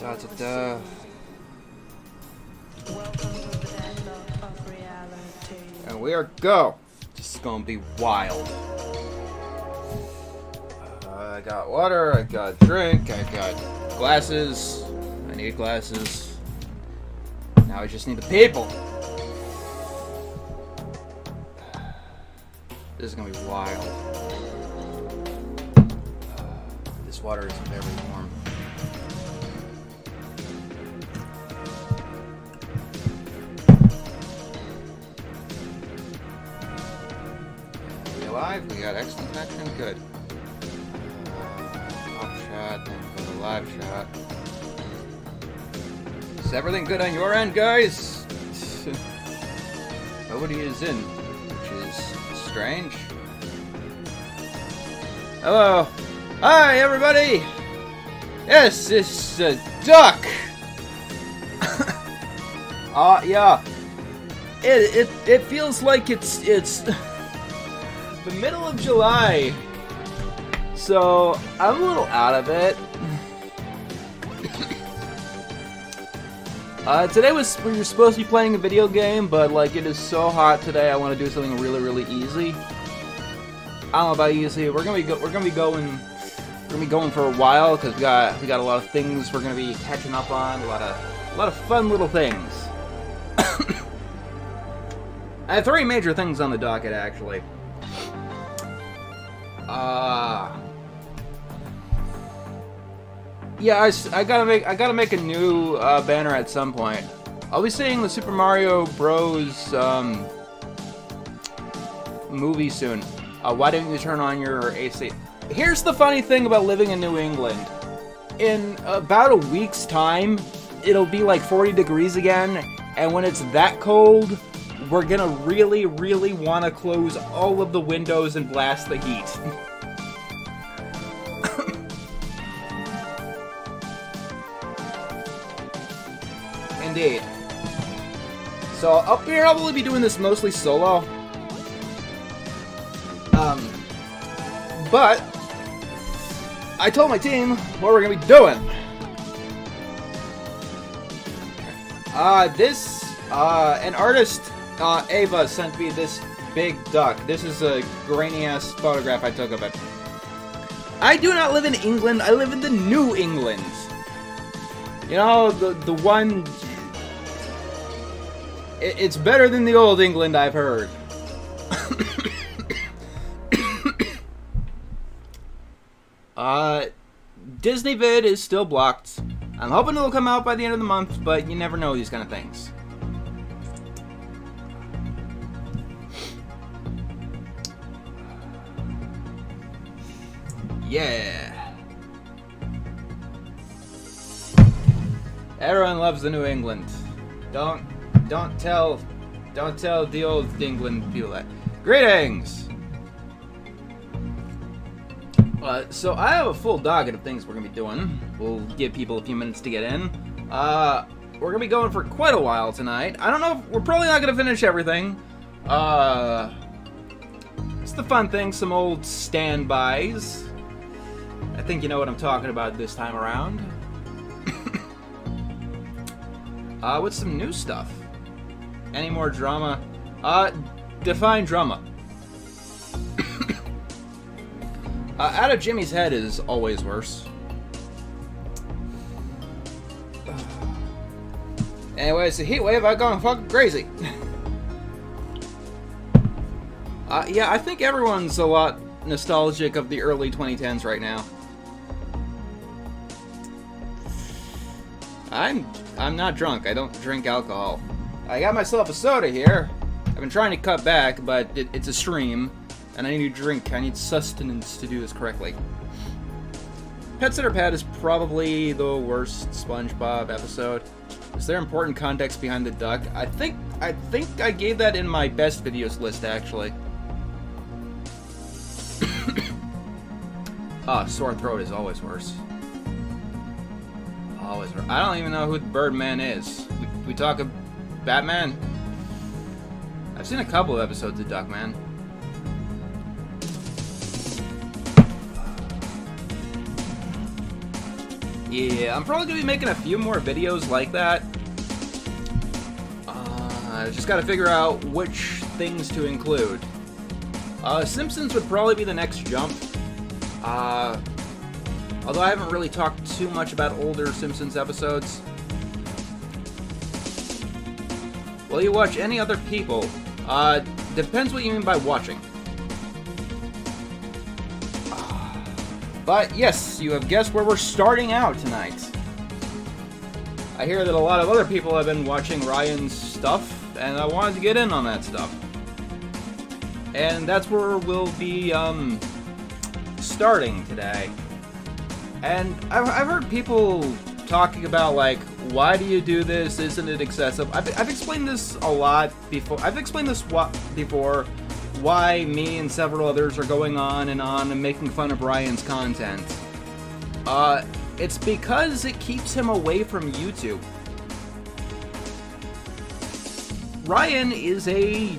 Da, da, da. And we are go. This is gonna be wild. I got water, I got drink, I got glasses. I need glasses. Now I just need the people. This is gonna be wild. This water is very warm. Are we alive? We got excellent connection. Good. Pop shot, then go to live shot. Is everything good on your end, guys? Nobody is in, which is strange. Hello. Hi, everybody. Yes, it's a duck. Yeah. It feels like it's the middle of July, so I'm a little out of it. Today was when you're supposed to be playing a video game, but like it is so hot today, I want to do something really, really easy. I don't know about easy. We're gonna be going for a while because we got a lot of things we're gonna be catching up on. A lot of fun little things. I have 3 major things on the docket actually. Yeah, I gotta make a new banner at some point. I'll be seeing the Super Mario Bros. Movie soon. Why didn't you turn on your AC? Here's the funny thing about living in New England. In about a week's time, it'll be like 40 degrees again, and when it's that cold, we're gonna really, really want to close all of the windows and blast the heat. Indeed. So up here, I'll probably be doing this mostly solo. But I told my team what we're gonna be doing. An artist, Ava, sent me this big duck. This is a grainy-ass photograph I took of it. I do not live in England. I live in the New England. You know, the one. It's better than the old England, I've heard. Disney vid is still blocked. I'm hoping it'll come out by the end of the month, but you never know these kind of things. Yeah. Everyone loves the New England. Don't tell the old England people that. Greetings! So I have a full docket of things we're going to be doing. We'll give people a few minutes to get in. We're going to be going for quite a while tonight. I don't know if we're probably not going to finish everything. It's the fun thing, some old standbys. I think you know what I'm talking about this time around. With some new stuff. Any more drama? Define drama. Out of Jimmy's head is always worse. Anyway, it's a heatwave. I've gone fucking crazy. Yeah, I think everyone's a lot nostalgic of the early 2010s right now. I'm not drunk. I don't drink alcohol. I got myself a soda here. I've been trying to cut back, but it's a stream. And I need to drink. I need sustenance to do this correctly. Pet Sitter Pat is probably the worst SpongeBob episode. Is there important context behind the duck? I think I gave that in my best videos list, actually. Sore throat is always worse. Always worse. I don't even know who the Birdman is. We talk of Batman? I've seen a couple of episodes of Duckman. Yeah, I'm probably going to be making a few more videos like that. Just got to figure out which things to include. Simpsons would probably be the next jump. Although I haven't really talked too much about older Simpsons episodes. Will you watch any other people? Depends what you mean by watching. But yes, you have guessed where we're starting out tonight. I hear that a lot of other people have been watching Ryan's stuff, and I wanted to get in on that stuff. And that's where we'll be, starting today. And I've heard people talking about, like, why do you do this? Isn't it excessive? I've explained this a lot before. I've explained this before, why me and several others are going on and making fun of Ryan's content. It's because it keeps him away from YouTube. Ryan is a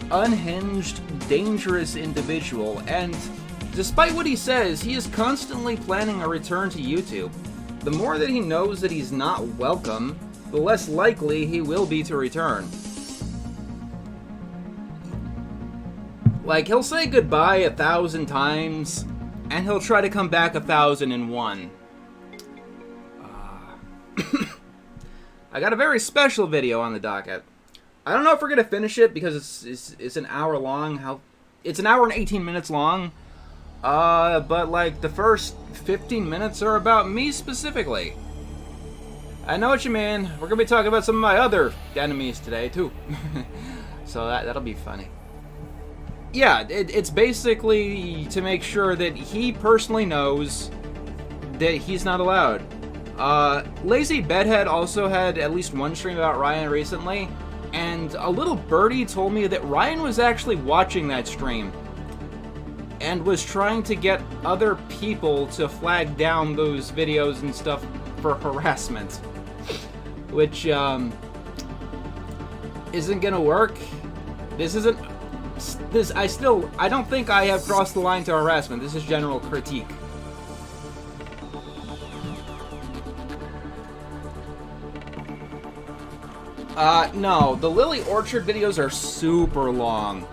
unhinged, dangerous individual, and despite what he says, he is constantly planning a return to YouTube. The more that he knows that he's not welcome, the less likely he will be to return. Like, he'll say goodbye 1,000 times, and he'll try to come back 1,001. I got a very special video on the docket. I don't know if we're gonna finish it because it's an hour long. It's an hour and 18 minutes long. But like the first 15 minutes are about me specifically. I know what you mean. We're gonna be talking about some of my other enemies today too. So that'll be funny. Yeah, it's basically to make sure that he personally knows that he's not allowed. Lazy Bedhead also had at least one stream about Ryan recently, and a little birdie told me that Ryan was actually watching that stream and was trying to get other people to flag down those videos and stuff for harassment, which isn't gonna work. I don't think I have crossed the line to harassment. This is general critique. No, the Lily Orchard videos are super long.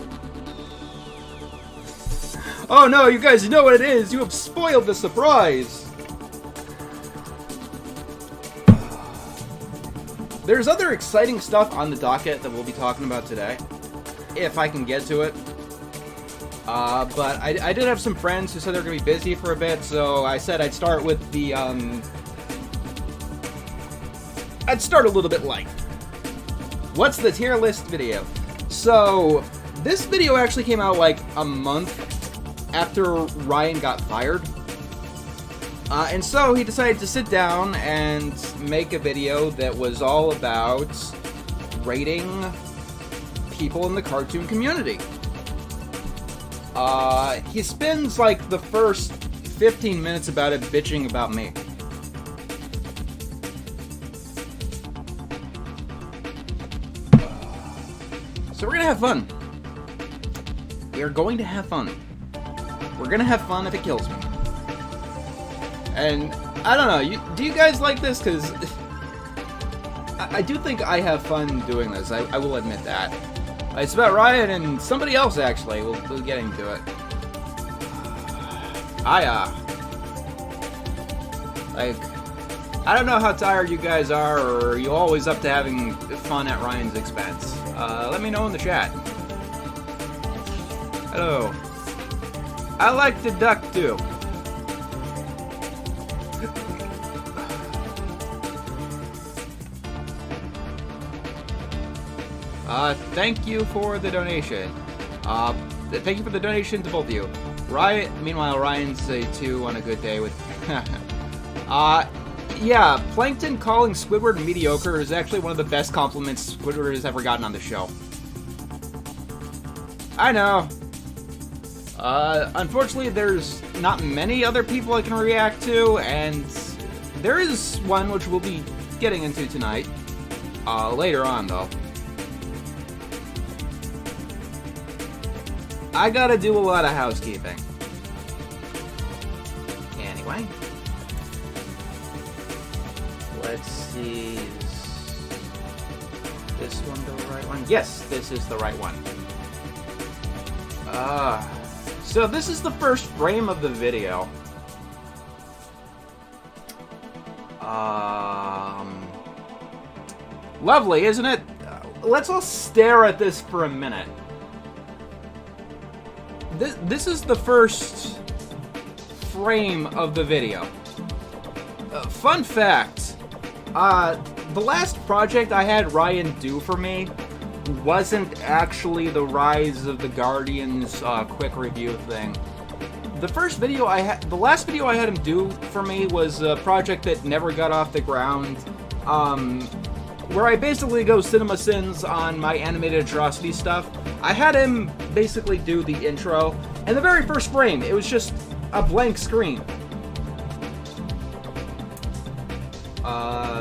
Oh no, you guys know what it is! You have spoiled the surprise! There's other exciting stuff on the docket that we'll be talking about today, if I can get to it. But I did have some friends who said they're going to be busy for a bit, so I said I'd start with the, I'd start a little bit light. What's the tier list video? So, this video actually came out like a month after Ryan got fired. And so he decided to sit down and make a video that was all about rating people in the cartoon community. He spends like the first 15 minutes about it bitching about me. So we're gonna have fun. We are going to have fun. We're gonna have fun if it kills me. And I don't know, do you guys like this? Because I do think I have fun doing this. I will admit that. It's about Ryan and somebody else, actually. We'll get into it. Like, I don't know how tired you guys are, or are you always up to having fun at Ryan's expense? Let me know in the chat. Hello. I like to duck, too. Thank you for the donation. Thank you for the donation to both of you. Meanwhile, Ryan's a 2 on a good day with... yeah, Plankton calling Squidward mediocre is actually one of the best compliments Squidward has ever gotten on the show. I know. Unfortunately, there's not many other people I can react to, and there is one which we'll be getting into tonight. Later on, though. I gotta do a lot of housekeeping. Anyway. Let's see. Is this one the right one? Yes, this is the right one. So this is the first frame of the video. Lovely, isn't it? Let's all stare at this for a minute. This is the first frame of the video. Fun fact, the last project I had Ryan do for me wasn't actually the Rise of the Guardians quick review thing. The last video I had him do for me was a project that never got off the ground, where I basically go cinema sins on my animated atrocity stuff. I had him basically do the intro, and the very first frame, it was just a blank screen.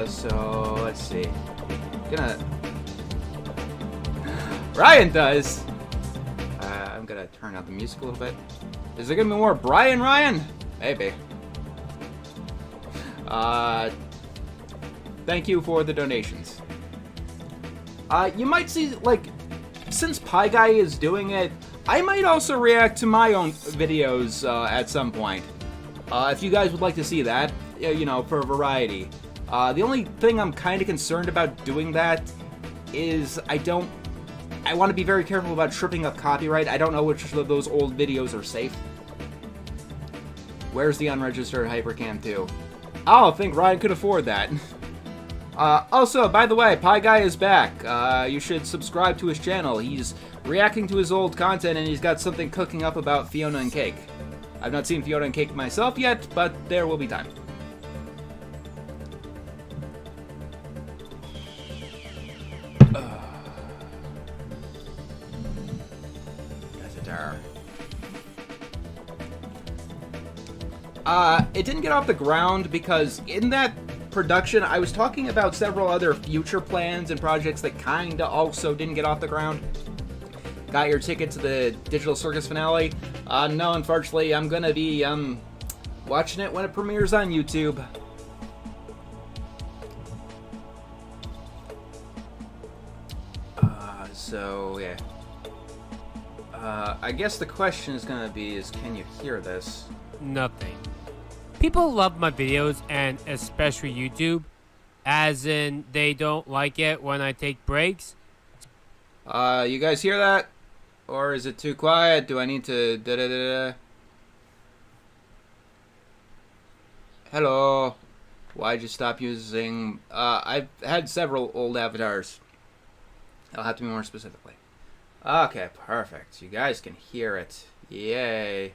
So let's see. Ryan does. I'm gonna turn out the music a little bit. Is there gonna be more Ryan? Maybe. Thank you for the donations. You might see, like, since Pie Guy is doing it, I might also react to my own videos at some point. If you guys would like to see that, you know, for variety. The only thing I'm kind of concerned about doing that is I want to be very careful about tripping up copyright. I don't know which of those old videos are safe. Where's the unregistered Hypercam 2? I don't think Ryan could afford that. Also, by the way, Pie Guy is back. You should subscribe to his channel. He's reacting to his old content, and he's got something cooking up about Fiona and Cake. I've not seen Fiona and Cake myself yet, but there will be time. It didn't get off the ground because in that production, I was talking about several other future plans and projects that kinda also didn't get off the ground. Got your ticket to the Digital Circus finale? No, unfortunately, I'm gonna be, watching it when it premieres on YouTube. So, yeah. I guess the question is gonna be can you hear this? Nothing. People love my videos, and especially YouTube, as in they don't like it when I take breaks. You guys hear that? Or is it too quiet? Do I need to da-da-da-da? Hello? Why'd you stop using... I've had several old avatars. I'll have to be more specifically. Okay, perfect. You guys can hear it. Yay.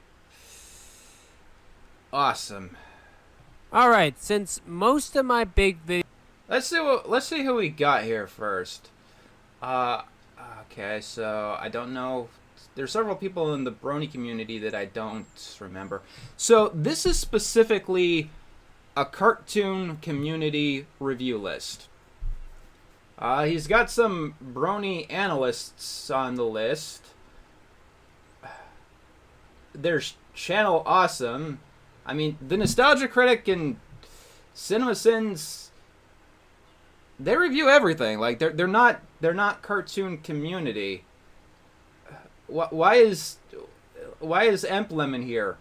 Awesome. Alright, since most of my big videos... Let's see who we got here first. Okay, so I don't know. There's several people in the Brony community that I don't remember. So this is specifically a cartoon community review list. He's got some Brony analysts on the list. There's Channel Awesome. I mean, the Nostalgia Critic and Cinema Sins, they review everything. Like they're not cartoon community. Why is Emblem in here?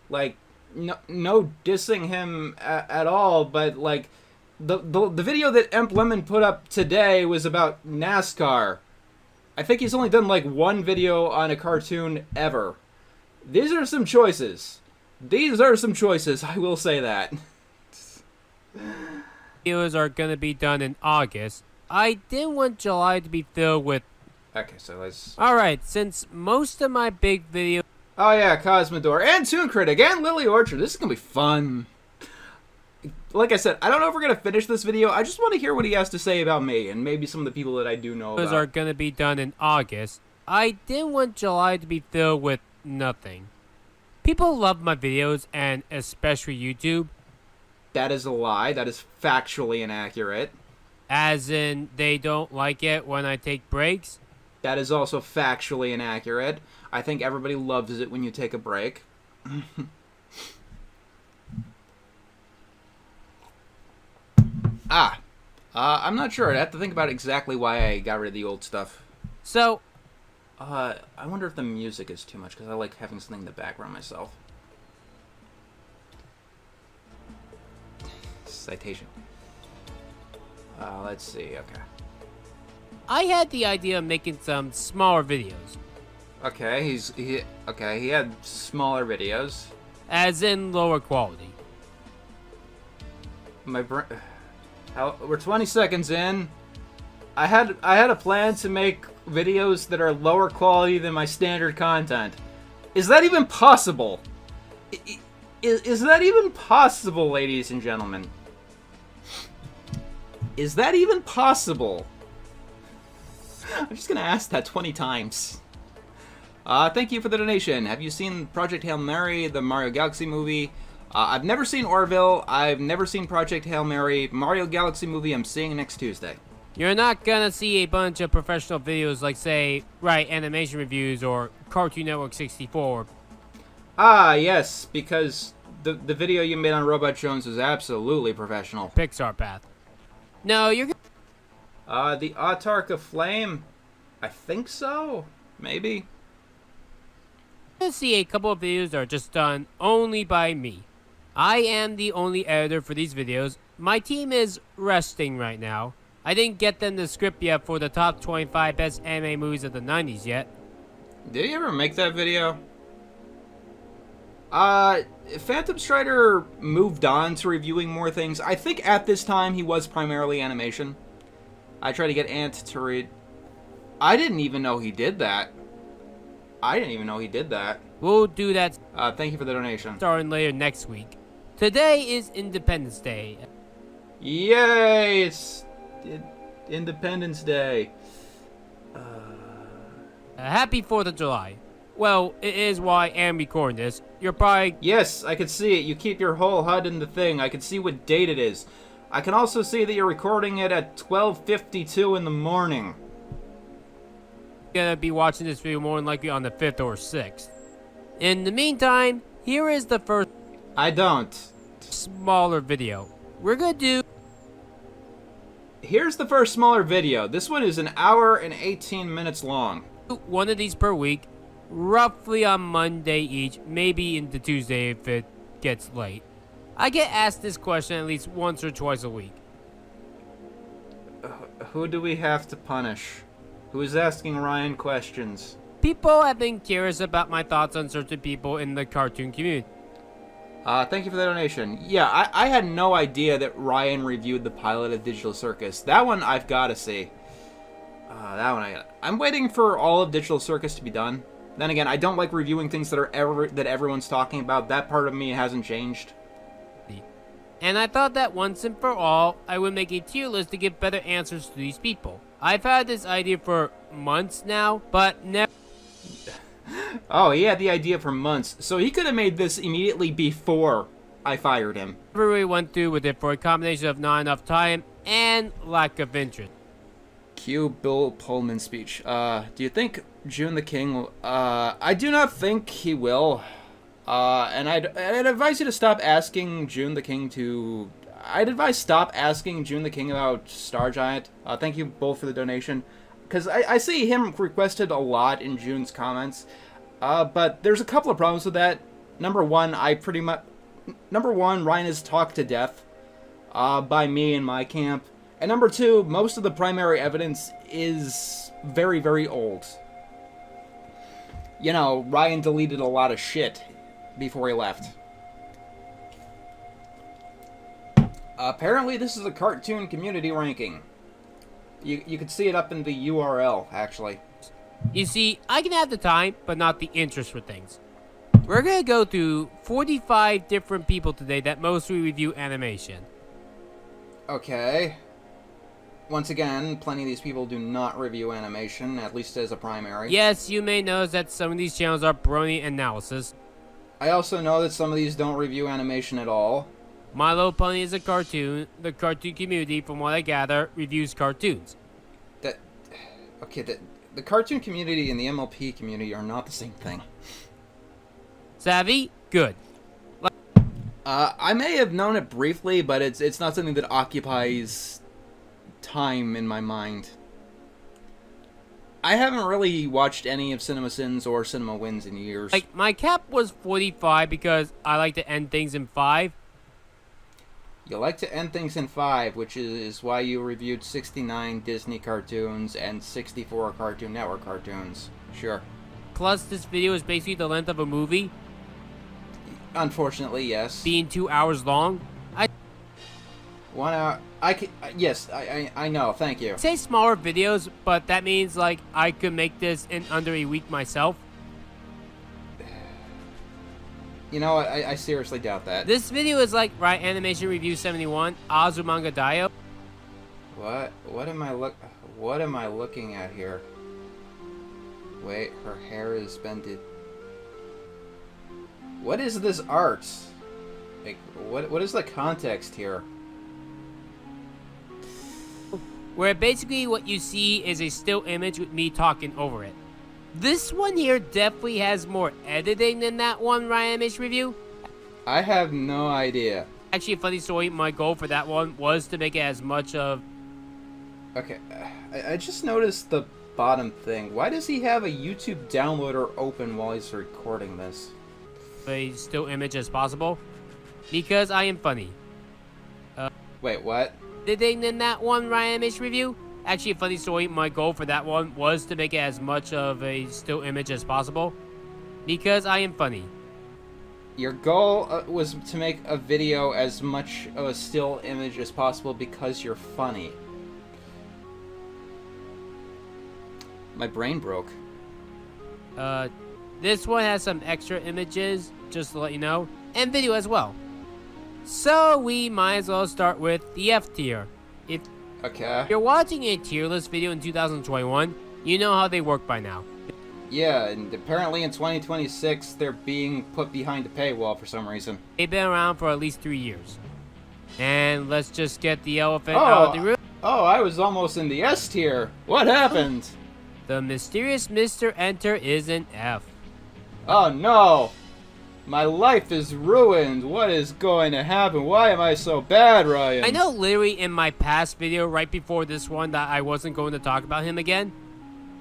Like no dissing him at all, but like the video that Emblem put up today was about NASCAR. I think he's only done like one video on a cartoon ever. These are some choices. I will say that. videos are gonna be done in August. I didn't want July to be filled with... Okay, so let's... Alright, since most of my big videos... Oh yeah, Cosmodor and Toon Critic and Lily Orchard. This is gonna be fun. Like I said, I don't know if we're gonna finish this video. I just want to hear what he has to say about me and maybe some of the people that I do know about. Videos are gonna be done in August. I didn't want July to be filled with nothing. People love my videos, and especially YouTube. That is a lie. That is factually inaccurate. As in, they don't like it when I take breaks. That is also factually inaccurate. I think everybody loves it when you take a break. I'm not sure. I'd have to think about exactly why I got rid of the old stuff. So, I wonder if the music is too much, because I like having something in the background myself. Citation. Let's see, okay. I had the idea of making some smaller videos. Okay, he had smaller videos. As in lower quality. We're 20 seconds in. I had a plan to make videos that are lower quality than my standard content. Is that even possible? Is that even possible, ladies and gentlemen? Is that even possible? I'm just gonna ask that 20 times. Thank you for the donation. Have you seen Project Hail Mary, the Mario Galaxy movie? I've never seen Orville. I've never seen Project Hail Mary. Mario Galaxy movie I'm seeing next Tuesday. You're not gonna see a bunch of professional videos like, say, animation reviews or Cartoon Network 64. Yes, because the video you made on Robot Jones was absolutely professional. Pixar Path. No, you're the Autark of Flame? I think so. Maybe. gonna see a couple of videos that are just done only by me. I am the only editor for these videos. My team is resting right now. I didn't get them the script yet for the top 25 best anime movies of the 90s yet. Did you ever make that video? Phantom Strider moved on to reviewing more things. I think at this time he was primarily animation. I tried to get Ant to read. I didn't even know he did that. We'll do that Thank you for the donation. starting later next week. Today is Independence Day. Yay! It's Independence Day. Happy 4th of July. Well, it is while I am recording this. You're probably Yes, I can see it. You keep your whole HUD in the thing. I can see what date it is. I can also see that you're recording it at 12:52 in the morning. gonna be watching this video more than likely on the 5th or 6th. In the meantime, here is the first I don't. smaller video. We're gonna do Here's the first smaller video. This one is an hour and 18 minutes long. one of these per week, roughly on Monday each, maybe into Tuesday if it gets late. I get asked this question at least once or twice a week. Who do we have to punish? Who is asking Ryan questions? People have been curious about my thoughts on certain people in the cartoon community. Thank you for the donation. Yeah, I had no idea that Ryan reviewed the pilot of Digital Circus. That one I've got to see. I'm waiting for all of Digital Circus to be done. Then again, I don't like reviewing things that everyone's talking about. That part of me hasn't changed. And I thought that once and for all, I would make a tier list to give better answers to these people. I've had this idea for months now, but never... Oh, he had the idea for months, so he could have made this immediately before I fired him. really went through with it for a combination of not enough time and lack of interest. Cue Bill Pullman speech. Do you think June the King will... I do not think he will. And I'd advise you to stop asking June the King to... I'd advise stop asking June the King about Star Giant. Thank you both for the donation. Because I see him requested a lot in June's comments. But there's a couple of problems with that. Number one, Ryan is talked to death by me and my camp. And number two, most of the primary evidence is very, very old. You know, Ryan deleted a lot of shit before he left. Apparently this is a cartoon community ranking. You can see it up in the URL, actually. You see, I can have the time, but not the interest for things. We're gonna go through 45 different people today that mostly review animation. Okay. Once again, plenty of these people do not review animation, at least as a primary. Yes, you may notice that some of these channels are brony analysis. I also know that some of these don't review animation at all. My Little Pony is a cartoon. The cartoon community, from what I gather, reviews cartoons. The cartoon community and the MLP community are not the same thing. Savvy? Good. I may have known it briefly, but it's not something that occupies time in my mind. I haven't really watched any of CinemaSins or Cinema Wins in years. Like, my cap was 45 because I like to end things in 5. You like to end things in 5, which is why you reviewed 69 Disney cartoons and 64 Cartoon Network cartoons. Sure. Plus, this video is basically the length of a movie. Unfortunately, yes. Being 2 hours long. 1 hour. Yes, I know. Thank you. I say smaller videos, but that means like I could make this in under a week myself. You know what? I seriously doubt that. This video is like Right Animation Review 71, Azumanga Daioh. What am I looking at here? Wait, her hair is bended. What is this art? Like, what is the context here? Where basically what you see is a still image with me talking over it. This one here definitely has more editing than that one Right Animation Review. I have no idea. Actually, a funny story, my goal for that one was to make it as much of... Okay, I just noticed the bottom thing. Why does he have a YouTube downloader open while he's recording this? A still image as possible. Because I am funny. Wait, what? Editing than that one Right Animation Review. Actually, a funny story, my goal for that one was to make it as much of a still image as possible. Because I am funny. Your goal was to make a video as much of a still image as possible because you're funny. My brain broke. This one has some extra images, just to let you know, and video as well. So we might as well start with the F tier. If you're watching a tier list video in 2021, you know how they work by now. Yeah, and apparently in 2026, they're being put behind a paywall for some reason. They've been around for at least 3 years. And let's just get the elephant out of the room. Oh, I was almost in the S tier. What happened? The mysterious Mr. Enter is an F. Oh no! My life is ruined. What is going to happen? Why am I so bad, Ryan? I know literally in my past video right before this one that I wasn't going to talk about him again.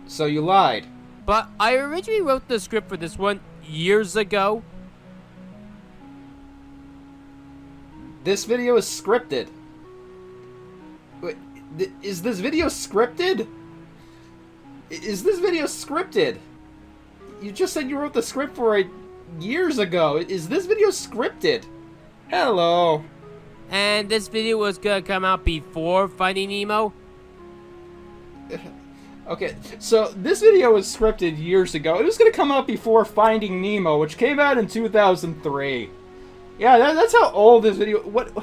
So you lied. But I originally wrote the script for this one years ago. This video is scripted. Wait, is this video scripted? Is this video scripted? You just said you wrote the script for it years ago. Is this video scripted? Hello. And this video was gonna come out before Finding Nemo. Okay, so this video was scripted years ago. It was gonna come out before Finding Nemo, which came out in 2003. Yeah, that's how old this video... What?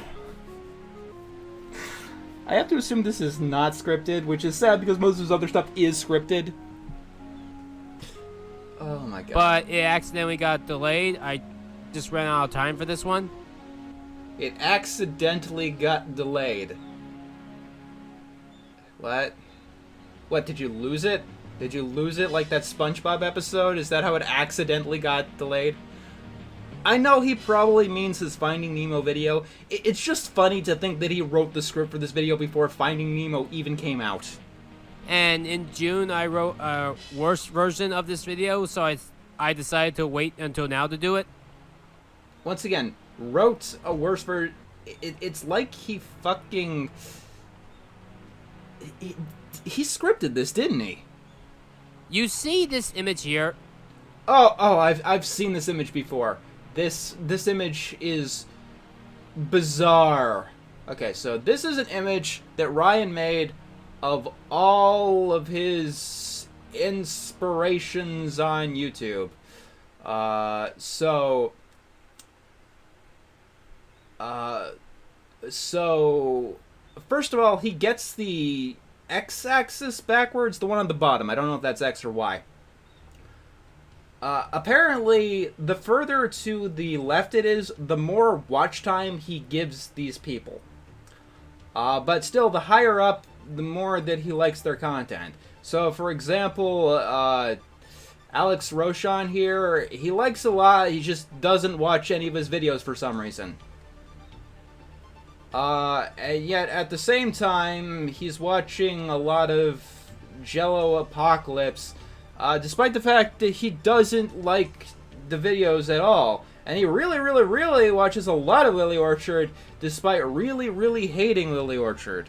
I have to assume this is not scripted, which is sad because most of his other stuff is scripted. Oh my god. But it accidentally got delayed. I just ran out of time for this one. It accidentally got delayed. What? What, did you lose it? Did you lose it like that SpongeBob episode? Is that how it accidentally got delayed? I know he probably means his Finding Nemo video. It's just funny to think that he wrote the script for this video before Finding Nemo even came out. And in June, I wrote a worse version of this video, so I decided to wait until now to do it. Once again, wrote a worse version. It's like he fucking... He scripted this, didn't he? You see this image here. Oh, I've seen this image before. This image is bizarre. Okay, so this is an image that Ryan made of all of his inspirations on YouTube. So first of all, he gets the x-axis backwards, the one on the bottom. I don't know if that's X or Y. Apparently, the further to the left it is, the more watch time he gives these people. But still, the higher up, the more that he likes their content. So, for example, Alex Roshan here, he likes a lot, he just doesn't watch any of his videos for some reason. And yet at the same time, he's watching a lot of Jello Apocalypse, despite the fact that he doesn't like the videos at all. And he really watches a lot of Lily Orchard, despite really hating Lily Orchard.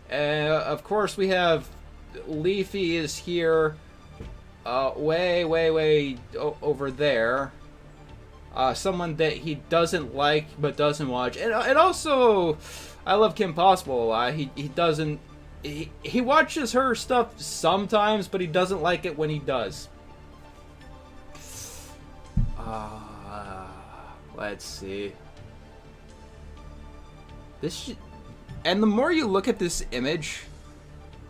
Of course, we have Leafy is here, way over there. Someone that he doesn't like but doesn't watch. And also, I love Kim Possible a lot. He doesn't... He watches her stuff sometimes, but he doesn't like it when he does. Let's see. And the more you look at this image,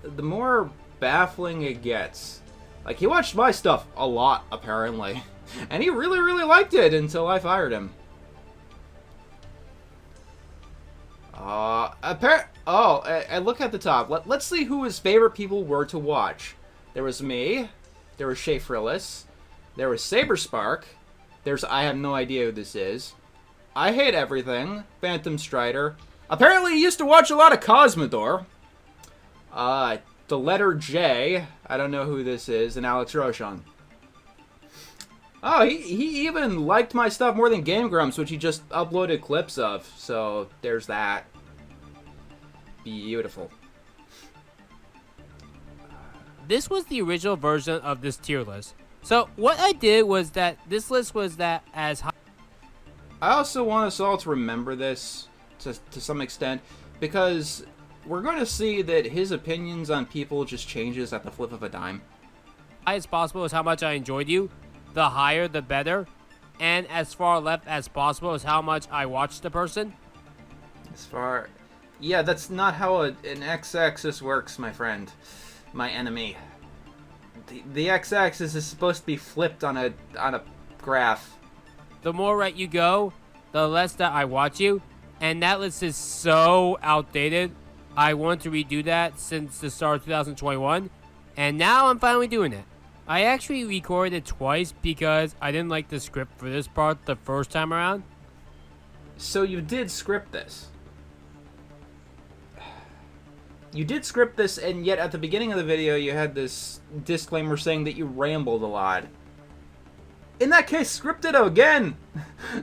the more baffling it gets. Like, he watched my stuff a lot, apparently. And he really liked it until I fired him. And look at the top. Let's see who his favorite people were to watch. There was me. There was Shay Frillis. There was Saberspark. There's I have no idea who this is. I Hate Everything. Phantom Strider. Apparently he used to watch a lot of Cosmodor. The letter J. I don't know who this is. And Alex Roshan. Oh, he even liked my stuff more than Game Grumps, which he just uploaded clips of. So, there's that. Beautiful. This was the original version of this tier list. So, what I did was that this list was that as high. I also want us all to remember this to some extent, because we're going to see that his opinions on people just changes at the flip of a dime. High as possible is how much I enjoyed you. The higher, the better. And as far left as possible is how much I watched the person. Yeah, that's not how an x-axis works, my friend. My enemy. The x-axis is supposed to be flipped on a graph. The more right you go, the less that I watch you. And that list is so outdated. I want to redo that since the start of 2021. And now I'm finally doing it. I actually recorded it twice because I didn't like the script for this part the first time around. So you did script this. You did script this, and yet at the beginning of the video you had this disclaimer saying that you rambled a lot. In that case, script it again!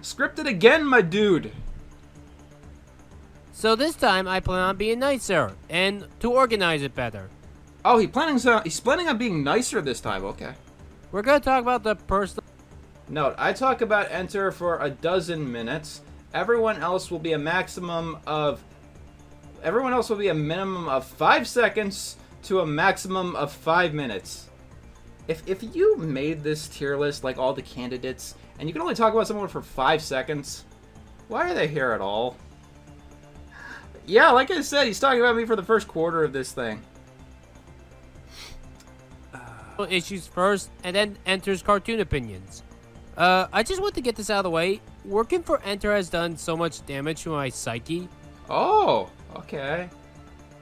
Script it again, my dude! So this time I plan on being nicer and to organize it better. Oh, he's planning on being nicer this time, okay. We're gonna talk about the personal... Note, I talk about enter for 12 minutes. Everyone else will be a minimum of 5 seconds to a maximum of 5 minutes. If you made this tier list like all the candidates, and you can only talk about someone for 5 seconds, why are they here at all? Yeah, like I said, he's talking about me for the first quarter of this thing. Issues first, and then enters cartoon opinions. I just want to get this out of the way. Working for Enter has done so much damage to my psyche. Oh, okay.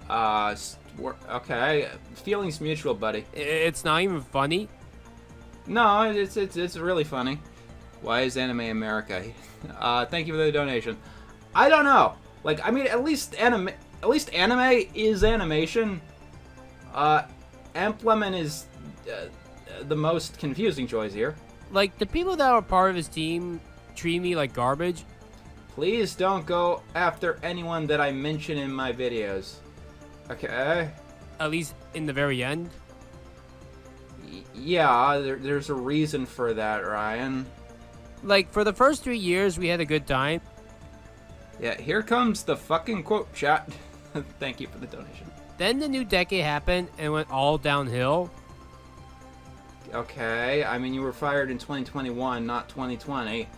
Okay. Feelings mutual, buddy. It's not even funny. No, it's really funny. Why is Anime America? Thank you for the donation. I don't know. Like, I mean, at least anime is animation. Implement is the most confusing choice here. Like, the people that are part of his team treat me like garbage. Please don't go after anyone that I mention in my videos. Okay? At least in the very end. Yeah, there's a reason for that, Ryan. Like, for the first 3 years, we had a good time. Yeah, here comes the fucking quote chat. Thank you for the donation. Then the new decade happened and went all downhill. Okay, I mean, you were fired in 2021, not 2020.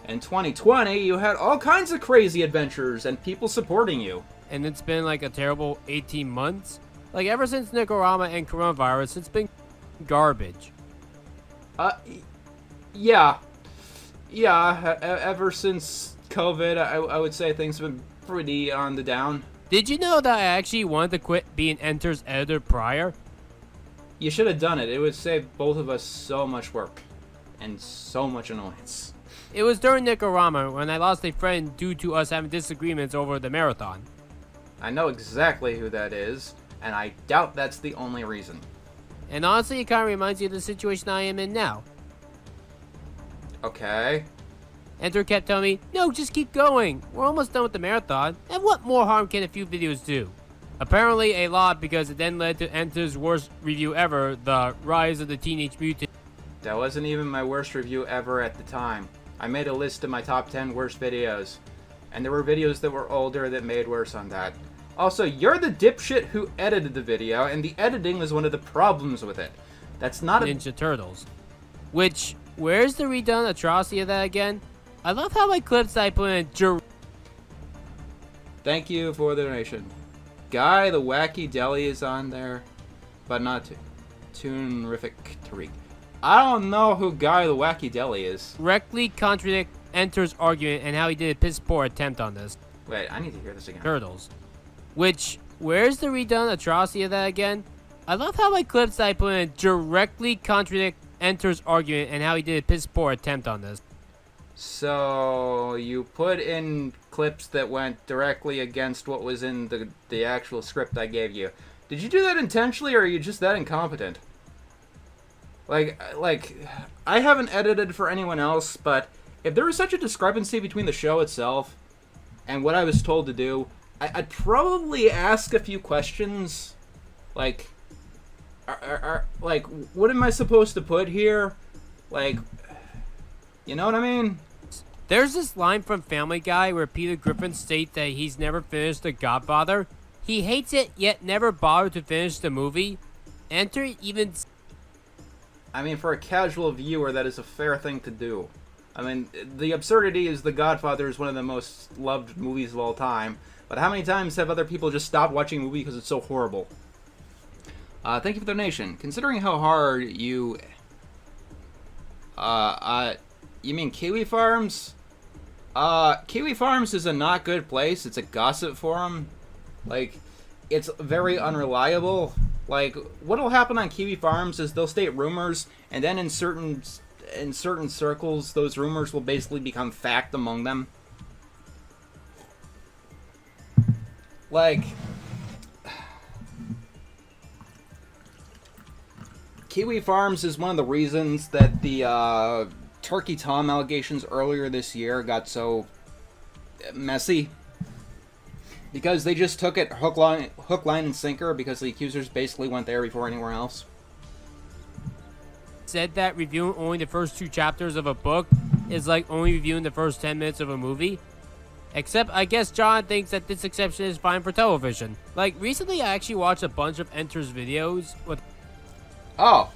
In 2020, you had all kinds of crazy adventures and people supporting you. And it's been like a terrible 18 months. Like, ever since Nicorama and coronavirus, it's been garbage. Yeah. Ever since COVID, I would say things have been pretty on the down. Did you know that I actually wanted to quit being Enter's editor prior? You should have done it. It would save both of us so much work. And so much annoyance. It was during Nicaragua when I lost a friend due to us having disagreements over the marathon. I know exactly who that is, and I doubt that's the only reason. And honestly, it kind of reminds you of the situation I am in now. Okay. Enter kept telling me, no, just keep going. We're almost done with the marathon. And what more harm can a few videos do? Apparently a lot, because it then led to Enter's worst review ever, the Rise of the Teenage Mutant. That wasn't even my worst review ever at the time. I made a list of my top 10 worst videos. And there were videos that were older that made worse on that. Also, you're the dipshit who edited the video, and the editing was one of the problems with it. That's not a... Ninja Turtles. Which, where's the redone atrocity of that again? I love how my clips I put in Thank you for the donation. Guy the Wacky Deli is on there, but not Toonrific Tariq. I don't know who Guy the Wacky Deli is. directly contradict Enter's argument and how he did a piss poor attempt on this. Wait, I need to hear this again. Turtles. Which, where's the redone atrocity of that again? I love how my clips I put in directly contradict Enter's argument and how he did a piss poor attempt on this. So, you put in clips that went directly against what was in the actual script I gave you. Did you do that intentionally, or are you just that incompetent? Like, I haven't edited for anyone else, but if there was such a discrepancy between the show itself and what I was told to do, I'd probably ask a few questions. Like, like, what am I supposed to put here? Like, you know what I mean? There's this line from Family Guy where Peter Griffin states that he's never finished The Godfather. He hates it, yet never bothered to finish the movie. Enter even... I mean, for a casual viewer, that is a fair thing to do. I mean, the absurdity is The Godfather is one of the most loved movies of all time. But how many times have other people just stopped watching a movie because it's so horrible? Thank you for the donation. Considering how hard you... you mean Kiwi Farms? Kiwi Farms is a not good place. It's a gossip forum. Like, it's very unreliable. Like, what'll happen on Kiwi Farms is they'll state rumors, and then in certain circles, those rumors will basically become fact among them. Like, Kiwi Farms is one of the reasons that the Turkey Tom allegations earlier this year got so messy. Because they just took it hook, line, and sinker, because the accusers basically went there before anywhere else. Said that reviewing only the first 2 chapters of a book is like only reviewing the first 10 minutes of a movie. Except, I guess John thinks that this exception is fine for television. Like, recently I actually watched a bunch of Enter's videos with... Oh.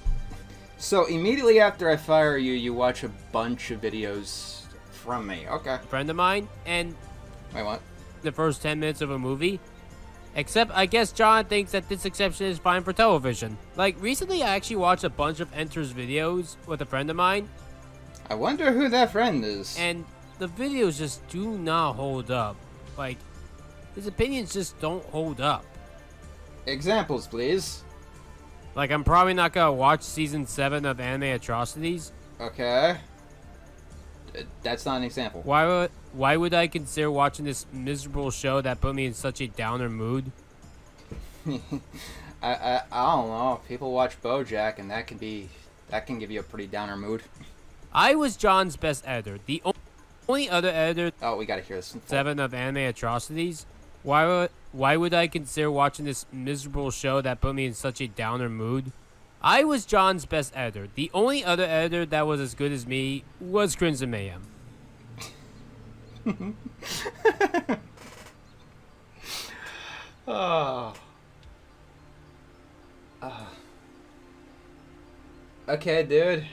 So, immediately after I fire you, you watch a bunch of videos from me. Okay. a friend of mine, and... Wait, what? The first 10 minutes of a movie. Except, I guess John thinks that this exception is fine for television. Like, recently I actually watched a bunch of Enter's videos with a friend of mine. I wonder who that friend is. And the videos just do not hold up. Like, his opinions just don't hold up. Examples, please. Like, I'm probably not gonna watch season 7 of Anime Atrocities. Okay. That's not an example. Why would I consider watching this miserable show that put me in such a downer mood? I don't know. People watch BoJack, and that can give you a pretty downer mood. I was John's best editor. The only other editor... Oh, we gotta hear this. 7 of Anime Atrocities. Why would I consider watching this miserable show that put me in such a downer mood? I was John's best editor. The only other editor that was as good as me was Crimson Mayhem. Oh. Okay, dude.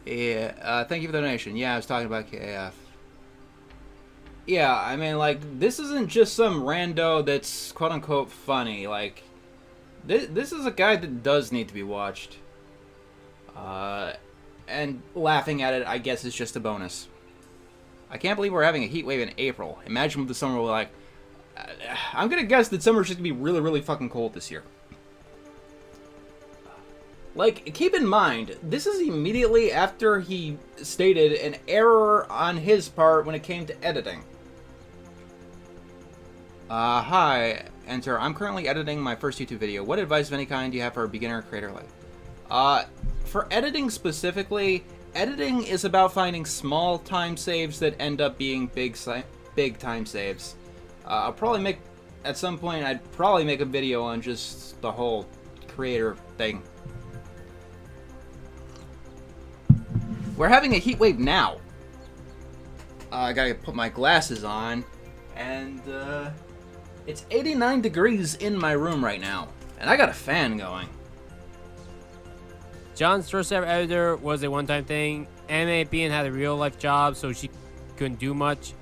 Yeah, thank you for the donation. Yeah, I was talking about KF. Yeah, I mean, like, this isn't just some rando that's quote-unquote funny. Like, this is a guy that does need to be watched. And laughing at it, I guess, is just a bonus. I can't believe we're having a heat wave in April. Imagine what the summer will be like. I'm gonna guess that summer's just gonna be really, really fucking cold this year. Like, keep in mind, this is immediately after he stated an error on his part when it came to editing. Hi, enter. I'm currently editing my first YouTube video. What advice of any kind do you have for a beginner creator like? For editing specifically, editing is about finding small time saves that end up being big time saves. I'll probably make, at some point, I'd probably make a video on just the whole creator thing. We're having a heat wave now. I gotta put my glasses on, and it's 89 degrees in my room right now, and I got a fan going. John's first ever editor was a one-time thing. Anime Bean had a real-life job, so she couldn't do much.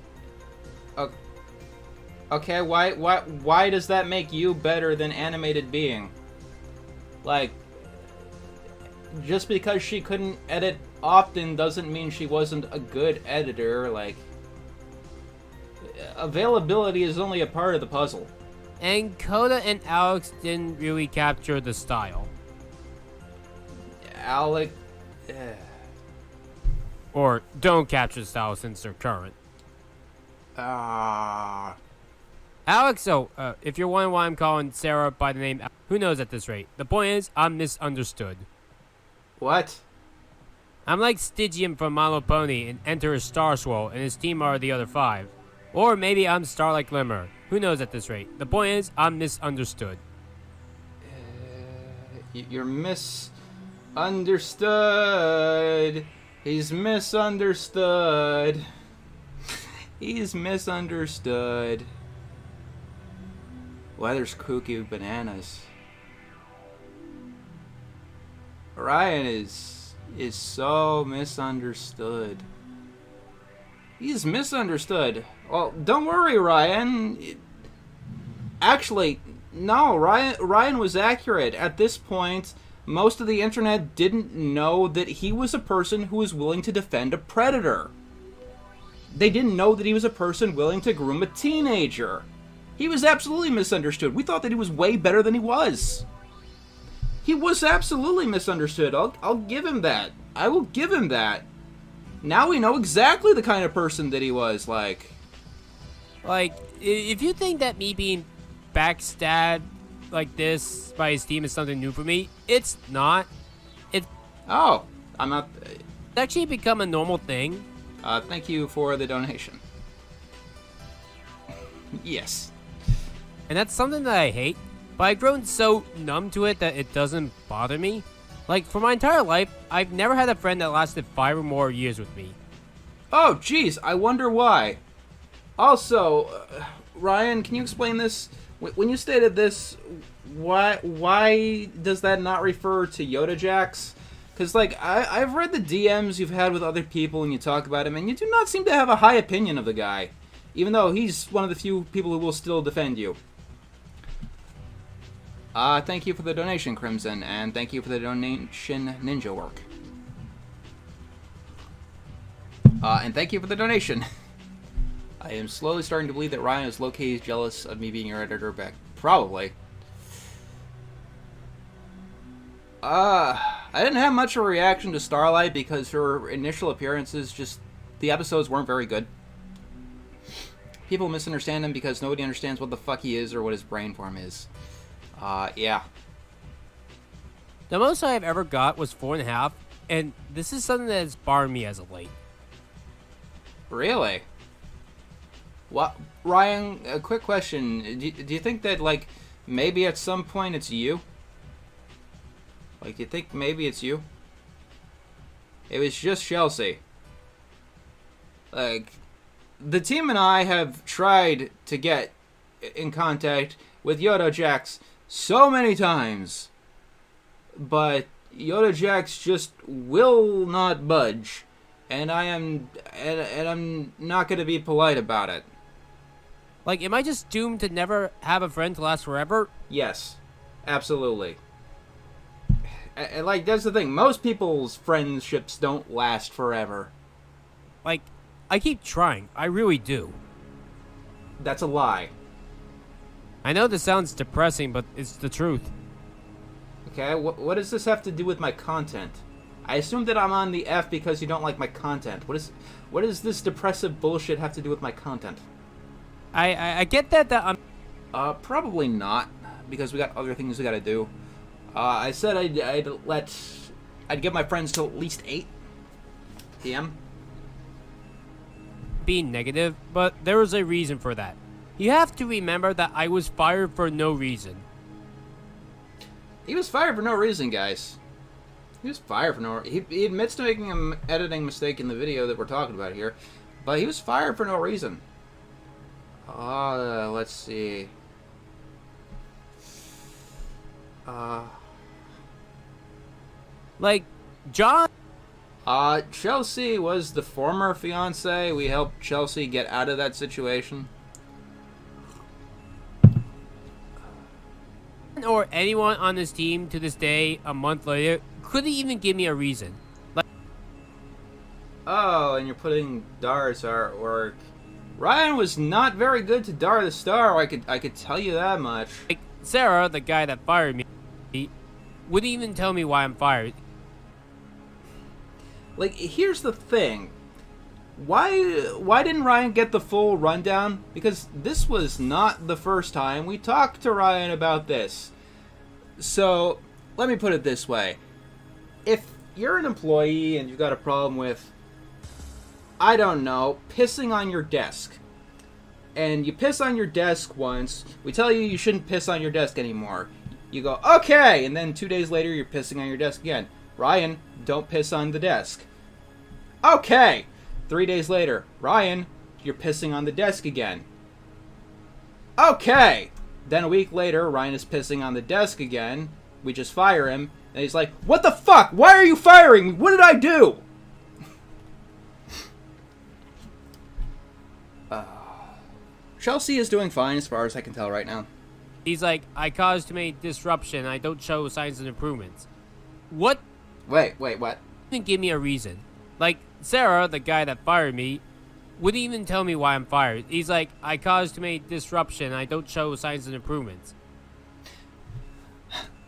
Okay, why does that make you better than Animated Being? Like, just because she couldn't edit often doesn't mean she wasn't a good editor. Like, availability is only a part of the puzzle. And Coda and Alex didn't really capture the style. Alex... Or don't capture the style since they're current. Alex, if you're wondering why I'm calling Sarah by the name, who knows at this rate? The point is, I'm misunderstood. What? I'm like Stygian from My Little Pony and Enter a Star Swirl, and his team are the other 5. Or maybe I'm Starlight Glimmer. Who knows at this rate? The point is, I'm misunderstood. You're misunderstood. He's misunderstood. He's misunderstood. Weather's kooky bananas. Ryan is so misunderstood. He's misunderstood. Well, don't worry, Ryan. Actually, no, Ryan was accurate. At this point, most of the internet didn't know that he was a person who was willing to defend a predator. They didn't know that he was a person willing to groom a teenager. He was absolutely misunderstood. We thought that he was way better than he was. He was absolutely misunderstood. I'll give him that. I will give him that. Now we know exactly the kind of person that he was, like. Like, if you think that me being backstabbed like this by his team is something new for me, it's not. Oh, I'm not. It's actually become a normal thing. Thank you for the donation. Yes. And that's something that I hate, but I've grown so numb to it that it doesn't bother me. Like, for my entire life, I've never had a friend that lasted 5 or more years with me. Oh, jeez, I wonder why. Also, Ryan, can you explain this? When you stated this, why does that not refer to Yoda Jax? Because, like, I've read the DMs you've had with other people and you talk about him, and you do not seem to have a high opinion of the guy. Even though he's one of the few people who will still defend you. Thank you for the donation, Crimson, and thank you for the donation, Ninja Work. And thank you for the donation. I am slowly starting to believe that Ryan is low-key jealous of me being your editor back. Probably. I didn't have much of a reaction to Starlight because her initial appearances the episodes weren't very good. People misunderstand him because nobody understands what the fuck he is or what his brain form is. Yeah. The most I've ever got was 4.5, and this is something that has bothered me as of late. Really? What, Ryan, a quick question. Do you think that, like, maybe at some point it's you? Like, do you think maybe it's you? It was just Chelsea. Like, the team and I have tried to get in contact with Yoda Jax so many times, but Yoda Jax just will not budge, and I'm not going to be polite about it. Like, am I just doomed to never have a friend to last forever? Yes, absolutely. And, like, that's the thing. Most people's friendships don't last forever. Like, I keep trying. I really do. That's a lie. I know this sounds depressing, but it's the truth. Okay, what does this have to do with my content? I assume that I'm on the F because you don't like my content. What does this depressive bullshit have to do with my content? I get that Probably not, because we got other things we gotta do. I said I'd give my friends till at least 8 p.m. being negative, but there was a reason for that. You have to remember that I was fired for no reason. He was fired for no reason, guys. He was fired for no reason. He admits to making an editing mistake in the video that we're talking about here, but he was fired for no reason. Let's see. Like, John... Chelsea was the former fiance. We helped Chelsea get out of that situation. Or anyone on this team to this day, a month later, couldn't even give me a reason. Like, oh, and you're putting Dar's artwork. Ryan was not very good to Dar the Star. I could tell you that much. like Sarah, the guy that fired me, wouldn't even tell me why I'm fired. Like, here's the thing. Why didn't Ryan get the full rundown? Because this was not the first time we talked to Ryan about this. So, let me put it this way. If you're an employee and you've got a problem with, I don't know, pissing on your desk, and you piss on your desk once, we tell you you shouldn't piss on your desk anymore. You go, okay, and then 2 days later you're pissing on your desk again. Ryan, don't piss on the desk. Okay! 3 days later, Ryan, you're pissing on the desk again. Okay! Then a week later, Ryan is pissing on the desk again. We just fire him. And he's like, what the fuck? Why are you firing me? What did I do? Chelsea is doing fine as far as I can tell right now. He's like, I caused too many disruption. I don't show signs of improvements. What? Wait, what? Didn't give me a reason. Like, Sarah, the guy that fired me, wouldn't even tell me why I'm fired. He's like, I caused too many disruption. I don't show signs of improvements.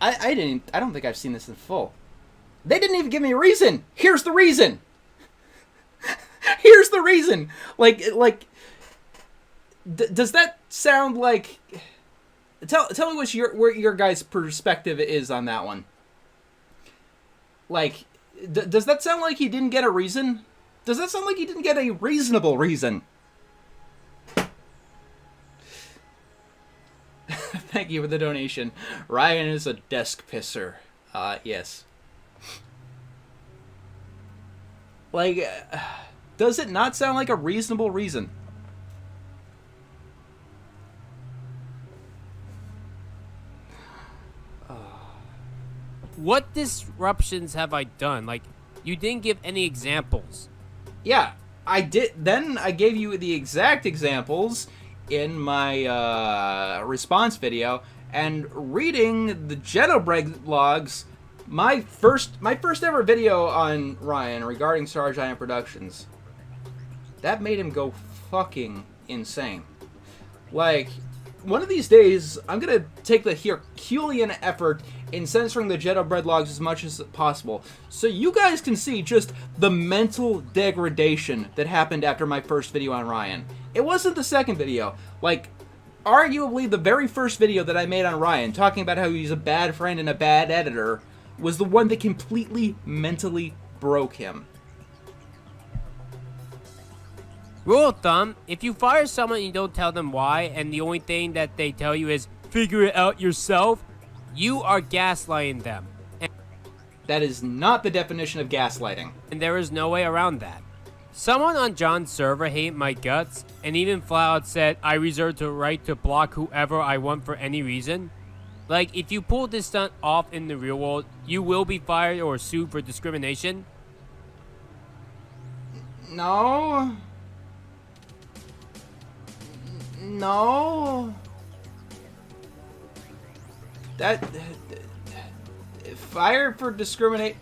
I don't think I've seen this in full. They didn't even give me a reason. Here's the reason. Here's the reason. Does that sound like? Tell me what your guys' perspective is on that one. Like, does that sound like he didn't get a reason? Does that sound like he didn't get a reasonable reason? Thank you for the donation. Ryan is a desk pisser. Yes. Like, does it not sound like a reasonable reason? What disruptions have I done? Like, you didn't give any examples. Yeah, I did. Then I gave you the exact examples in my response video, and reading the Genobread logs, my first ever video on Ryan regarding Star Giant Productions, that made him go fucking insane. Like, one of these days, I'm gonna take the Herculean effort in censoring the Genobread logs as much as possible, so you guys can see just the mental degradation that happened after my first video on Ryan. It wasn't the second video. Like, arguably the very first video that I made on Ryan, talking about how he's a bad friend and a bad editor, was the one that completely mentally broke him. Rule of thumb, if you fire someone and you don't tell them why, and the only thing that they tell you is, figure it out yourself, you are gaslighting them. That is not the definition of gaslighting. And there is no way around that. Someone on John's server hated my guts, and even flat out said, I reserve the right to block whoever I want for any reason. Like, if you pull this stunt off in the real world, you will be fired or sued for discrimination. No. That fired for discriminate,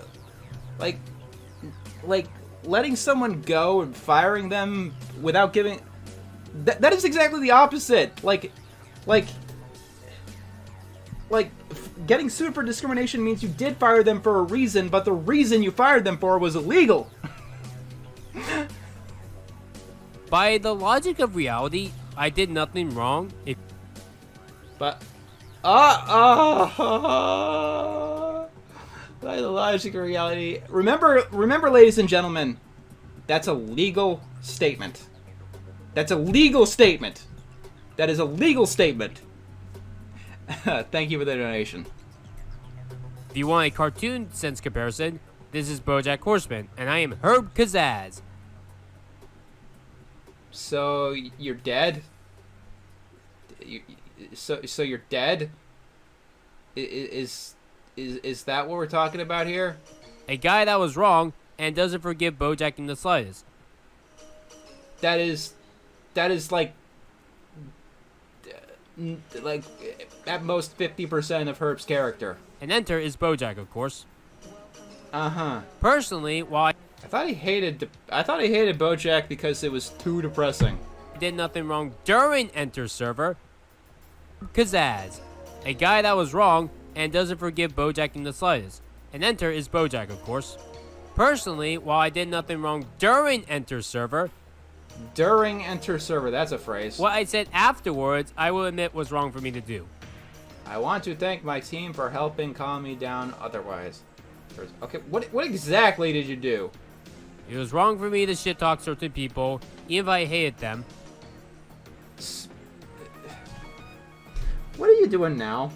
like letting someone go and firing them without giving. That is exactly the opposite. Like getting sued for discrimination means you did fire them for a reason, but the reason you fired them for was illegal. By the logic of reality, I did nothing wrong. By the logic of reality. Remember, ladies and gentlemen, that's a legal statement. That's a legal statement. That is a legal statement. Thank you for the donation. If you want a cartoon sense comparison, this is BoJack Horseman, and I am Herb Kazaz. So you're dead? So you're dead? Is that what we're talking about here? A guy that was wrong and doesn't forgive BoJack in the slightest. That is like at most 50% of Herb's character. And enter is BoJack, of course. Uh-huh. Personally, while I thought he hated BoJack because it was too depressing. I did nothing wrong during Enter's server, Kazaz, a guy that was wrong and doesn't forgive BoJack in the slightest. And enter is BoJack, of course. Personally, while I did nothing wrong during Enter's server, during Enter server, that's a phrase. what I said afterwards, I will admit was wrong for me to do. I want to thank my team for helping calm me down otherwise. Okay, what exactly did you do? It was wrong for me to shit talk certain people, even if I hated them. What are you doing now?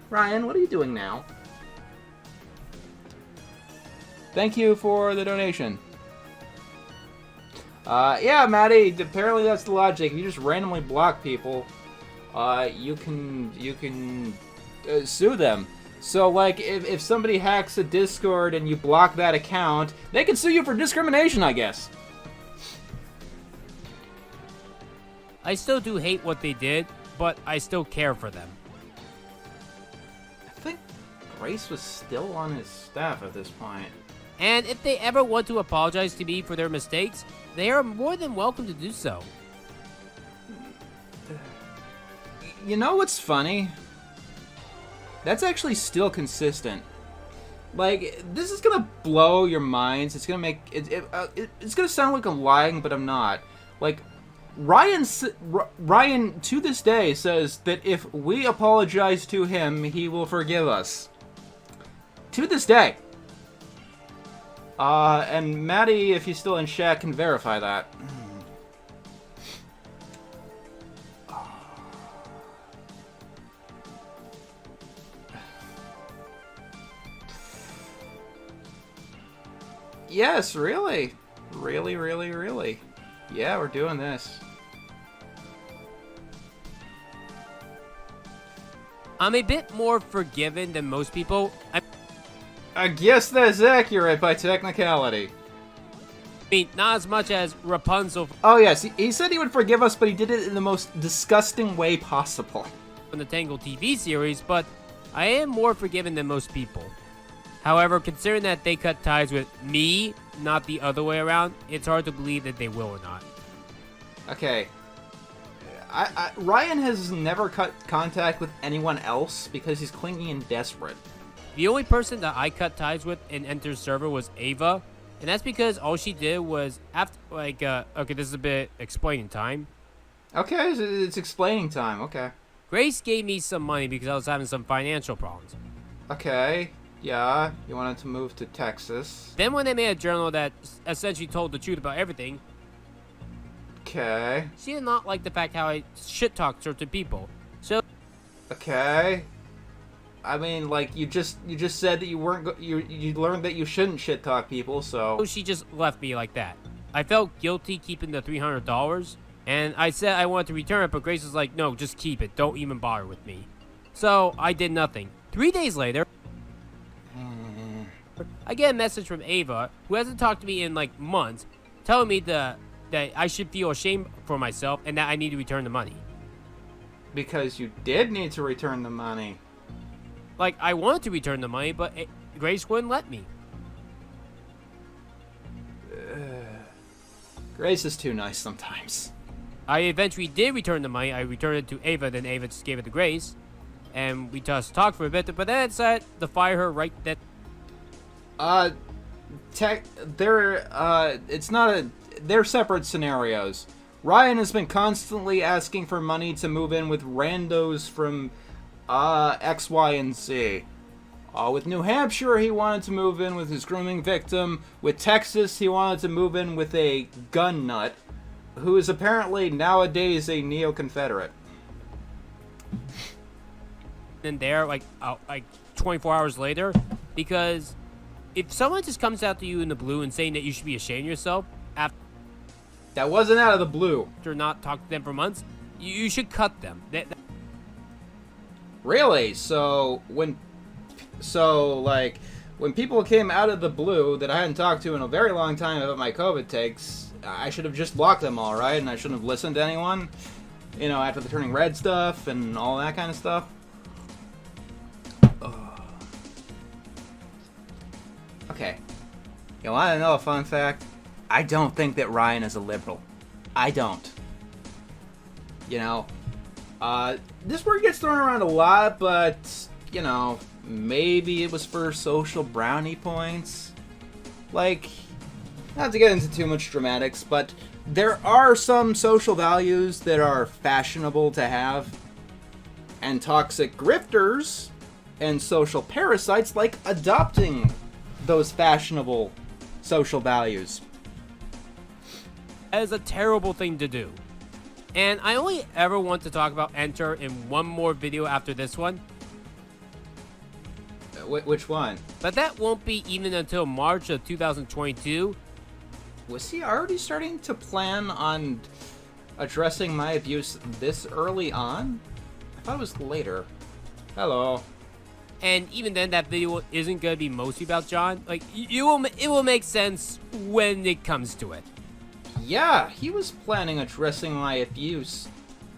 Ryan, what are you doing now? Thank you for the donation. Yeah, Maddie, apparently that's the logic. If you just randomly block people, you can sue them. So, like, if somebody hacks a Discord and you block that account, they can sue you for discrimination, I guess. I still do hate what they did, but I still care for them. I think Grace was still on his staff at this point. And if they ever want to apologize to me for their mistakes, they are more than welcome to do so. You know what's funny? That's actually still consistent. Like, this is gonna blow your minds. It's gonna make it's gonna sound like I'm lying, but I'm not. Like, Ryan to this day says that if we apologize to him, he will forgive us. To this day. And Maddie, if he's still in chat, can verify that. Yes, really. Really, really, really. Yeah, we're doing this. I'm a bit more forgiven than most people. I guess that's accurate by technicality. I mean, not as much as Rapunzel Oh yes, he said he would forgive us, but he did it in the most disgusting way possible. from the Tangled TV series, but I am more forgiven than most people. However, considering that they cut ties with me, not the other way around, it's hard to believe that they will or not. Okay. Ryan has never cut contact with anyone else because he's clingy and desperate. The only person that I cut ties with in Enter's server was Ava, and that's because all she did was after, okay, this is a bit explaining time. Okay, it's explaining time, okay. Grace gave me some money because I was having some financial problems. Okay, yeah, you wanted to move to Texas. Then when they made a journal that essentially told the truth about everything, okay. she did not like the fact how I shit-talked certain people. So, okay. I mean, like, you just said that you weren't you learned that you shouldn't shit talk people, so she just left me like that. I felt guilty keeping the $300, and I said I wanted to return it, but Grace was like, no, just keep it. Don't even bother with me. So, I did nothing. 3 days later, I get a message from Ava, who hasn't talked to me in, like, months, telling me that I should feel ashamed for myself and that I need to return the money. Because you did need to return the money. Like, I wanted to return the money, but Grace wouldn't let me. Grace is too nice sometimes. I eventually did return the money. I returned it to Ava, then Ava just gave it to Grace. and we just talked for a bit, but then I decided to fire her right then. They're separate scenarios. Ryan has been constantly asking for money to move in with randos from X, Y, and Z. With New Hampshire, he wanted to move in with his grooming victim. With Texas, he wanted to move in with a gun nut, who is apparently nowadays a neo-Confederate. And there, like 24 hours later, because if someone just comes out to you in the blue and saying that you should be ashamed of yourself That wasn't out of the blue. after not talking to them for months, you should cut them. Really? When people came out of the blue that I hadn't talked to in a very long time about my COVID takes, I should have just blocked them all, right? And I shouldn't have listened to anyone, after the turning red stuff and all that kind of stuff. Ugh. Okay. You want to know a fun fact? I don't think that Ryan is a liberal. I don't. This word gets thrown around a lot, but, maybe it was for social brownie points. Not to get into too much dramatics, but there are some social values that are fashionable to have, and toxic grifters and social parasites like adopting those fashionable social values. That is a terrible thing to do. And I only ever want to talk about Enter in one more video after this one. Which one? But that won't be even until March of 2022. Was he already starting to plan on addressing my abuse this early on? I thought it was later. Hello. And even then, that video isn't going to be mostly about John. It will make sense when it comes to it. Yeah, he was planning addressing my abuse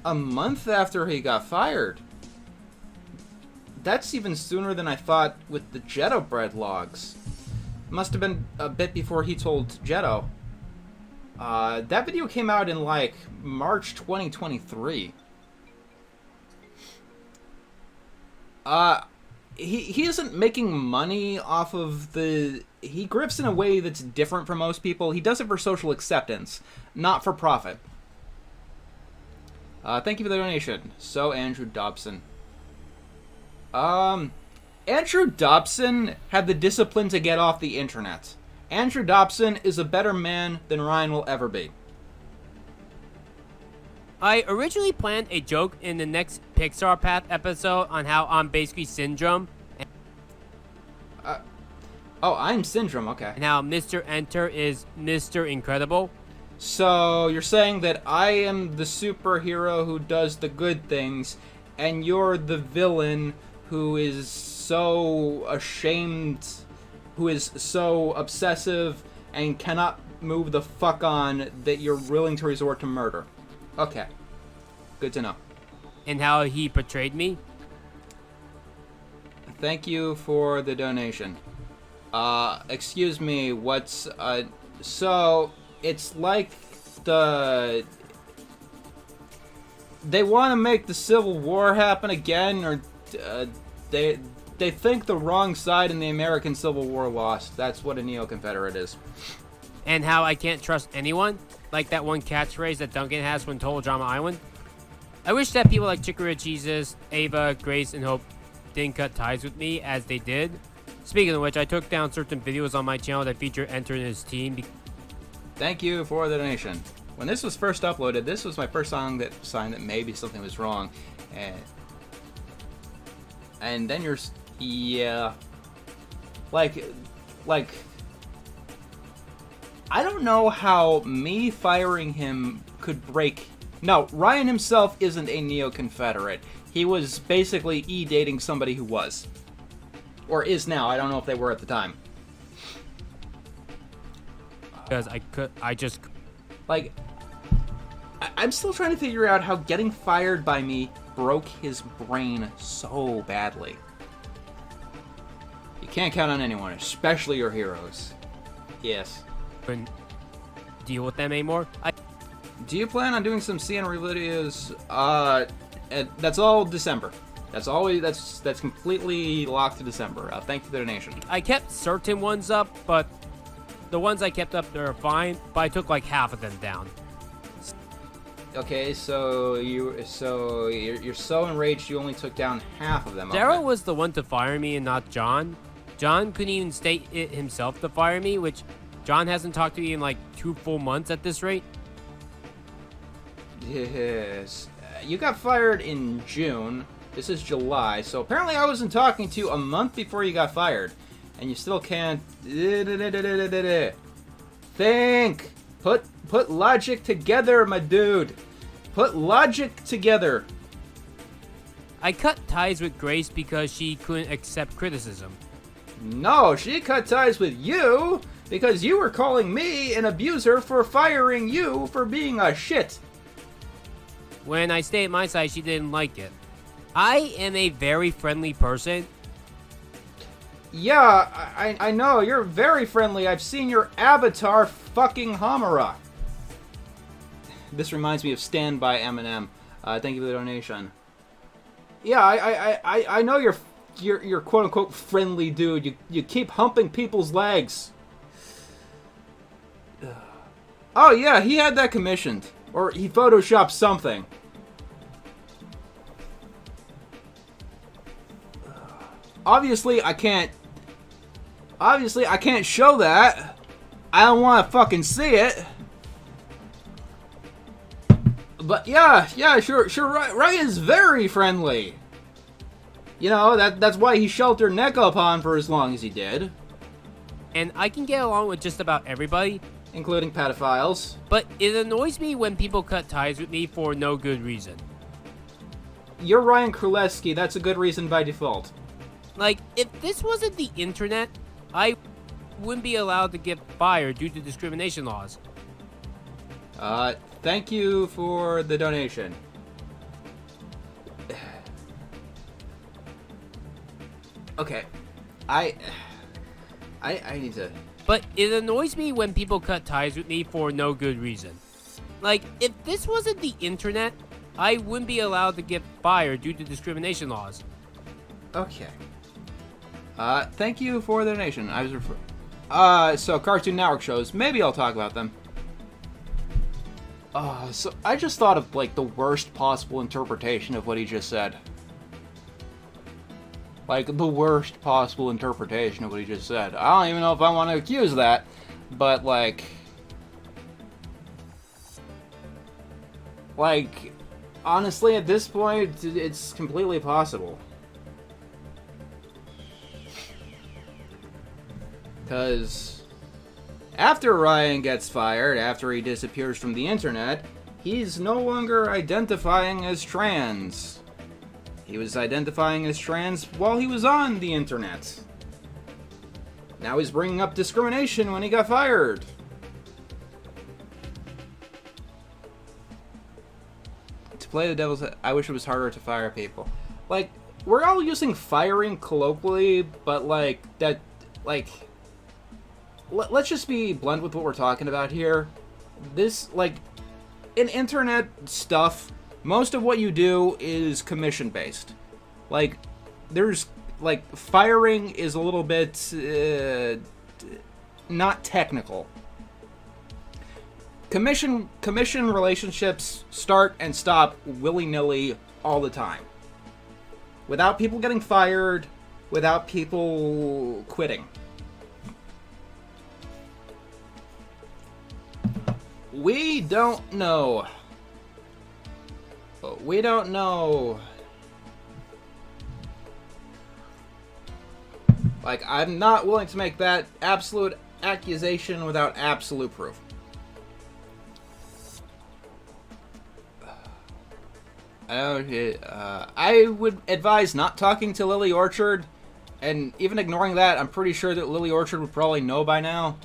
a month after he got fired. That's even sooner than I thought with the Jetto bread logs. Must have been a bit before he told Jetto. That video came out in March 2023. He isn't making money off of he grifts in a way that's different from most people. He does it for social acceptance, not for profit. Thank you for the donation. So, Andrew Dobson. Andrew Dobson had the discipline to get off the internet. Andrew Dobson is a better man than Ryan will ever be. I originally planned a joke in the next Pixar Path episode on how I'm basically Syndrome. I'm Syndrome, okay. And how Mr. Enter is Mr. Incredible. So, you're saying that I am the superhero who does the good things, and you're the villain who is so ashamed, who is so obsessive, and cannot move the fuck on that you're willing to resort to murder. Okay. Good to know. And how he betrayed me. Thank you for the donation. Excuse me, so, it's like they want to make the Civil War happen again, or, they think the wrong side in the American Civil War lost. That's what a neo-Confederate is. And how I can't trust anyone, like that one catchphrase that Duncan has when Total Drama Island. I wish that people like Chicory Jesus, Ava, Grace, and Hope didn't cut ties with me as they did. Speaking of which, I took down certain videos on my channel that feature Enter and his team. Thank you for the donation. When this was first uploaded, this was my first sign that maybe something was wrong. And then you're... Yeah. I don't know how me firing him could break... No, Ryan himself isn't a neo-Confederate. He was basically dating somebody who was. Or is now. I don't know if they were at the time. Because I'm still trying to figure out how getting fired by me broke his brain so badly. You can't count on anyone, especially your heroes. Yes. couldn't deal with them anymore. Do you plan on doing some CN videos? That's all December. That's completely locked to December. Thank you for the donation. I kept certain ones up, but the ones I kept up, they're fine, but I took like half of them down. Okay, so you're so enraged you only took down half of them. Daryl was the one to fire me and not John. John couldn't even state it himself to fire me, which John hasn't talked to me in like 2 full months at this rate. Yes. You got fired in June. This is July, so apparently I wasn't talking to you a month before you got fired. And you still can't... Think! Put logic together, my dude. Put logic together. I cut ties with Grace because she couldn't accept criticism. No, she cut ties with you because you were calling me an abuser for firing you for being a shit. When I stayed at my side, she didn't like it. I am a very friendly person. Yeah, I know. You're very friendly. I've seen your avatar fucking Hamura. This reminds me of Stand by Eminem. Thank you for the donation. Yeah, I know you're quote unquote friendly dude. You keep humping people's legs. Oh yeah, he had that commissioned. Or he photoshopped something. Obviously I can't show that. I don't want to fucking see it. But yeah, sure, Ryan's very friendly. You know, that's why he sheltered Neko upon for as long as he did. And I can get along with just about everybody. Including pedophiles. But it annoys me when people cut ties with me for no good reason. You're Ryan Krulewski, that's a good reason by default. Like, if this wasn't the internet, I wouldn't be allowed to get fired due to discrimination laws. Thank you for the donation. Okay. I need to... But it annoys me when people cut ties with me for no good reason. Like, if this wasn't the internet, I wouldn't be allowed to get fired due to discrimination laws. Okay. Thank you for the donation. I was so Cartoon Network shows. Maybe I'll talk about them. So I just thought of, like, the worst possible interpretation of what he just said. Like, the worst possible interpretation of what he just said. I don't even know if I want to accuse that, but, like, honestly, at this point, it's completely possible. Because after Ryan gets fired, after he disappears from the internet, he's no longer identifying as trans. He was identifying as trans while he was on the internet. Now he's bringing up discrimination when he got fired. To play the devil's... I wish it was harder to fire people. Like, we're all using firing colloquially, but, like, that... Like... Let's just be blunt with what we're talking about here. This, like... In internet stuff... Most of what you do is commission-based. Like, there's, like, firing is a little bit, not technical. Commission relationships start and stop willy-nilly all the time. Without people getting fired, without people quitting. We don't know. We don't know. Like, I'm not willing to make that absolute accusation without absolute proof. I would advise not talking to Lily Orchard, and even ignoring that, I'm pretty sure that Lily Orchard would probably know by now.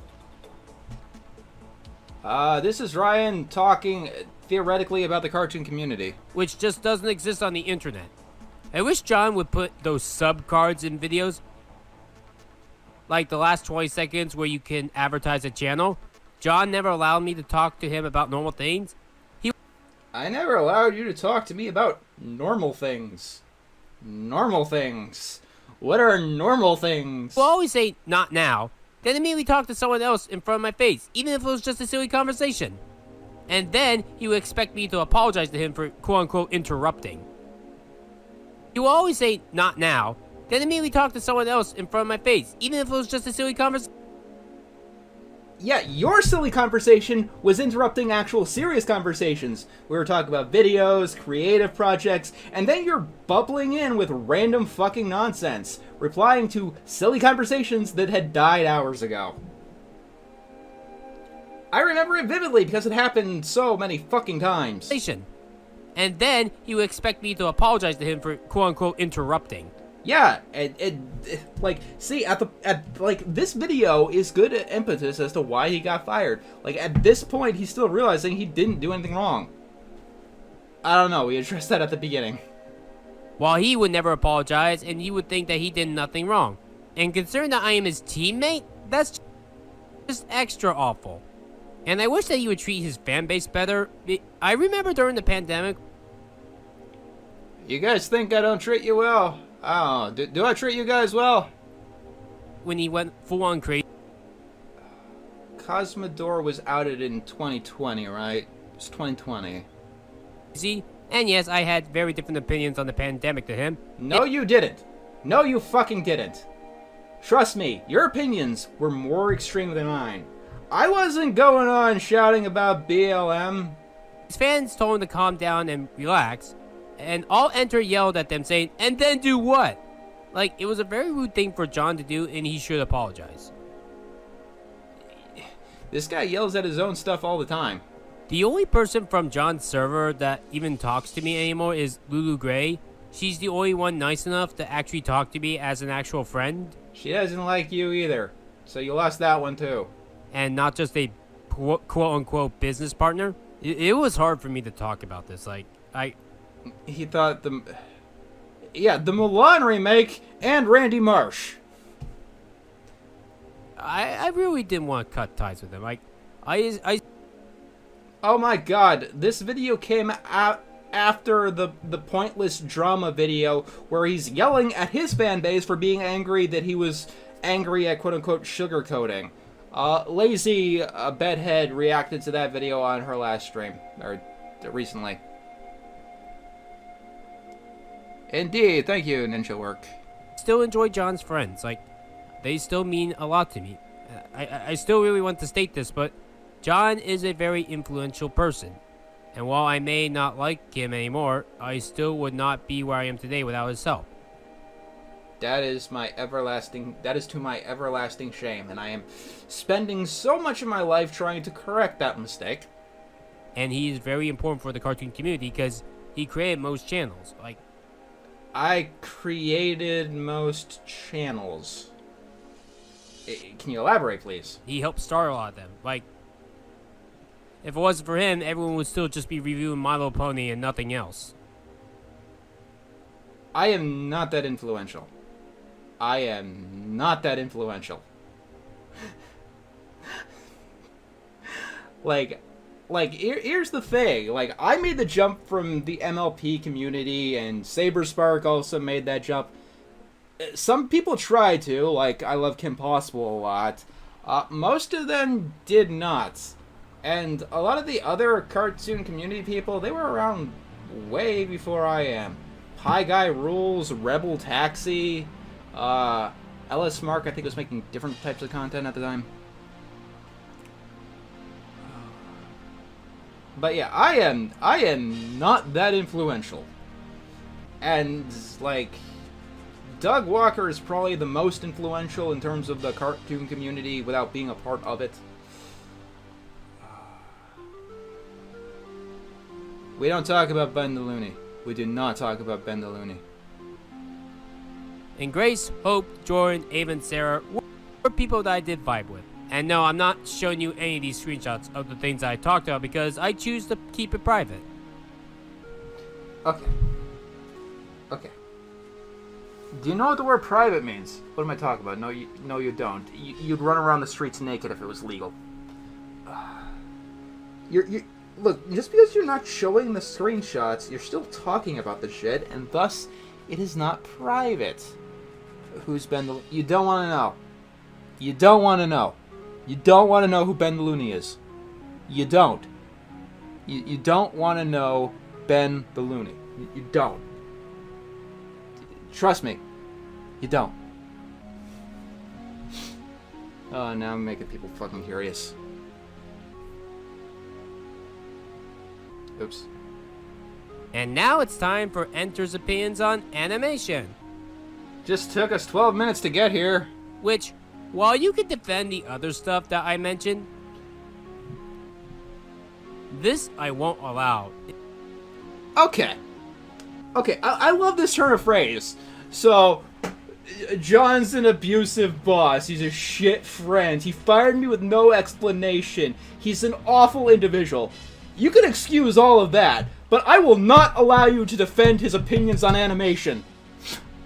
This is Ryan talking... theoretically about the cartoon community. Which just doesn't exist on the internet. I wish John would put those sub cards in videos. Like the last 20 seconds where you can advertise a channel. John never allowed me to talk to him about normal things. I never allowed you to talk to me about normal things. Normal things. What are normal things? Will always say, not now, then immediately talk to someone else in front of my face, even if it was just a silly conversation. And then he would expect me to apologize to him for quote-unquote interrupting. He will always say, not now, then immediately talk to someone else in front of my face, even if it was just a silly conversation. Yeah, your silly conversation was interrupting actual serious conversations. We were talking about videos, creative projects, and then you're bubbling in with random fucking nonsense, replying to silly conversations that had died hours ago. I remember it vividly because it happened so many fucking times. And then he would expect me to apologize to him for quote-unquote interrupting. Yeah, see, this video is good impetus as to why he got fired. Like, at this point, he's still realizing he didn't do anything wrong. I don't know, we addressed that at the beginning. While he would never apologize, and he would think that he did nothing wrong. And considering that I am his teammate, that's just extra awful. And I wish that he would treat his fan base better. I remember during the pandemic... You guys think I don't treat you well? Oh, do I treat you guys well? When he went full-on crazy. Cosmodor was outed in 2020, right? It was 2020. And yes, I had very different opinions on the pandemic to him. No, you didn't. No, you fucking didn't. Trust me, your opinions were more extreme than mine. I wasn't going on shouting about BLM. His fans told him to calm down and relax. And all enter yelled at them saying, and then do what? Like, it was a very rude thing for John to do, and he should apologize. This guy yells at his own stuff all the time. The only person from John's server that even talks to me anymore is Lulu Gray. She's the only one nice enough to actually talk to me as an actual friend. She doesn't like you either, so you lost that one too. And not just a quote-unquote business partner. It was hard for me to talk about this. He thought the Mulan remake and Randy Marsh. I really didn't want to cut ties with him. Oh my god, this video came out after the pointless drama video where he's yelling at his fan base for being angry that he was angry at quote-unquote sugarcoating. Lazy Bedhead reacted to that video on her last stream, or recently. Indeed, thank you, Ninja Work. Still enjoy John's friends. They still mean a lot to me. I still really want to state this, but John is a very influential person. And while I may not like him anymore, I still would not be where I am today without his help. That is to my everlasting shame, and I am spending so much of my life trying to correct that mistake. And he is very important for the cartoon community because he created most channels. I created most channels. Can you elaborate, please? He helped start a lot of them. If it wasn't for him, everyone would still just be reviewing My Little Pony and nothing else. I am not that influential. Here's the thing. I made the jump from the MLP community, and Saberspark also made that jump. Some people tried to, I love Kim Possible a lot. Most of them did not. And a lot of the other cartoon community people, they were around way before I am. Pie Guy Rules, Rebel Taxi, Ellis Mark, I think, was making different types of content at the time. But yeah, I am not that influential. And, Doug Walker is probably the most influential in terms of the cartoon community without being a part of it. We don't talk about Ben the Looney. We do not talk about Ben the Looney. And Grace, Hope, Jordan, Ava, and Sarah were people that I did vibe with. And no, I'm not showing you any of these screenshots of the things I talked about because I choose to keep it private. Okay. Do you know what the word private means? What am I talking about? No, you don't. You'd run around the streets naked if it was legal. Look, just because you're not showing the screenshots, you're still talking about the shit, and thus, It is not private. Who's Ben the... You don't want to know. You don't want to know. You don't want to know who Ben the Looney is. You don't. You don't want to know Ben the Looney. You don't. Trust me. You don't. Oh, now I'm making people fucking curious. Oops. And now it's time for Enter's opinions on animation. Just took us 12 minutes to get here. Which, while you can defend the other stuff that I mentioned, this I won't allow. Okay. Okay, I love this turn of phrase. So, John's an abusive boss. He's a shit friend. He fired me with no explanation. He's an awful individual. You can excuse all of that, but I will not allow you to defend his opinions on animation.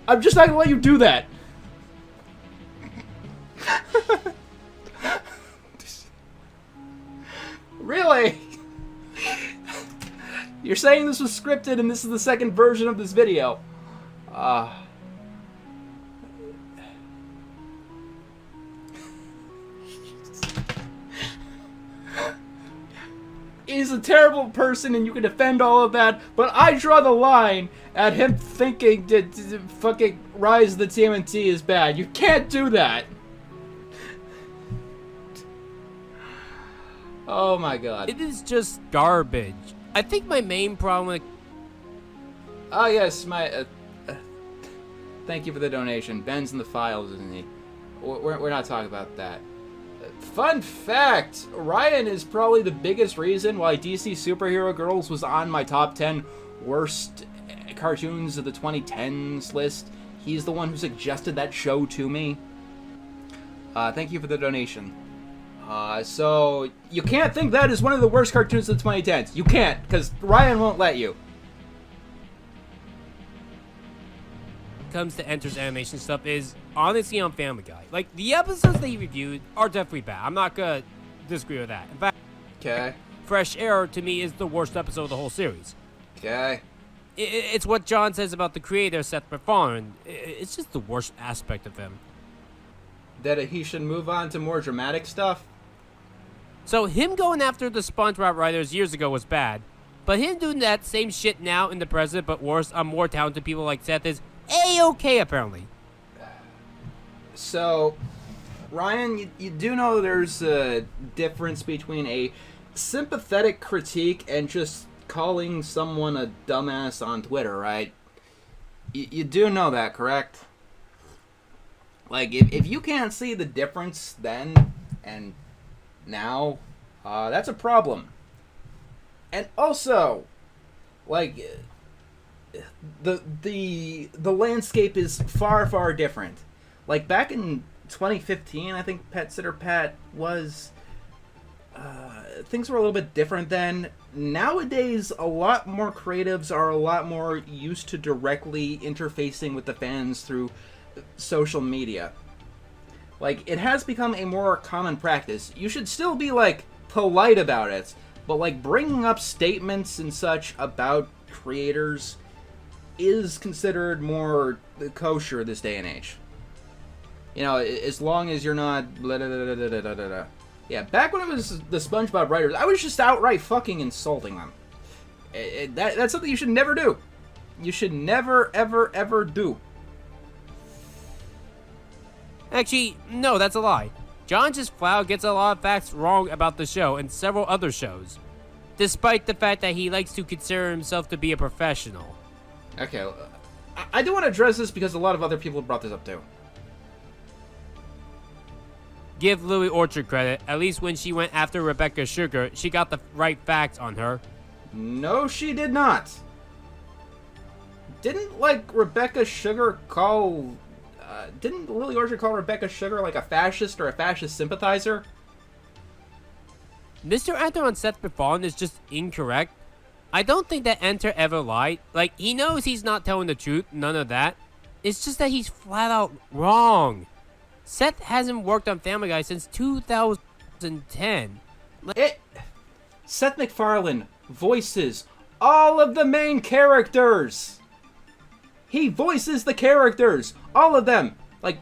I'm just not gonna let you do that. Really? You're saying this was scripted and this is the second version of this video. He's a terrible person and you can defend all of that, but I draw the line at him thinking that fucking Rise of the TMNT is bad. You can't do that. Oh my god. It is just garbage. I think my main problem with... Oh yes, my... thank you for the donation. Ben's in the files, isn't he? We're not talking about that. Fun fact! Ryan is probably the biggest reason why DC Superhero Girls was on my top 10 worst cartoons of the 2010s list. He's the one who suggested that show to me. Thank you for the donation. So, you can't think that is one of the worst cartoons of the 2010s. You can't, because Ryan won't let you. Comes to Enter's animation stuff is honestly on Family Guy. Like, the episodes that he reviewed are definitely bad. I'm not gonna disagree with that. In fact, Okay. Fresh Air to me is the worst episode of the whole series. Okay. It's what John says about the creator, Seth MacFarlane. It's just the worst aspect of him. That he should move on to more dramatic stuff? So him going after the SpongeBob writers years ago was bad, but him doing that same shit now in the present but worse on more talented people like Seth is A-okay apparently. So, Ryan, you do know there's a difference between a sympathetic critique and just calling someone a dumbass on Twitter, right? You do know that, correct? Like, if you can't see the difference then and now, that's a problem. And also, like, the landscape is far, far different. Like, back in 2015, I think Pet Sitter Pat was... things were a little bit different then. Nowadays, a lot more creatives are a lot more used to directly interfacing with the fans through social media. Like, it has become a more common practice. You should still be, like, polite about it, but, like, bringing up statements and such about creators is considered more kosher this day and age. You know, as long as you're not... Blah, blah, blah, blah, blah, blah, blah. Yeah, back when it was the SpongeBob writers, I was just outright fucking insulting them. That's something you should never do. You should never, ever, ever do. Actually, no, that's a lie. John just flat out gets a lot of facts wrong about the show and several other shows, despite the fact that he likes to consider himself to be a professional. Okay, I do want to address this because a lot of other people have brought this up too. Give Louis Orchard credit. At least when she went after Rebecca Sugar, she got the right facts on her. No, she did not. Didn't, like, Rebecca Sugar call... didn't Lily Orchard call Rebecca Sugar, like, a fascist or a fascist sympathizer? Mr. Enter on Seth MacFarlane is just incorrect. I don't think that Enter ever lied. Like, he knows he's not telling the truth, none of that. It's just that he's flat out wrong. Seth hasn't worked on Family Guy since 2010. Seth MacFarlane voices all of the main characters. He voices the characters, all of them. Like,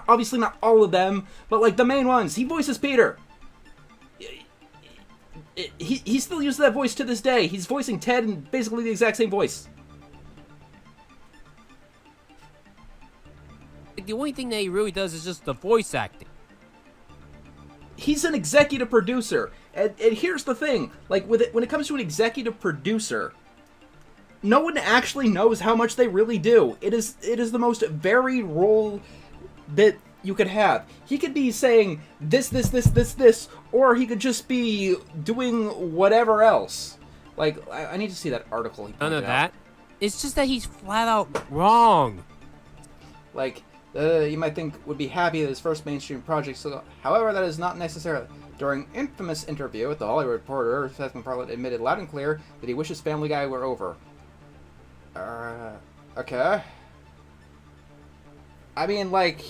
obviously not all of them, but like the main ones. He voices Peter. He still uses that voice to this day. He's voicing Ted in basically the exact same voice. The only thing that he really does is just the voice acting. He's an executive producer, and here's the thing: like when it comes to an executive producer, no one actually knows how much they really do. It is the most varied role that you could have. He could be saying this, or he could just be doing whatever else. Like, I need to see that article he None of pointed that. out. It's just that he's flat out wrong. Like, you might think would be happy that his first mainstream project. So, however, that is not necessarily. During infamous interview with the Hollywood Reporter, Seth MacFarlane admitted loud and clear that he wishes Family Guy were over. Okay. I mean, like,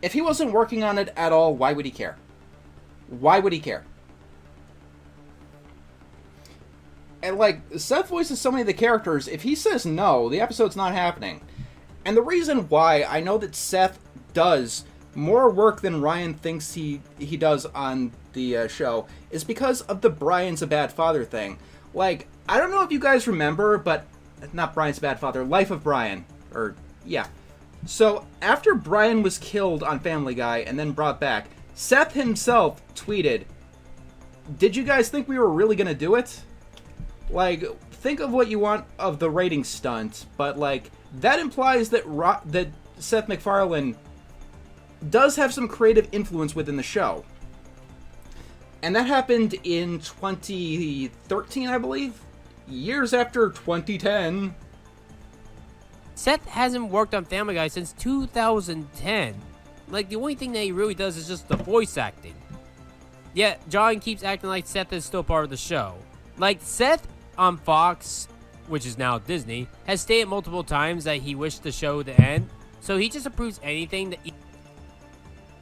if he wasn't working on it at all, why would he care? Why would he care? And, like, Seth voices so many of the characters. If he says no, the episode's not happening. And the reason why I know that Seth does more work than Ryan thinks he does on the show is because of the Brian's a Bad Father thing. Like, I don't know if you guys remember, but not Brian's a Bad Father, Life of Brian. Or, yeah. So, after Brian was killed on Family Guy and then brought back, Seth himself tweeted, "Did you guys think we were really gonna do it?" Like, think of what you want of the rating stunt, but, like, that implies that that Seth MacFarlane does have some creative influence within the show. And that happened in 2013, I believe? Years after 2010. Seth hasn't worked on Family Guy since 2010. Like, the only thing that he really does is just the voice acting. Yet, John keeps acting like Seth is still part of the show. Like, Seth on Fox, which is now Disney, has stated multiple times that he wished the show to end, so he just approves anything that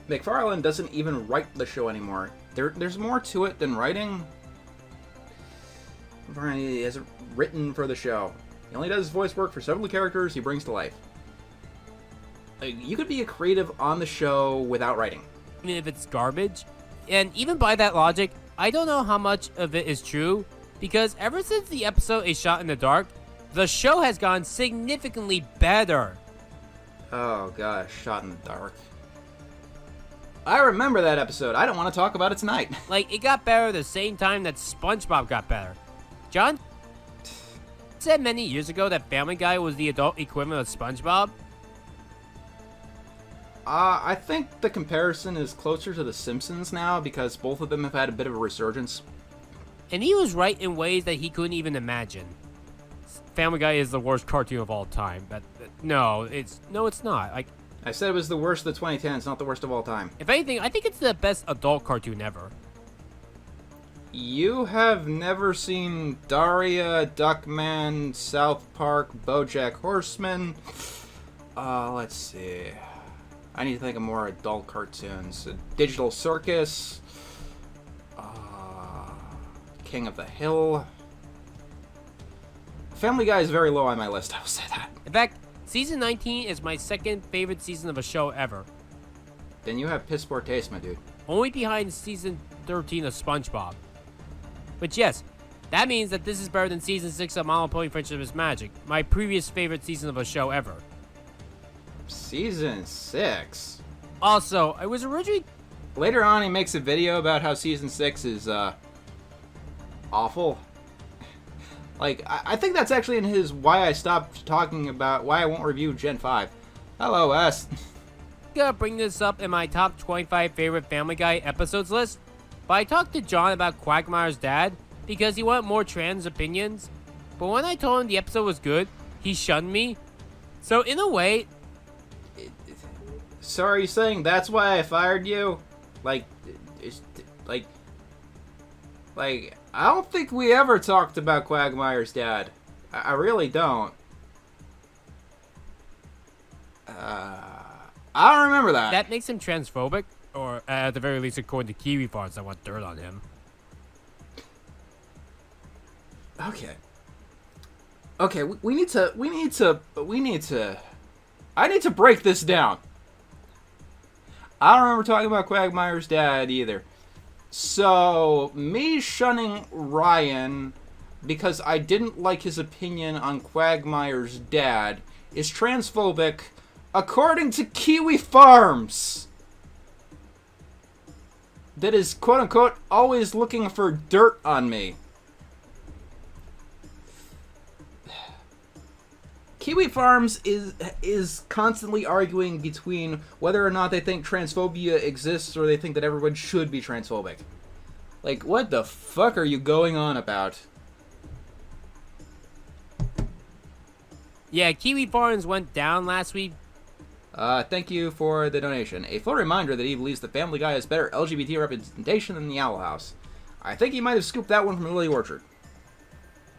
MacFarlane doesn't even write the show anymore. There's more to it than writing. He hasn't written for the show. He only does voice work for several characters he brings to life. Like, you could be a creative on the show without writing. even if it's garbage. And even by that logic, I don't know how much of it is true, because ever since the episode A Shot in the Dark, the show has gone significantly better. Oh gosh, Shot in the Dark. I remember that episode. I don't want to talk about it tonight. Like, it got better the same time that SpongeBob got better. John said many years ago that Family Guy was the adult equivalent of SpongeBob. I think the comparison is closer to The Simpsons now, because both of them have had a bit of a resurgence. And he was right in ways that he couldn't even imagine. Family Guy is the worst cartoon of all time. But no, it's not. Like, I said it was the worst of the 2010s, not the worst of all time. if anything, I think it's the best adult cartoon ever. You have never seen Daria, Duckman, South Park, BoJack Horseman. Let's see. I need to think of more adult cartoons. Digital Circus. King of the Hill. Family Guy is very low on my list, I will say that. In fact, season 19 is my second favorite season of a show ever. Then you have piss poor taste, my dude. Only behind season 13 of SpongeBob. But yes, that means that this is better than season 6 of My Little Pony Friendship is Magic, my previous favorite season of a show ever. Season 6? Also, I was originally... Later on, he makes a video about how season 6 is, awful. Like, I think that's actually in his why I stopped talking about why I won't review Gen 5. Hello, S. gonna bring this up in my top 25 favorite Family Guy episodes list, but I talked to John about Quagmire's dad because he wanted more trans opinions, but when I told him the episode was good, he shunned me. So in a way... So are you saying that's why I fired you? Like, I don't think we ever talked about Quagmire's dad. I really don't. I don't remember that. That makes him transphobic, or at the very least, according to Kiwi Farts, I want dirt on him. Okay. Okay, we need to. I need to break this down. I don't remember talking about Quagmire's dad either. So, me shunning Ryan because I didn't like his opinion on Quagmire's dad is transphobic according to Kiwi Farms. That is, quote-unquote, always looking for dirt on me. Kiwi Farms is constantly arguing between whether or not they think transphobia exists or they think that everyone should be transphobic. Like, what the fuck are you going on about? Yeah, Kiwi Farms went down last week. Thank you for the donation. A full reminder that he believes the Family Guy has better LGBT representation than the Owl House. I think he might have scooped that one from Lily Orchard.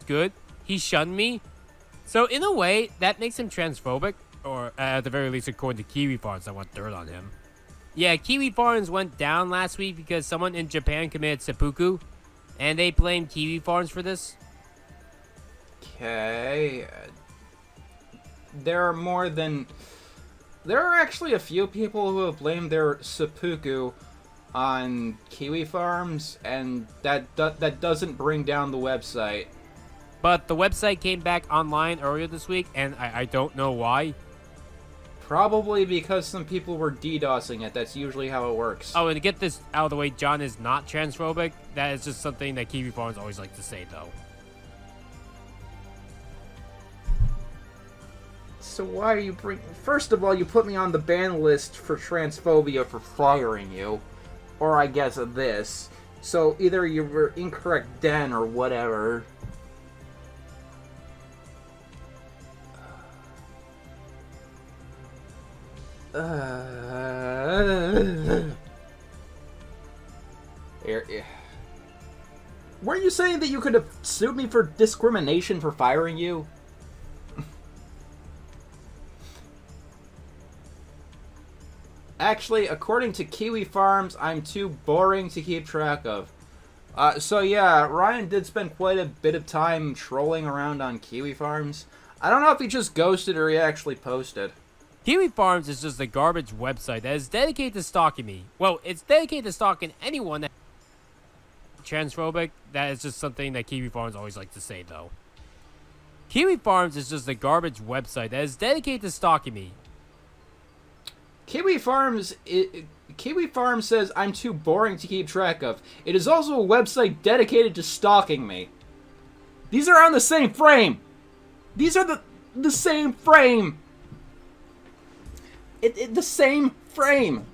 Good. He shunned me. So, in a way, that makes him transphobic. Or, at the very least, according to Kiwi Farms, I want dirt on him. Yeah, Kiwi Farms went down last week because someone in Japan committed seppuku. And they blamed Kiwi Farms for this. Okay. There are actually a few people who have blamed their seppuku on Kiwi Farms, and that doesn't bring down the website. But the website came back online earlier this week, and I don't know why. Probably because some people were DDoSing it. That's usually how it works. Oh, and to get this out of the way, John is not transphobic. That is just something that Kiwi Farms always like to say, though. So why are you First of all, you put me on the ban list for transphobia for firing you. Or I guess this. So either you were incorrect then or whatever. Weren't you saying that you could have sued me for discrimination for firing you? Actually, according to Kiwi Farms, I'm too boring to keep track of. So yeah, Ryan did spend quite a bit of time trolling around on Kiwi Farms. I don't know if he just ghosted or he actually posted. Kiwi Farms is just a garbage website that is dedicated to stalking me. Well, it's dedicated to stalking anyone that transphobic. That is just something that Kiwi Farms always like to say, though. Kiwi Farms is just a garbage website that is dedicated to stalking me. Kiwi Farms says I'm too boring to keep track of. It is also a website dedicated to stalking me. These are on the same frame. These are the same frame. The same frame.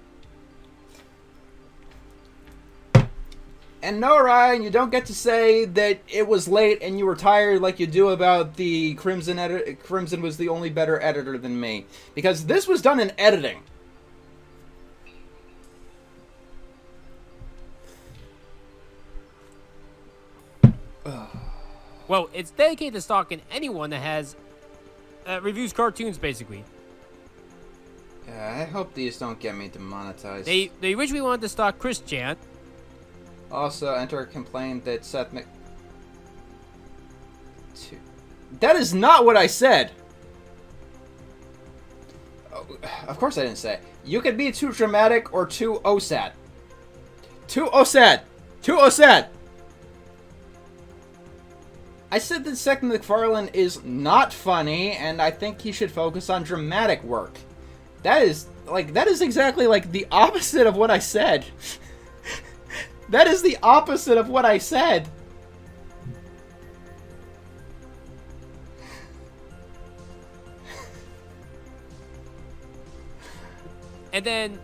And no, Ryan, you don't get to say that it was late and you were tired like you do about the Crimson edit. Crimson was the only better editor than me. Because this was done in editing. Well, it's dedicated to stalking anyone that has reviews cartoons, basically. Yeah, I hope these don't get me demonetized. They originally wanted to stalk Chris Chan. Also, enter a complaint that Seth That is not what I said! Oh, of course I didn't say it. You could be too dramatic or too OSAD. Too OSAD! Too OSAD! I said that Seth MacFarlane is not funny, and I think he should focus on dramatic work. That is exactly, like, the opposite of what I said. That is the opposite of what I said. And then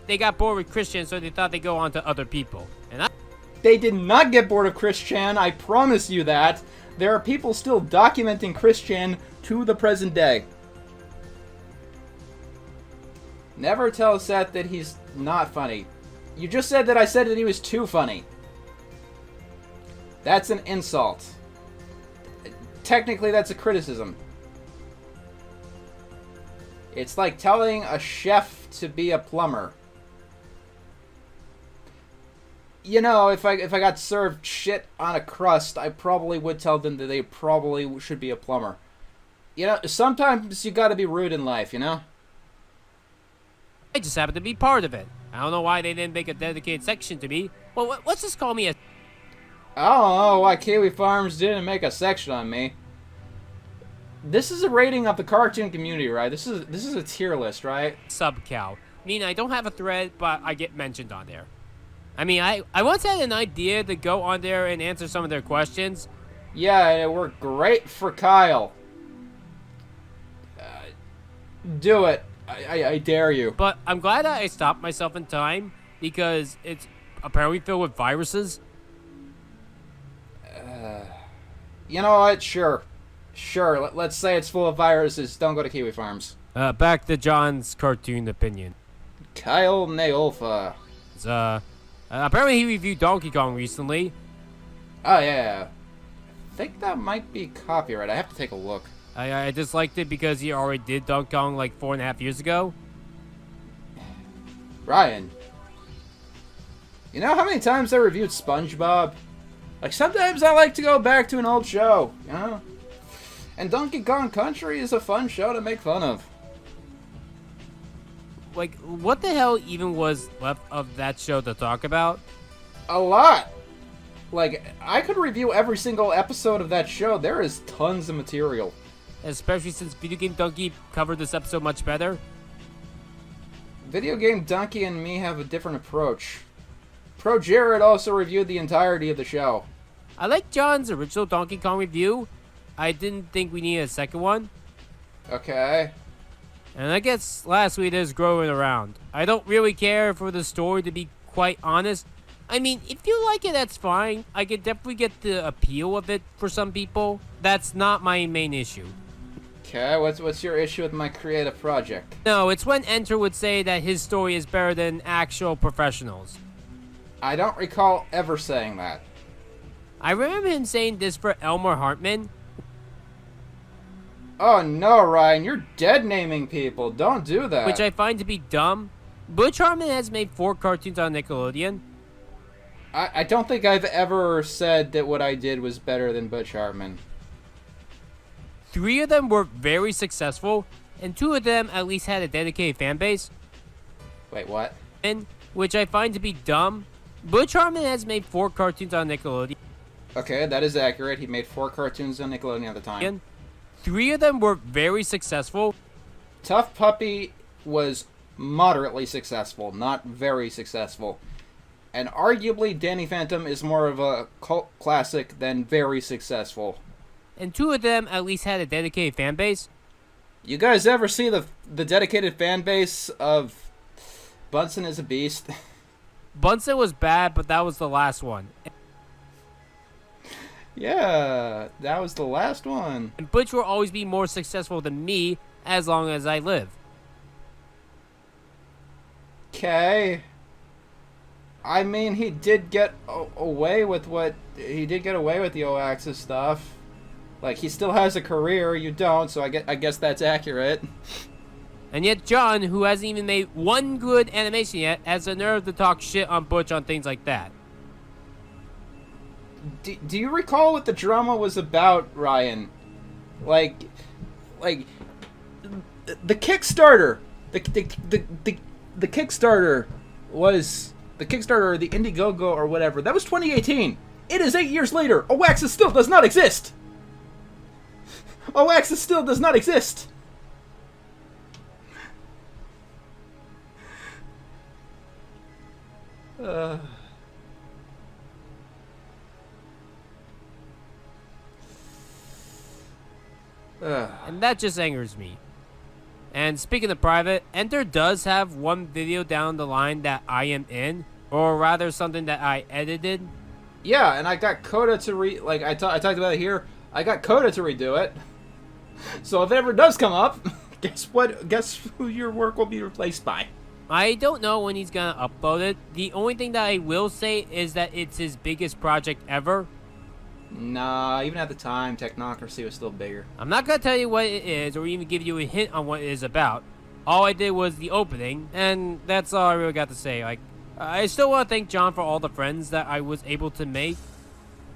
they got bored with Christian, so they thought they'd go on to other people. They did not get bored of Chris Chan, I promise you that. There are people still documenting Chris Chan to the present day. Never tell Seth that he's not funny. You just said that I said that he was too funny. That's an insult. Technically, that's a criticism. It's like telling a chef to be a plumber. You know, if I got served shit on a crust, I probably would tell them that they probably should be a plumber. You know, sometimes you gotta be rude in life, you know? I just happen to be part of it. I don't know why they didn't make a dedicated section to me. Well, let's just call me a I don't know why Kiwi Farms didn't make a section on me. This is a rating of the cartoon community, right? This is a tier list, right? sub-cow. I mean, I don't have a thread, but I get mentioned on there. I mean, I once had an idea to go on there and answer some of their questions. Yeah, it worked great for Kyle. Do it. I dare you. But I'm glad that I stopped myself in time because it's apparently filled with viruses. You know what? Sure. Let's say it's full of viruses. Don't go to Kiwi Farms. Back to John's cartoon opinion. Kyle Neolfa. Apparently he reviewed Donkey Kong recently. Oh, yeah. I think that might be copyright. I have to take a look. I disliked it because he already did Donkey Kong like 4.5 years ago. Ryan. You know how many times I reviewed SpongeBob? Like, sometimes I like to go back to an old show, you know? And Donkey Kong Country is a fun show to make fun of. Like, what the hell even was left of that show to talk about? A lot. Like, I could review every single episode of that show. There is tons of material. Especially since Video Game Donkey covered this episode much better. Video Game Donkey and me have a different approach. Pro Jared also reviewed the entirety of the show. I like John's original Donkey Kong review. I didn't think we needed a second one. Okay. And I guess lastly, there's growing around. I don't really care for the story, to be quite honest. I mean, if you like it, that's fine. I could definitely get the appeal of it for some people. That's not my main issue. Okay, what's your issue with my creative project? No, it's when Enter would say that his story is better than actual professionals. I don't recall ever saying that. I remember him saying this for Elmer Hartman. Oh no, Ryan, you're dead naming people. Don't do that. Which I find to be dumb. Butch Hartman has made 4 cartoons on Nickelodeon. I don't think I've ever said that what I did was better than Butch Hartman. 3 of them were very successful, and 2 of them at least had a dedicated fan base. Wait, what? And which I find to be dumb. Butch Hartman has made 4 cartoons on Nickelodeon. Okay, that is accurate. He made 4 cartoons on Nickelodeon at the time. 3 of them were very successful. Tough Puppy was moderately successful, not very successful. And arguably, Danny Phantom is more of a cult classic than very successful. And 2 of them at least had a dedicated fan base. You guys ever see the dedicated fan base of Bunsen is a Beast? Bunsen was bad, but that was the last one. Yeah, that was the last one. And Butch will always be more successful than me as long as I live. Okay. I mean, he did get away with the O-Axis stuff. Like, he still has a career, you don't, so I guess that's accurate. And yet John, who hasn't even made 1 good animation yet, has the nerve to talk shit on Butch on things like that. Do you recall what the drama was about, Ryan? Like the Kickstarter. The Kickstarter was the Kickstarter or the Indiegogo or whatever. That was 2018. It is 8 years later. Oaxis still does not exist. Oaxis still does not exist. And that just angers me. And speaking of private, Enter does have 1 video down the line that I am in, or rather something that I edited. Yeah, and I got Coda to I talked about it here. I got Coda to redo it. So if it ever does come up, guess what? Guess who your work will be replaced by? I don't know when he's gonna upload it. The only thing that I will say is that it's his biggest project ever. Nah, even at the time, Technocracy was still bigger. I'm not gonna tell you what it is or even give you a hint on what it is about. All I did was the opening, and that's all I really got to say. Like, I still want to thank John for all the friends that I was able to make.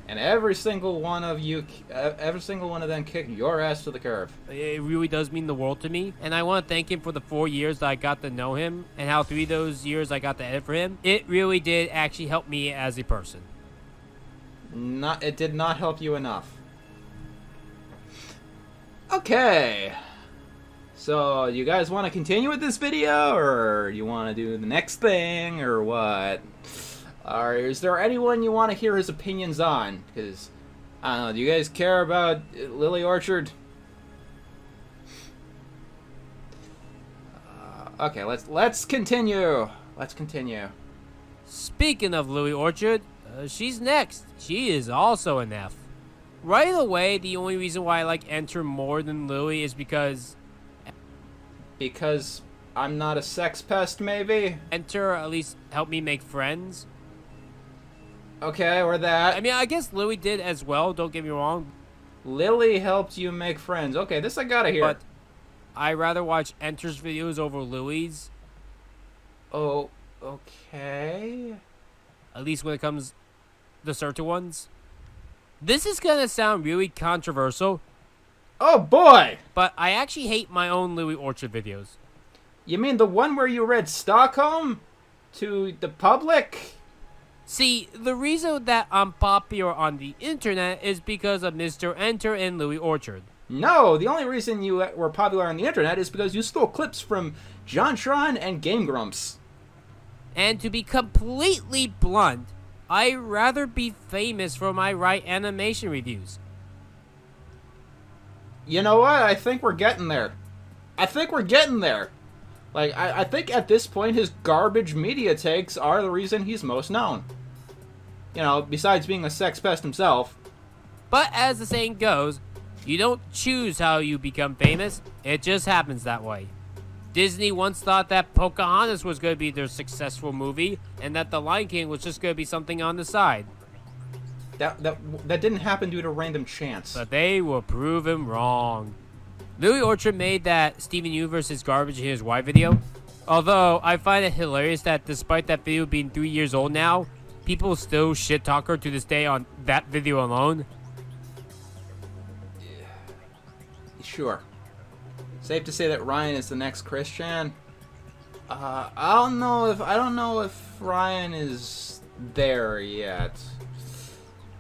And every single one of them kicked your ass to the curb. It really does mean the world to me, and I want to thank him for the 4 years that I got to know him, and how 3 of those years I got to edit for him. It really did actually help me as a person. It did not help you enough. Okay. So, you guys want to continue with this video, or you want to do the next thing, or what? Or is there anyone you want to hear his opinions on? Because, I don't know, do you guys care about Lily Orchard? Okay, let's continue. Let's continue. Speaking of Louis Orchard, she's next. She is also an F. Right away, the only reason why I like Enter more than Louis is because I'm not a sex pest, maybe? Enter at least helped me make friends. Okay, or that. I mean, I guess Louis did as well, don't get me wrong. Lily helped you make friends. Okay, this I gotta hear. But I rather watch Enter's videos over Louis'. Oh, okay. At least when it comes to certain ones. This is gonna sound really controversial. Oh boy! But I actually hate my own Louis Orchard videos. You mean the one where you read Stockholm to the public? See, the reason that I'm popular on the internet is because of Mr. Enter and Louis Orchard. No, the only reason you were popular on the internet is because you stole clips from John Tron and Game Grumps. And to be completely blunt, I'd rather be famous for my right animation reviews. You know what? I think we're getting there. Like, I think at this point his garbage media takes are the reason he's most known. You know, besides being a sex pest himself. But as the saying goes, you don't choose how you become famous, it just happens that way. Disney once thought that Pocahontas was going to be their successful movie, and that The Lion King was just going to be something on the side. That didn't happen due to random chance. But they were proven wrong. Louis Orchard made that Steven Universe is garbage in his wife video. Although, I find it hilarious that despite that video being 3 years old now, people still shit talk her to this day on that video alone. Sure. Safe to say that Ryan is the next Christian. I don't know if Ryan is there yet.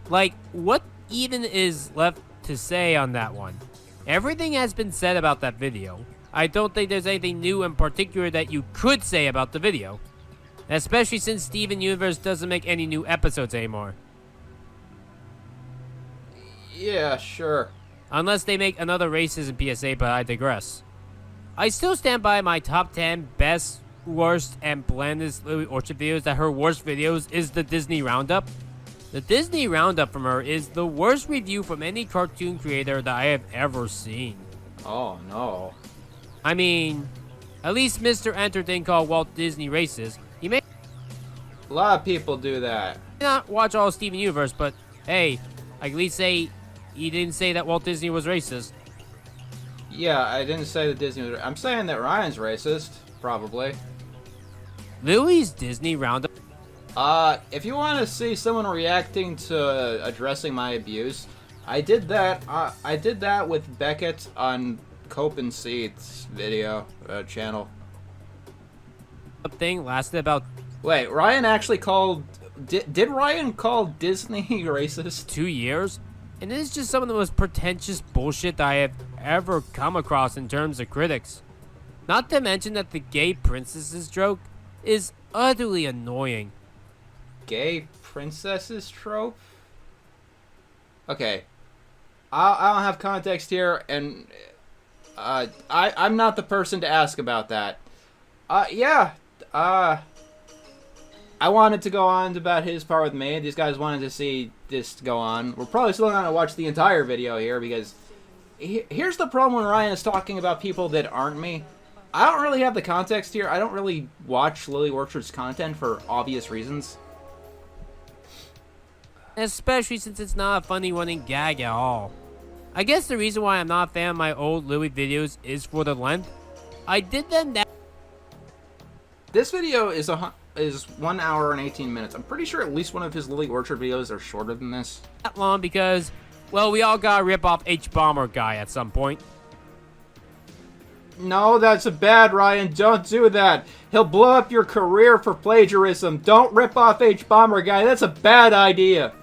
Like, what even is left to say on that one? Everything has been said about that video. I don't think there's anything new in particular that you could say about the video. Especially since Steven Universe doesn't make any new episodes anymore. Yeah, sure. Unless they make another racism PSA, but I digress. I still stand by my top 10 best, worst, and blandest Louis Orchard videos that her worst videos is the Disney Roundup. The Disney Roundup from her is the worst review from any cartoon creator that I have ever seen. Oh, no. I mean, at least Mr. Enter didn't call Walt Disney racist. He may A lot of people do that. not watch all of Steven Universe, but hey, I can at least say he didn't say that Walt Disney was racist. Yeah, I didn't say that Disney was... I'm saying that Ryan's racist, probably. Louis' Disney Roundup. If you want to see someone reacting to addressing my abuse, I did that. I did that with Beckett on Cope and Seats video channel. Thing lasted about Wait, Ryan actually called... Did Ryan call Disney racist? 2 years, and it is just some of the most pretentious bullshit that I have ever come across in terms of critics. Not to mention that the gay princesses joke is utterly annoying. Gay princesses trope? Okay. I don't have context here, and I'm not the person to ask about that. I wanted to go on about his part with me. These guys wanted to see this go on. We're probably still going to watch the entire video here, because here's the problem when Ryan is talking about people that aren't me. I don't really have the context here. I don't really watch Lily Orchard's content for obvious reasons. Especially since it's not a funny running gag at all. I guess the reason why I'm not a fan of my old Louis videos is for the length. I did them that... This video is is 1 hour and 18 minutes. I'm pretty sure at least one of his Lily Orchard videos are shorter than this. That long because, well, we all gotta rip off H-Bomber guy at some point. No, that's bad, Ryan. Don't do that. He'll blow up your career for plagiarism. Don't rip off H-Bomber guy. That's a bad idea.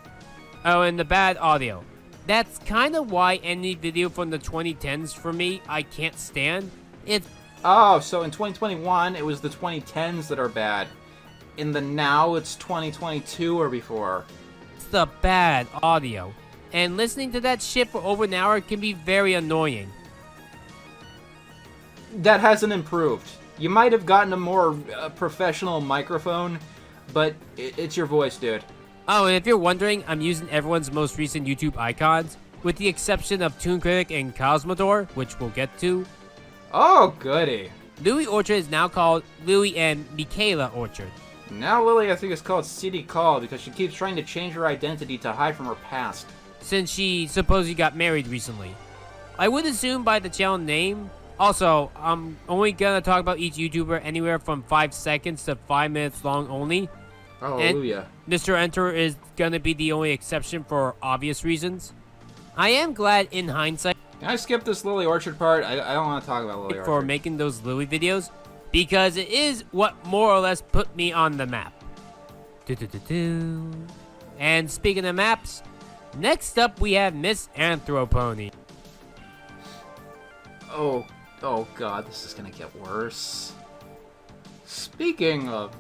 Oh, and the bad audio. That's kind of why any video from the 2010s for me, I can't stand. It's... Oh, so in 2021, it was the 2010s that are bad. In the now, it's 2022 or before. It's the bad audio. And listening to that shit for over an hour can be very annoying. That hasn't improved. You might have gotten a more professional microphone, but it's your voice, dude. Oh, and if you're wondering, I'm using everyone's most recent YouTube icons, with the exception of Toon Critic and Cosmodor, which we'll get to. Oh, goody. Louis Orchard is now called Louis and Michaela Orchard. Now Lily, I think, is called CD Call because she keeps trying to change her identity to hide from her past. Since she supposedly got married recently. I would assume by the channel name. Also, I'm only gonna talk about each YouTuber anywhere from 5 seconds to 5 minutes long only. Hallelujah. And Mr. Enter is gonna be the only exception for obvious reasons. I am glad in hindsight Can I skip this Lily Orchard part? I don't want to talk about Lily Orchard. for making those Louis videos, because it is what more or less put me on the map. And speaking of maps, next up we have Miss Anthropony. Oh god, this is gonna get worse. Speaking of,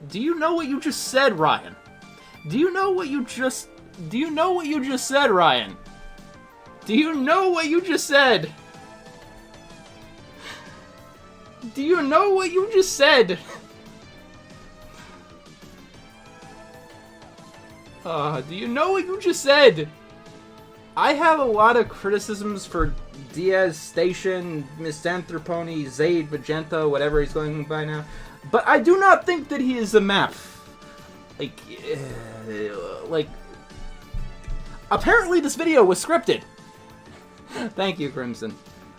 do you know what you just said, Ryan? Do you know what you just said, Ryan? Do you know what you just said? Do you know what you just said? Do you know what you just said? I have a lot of criticisms for Diaz Station, Misanthropony, Zaid, Magenta, whatever he's going by now. But I do not think that he is a map. Like, apparently this video was scripted. Thank you, Crimson.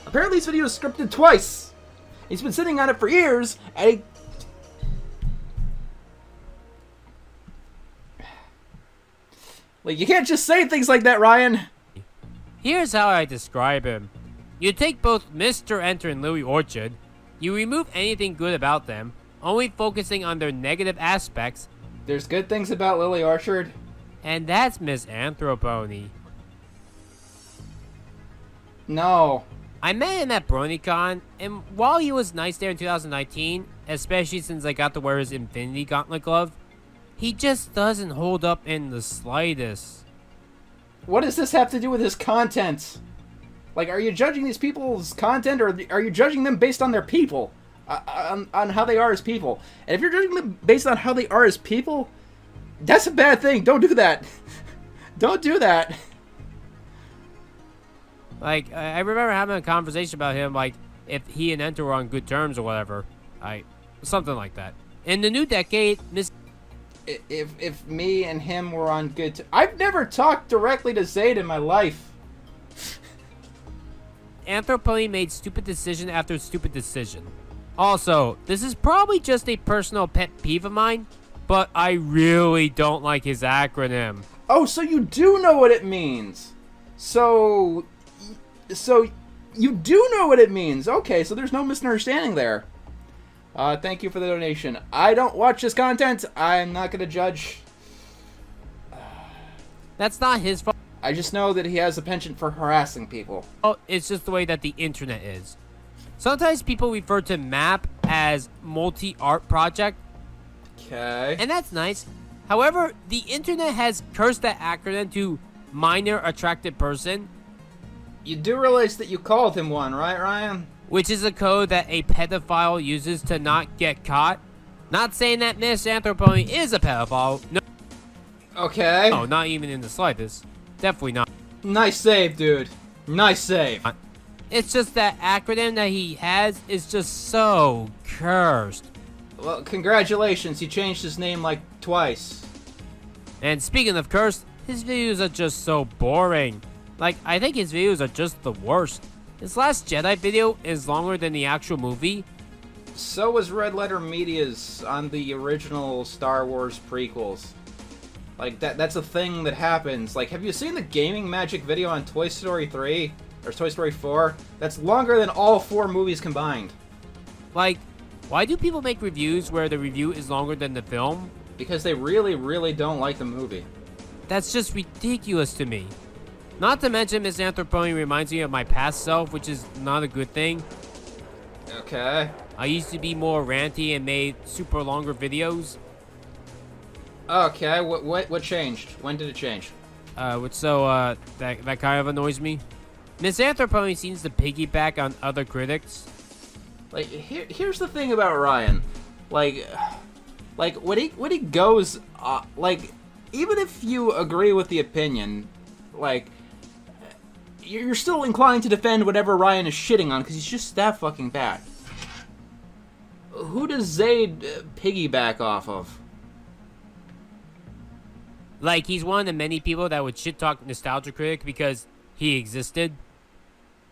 Apparently this video was scripted twice. He's been sitting on it for years, and like, you can't just say things like that, Ryan. Here's how I describe him. You take both Mr. Enter and Louis Orchard, you remove anything good about them, only focusing on their negative aspects. There's good things about Lily Orchard. And that's Miss Anthropony. No. I met him at BronyCon, and while he was nice there in 2019, especially since I got to wear his Infinity Gauntlet glove, he just doesn't hold up in the slightest. What does this have to do with his content? Like, are you judging these people's content, or are you judging them based on their people? On how they are as people? And if you're judging them based on how they are as people, that's a bad thing. Don't do that. Don't do that. Like, I remember having a conversation about him, like, if he and Enter were on good terms or whatever. Something like that. In the new decade, If me and him were on good I've never talked directly to Zayd in my life. Anthropony made stupid decision after stupid decision. Also, this is probably just a personal pet peeve of mine, but I really don't like his acronym. Oh, so you do know what it means. So you do know what it means. Okay, so there's no misunderstanding there. Thank you for the donation. I don't watch his content. I'm not going to judge. That's not his fault. I just know that he has a penchant for harassing people. It's just the way that the internet is. Sometimes people refer to MAP as multi-art project. Okay. And that's nice. However, the internet has cursed that acronym to minor attracted person. You do realize that you called him one, right, Ryan? Which is a code that a pedophile uses to not get caught. Not saying that Miss Anthropony is a pedophile. No. Okay. No, not even in the slightest. Definitely not. Nice save, dude. Nice save. It's just that acronym that he has is just so cursed. Well, congratulations. He changed his name like twice. And speaking of cursed, his videos are just so boring. Like, I think his videos are just the worst. His last Jedi video is longer than the actual movie. So was Red Letter Media's on the original Star Wars prequels. Like, that's a thing that happens. Like, have you seen the Gaming Magic video on Toy Story 3? Or Toy Story 4? That's longer than all 4 movies combined. Like, why do people make reviews where the review is longer than the film? Because they really, really don't like the movie. That's just ridiculous to me. Not to mention, Misanthropone reminds me of my past self, which is not a good thing. Okay. I used to be more ranty and made super longer videos. Okay, what changed? When did it change? That kind of annoys me. Misanthropone seems to piggyback on other critics. Like, here's the thing about Ryan. Like when he goes, like, even if you agree with the opinion, like, you're still inclined to defend whatever Ryan is shitting on because he's just that fucking bad. Who does Zayd piggyback off of? Like, he's one of the many people that would shit talk Nostalgia Critic because he existed.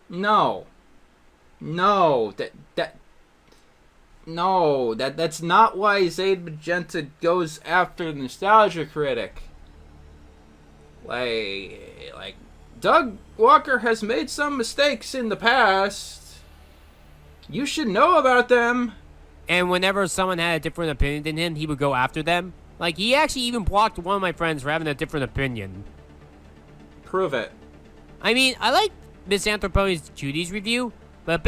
No, that's not why Zayd Magenta goes after the Nostalgia Critic. Like, Doug Walker has made some mistakes in the past. You should know about them. And whenever someone had a different opinion than him, he would go after them. Like, he actually even blocked one of my friends for having a different opinion. Prove it. I mean, I like Misanthropone's Cuties review, but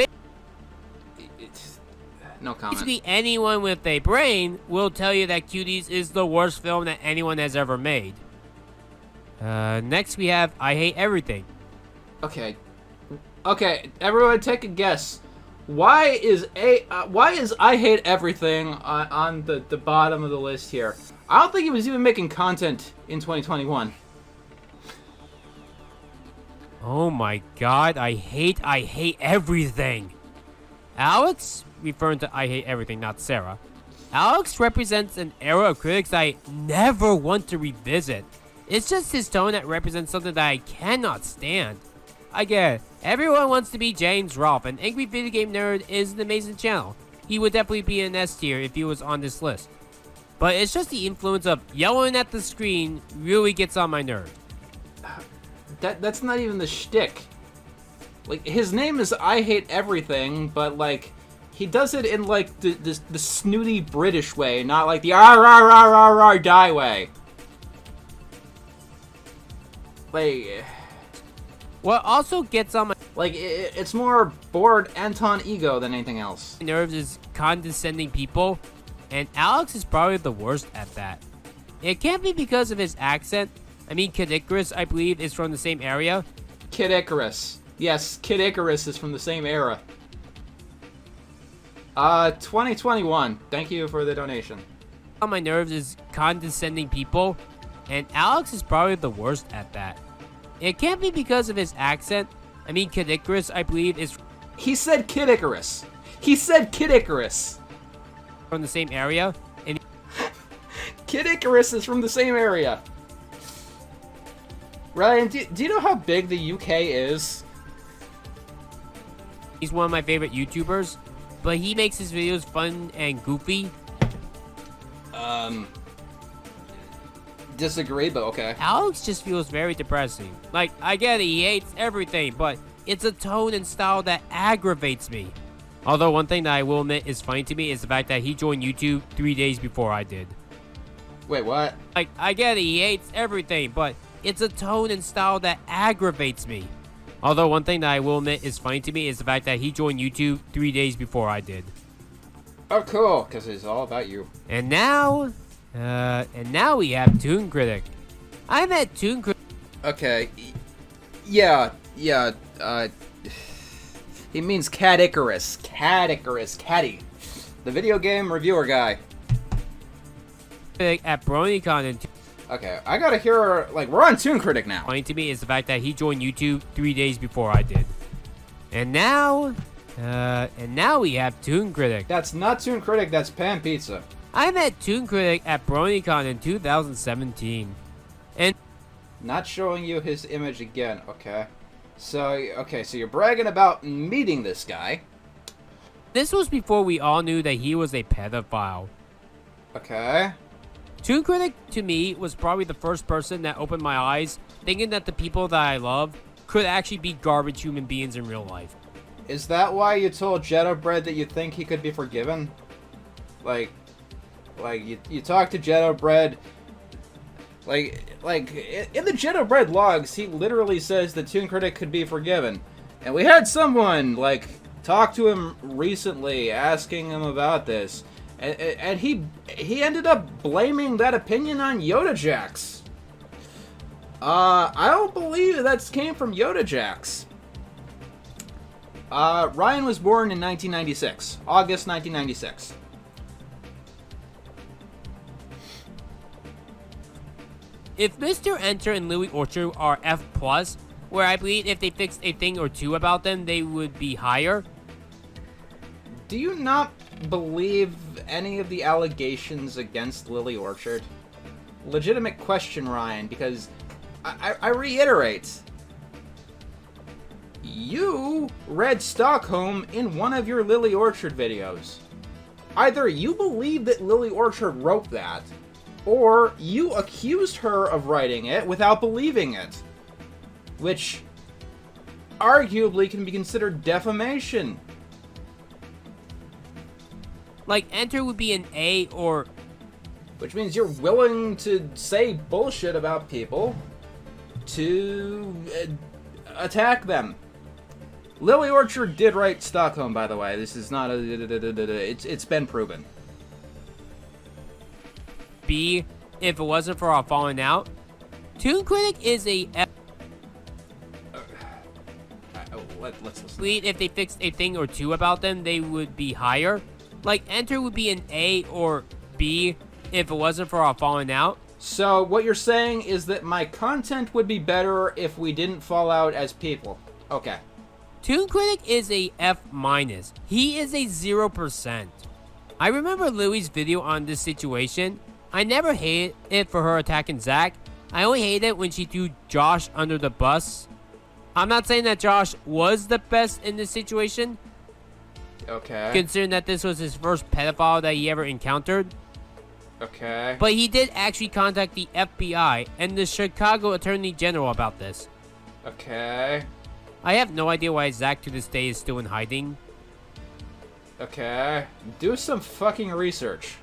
no comment. basically anyone with a brain will tell you that Cuties is the worst film that anyone has ever made. Next we have I Hate Everything. Okay, everyone take a guess. Why is I Hate Everything on the bottom of the list here? I don't think he was even making content in 2021. Oh my god, I hate everything. Alex, referring to I Hate Everything, not Sarah. Alex represents an era of critics I never want to revisit. It's just his tone that represents something that I cannot stand. I get it. Everyone wants to be James Rolfe, and Angry Video Game Nerd is an amazing channel. He would definitely be an S tier if he was on this list. But it's just the influence of yelling at the screen really gets on my nerve. That's not even the shtick. Like, his name is I Hate Everything, but, like, he does it in, like, the snooty British way, not like the R die way. Like, what also gets on my it's more bored Anton ego than anything else. nerves is condescending people, and Alex is probably the worst at that. It can't be because of his accent. I mean, Kid Icarus, I believe, is from the same area. Kid Icarus. Yes, Kid Icarus is from the same era. 2021. Thank you for the donation. On my nerves is condescending people, and Alex is probably the worst at that. It can't be because of his accent. I mean, Kid Icarus, I believe, is... He said Kid Icarus. He said Kid Icarus. From the same area, and... Kid Icarus is from the same area. Ryan, do you know how big the UK is? He's one of my favorite YouTubers, but he makes his videos fun and goofy. Disagree, but okay. Alex just feels very depressing. Like, I get it, he hates everything, but it's a tone and style that aggravates me. Although one thing that I will admit is funny to me is the fact that he joined YouTube 3 days before I did. Wait, what? Like, I get it, he hates everything, but it's a tone and style that aggravates me. Although one thing that I will admit is funny to me is the fact that he joined YouTube 3 days before I did. Oh, cool, because it's all about you. And now we have Toon Critic. I met Toon Critic. Okay. Yeah, he means Cat Icarus. Cat Icarus. Catty. The video game reviewer guy. At BronyCon and Okay, I gotta hear, like, we're on Toon Critic now. funny to me is the fact that he joined YouTube 3 days before I did. And now we have Toon Critic. That's not Toon Critic, that's Pan Pizza. I met Toon Critic at BronyCon in 2017. And Not showing you his image again, okay. So you're bragging about meeting this guy. This was before we all knew that he was a pedophile. Okay. Toon Critic, to me, was probably the first person that opened my eyes, thinking that the people that I love could actually be garbage human beings in real life. Is that why you told Jetto that you think he could be forgiven? Like you talked to Jetto. Like in the Jetto logs, he literally says that Toon Critic could be forgiven. And we had someone, like, talk to him recently, asking him about this. And he ended up blaming that opinion on YodaJax. I don't believe that came from YodaJax. Ryan was born in 1996. August 1996. If Mr. Enter and Louis Orchard are F+, where I believe if they fixed a thing or two about them, they would be higher. Do you not believe any of the allegations against Lily Orchard? Legitimate question, Ryan, because I reiterate, you read Stockholm in one of your Lily Orchard videos. Either you believe that Lily Orchard wrote that, or you accused her of writing it without believing it. Which arguably can be considered defamation. Like, Enter would be an A or... Which means you're willing to say bullshit about people to attack them. Lily Orchard did write Stockholm, by the way. This is not a... It's been proven. B, if it wasn't for our falling out. Toon Critic is a F. Let's listen. If they fixed a thing or two about them, they would be higher. Like, Enter would be an A or B if it wasn't for our falling out. So, what you're saying is that my content would be better if we didn't fall out as people. Okay. Toon Critic is a F-. He is a 0%. I remember Louie's video on this situation. I never hated it for her attacking Zach. I only hate it when she threw Josh under the bus. I'm not saying that Josh was the best in this situation. Okay. Considering that this was his first pedophile that he ever encountered. Okay. But he did actually contact the FBI and the Chicago Attorney General about this. Okay. I have no idea why Zach to this day is still in hiding. Okay. Do some fucking research.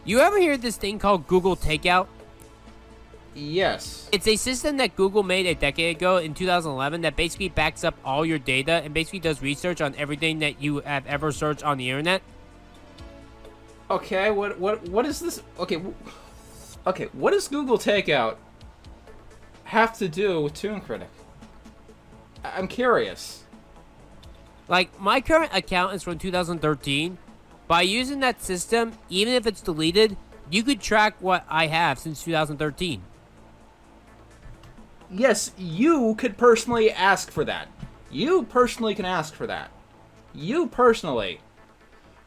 You ever hear this thing called Google Takeout? Yes. It's a system that Google made a decade ago in 2011 that basically backs up all your data and basically does research on everything that you have ever searched on the internet. Okay, what is this? Okay, what does Google Takeout have to do with Toon Critic? I'm curious. Like, my current account is from 2013. By using that system, even if it's deleted, you could track what I have since 2013. Yes, you could personally ask for that. You personally can ask for that. You personally.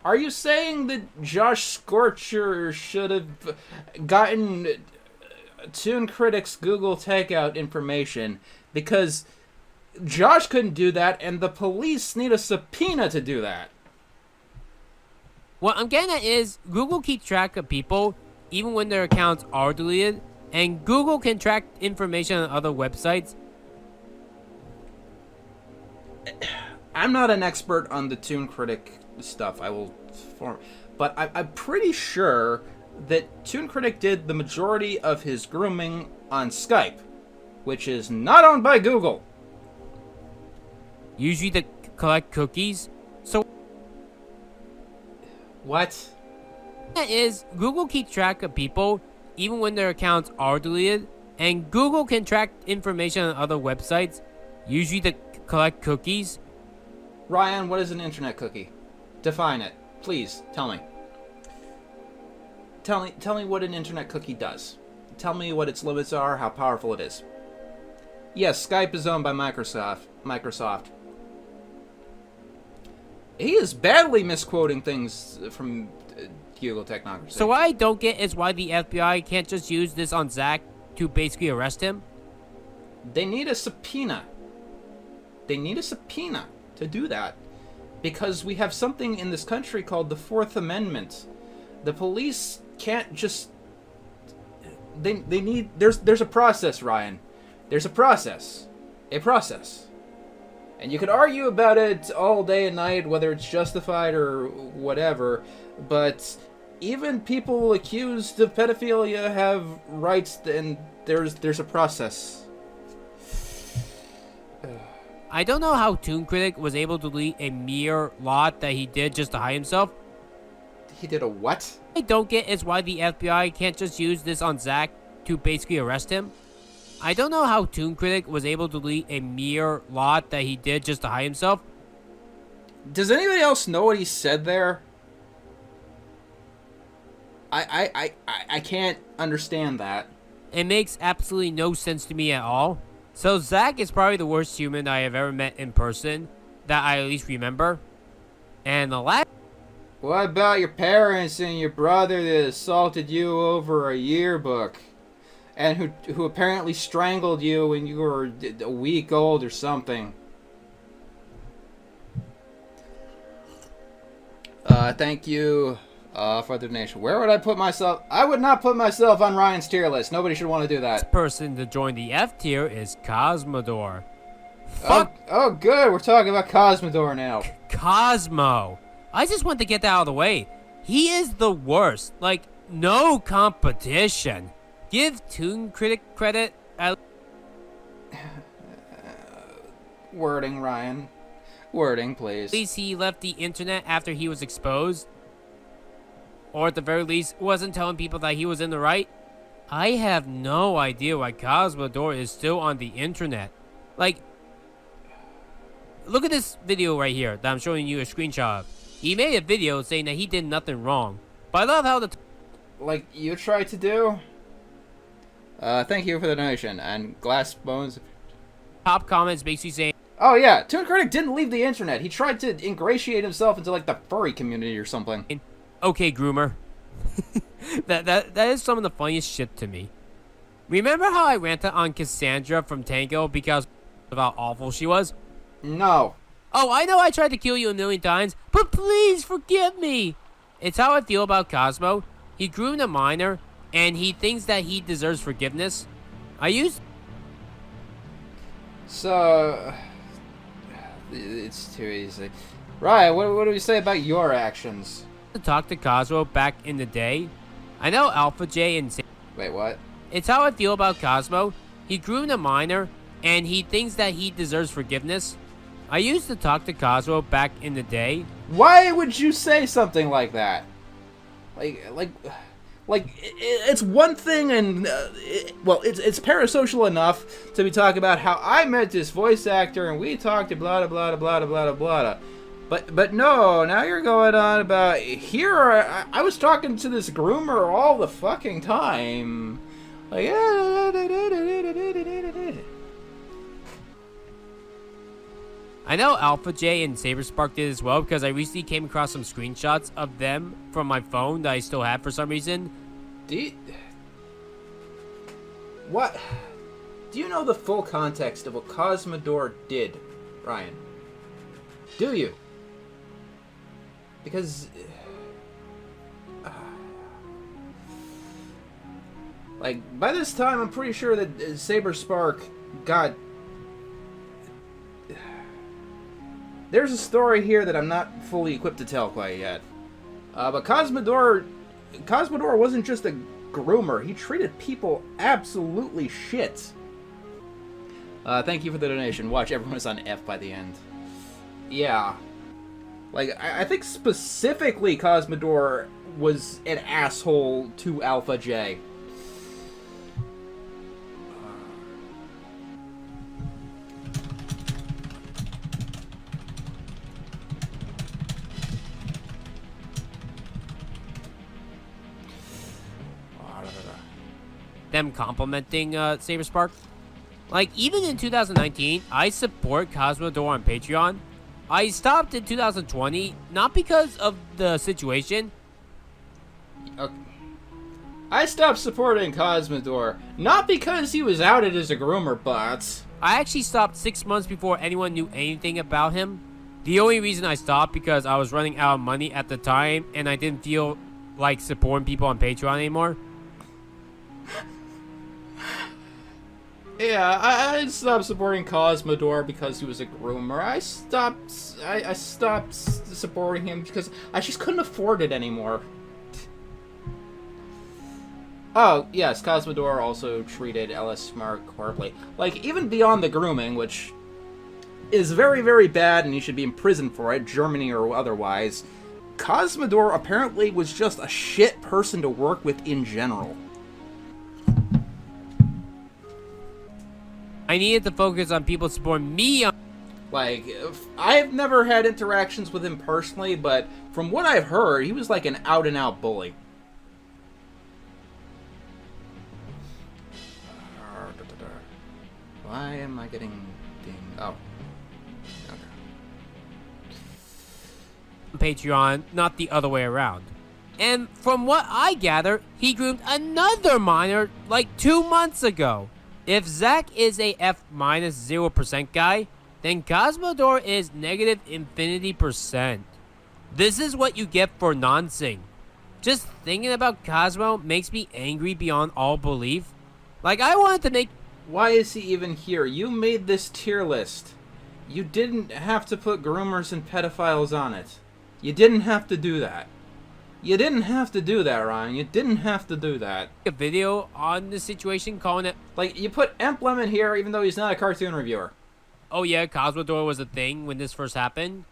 Are you saying that Josh Scorcher should have gotten Toon Critic's Google Takeout information because Josh couldn't do that and the police need a subpoena to do that? What I'm getting at is Google keeps track of people even when their accounts are deleted, and Google can track information on other websites. I'm not an expert on the Toon Critic stuff. But I'm pretty sure that Toon Critic did the majority of his grooming on Skype, which is not owned by Google. Usually to collect cookies. So what? That is, Google keeps track of people even when their accounts are deleted, and Google can track information on other websites, usually to collect cookies. Ryan, what is an internet cookie? Define it. Please, tell me. Tell me what an internet cookie does. Tell me what its limits are, how powerful it is. Yes, Skype is owned by Microsoft. He is badly misquoting things from Google Technocracy. So what I don't get is why the FBI can't just use this on Zach to basically arrest him. They need a subpoena. They need a subpoena to do that. because we have something in this country called the Fourth Amendment. The police can't just... They need... There's a process, Ryan. There's a process. A process. And you can argue about it all day and night, whether it's justified or whatever, but even people accused of pedophilia have rights, and there's a process. I don't know how Toon Critic was able to delete a mere lot that he did just to hide himself. He did a what? I don't get is why the FBI can't just use this on Zach to basically arrest him. I don't know how Toon Critic was able to delete a mere lot that he did just to hide himself. Does anybody else know what he said there? I can't understand that. It makes absolutely no sense to me at all. So Zach is probably the worst human I have ever met in person, that I at least remember. And the last... What about your parents and your brother that assaulted you over a yearbook? And who apparently strangled you when you were a week old or something? Thank you for the donation. Where would I put myself? I would not put myself on Ryan's tier list. Nobody should want to do that. This person to join the F tier is Cosmodor. Oh, good. We're talking about Cosmodor now. Cosmo. I just want to get that out of the way. He is the worst. Like, no competition. Give Toon Critic credit. Wording, Ryan. Wording, please. At least he left the internet after he was exposed. Or at the very least, wasn't telling people that he was in the right. I have no idea why Cosmodor is still on the internet. Like, look at this video right here that I'm showing you a screenshot of. He made a video saying that he did nothing wrong. But I love how the... Like you tried to do? Thank you for the donation. And Glass Bones... top comments basically saying... Oh yeah, Toon Critic didn't leave the internet. He tried to ingratiate himself into like the furry community or something. Okay, groomer. that is some of the funniest shit to me. Remember how I ranted on Cassandra from Tango because of how awful she was? No. Oh, I know I tried to kill you a million times, but please forgive me. It's how I feel about Cosmo. He groomed a minor, and he thinks that he deserves forgiveness. So... It's too easy. Ryan, what do we say about your actions? To talk to Cosmo back in the day. I know Alpha J and... Wait, what? It's how I feel about Cosmo. He groomed a minor, and he thinks that he deserves forgiveness. I used to talk to Cosmo back in the day. Why would you say something like that? It's one thing, and it's parasocial enough to be talking about how I met this voice actor and we talked to blah blah blah blah blah blah blah. But no, now you're going on about here. I was talking to this groomer all the fucking time. Like, I know Alpha J and Saberspark did as well because I recently came across some screenshots of them from my phone that I still have for some reason. What? Do you know the full context of what Cosmodor did, Ryan? Do you? Because... like, by this time, I'm pretty sure that Saberspark got... There's a story here that I'm not fully equipped to tell quite yet. But Cosmodor wasn't just a groomer. He treated people absolutely shit. Thank you for the donation. Watch, everyone is on F by the end. Yeah. Like, I think specifically Cosmodor was an asshole to Alpha J. Them complimenting Saberspark. Like, even in 2019, I support Cosmodor on Patreon. I stopped in 2020, not because of the situation. Okay. I stopped supporting Cosmodor, not because he was outed as a groomer, but... I actually stopped 6 months before anyone knew anything about him. The only reason I stopped because I was running out of money at the time and I didn't feel like supporting people on Patreon anymore. Yeah, I stopped supporting Cosmodor because he was a groomer. I stopped supporting him because I just couldn't afford it anymore. Oh, yes, Cosmodor also treated LS Smart horribly. Like, even beyond the grooming, which is very, very bad and you should be in prison for it, Germany or otherwise, Cosmodor apparently was just a shit person to work with in general. I needed to focus on people supporting me on... Like, I've never had interactions with him personally, but from what I've heard, he was like an out-and-out bully. Why am I getting ding? Oh. Okay. Patreon, not the other way around. And from what I gather, he groomed another minor like 2 months ago. If Zach is a F-0% guy, then Cosmodor is negative infinity%. This is what you get for non-sing. Just thinking about Cosmo makes me angry beyond all belief. Like, I wanted to make... Why is he even here? You made this tier list. You didn't have to put groomers and pedophiles on it. You didn't have to do that. You didn't have to do that, Ryan. You didn't have to do that. A video on the situation calling it... Like, you put Emblem in here even though he's not a cartoon reviewer. Oh yeah, Cosmodor was a thing when this first happened.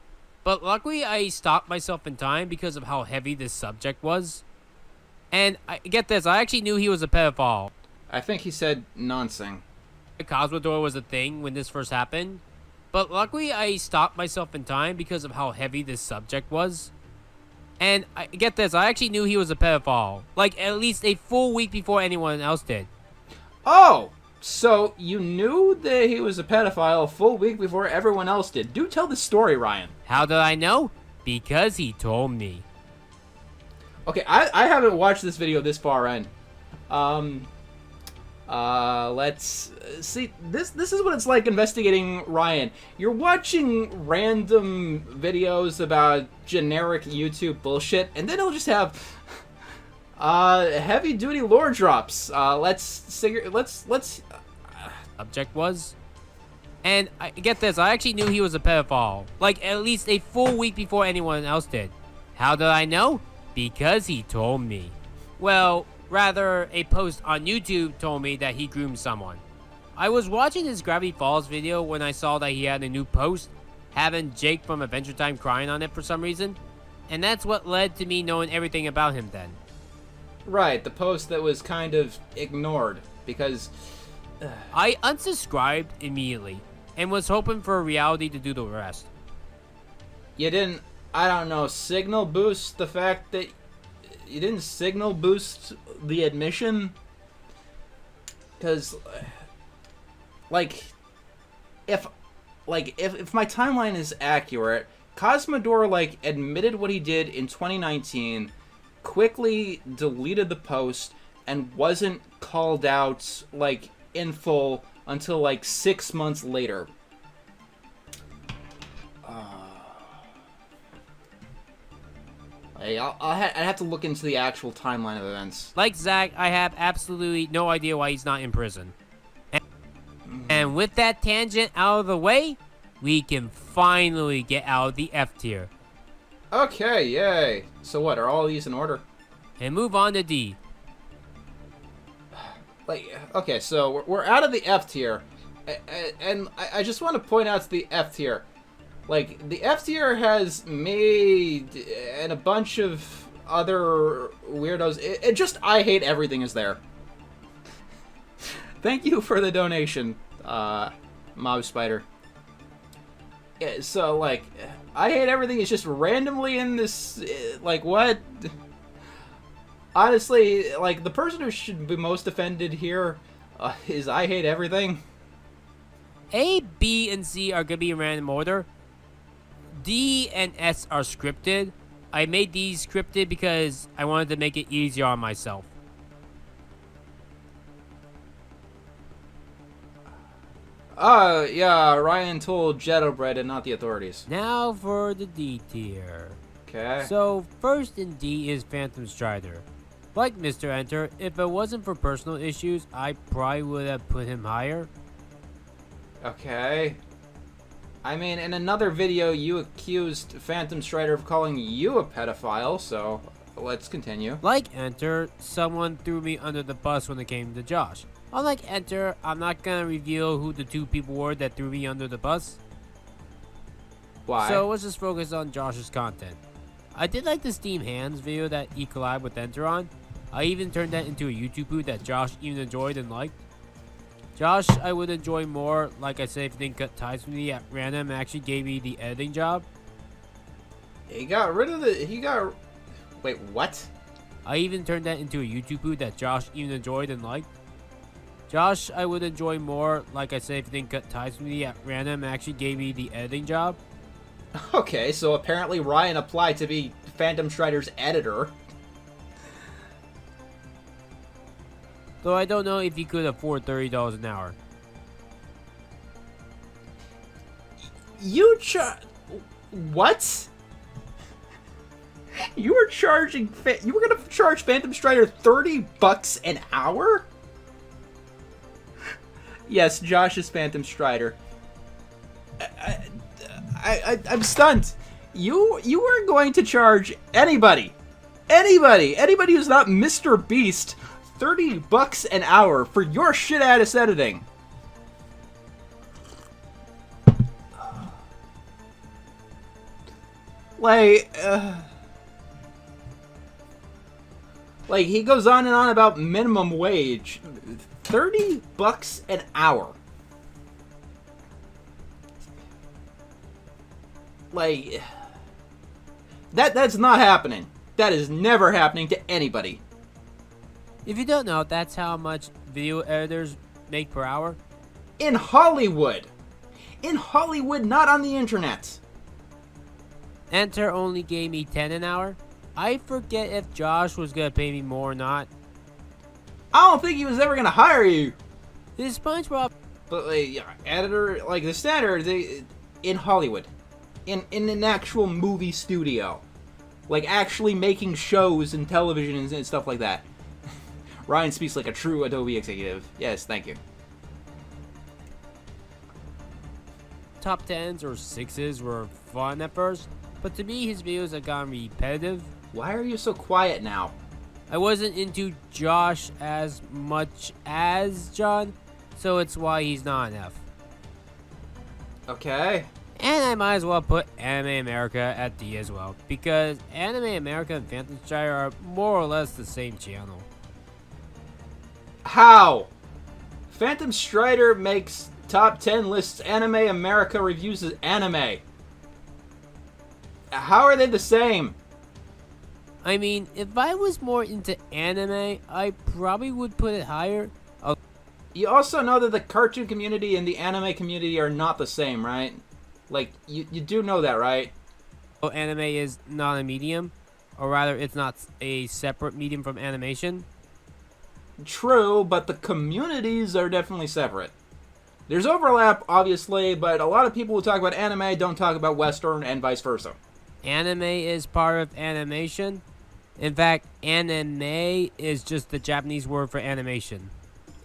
But luckily I stopped myself in time because of how heavy this subject was. And get this, I actually knew he was a pedophile. I think he said nonsing. Cosmodor was a thing when this first happened. But luckily I stopped myself in time because of how heavy this subject was. And get this, I actually knew he was a pedophile. Like, at least a full week before anyone else did. Oh! So, you knew that he was a pedophile a full week before everyone else did. Do tell the story, Ryan. How did I know? Because he told me. Okay, I haven't watched this video this far in. Let's see. This is what it's like investigating Ryan. You're watching random videos about generic YouTube bullshit, and then it'll just have heavy duty lore drops. Let's Subject was. And get this, I actually knew he was a pedophile. Like, at least a full week before anyone else did. How did I know? Because he told me. Well, rather, a post on YouTube told me that he groomed someone. I was watching his Gravity Falls video when I saw that he had a new post, having Jake from Adventure Time crying on it for some reason. And that's what led to me knowing everything about him then. Right, the post that was kind of ignored, because... I unsubscribed immediately, and was hoping for reality to do the rest. You didn't, I don't know, signal boost the fact that... You didn't signal boost the admission? Because, like, if my timeline is accurate, Cosmodor, like, admitted what he did in 2019, quickly deleted the post, and wasn't called out, like, in full until, like, 6 months later. I'd have to look into the actual timeline of events. Like Zach, I have absolutely no idea why he's not in prison. And with that tangent out of the way, we can finally get out of the F tier. Okay, yay. So what, are all these in order? And move on to D. Like, okay, so we're out of the F tier. And I just want to point out to the F tier. Like, the F tier has made and a bunch of other weirdos. It just, I hate everything is there. Thank you for the donation, Mob Spider. Yeah, so, like, I hate everything is just randomly in this, like, what? Honestly, like, the person who should be most offended here is I hate everything. A, B, and C are going to be in random order. D and S are scripted. I made these scripted because I wanted to make it easier on myself. Yeah, Ryan told Jettlebread and not the authorities. Now for the D tier. Okay. So, first in D is Phantom Strider. Like Mr. Enter, if it wasn't for personal issues, I probably would have put him higher. Okay. I mean, in another video, you accused Phantom Strider of calling you a pedophile, so let's continue. Like Enter, someone threw me under the bus when it came to Josh. Unlike Enter, I'm not gonna reveal who the two people were that threw me under the bus. Why? So let's just focus on Josh's content. I did like the Steam Hands video that he collabed with Enter on. I even turned that into a YouTube boot that Josh even enjoyed and liked. Josh, I would enjoy more, like I said, if he didn't cut ties with me at random and actually gave me the editing job. He got rid of the... Wait, what? I even turned that into a YouTube boot that Josh even enjoyed and liked. Josh, I would enjoy more, like I said, if he didn't cut ties with me at random and actually gave me the editing job. Okay, so apparently Ryan applied to be Phantom Strider's editor. Though I don't know if he could afford $30 an hour. What? You were gonna charge Phantom Strider $30 an hour? Yes, Josh is Phantom Strider. I'm stunned. You were going to charge anybody who's not Mr. Beast $30 an hour for your shit-ass editing. Like he goes on and on about minimum wage. $30 an hour. Like, that's not happening. That is never happening to anybody. If you don't know, that's how much video editors make per hour. In Hollywood. In Hollywood, not on the internet. Enter only gave me 10 an hour. I forget if Josh was gonna pay me more or not. I don't think he was ever gonna hire you. This SpongeBob. But like, editor, like the standard, in Hollywood, in an actual movie studio, like actually making shows and television and stuff like that. Ryan speaks like a true Adobe executive. Yes, thank you. Top 10s or 6s were fun at first, but to me his videos have gotten repetitive. Why are you so quiet now? I wasn't into Josh as much as John, so it's why he's not an F. Okay. And I might as well put Anime America at D as well, because Anime America and Phantom Strider are more or less the same channel. How? Phantom Strider makes top 10 lists. Anime America reviews anime. How are they the same? I mean, if I was more into anime, I probably would put it higher. You also know that the cartoon community and the anime community are not the same, right? Like, you do know that, right? Anime is not a medium, or rather, it's not a separate medium from animation. True, but the communities are definitely separate. There's overlap, obviously, but a lot of people who talk about anime don't talk about Western and vice versa. Anime is part of animation. In fact, anime is just the Japanese word for animation.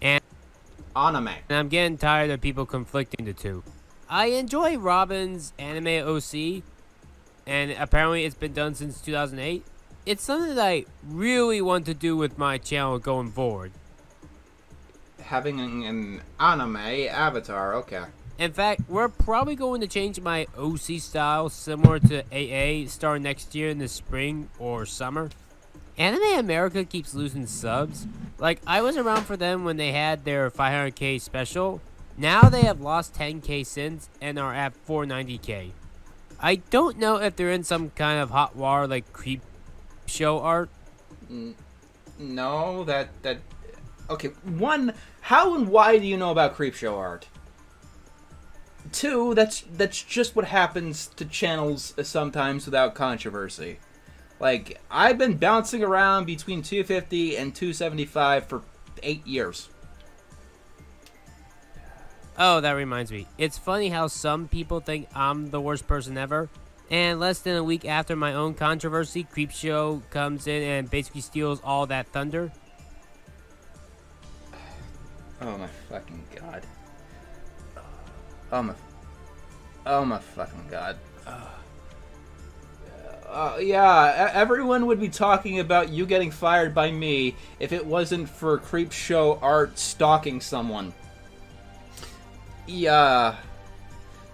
Anime. And I'm getting tired of people conflicting the two. I enjoy Robin's anime OC, and apparently it's been done since 2008. It's something that I really want to do with my channel going forward. Having an anime avatar, okay. In fact, we're probably going to change my OC style similar to AA starting next year in the spring or summer. Anime America keeps losing subs. Like, I was around for them when they had their 500k special. Now they have lost 10k since and are at 490k. I don't know if they're in some kind of hot water like creep show art. No, that... Okay, one, how and why do you know about creep show art? Two, that's just what happens to channels sometimes without controversy. Like, I've been bouncing around between 250 and 275 for 8 years. Oh, that reminds me. It's funny how some people think I'm the worst person ever. And less than a week after my own controversy, Creepshow comes in and basically steals all that thunder. Oh my fucking god. Oh my fucking god. Yeah, everyone would be talking about you getting fired by me if it wasn't for Creepshow art stalking someone. Yeah.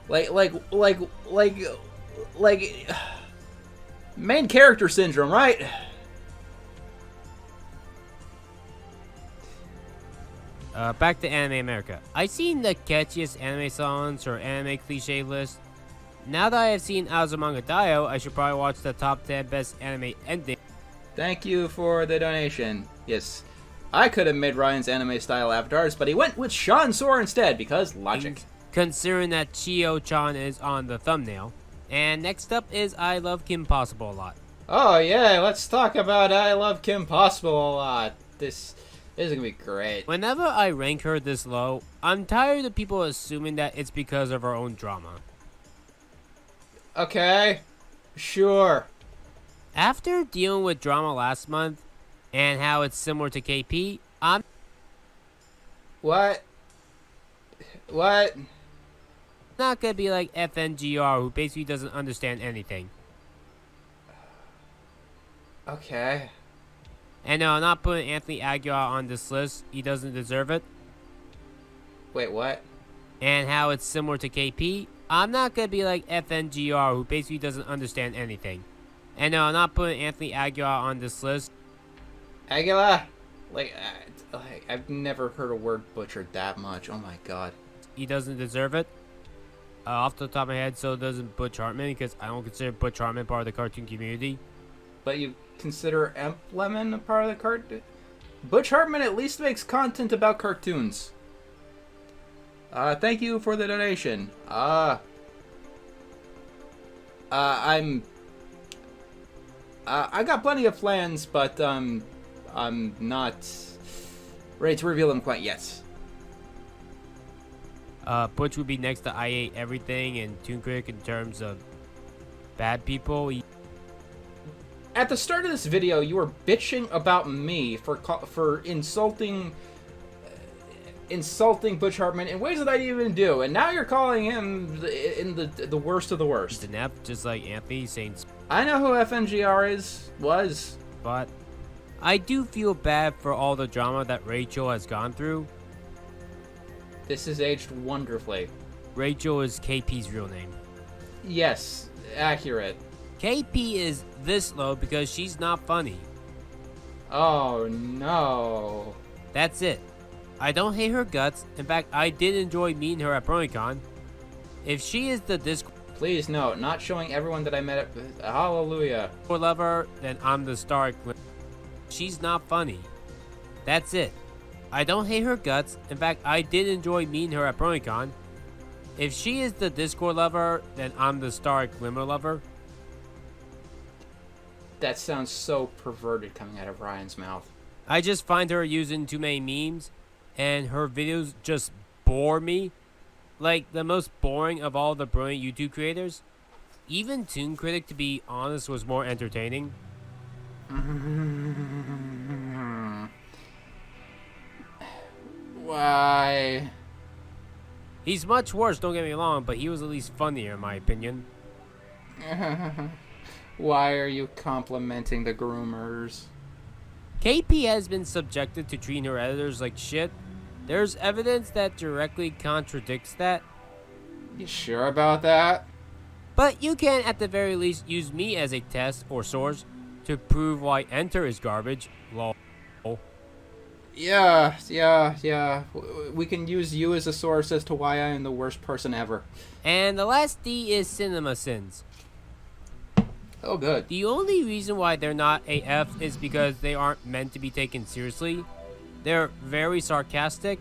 Like main character syndrome, right? Back to Anime America. I've seen the catchiest anime songs or anime cliche list. Now that I have seen Azumanga Daioh, I should probably watch the top 10 best anime ending. Thank you for the donation. Yes, I could have made Ryan's anime-style avatars, but he went with Sean Soar instead, because logic. Considering that Chio-chan is on the thumbnail. And next up is I Love Kim Possible a lot. Oh yeah, let's talk about I Love Kim Possible a lot. This is gonna be great. Whenever I rank her this low, I'm tired of people assuming that it's because of her own drama. Okay, sure. After dealing with drama last month, and how it's similar to KP, I'm What? not gonna be like FNGR, who basically doesn't understand anything. Okay. And no, I'm not putting Anthony Aguilar on this list. He doesn't deserve it. Wait, what? And how it's similar to KP, I'm not gonna be like FNGR, who basically doesn't understand anything. And no, I'm not putting Anthony Aguilar on this list. Aguila? Like, I've never heard a word butchered that much. Oh my god. He doesn't deserve it. Off the top of my head, so doesn't Butch Hartman, because I don't consider Butch Hartman part of the cartoon community. But you consider Emp Lemon a part of the cartoon? Butch Hartman at least makes content about cartoons. Thank you for the donation. I got plenty of plans, but, I'm not ready to reveal them quite yet. Butch would be next to I Ate Everything and Toon Critic in terms of bad people. At the start of this video, you were bitching about me for insulting Butch Hartman in ways that I didn't even do, and now you're calling him in the worst of the worst. He's inept, just like Anthony saying. I know who FNGR was. But I do feel bad for all the drama that Rachel has gone through. This has aged wonderfully. Rachel is KP's real name. Yes, accurate. KP is this low because she's not funny. Oh no. That's it. I don't hate her guts. In fact, I did enjoy meeting her at BronyCon. If she is the Discord Please note, not showing everyone that I met at... Hallelujah. lover, then I'm the star. She's not funny. That's it. I don't hate her guts. In fact, I did enjoy meeting her at BronyCon. If she is the Discord lover, then I'm the Star Glimmer lover. That sounds so perverted coming out of Ryan's mouth. I just find her using too many memes, and her videos just bore me. Like, the most boring of all the brilliant YouTube creators. Even Toon Critic, to be honest, was more entertaining. Why? He's much worse, don't get me wrong, but he was at least funnier in my opinion. Why are you complimenting the groomers? KP has been subjected to treating her editors like shit. There's evidence that directly contradicts that. You sure about that? But you can at the very least use me as a test or source to prove why Enter is garbage. Lol. Yeah. We can use you as a source as to why I am the worst person ever. And the last D is Cinema Sins. Oh, good. The only reason why they're not a F is because they aren't meant to be taken seriously. They're very sarcastic.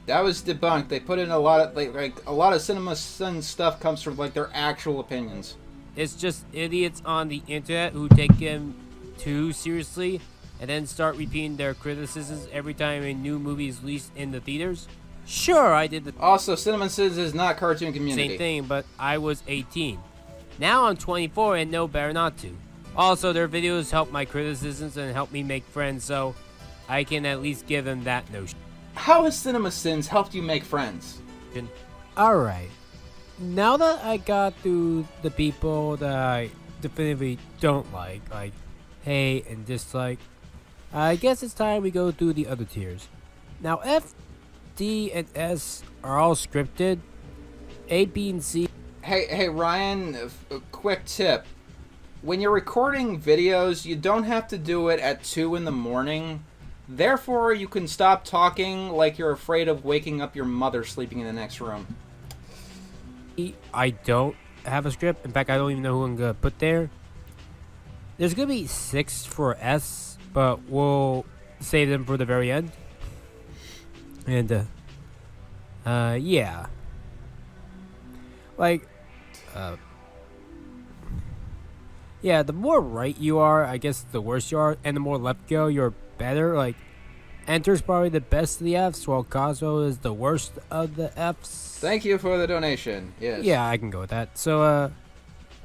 That was debunked. They put in a lot of like a lot of Cinema Sin stuff comes from like their actual opinions. It's just idiots on the internet who take them too seriously and then start repeating their criticisms every time a new movie is released in the theaters. Sure, I did the Also, Cinnamon Sins is not cartoon community. same thing, but I was 18. Now I'm 24 and know better not to. Also, their videos help my criticisms and help me make friends, so I can at least give them that notion. How has Cinema Sins helped you make friends? Alright. Now that I got through the people that I definitively don't like hate and dislike, I guess it's time we go through the other tiers. Now F, D, and S are all scripted. A, B, and C. Hey Ryan, a quick tip. When you're recording videos, you don't have to do it at 2 in the morning. Therefore, you can stop talking like you're afraid of waking up your mother sleeping in the next room. I don't have a script. In fact, I don't even know who I'm going to put there. There's going to be 6 for S, but we'll save them for the very end. And, yeah. Like, yeah, the more right you are, I guess the worse you are, and the more left you go, you're better. Like, Enter's probably the best of the Fs, while Cosmo is the worst of the Fs. Thank you for the donation. Yes. Yeah, I can go with that. So,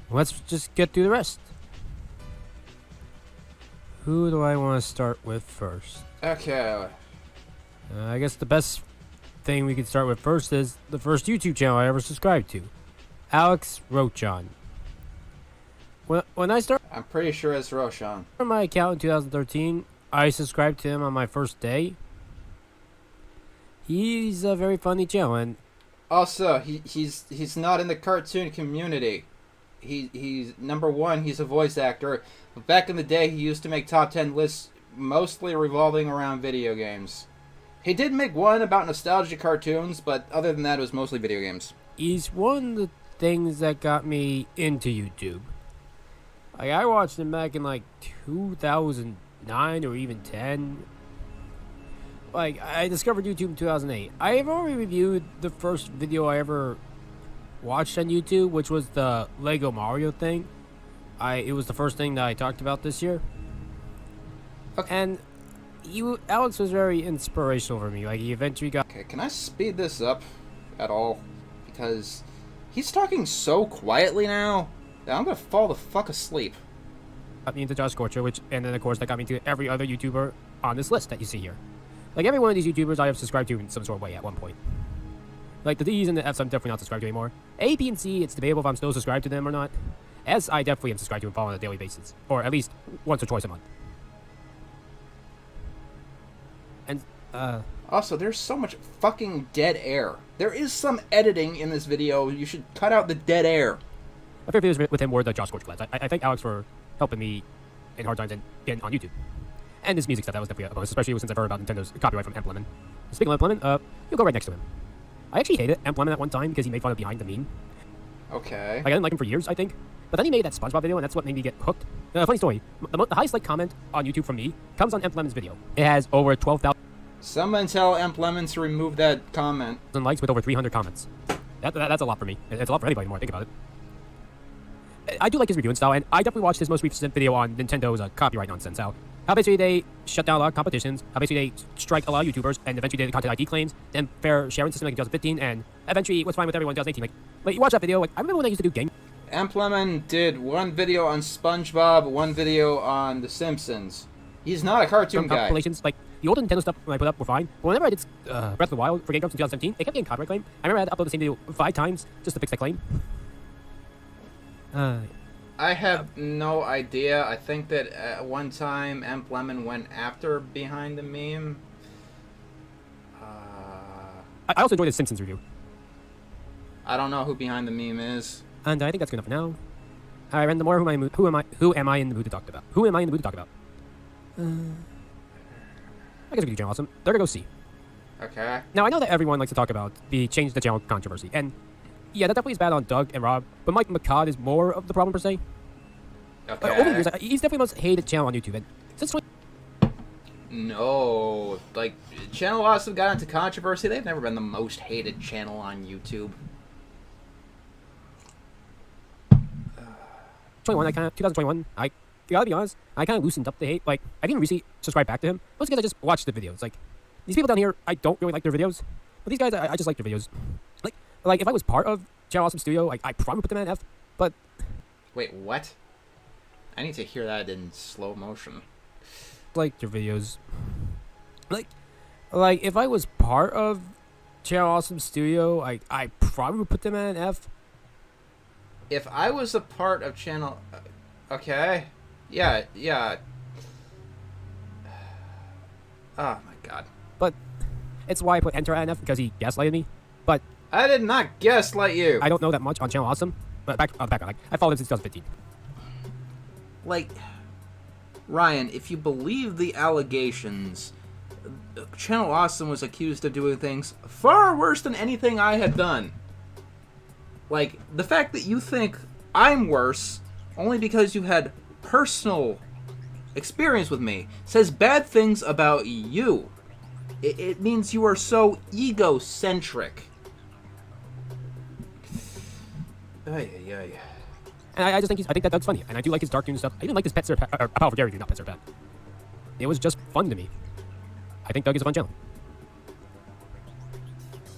let's just get through the rest. Who do I want to start with first? Okay. I guess the best thing we could start with first is the first YouTube channel I ever subscribed to. Alex Rochon. When I started I'm pretty sure it's Roshan. my account in 2013, I subscribed to him on my first day. He's a very funny channel, and Also, he's not in the cartoon community. He's number one. He's a voice actor. Back in the day, he used to make top 10 lists, mostly revolving around video games. He did make one about nostalgia cartoons, but other than that, it was mostly video games. he's one of the things that got me into YouTube. Like, I watched him back in like 2009 or even 10. Like, I discovered YouTube in 2008. I have already reviewed the first video I ever watched on YouTube, which was the Lego Mario thing. It was the first thing that I talked about this year. Okay. And Alex was very inspirational for me. Like, he eventually got Okay, can I speed this up at all? Because he's talking so quietly now that I'm gonna fall the fuck asleep. me into Josh Scorcher, and then of course that got me to every other YouTuber on this list that you see here. Like, every one of these YouTubers I have subscribed to in some sort of way at one point. Like, the D's and the F's I'm definitely not subscribed to anymore. A, B, and C, it's debatable if I'm still subscribed to them or not. S, I definitely am subscribed to and follow on a daily basis. Or at least once or twice a month. And, Also, there's so much fucking dead air. There is some editing in this video. You should cut out the dead air. my favorite videos with him were the Josh Scorcher collabs. I thank Alex for helping me in hard times and getting on YouTube. And this music stuff, that was definitely a bonus, especially since I've heard about Nintendo's copyright from Lemon. Speaking of Lemon, you'll go right next to him. I actually hated Lemon at one time because he made fun of Behind the Meme. Okay. Like, I didn't like him for years, I think. But then he made that SpongeBob video, and that's what made me get hooked. Funny story. The highest like comment on YouTube from me comes on Lemon's video. It has over 12,000 Someone tell Emp Lemon to remove that comment. likes with over 300 comments. That's a lot for me. It's a lot for anybody, the more I think about it. I do like his reviewing style, and I definitely watched his most recent video on Nintendo's copyright nonsense. How basically they shut down a lot of competitions, how basically they strike a lot of YouTubers, and eventually did content ID claims, then fair sharing system like in 2015, and eventually it was fine with everyone in 2018. Like you watch that video, like, I remember when I used to do game. Emp Lemon did one video on SpongeBob, one video on The Simpsons. He's not a cartoon guy. Compilations, like, the old Nintendo stuff when I put up were fine, but whenever I did Breath of the Wild for Game Grumps in 2017, it kept getting copyright claim. I remember I had to upload the same video 5 times just to fix that claim. I have no idea. I think that at one time Emp Lemon went after Behind the Meme. I also enjoyed his Simpsons review. I don't know who Behind the Meme is. And I think that's good enough for now. Alright, Ren, the more who am I in the mood to talk about? Who am I in the mood to talk about? I guess we can do Channel Awesome. There to go C. Okay. Now, I know that everyone likes to talk about the change the channel controversy, and yeah, that definitely is bad on Doug and Rob, but Mike McCod is more of the problem per se. Okay. Over the years, he's definitely the most hated channel on YouTube, and since No, like, Channel Awesome got into controversy. They've never been the most hated channel on YouTube. 2021, I gotta be honest, I kind of loosened up the hate. Like, I didn't recently subscribe back to him, mostly because I just watched the videos. Like, these people down here, I don't really like their videos. But these guys, I just like their videos. Like if I was part of Channel Awesome Studio, I probably put them at F. But Wait, what? I need to hear that in slow motion. like their videos. Like if I was part of Channel Awesome Studio, I probably would put them at an F. If I was a part of channel... Okay. Yeah. Oh, my God. But it's why I put Enter at an F, because he gaslighted me. But I did not gaslight you. I don't know that much on Channel Awesome. But back on, like, I followed him since 2015. Like, Ryan, if you believe the allegations, Channel Awesome was accused of doing things far worse than anything I had done. Like, the fact that you think I'm worse only because you had personal experience with me says bad things about you. It means you are so egocentric. Ay. And I just think I think that Doug's funny, and I do like his dark and stuff. I even like his Pet Sir Pat, or Powerful Gary, not Pet Sir Pat. It was just fun to me. I think Doug is a fun channel.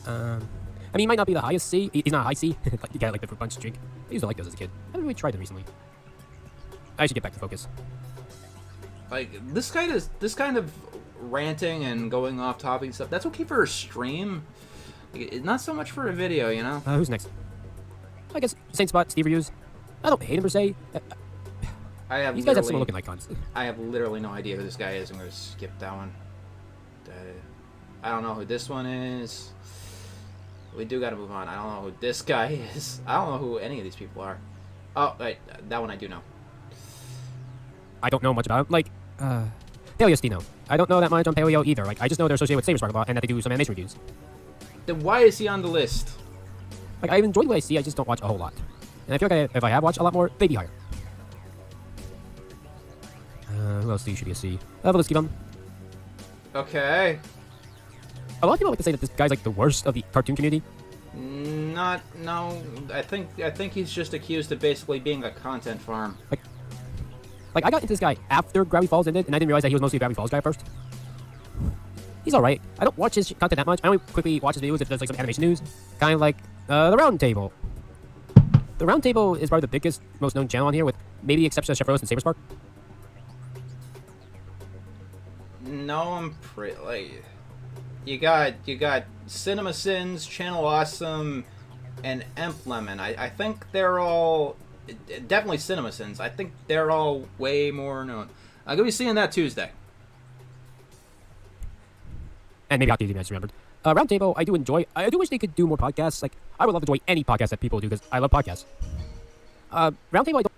I mean, he might not be the highest C. He's not a high C. Like, you got like the fruit punch drink. I used to like those as a kid. I haven't really tried them recently. I should get back to focus. Like, this kind of ranting and going off topic and stuff, that's okay for a stream. Like, not so much for a video, you know? Who's next? I guess same spot, Steve Reviews. I don't hate him per se. These guys have similar looking icons. I have literally no idea who this guy is. I'm going to skip that one. I don't know who this one is. We do got to move on. I don't know who this guy is. I don't know who any of these people are. Oh, wait. That one I do know. I don't know much about him. Like, Paleo Stino. I don't know that much on Paleo either. Like, I just know they're associated with Saber Spark a lot and that they do some animation reviews. Then why is he on the list? Like, I enjoy what I see, I just don't watch a whole lot. And I feel like if I have watched a lot more, they'd be higher. Who else do you should be a C? Let's give him. Okay. A lot of people like to say that this guy's like the worst of the cartoon community. No. I think he's just accused of basically being a content farm. Like I got into this guy after Gravity Falls ended, and I didn't realize that he was mostly a Gravity Falls guy at first. He's alright. I don't watch his content that much. I only quickly watch his videos if there's like some animation news. Kind of like the Round Table. The Round Table is probably the biggest, most known channel on here, with maybe the exception of Chef Rose and Saber Spark. No, I'm pretty like... You got Cinema Sins, Channel Awesome, and Emp Lemon. I think they're all... Definitely Cinema Sins. I think they're all way more known. I'm going to be seeing that Tuesday. And maybe Hockey, I just remembered. Round Table, I do enjoy. I do wish they could do more podcasts. Like, I would love to enjoy any podcast that people do, because I love podcasts. Round Table, I don't...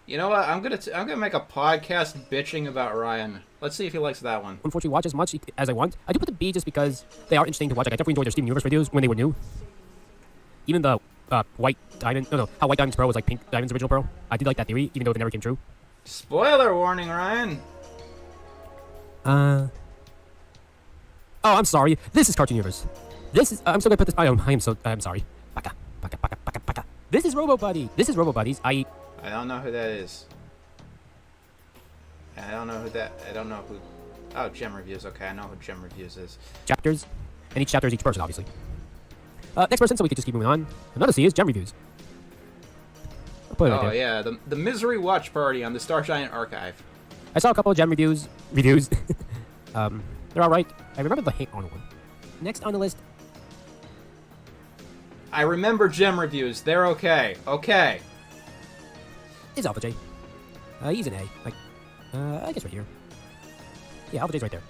You know what? I'm gonna make a podcast bitching about Ryan. Let's see if he likes that one. Unfortunately, watch as much as I want. I do put the B just because they are interesting to watch. Like, I definitely enjoyed their Steven Universe videos when they were new. Even the White Diamond, how White Diamond's Pearl was like Pink Diamond's original Pearl. I did like that theory, even though it never came true. Spoiler warning, Ryan. Oh, I'm sorry. This is Cartoon Universe. This is. I'm still gonna put this. I'm sorry. Baka. This is Robo Buddy. This is Robo Buddies. I don't know who that is. I don't know who. Oh, Gem Reviews. Okay, I know who Gem Reviews is. Chapters, and each chapter is each person, obviously. Next person, so we could just keep moving on. Another C is Gem Reviews. Oh yeah, the Misery Watch Party on the Star Giant Archive. I saw a couple of Gem Reviews. They're all right. I remember the Hate Arnold one. Next on the list. I remember Gem Reviews. They're okay. Okay. Is Alpha J. He's an A. Like, I guess right here. Yeah, Alpha J's right there.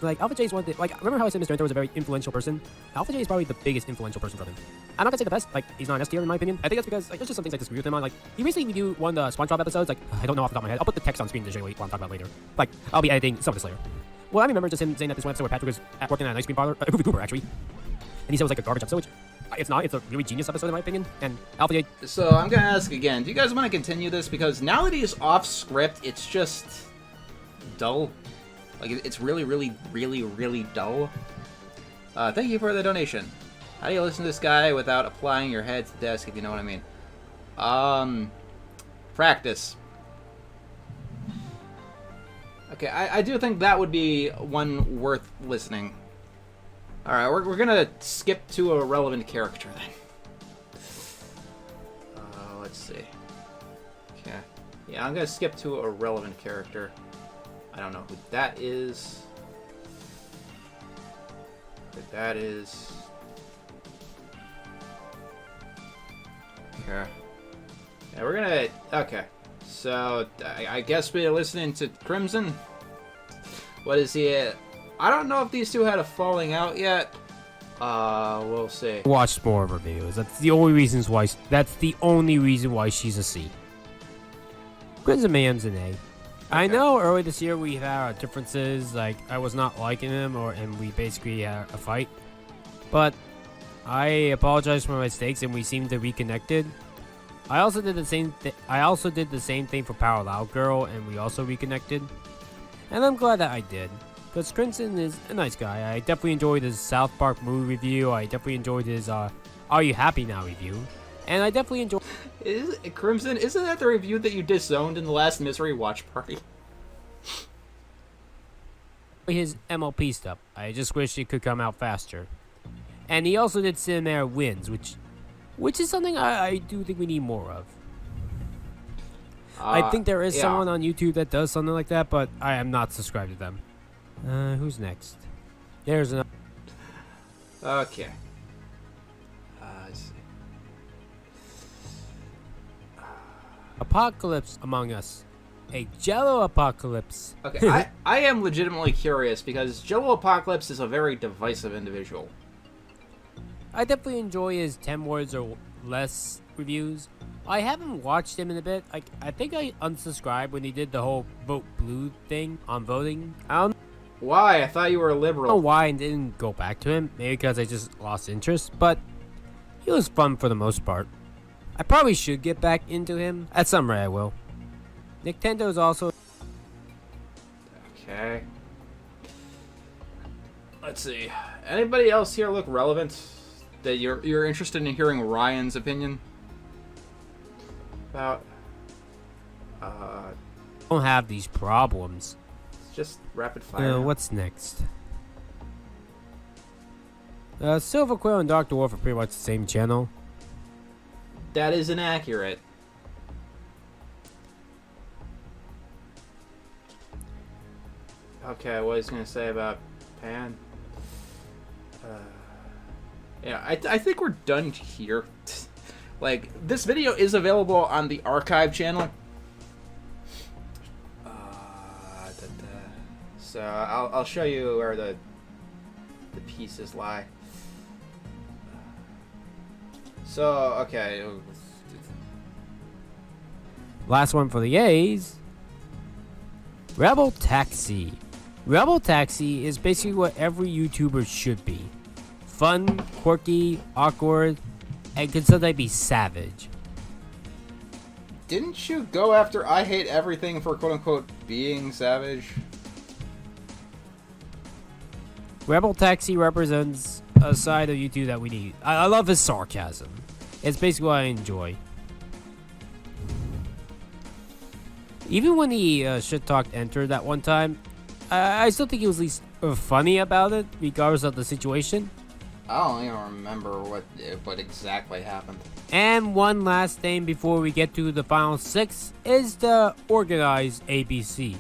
Like, Alpha J's one of the... Like, remember how I said Mr. Enter was a very influential person? Alpha J is probably the biggest influential person from him. I'm not gonna say the best. Like, he's not an S tier in my opinion. I think that's because, like, there's just some things I disagree with him on. Like, he recently reviewed one of the SpongeBob episodes. Like, I don't know off the top of my head. I'll put the text on screen to show you what I'm talking about later. Like, I'll be editing some of the Slayer. Well, I remember just him saying that this one episode where Patrick was working at an ice cream parlor, Goofy Goober, actually. And he said it was like a garbage episode, which it's not. It's a really genius episode in my opinion. And Alpha J... So, I'm gonna ask again. Do you guys want to continue this? Because now that he's off script, it's just... dull. Like, it's really, really, really, really dull. Thank you for the donation. How do you listen to this guy without applying your head to the desk, if you know what I mean? Practice. Okay, I do think that would be one worth listening. Alright, we're gonna skip to a relevant character then. Let's see. Okay. Yeah, I'm gonna skip to a relevant character. I don't know who that is. Who that is. Okay. Yeah, we're gonna... Okay. So, I guess we're listening to Crimson. What is he at? I don't know if these two had a falling out yet. We'll see. Watched more of her videos. That's the only reasons why. That's the only reason why she's a C. Crimson Man's an A. Okay. I know early this year we had our differences. Like I was not liking him, and we basically had a fight. But I apologize for my mistakes, and we seemed to reconnected. I also did the same. I also did the same thing for Power Loud Girl, and we also reconnected. And I'm glad that I did. Because Crimson is a nice guy. I definitely enjoyed his South Park movie review. I definitely enjoyed his Are You Happy Now review. And I definitely enjoyed... Crimson, isn't that the review that you disowned in the last Misery Watch Party? his MLP stuff. I just wish it could come out faster. And he also did Cinematic Wins, which is something I do think we need more of. I think there is someone on YouTube that does something like that, but I am not subscribed to them. Who's next? There's another. Okay. Let's see. Apocalypse Among Us. A Jello Apocalypse. Okay, I am legitimately curious because Jello Apocalypse is a very divisive individual. I definitely enjoy his 10 words or less reviews. I haven't watched him in a bit. I think I unsubscribed when he did the whole vote blue thing on voting. I don't Why? I thought you were a liberal. know why I didn't go back to him. Maybe because I just lost interest. But he was fun for the most part. I probably should get back into him. At some rate I will. Nintendo's also... Okay. Let's see. Anybody else here look relevant? That you're interested in hearing Ryan's opinion about? don't have these problems. It's just rapid fire. What's next? Silver Quill and Dr. Wolf are pretty much the same channel. That is inaccurate. Okay, what was I gonna say about Pan? Yeah, I think we're done here. Like, this video is available on the archive channel. So I'll show you where the pieces lie. So, okay. Last one for the A's. Rebel Taxi. Rebel Taxi is basically what every YouTuber should be. Fun, quirky, awkward, and can sometimes be savage. Didn't you go after I hate everything for quote-unquote being savage? Rebel Taxi represents a side of YouTube that we need. I love his sarcasm. It's basically what I enjoy. Even when he shit-talked Enter that one time, I still think he was at least funny about it, regardless of the situation. I don't even remember what exactly happened. And one last thing before we get to the final 6 is the organized ABC.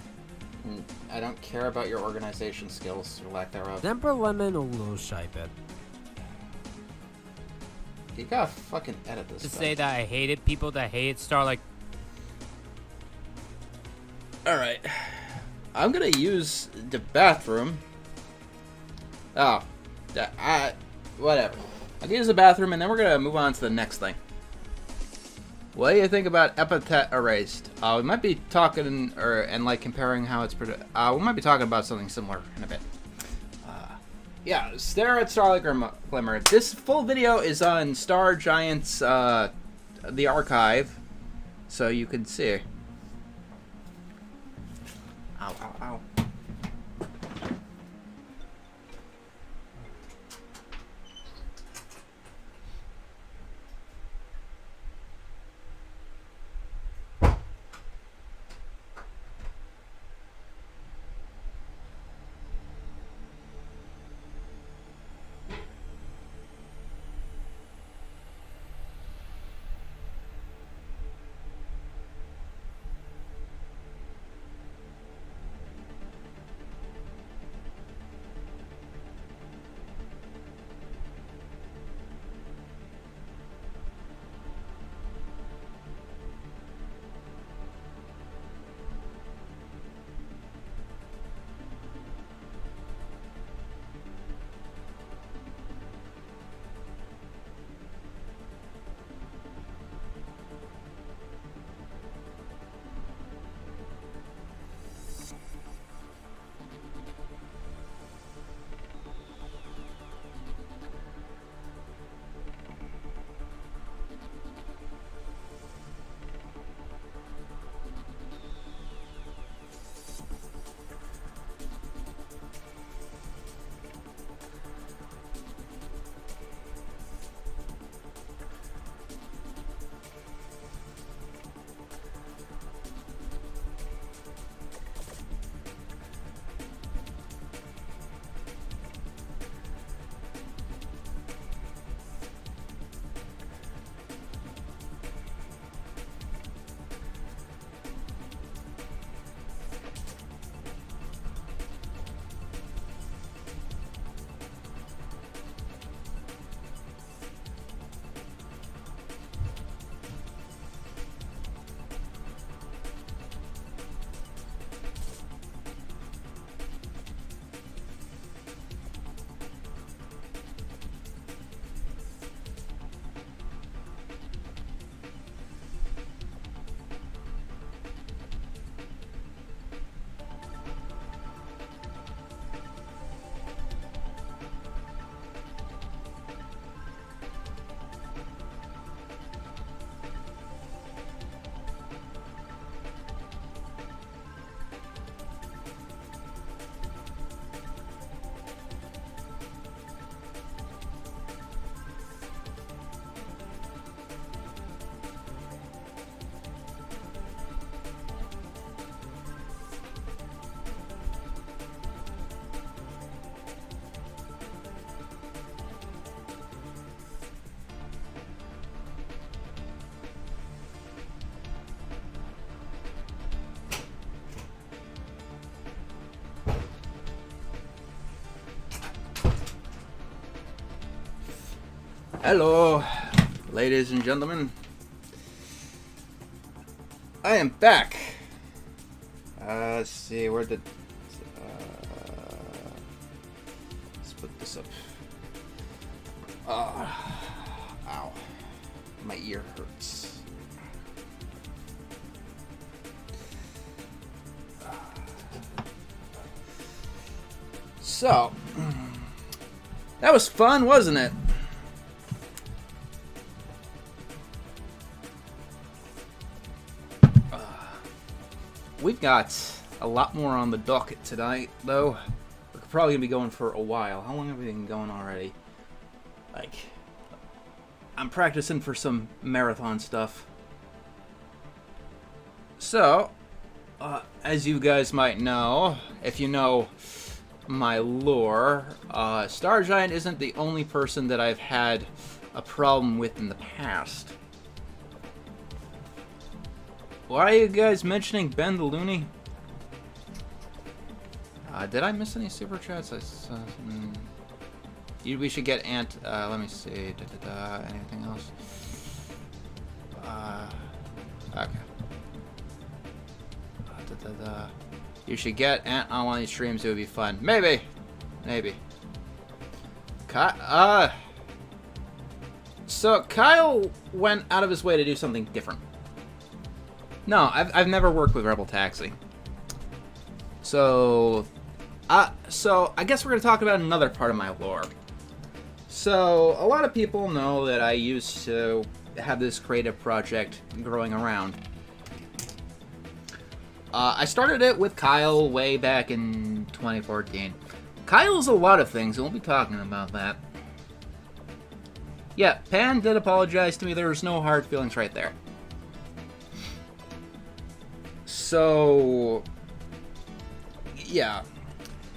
I don't care about your organization skills or lack thereof. Emperor Lemon or Little Shy Bit. You gotta fucking edit this. To stuff. say that I hated people that hated Starlight. Alright. I'm gonna use the bathroom. Oh. Whatever. I'll use the bathroom and then we're gonna move on to the next thing. What do you think about epithet erased? We might be talking and like comparing how it's we might be talking about something similar in a bit. Yeah, stare at Starlight Glimmer. This full video is on Star Giant's the archive, so you can see. Ow, ow, ow. Hello, ladies and gentlemen. I am back. Let's see, where did... let's put this up. Ow. My ear hurts. So, that was fun, wasn't it? We've got a lot more on the docket tonight, though. We're probably going to be going for a while. How long have we been going already? Like, I'm practicing for some marathon stuff. So, as you guys might know, if you know my lore, Star Giant isn't the only person that I've had a problem with in the past. Why are you guys mentioning Ben the Looney? Did I miss any super chats? We should get Ant. Let me see. Anything else? Okay. You should get Ant on one of these streams. It would be fun. Maybe. So Kyle went out of his way to do something different. No, I've never worked with Rebel Taxi. So I guess we're going to talk about another part of my lore. So, a lot of people know that I used to have this creative project growing around. I started it with Kyle way back in 2014. Kyle's a lot of things, and we'll be talking about that. Yeah, Pan did apologize to me. There was no hard feelings right there. So, yeah.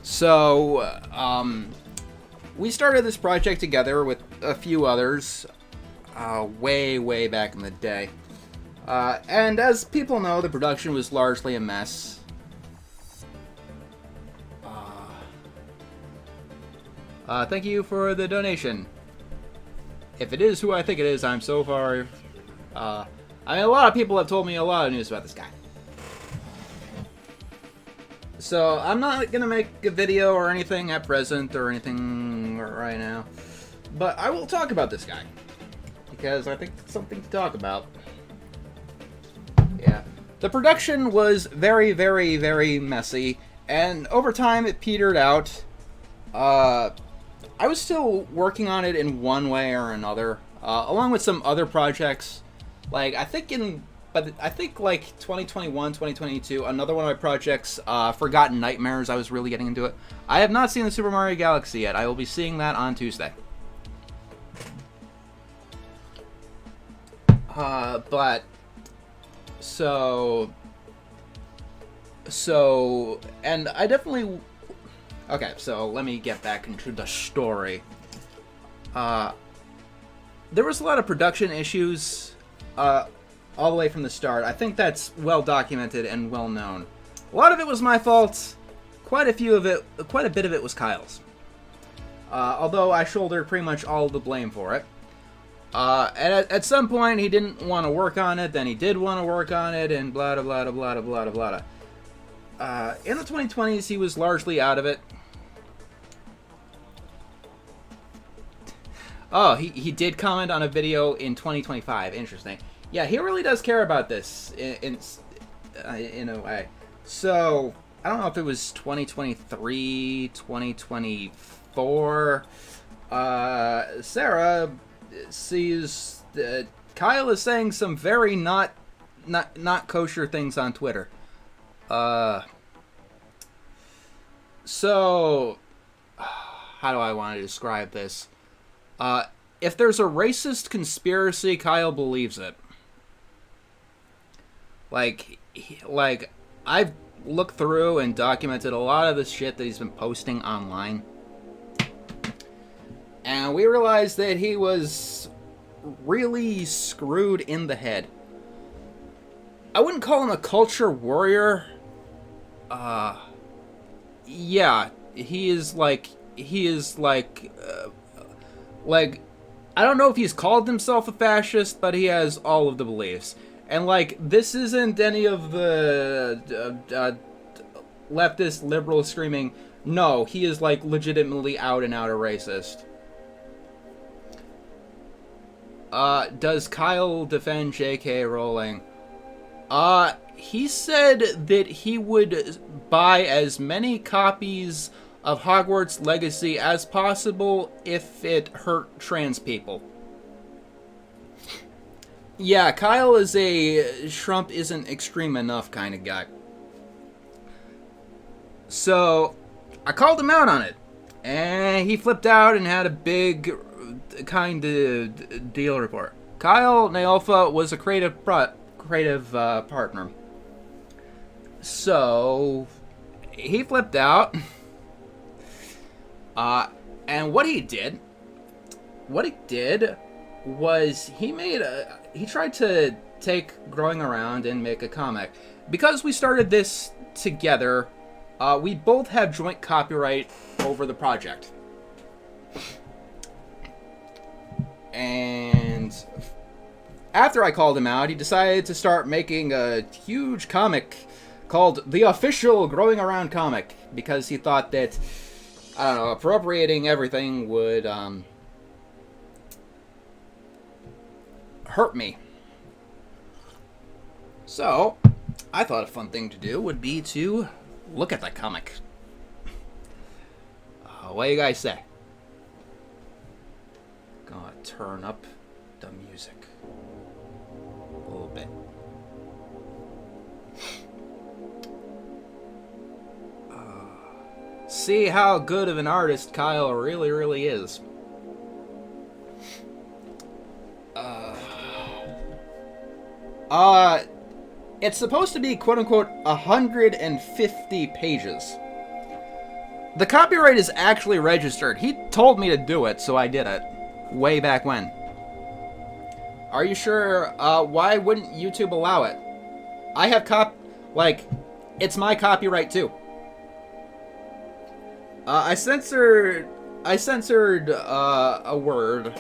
So, we started this project together with a few others way back in the day. And as people know, the production was largely a mess. Thank you for the donation. If it is who I think it is, I'm so far... I mean, a lot of people have told me a lot of news about this guy. So, I'm not going to make a video or anything at present or anything right now. But I will talk about this guy. Because I think it's something to talk about. Yeah. The production was very messy. And over time, it petered out. I was still working on it in one way or another. Along with some other projects. Like, I think like 2021, 2022, another one of my projects, Forgotten Nightmares, I was really getting into it. I have not seen the Super Mario Galaxy yet. I will be seeing that on Tuesday. And I definitely... Okay, so let me get back into the story. There was a lot of production issues, all the way from the start. I think that's well documented and well known. A lot of it was my fault. Quite a bit of it was Kyle's. Although I shouldered pretty much all of the blame for it. And at some point he didn't want to work on it, then he did want to work on it, and blah blah blah blah blah blah blah. In the 2020s he was largely out of it. Oh, he did comment on a video in 2025. Interesting. Yeah, he really does care about this in a way. So, I don't know if it was 2023, 2024. Sarah sees that Kyle is saying some very not kosher things on Twitter. So, how do I want to describe this? If there's a racist conspiracy, Kyle believes it. Like, I've looked through and documented a lot of the shit that he's been posting online. And we realized that he was really screwed in the head. I wouldn't call him a culture warrior. Yeah, he is like, I don't know if he's called himself a fascist, but he has all of the beliefs. And, like, this isn't any of the leftist liberals screaming, no, he is, like, legitimately out and out a racist. Does Kyle defend J.K. Rowling? He said that he would buy as many copies of Hogwarts Legacy as possible if it hurt trans people. Yeah, Kyle is a Trump isn't extreme enough kind of guy. So, I called him out on it. And he flipped out and had a big kind of deal report. Kyle Nealfa was a creative partner. So, he flipped out. And what he did was he tried to take Growing Around and make a comic. Because we started this together, we both have joint copyright over the project. And after I called him out, he decided to start making a huge comic called The Official Growing Around Comic, because he thought that, I don't know, appropriating everything would hurt me. So, I thought a fun thing to do would be to look at that comic. What do you guys say? Gonna turn up the music a little bit. See how good of an artist Kyle really, really is. It's supposed to be, quote-unquote, 150 pages. The copyright is actually registered. He told me to do it, so I did it. Way back when. Are you sure? Why wouldn't YouTube allow it? I have it's my copyright too. I censored a word.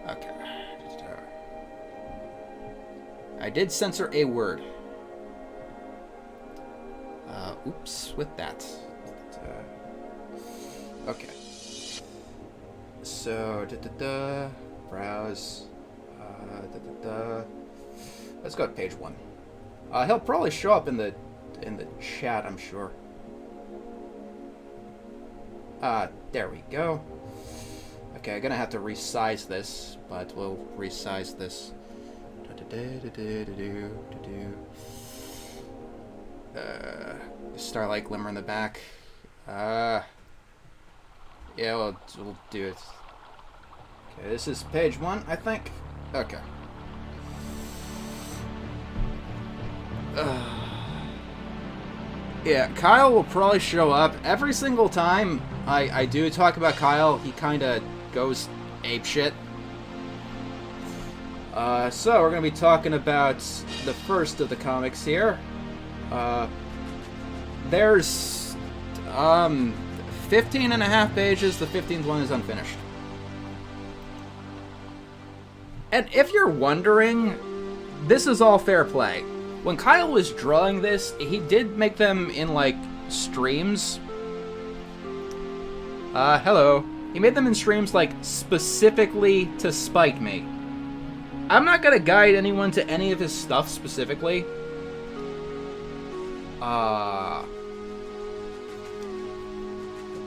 Okay. I did censor a word. Oops, with that. Okay. So, browse. Let's go to page 1. He'll probably show up in the chat, I'm sure. There we go. Okay, I'm gonna have to resize this, but we'll resize this. Starlight glimmer in the back. Yeah, we'll do it. Okay, this is page 1, I think. Okay. Yeah, Kyle will probably show up every single time I do talk about Kyle. He kind of goes apeshit. So we're gonna be talking about the first of the comics here. There's 15 and a half pages. The 15th one is unfinished. And if you're wondering, this is all fair play. When Kyle was drawing this, he did make them in, like, streams. Hello. He made them in streams, like, specifically to spite me. I'm not gonna guide anyone to any of his stuff specifically.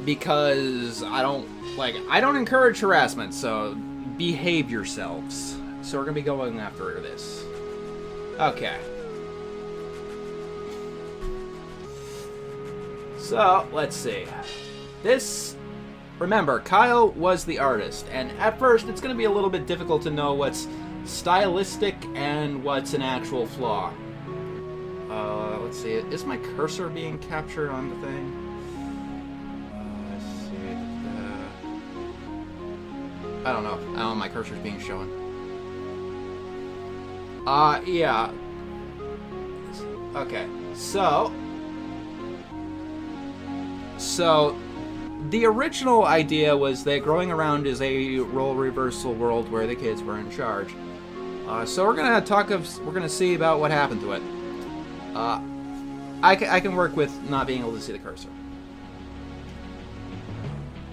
Because I don't encourage harassment, so behave yourselves. So we're gonna be going after this. Okay. So, let's see. Remember, Kyle was the artist, and at first it's going to be a little bit difficult to know what's stylistic and what's an actual flaw. Let's see, is my cursor being captured on the thing? Let's see, I don't know. I don't know if my cursor's being shown. Yeah. Okay, so... So, the original idea was that Growing Around is a role reversal world where the kids were in charge. So we're gonna see about what happened to it. I can work with not being able to see the cursor.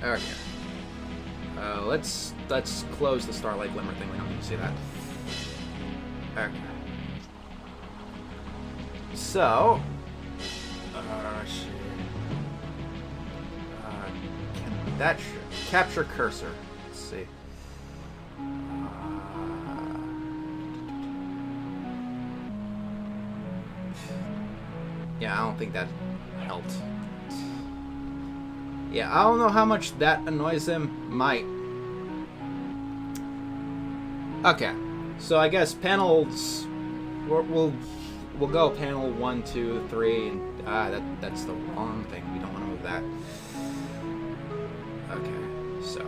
Okay. Let's close the Starlight Glimmer thing. We don't need to see that. Okay. So, shit. Can that capture cursor? Let's see. Yeah, I don't think that helped. Yeah, I don't know how much that annoys him. Might. Okay, so I guess panels. We'll go panel 1, 2, 3, and that's the wrong thing. We don't want to move that. Okay, so.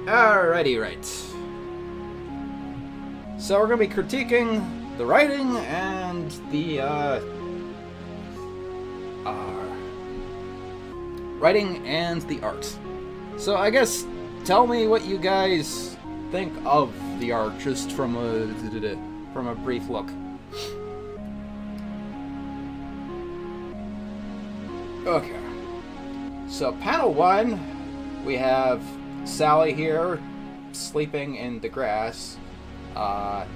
Alrighty, right. So we're gonna be critiquing the writing and the writing and the art. So I guess tell me what you guys think of the art, just from a brief look. Okay. So panel 1, we have Sally here sleeping in the grass. I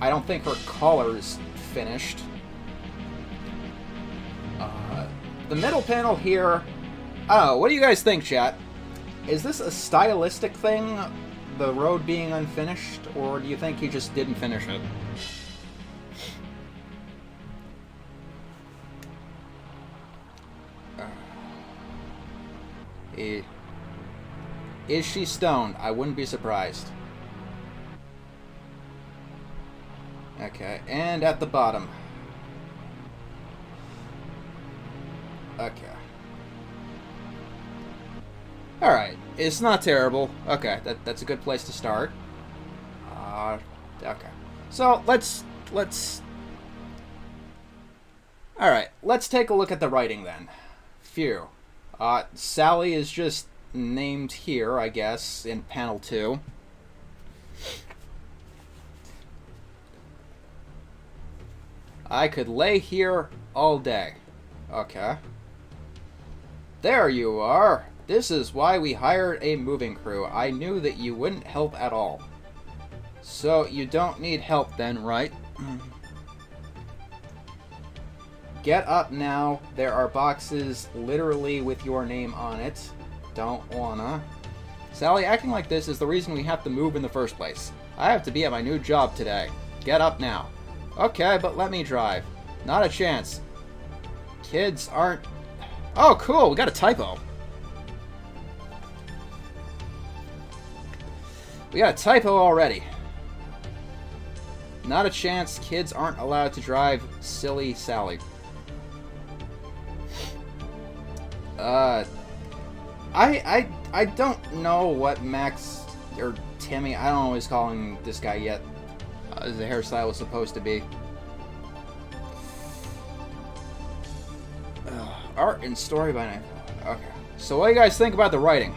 don't think her collar's finished. The middle panel here, I don't know, what do you guys think, chat? Is this a stylistic thing, the road being unfinished, or do you think he just didn't finish it? Is she stoned? I wouldn't be surprised. Okay, and at the bottom. Okay. Alright, it's not terrible. Okay, that's a good place to start. Okay. So, let's... Alright, let's take a look at the writing then. Phew. Sally is just named here, I guess, in panel 2. I could lay here all day. Okay. There you are. This is why we hired a moving crew. I knew that you wouldn't help at all. So you don't need help then, right? Get up now. There are boxes literally with your name on it. Don't wanna. Sally, acting like this is the reason we have to move in the first place. I have to be at my new job today. Get up now. Okay, but let me drive. Not a chance. Kids aren't... Oh, cool. We got a typo. We got a typo already. Not a chance. Kids aren't allowed to drive. Silly Sally. I don't know what Max or Timmy, I don't always call him this guy yet, the hairstyle was supposed to be. Art and story by name. Okay. So what do you guys think about the writing?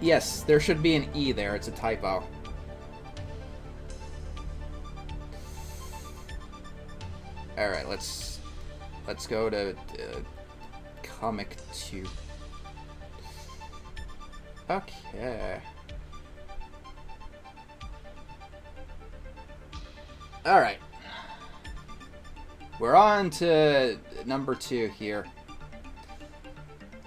Yes, there should be an E there. It's a typo. Alright, let's go to comic 2. Okay. Alright. We're on to number 2 here.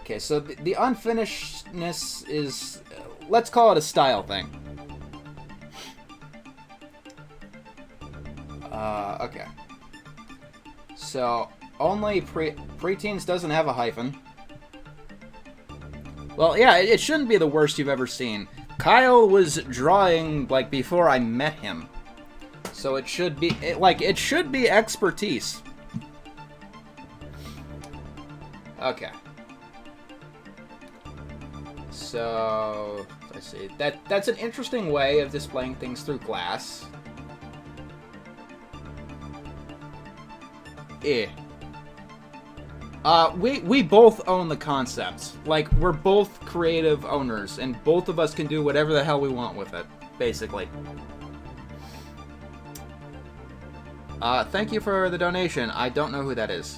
Okay, so the unfinishedness is, let's call it a style thing. Okay. So, only preteens doesn't have a hyphen. Well, yeah, it shouldn't be the worst you've ever seen. Kyle was drawing, like, before I met him. So it should be, it should be expertise. Okay. So, I see. That's an interesting way of displaying things through glass. We both own the concept. Like, we're both creative owners, and both of us can do whatever the hell we want with it, basically. Thank you for the donation. I don't know who that is.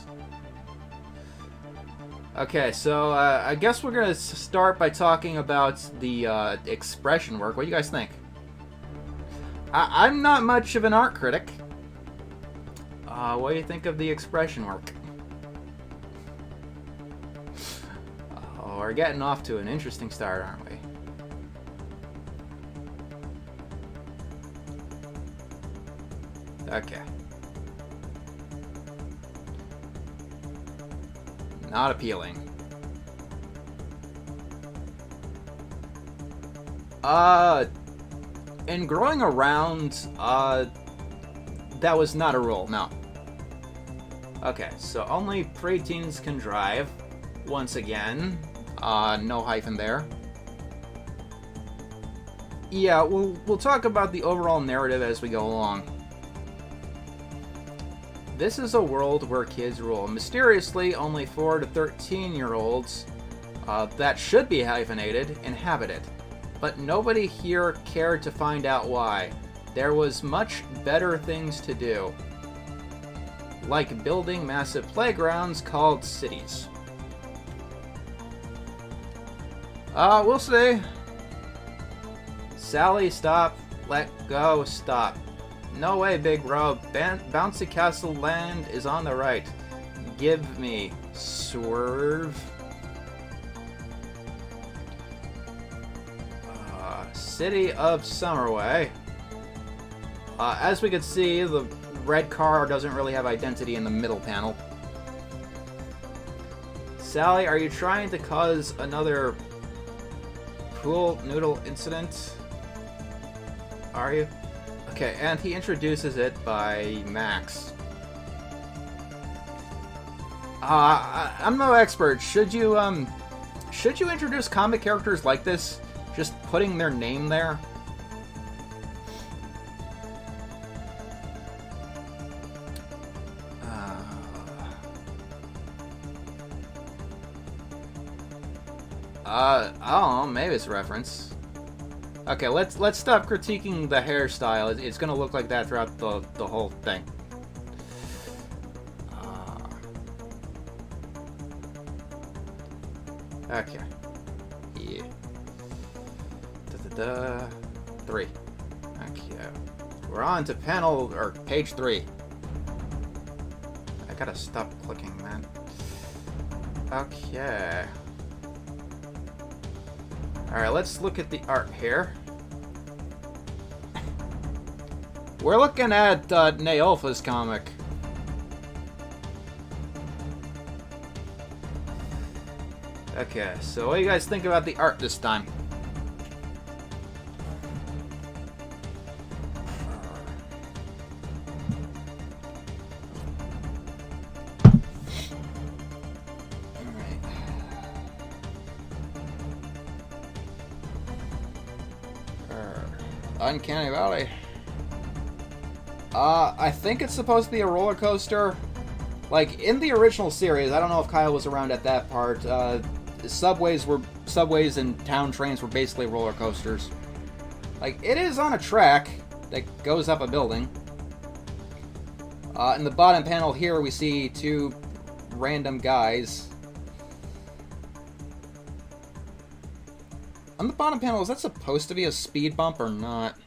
Okay, so, I guess we're gonna start by talking about the, expression work. What do you guys think? I'm not much of an art critic. What do you think of the expression work? Oh, we're getting off to an interesting start, aren't we? Okay. Not appealing. In growing around, that was not a rule, no. Okay, so only preteens can drive. Once again, no hyphen there. Yeah, we'll talk about the overall narrative as we go along. This is a world where kids rule. Mysteriously, only 4 to 13-year-olds that should be hyphenated inhabit it. But nobody here cared to find out why. There was much better things to do. Like building massive playgrounds called cities. We'll see. Sally, stop. Let go, stop. No way, big bro. Bouncy Castle land is on the right. Give me. Swerve. City of Summerway. As we can see, the red car doesn't really have identity in the middle panel. Sally, are you trying to cause another pool noodle incident? Are you? Okay, and he introduces it by Max. I'm no expert. Should you introduce comic characters like this? Just putting their name there? I don't know, maybe it's a reference. Okay, let's stop critiquing the hairstyle. It's gonna look like that throughout the whole thing. Okay. Yeah. 3. Okay. We're on to page 3. I gotta stop clicking, man. Okay. Alright, let's look at the art here. We're looking at Neolfa's comic. Okay, so what do you guys think about the art this time? Uncanny Valley. I think it's supposed to be a roller coaster. Like, in the original series, I don't know if Kyle was around at that part, subways and town trains were basically roller coasters. Like, it is on a track that goes up a building. In the bottom panel here, we see 2 random guys. On the bottom panel, is that supposed to be a speed bump or not?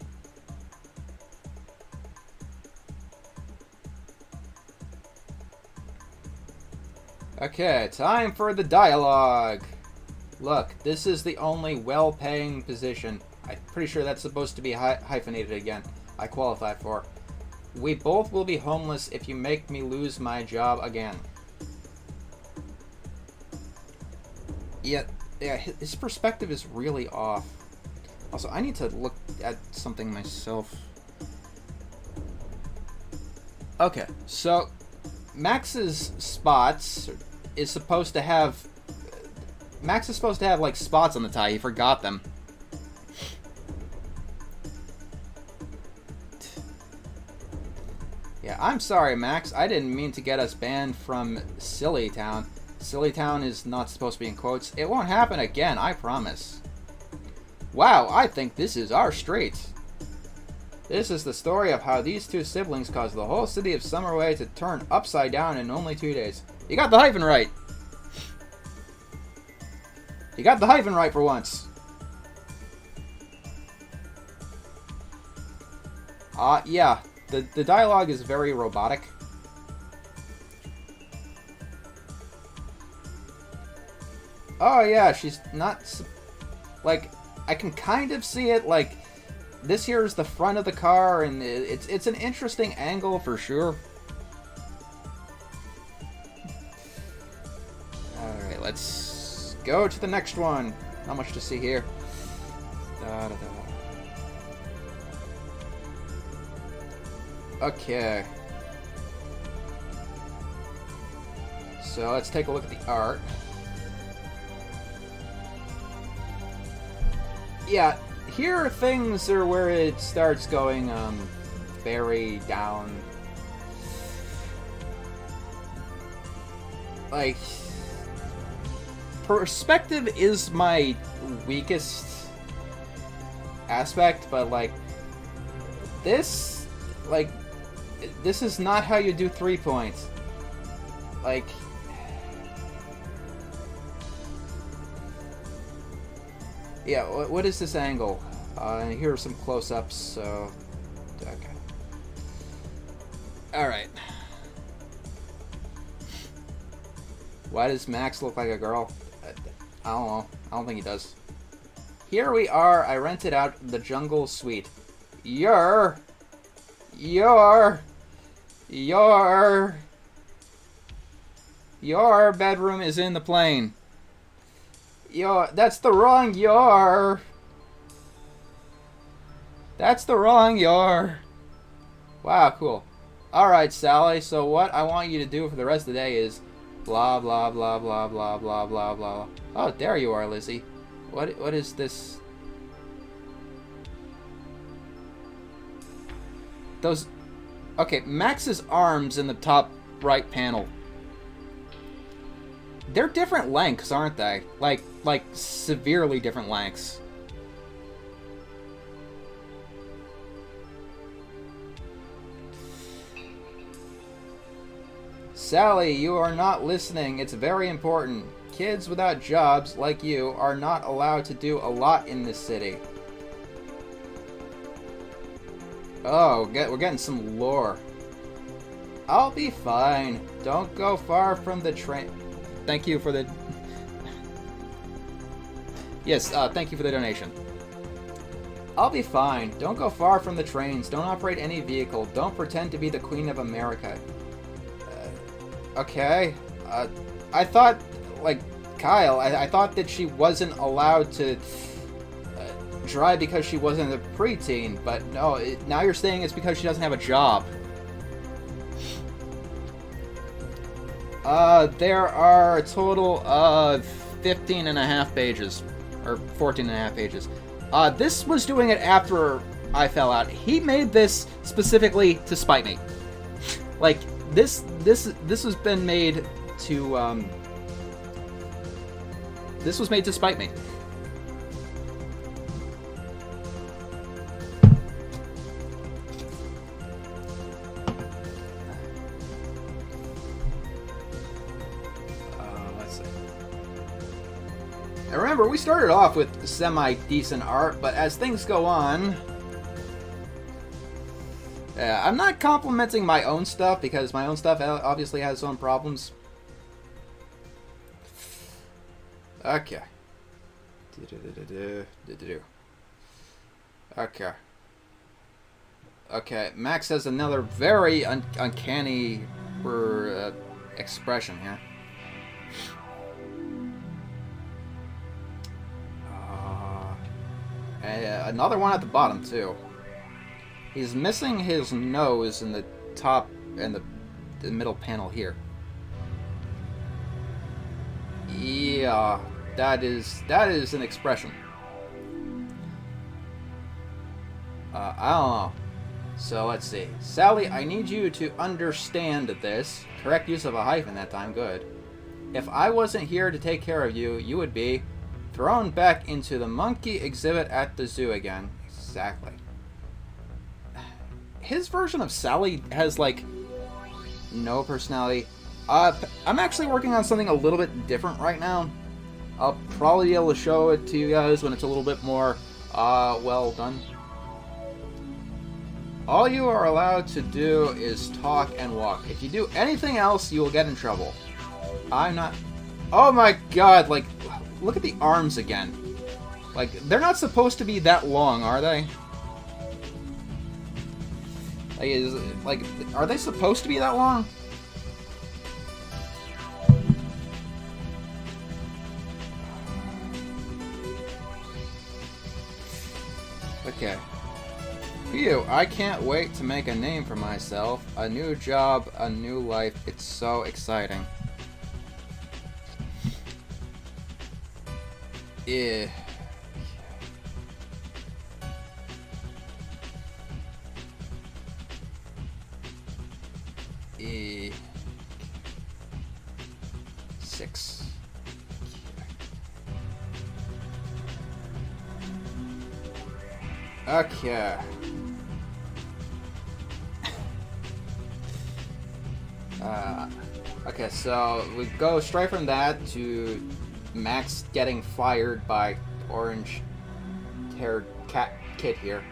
Okay, time for the dialogue. Look, this is the only well-paying position. I'm pretty sure that's supposed to be hyphenated again. I qualify for. We both will be homeless if you make me lose my job again. Yeah, his perspective is really off. Also, I need to look at something myself. Okay, so Max's spots is supposed to have... Max is supposed to have, like, spots on the tie. He forgot them. Yeah, I'm sorry, Max. I didn't mean to get us banned from Silly Town. Silly Town is not supposed to be in quotes. It won't happen again, I promise. Wow, I think this is our street. This is the story of how these two siblings caused the whole city of Summerway to turn upside down in only 2 days. You got the hyphen right. You got the hyphen right for once. Yeah. The dialogue is very robotic. Oh yeah, she's not... Like, I can kind of see it, like... This here is the front of the car, and it's an interesting angle for sure. Alright, let's go to the next one. Not much to see here. Da, da, da. Okay. So let's take a look at the art. Yeah, here things are where it starts going very down. Like, perspective is my weakest aspect, but like this, like, this is not how you do 3 points. Like, yeah, what is this angle? Here are some close-ups, so... Okay. Alright. Why does Max look like a girl? I don't know. I don't think he does. Here we are. I rented out the jungle suite. Your bedroom is in the plane. That's the wrong your. That's the wrong your. Wow, cool. Alright, Sally, so what I want you to do for the rest of the day is blah, blah, blah, blah, blah, blah, blah, blah. Oh, there you are, Lizzie. What is this? Those... Okay, Max's arms in the top right panel. They're different lengths, aren't they? Like severely different lengths. Sally, you are not listening. It's very important. Kids without jobs, like you, are not allowed to do a lot in this city. Oh, we're getting some lore. I'll be fine. Don't go far from the train. Thank you for the... Yes, thank you for the donation. I'll be fine. Don't go far from the trains. Don't operate any vehicle. Don't pretend to be the Queen of America. Okay. I thought, like, Kyle, I thought that she wasn't allowed to drive because she wasn't a preteen, but no, now you're saying it's because she doesn't have a job. There are a total of 15 and a half pages. Or 14 and a half pages. This was doing it after I fell out. He made this specifically to spite me. Like, this has been made to, this was made to spite me. Let's see. Now remember, we started off with semi-decent art, but as things go on... I'm not complimenting my own stuff, because my own stuff obviously has its own problems. Okay. Okay. Okay, Max has another very uncanny expression here. Another one at the bottom, too. He's missing his nose in the top and the middle panel here. Yeah, that is an expression. I don't know. So let's see. Sally, I need you to understand this. Correct use of a hyphen that time, good. If I wasn't here to take care of you, you would be thrown back into the monkey exhibit at the zoo again. Exactly. His version of Sally has, like, no personality. I'm actually working on something a little bit different right now. I'll probably be able to show it to you guys when it's a little bit more, well done. All you are allowed to do is talk and walk. If you do anything else, you will get in trouble. I'm not... Oh my god, like, look at the arms again. Like, they're not supposed to be that long, are they? Like, are they supposed to be that long? Okay. Phew, I can't wait to make a name for myself. A new job, a new life. It's so exciting. Yeah. Six. Okay. Okay, so we go straight from that to Max getting fired by orange-haired kid here.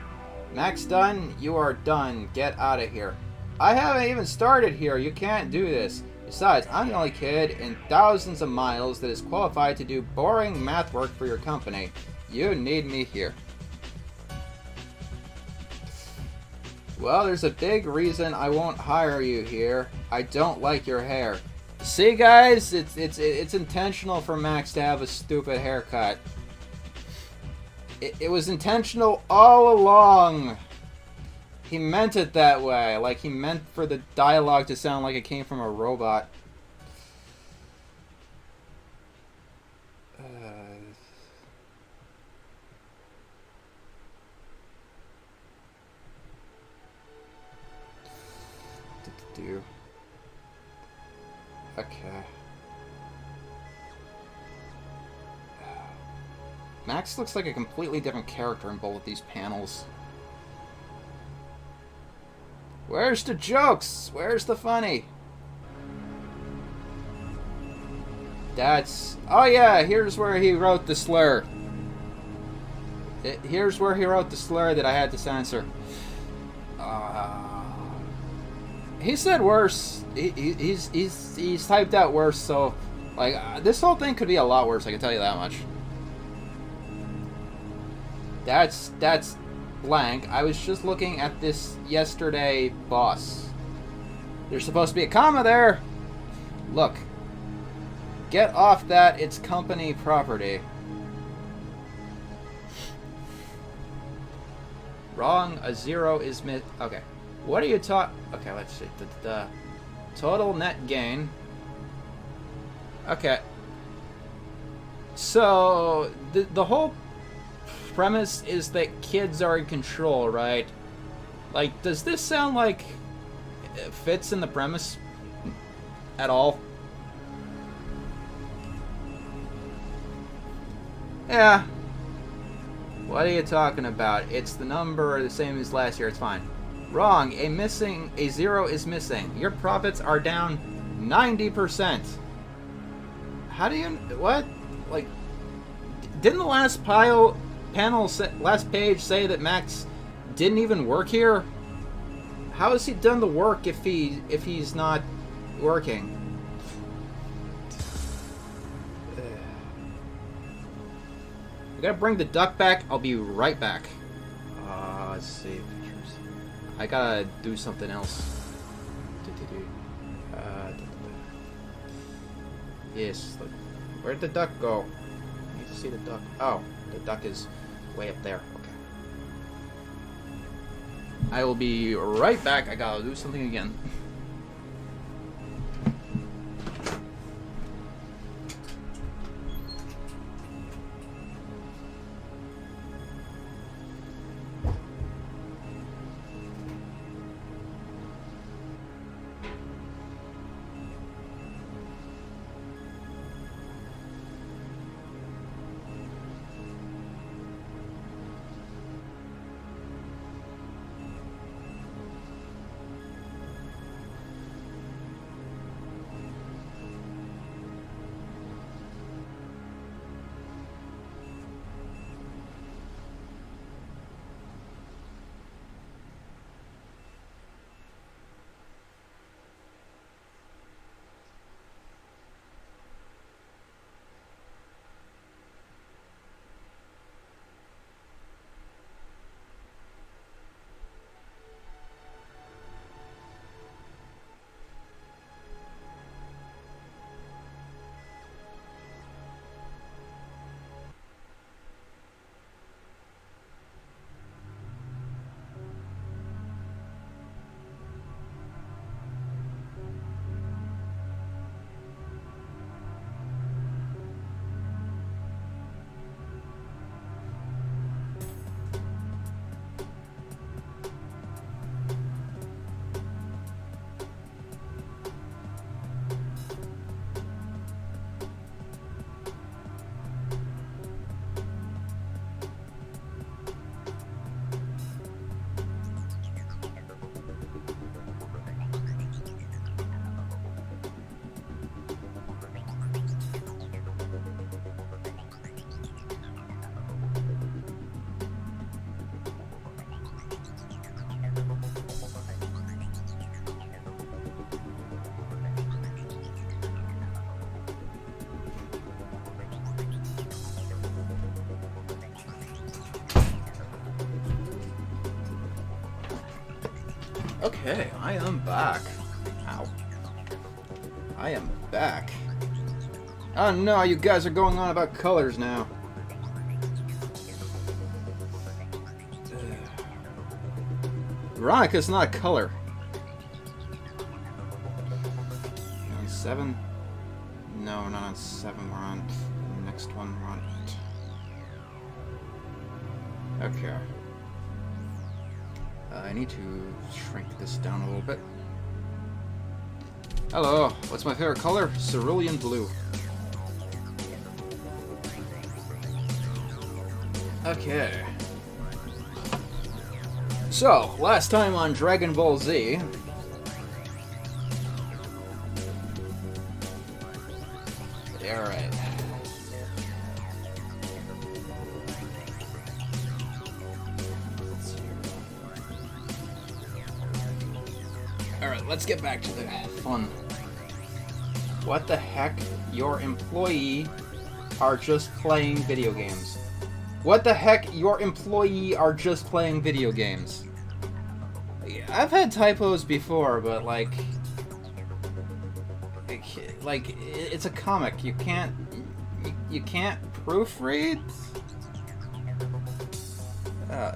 Max done? You are done. Get out of here. I haven't even started here. You can't do this. Besides, I'm the only kid in thousands of miles that is qualified to do boring math work for your company. You need me here. Well, there's a big reason I won't hire you here. I don't like your hair. See, guys, it's intentional for Max to have a stupid haircut. It was intentional all along. He meant it that way. Like, he meant for the dialogue to sound like it came from a robot. Okay. Max looks like a completely different character in both of these panels. Where's the jokes? Where's the funny? That's... Oh yeah, here's where he wrote the slur. Here's where he wrote the slur that I had to censor. He said worse. He's typed out worse, so... Like, this whole thing could be a lot worse, I can tell you that much. That's blank. I was just looking at this yesterday, boss. There's supposed to be a comma there. Look. Get off that. It's company property. Wrong. A zero is okay. What are you Okay, let's see. The total net gain. Okay. So, the whole premise is that kids are in control, right? Like, does this sound like it fits in the premise at all? Yeah. What are you talking about? It's the number the same as last year, it's fine. Wrong. A zero is missing. Your profits are down 90%. How do you... What? Like, didn't the last last page say that Max didn't even work here? How has he done the work if he's not working? I gotta bring the duck back. I'll be right back. Let's see. I gotta do something else. Yes. Where'd the duck go? I need to see the duck. Oh, the duck is way up there. Okay. I will be right back. I gotta do something again. Okay, I am back. Ow. I am back. Oh no, you guys are going on about colors now. Veronica's not a color. On 7? No, we're not on 7, we're on the next one, we're on 8. Okay. I need to shrink this down a little bit. Hello, what's my favorite color? Cerulean blue. Okay. So, last time on Dragon Ball Z... Alright. Alright, let's get back to the fun. What the heck? Your employee are just playing video games. What the heck? Your employee are just playing video games. I've had typos before, but like it's a comic. You can't proofread.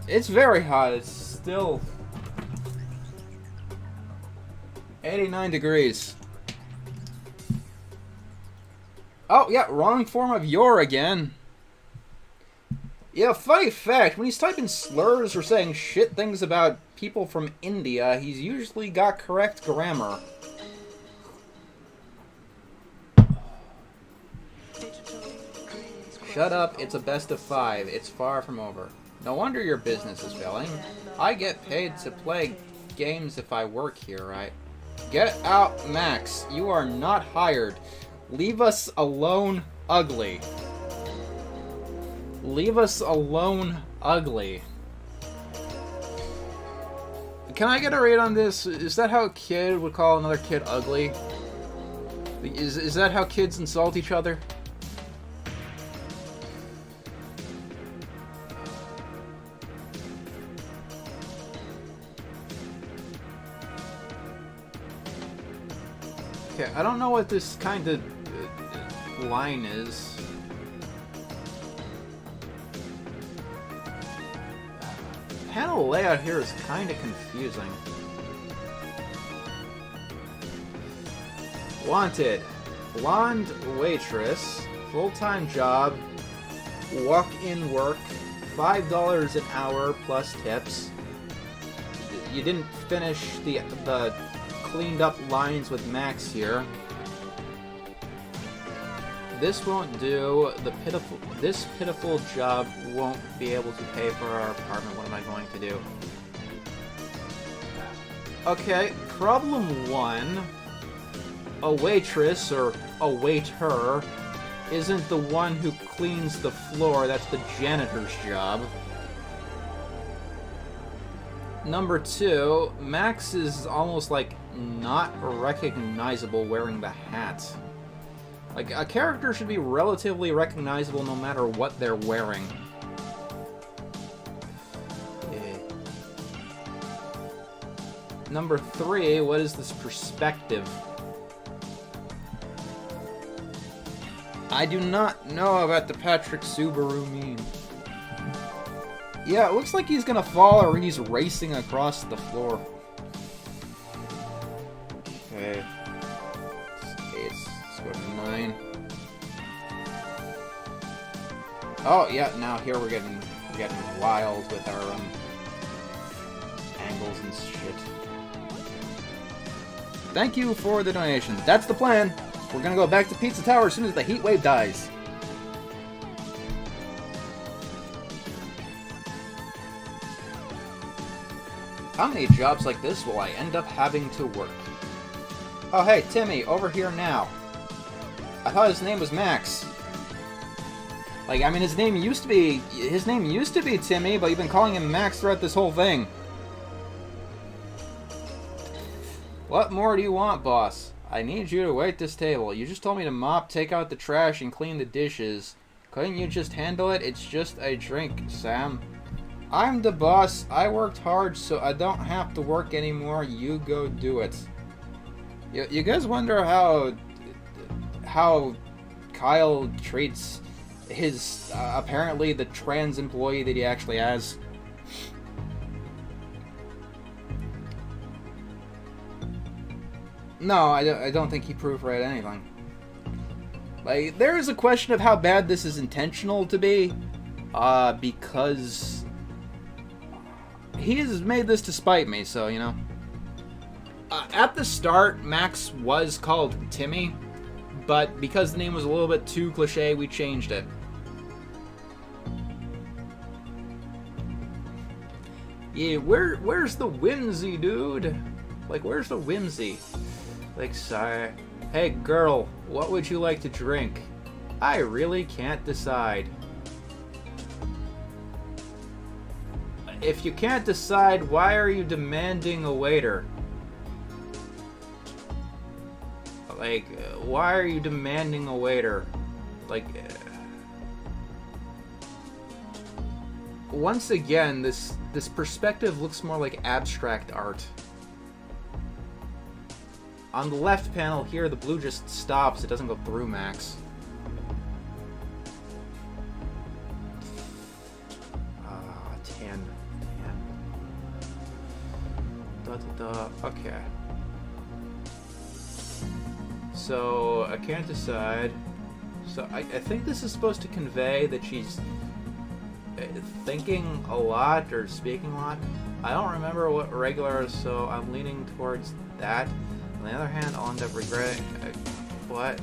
It's very hot. It's still 89 degrees. Oh yeah, wrong form of your again. Yeah, funny fact, when he's typing slurs or saying shit things about people from India, he's usually got correct grammar. Shut up, it's a best of 5. It's far from over. No wonder your business is failing. I get paid to play games if I work here, right? Get out, Max. You are not hired. Leave us alone, ugly. Leave us alone, ugly. Can I get a rate on this? Is that how a kid would call another kid ugly? Is that how kids insult each other? Okay, I don't know what this kind of line is. Panel layout here is kind of confusing. Wanted. Blonde waitress. Full-time job. Walk-in work. $5 an hour plus tips. You didn't finish the cleaned up lines with Max here. This won't do. This pitiful job won't be able to pay for our apartment. What am I going to do? Okay, problem 1. A waitress, or a waiter, isn't the one who cleans the floor. That's the janitor's job. Number 2, Max is almost like not recognizable wearing the hat. Like, a character should be relatively recognizable no matter what they're wearing. Okay. Number 3, what is this perspective? I do not know about the Patrick Subaru meme. Yeah, it looks like he's gonna fall or he's racing across the floor. Okay. 8. Let's go to 9. Oh, yeah, now here we're getting wild with our angles and shit. Thank you for the donation. That's the plan. We're gonna go back to Pizza Tower as soon as the heat wave dies. How many jobs like this will I end up having to work? Oh, hey, Timmy, over here now. I thought his name was Max. Like, I mean, his name used to be Timmy, but you've been calling him Max throughout this whole thing. What more do you want, boss? I need you to wait this table. You just told me to mop, take out the trash, and clean the dishes. Couldn't you just handle it? It's just a drink, Sam. I'm the boss. I worked hard, so I don't have to work anymore. You go do it. You guys wonder how Kyle treats his apparently the trans employee that he actually has? No, I don't think he proofread anything. Like, there is a question of how bad this is intentional to be, because he has made this to spite me, so, you know. At the start, Max was called Timmy, but because the name was a little bit too cliche, we changed it. Yeah, where's the whimsy, dude? Like, where's the whimsy? Like, sorry. Hey, girl, what would you like to drink? I really can't decide. If you can't decide, why are you demanding a waiter? Like, why are you demanding a waiter? Like, once again, this perspective looks more like abstract art. On the left panel here, the blue just stops. It doesn't go through Max. 10. Okay. So, I can't decide. So, I think this is supposed to convey that she's thinking a lot or speaking a lot. I don't remember what regular is, so I'm leaning towards that. On the other hand, I'll end up regretting... what?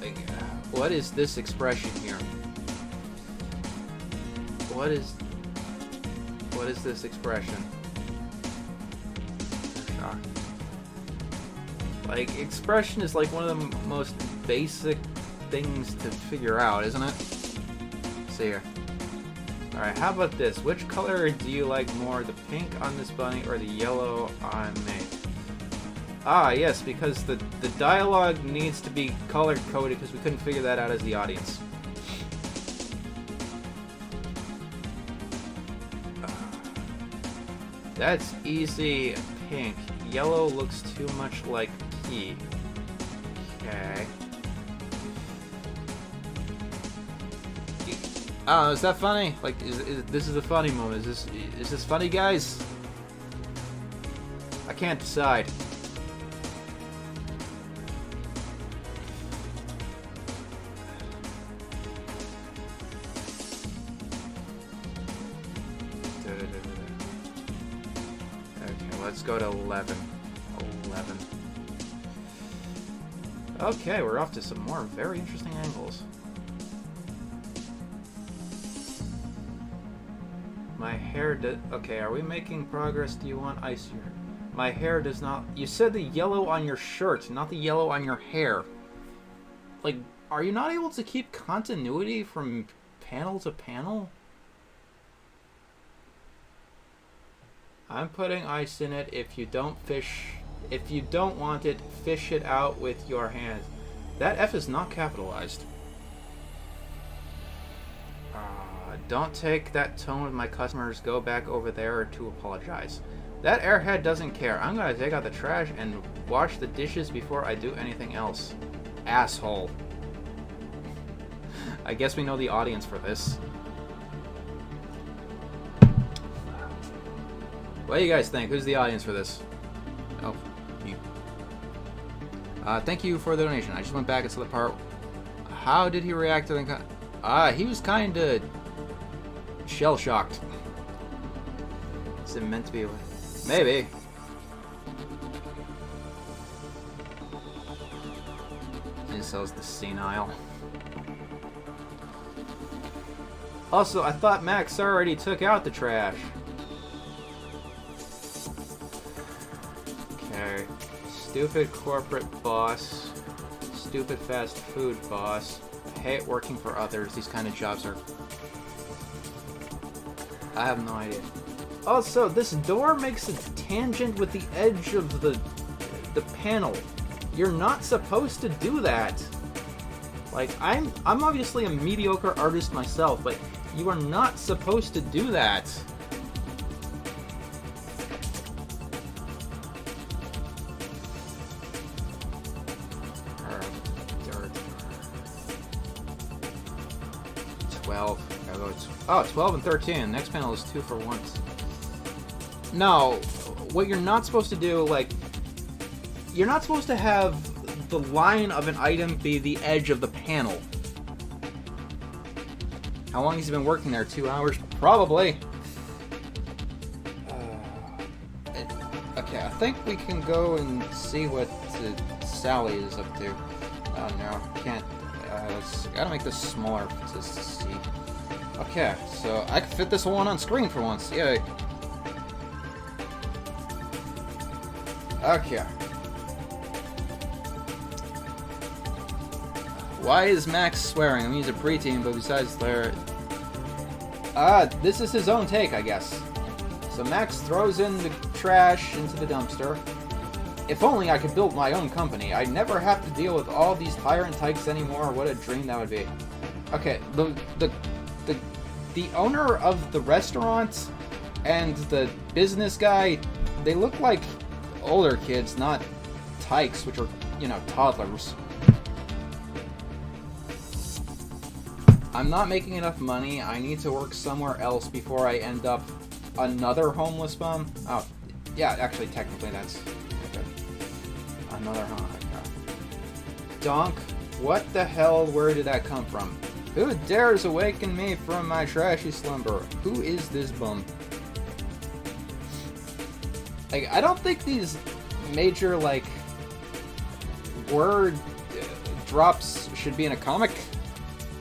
Like, what is this expression here? What is this expression? Like, expression is like one of the most basic things to figure out, isn't it? Let's see here. Alright, how about this? Which color do you like more, the pink on this bunny or the yellow on me? Ah, yes, because the dialogue needs to be color-coded because we couldn't figure that out as the audience. That's easy pink. Yellow looks too much like pea. Okay. Oh, is that funny? Like, this is a funny moment. Is this funny, guys? I can't decide. Okay, let's go to 11. 11. Okay, we're off to some more very interesting angles. My hair does... Okay, are we making progress? Do you want ice here? My hair does not... You said the yellow on your shirt, not the yellow on your hair. Like, are you not able to keep continuity from panel to panel? I'm putting ice in it. If you don't want it, fish it out with your hands. That F is not capitalized. Don't take that tone with my customers. Go back over there to apologize. That airhead doesn't care. I'm gonna take out the trash and wash the dishes before I do anything else. Asshole. I guess we know the audience for this. What do you guys think? Who's the audience for this? Oh, you. Thank you for the donation. I just went back and saw the part. How did he react to the... he was kinda... shell-shocked. Is it meant to be? Maybe. He sells the senile. Also, I thought Max already took out the trash. Okay. Stupid corporate boss. Stupid fast food boss. I hate working for others. These kind of jobs are... I have no idea. Also, this door makes a tangent with the edge of the panel. You're not supposed to do that. Like, I'm obviously a mediocre artist myself, but you are not supposed to do that. Dirt. 12. Oh, 12 and 13. Next panel is 2 for once. No, what you're not supposed to do, like, you're not supposed to have the line of an item be the edge of the panel. How long has he been working there? 2 hours? Probably. Okay, I think we can go and see what Sally is up to. Oh no, can't. Gotta make this smaller to see. Okay, so I can fit this one on screen for once. Yay. Okay. Why is Max swearing? I mean, he's a preteen, but besides there... this is his own take, I guess. So Max throws in the trash into the dumpster. If only I could build my own company. I'd never have to deal with all these tyrant types anymore. What a dream that would be. Okay, the owner of the restaurant and the business guy, they look like older kids, not tykes, which are, you know, toddlers. I'm not making enough money. I need to work somewhere else before I end up another homeless bum. Oh, yeah, actually, technically, that's okay. Another Donk, what the hell? Where did that come from? Who dares awaken me from my trashy slumber? Who is this bum? Like, I don't think these major, like, word drops should be in a comic.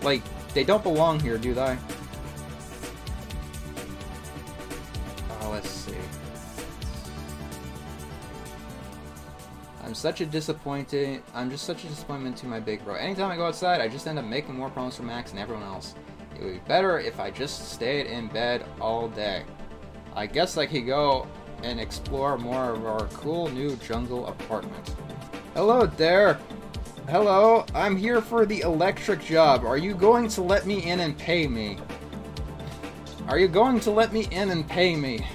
Like, they don't belong here, do they? Oh, let's see. I'm just such a disappointment to my big bro. Anytime I go outside, I just end up making more problems for Max and everyone else. It would be better if I just stayed in bed all day. I guess I could go and explore more of our cool new jungle apartment. Hello there. Hello, I'm here for the electric job. Are you going to let me in and pay me? Are you going to let me in and pay me?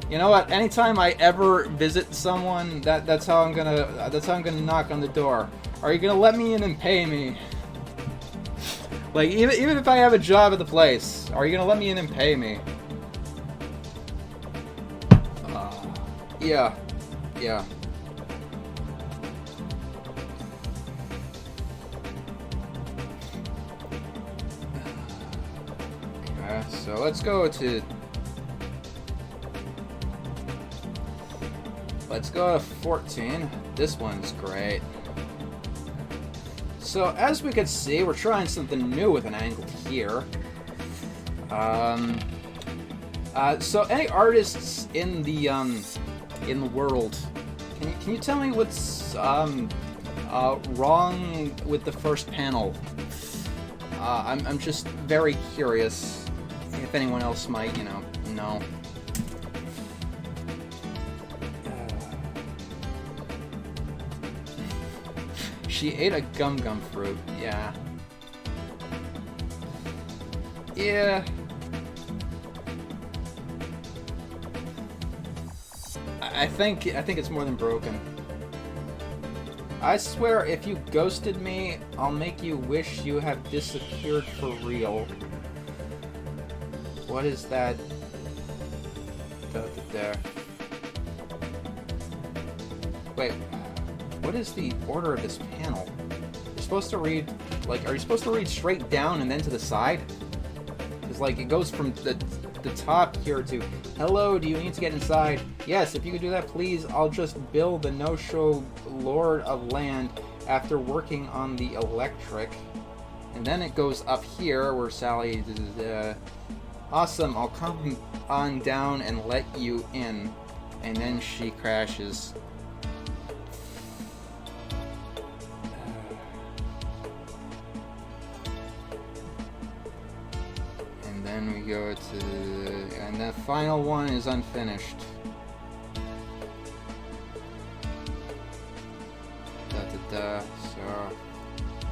You know what? Anytime I ever visit someone, that's how I'm gonna knock on the door. Are you gonna let me in and pay me? Like, even if I have a job at the place, are you gonna let me in and pay me? Yeah. Okay, so let's go to 14. This one's great. So as we can see, we're trying something new with an angle here. So any artists in the world, can you tell me what's wrong with the first panel? I'm just very curious if anyone else might, you know. She ate a gum fruit. Yeah. Yeah. I think it's more than broken. I swear, if you ghosted me, I'll make you wish you have disappeared for real. What is that? There. Wait. What is the order of this panel? You're supposed to read, like, are you supposed to read straight down and then to the side? Because, like, it goes from the top here to, hello, do you need to get inside? Yes, if you could do that, please, I'll just bill the no-show lord of land after working on the electric. And then it goes up here where Sally, awesome, I'll come on down and let you in. And then she crashes. Then we go to, and the final one is unfinished. So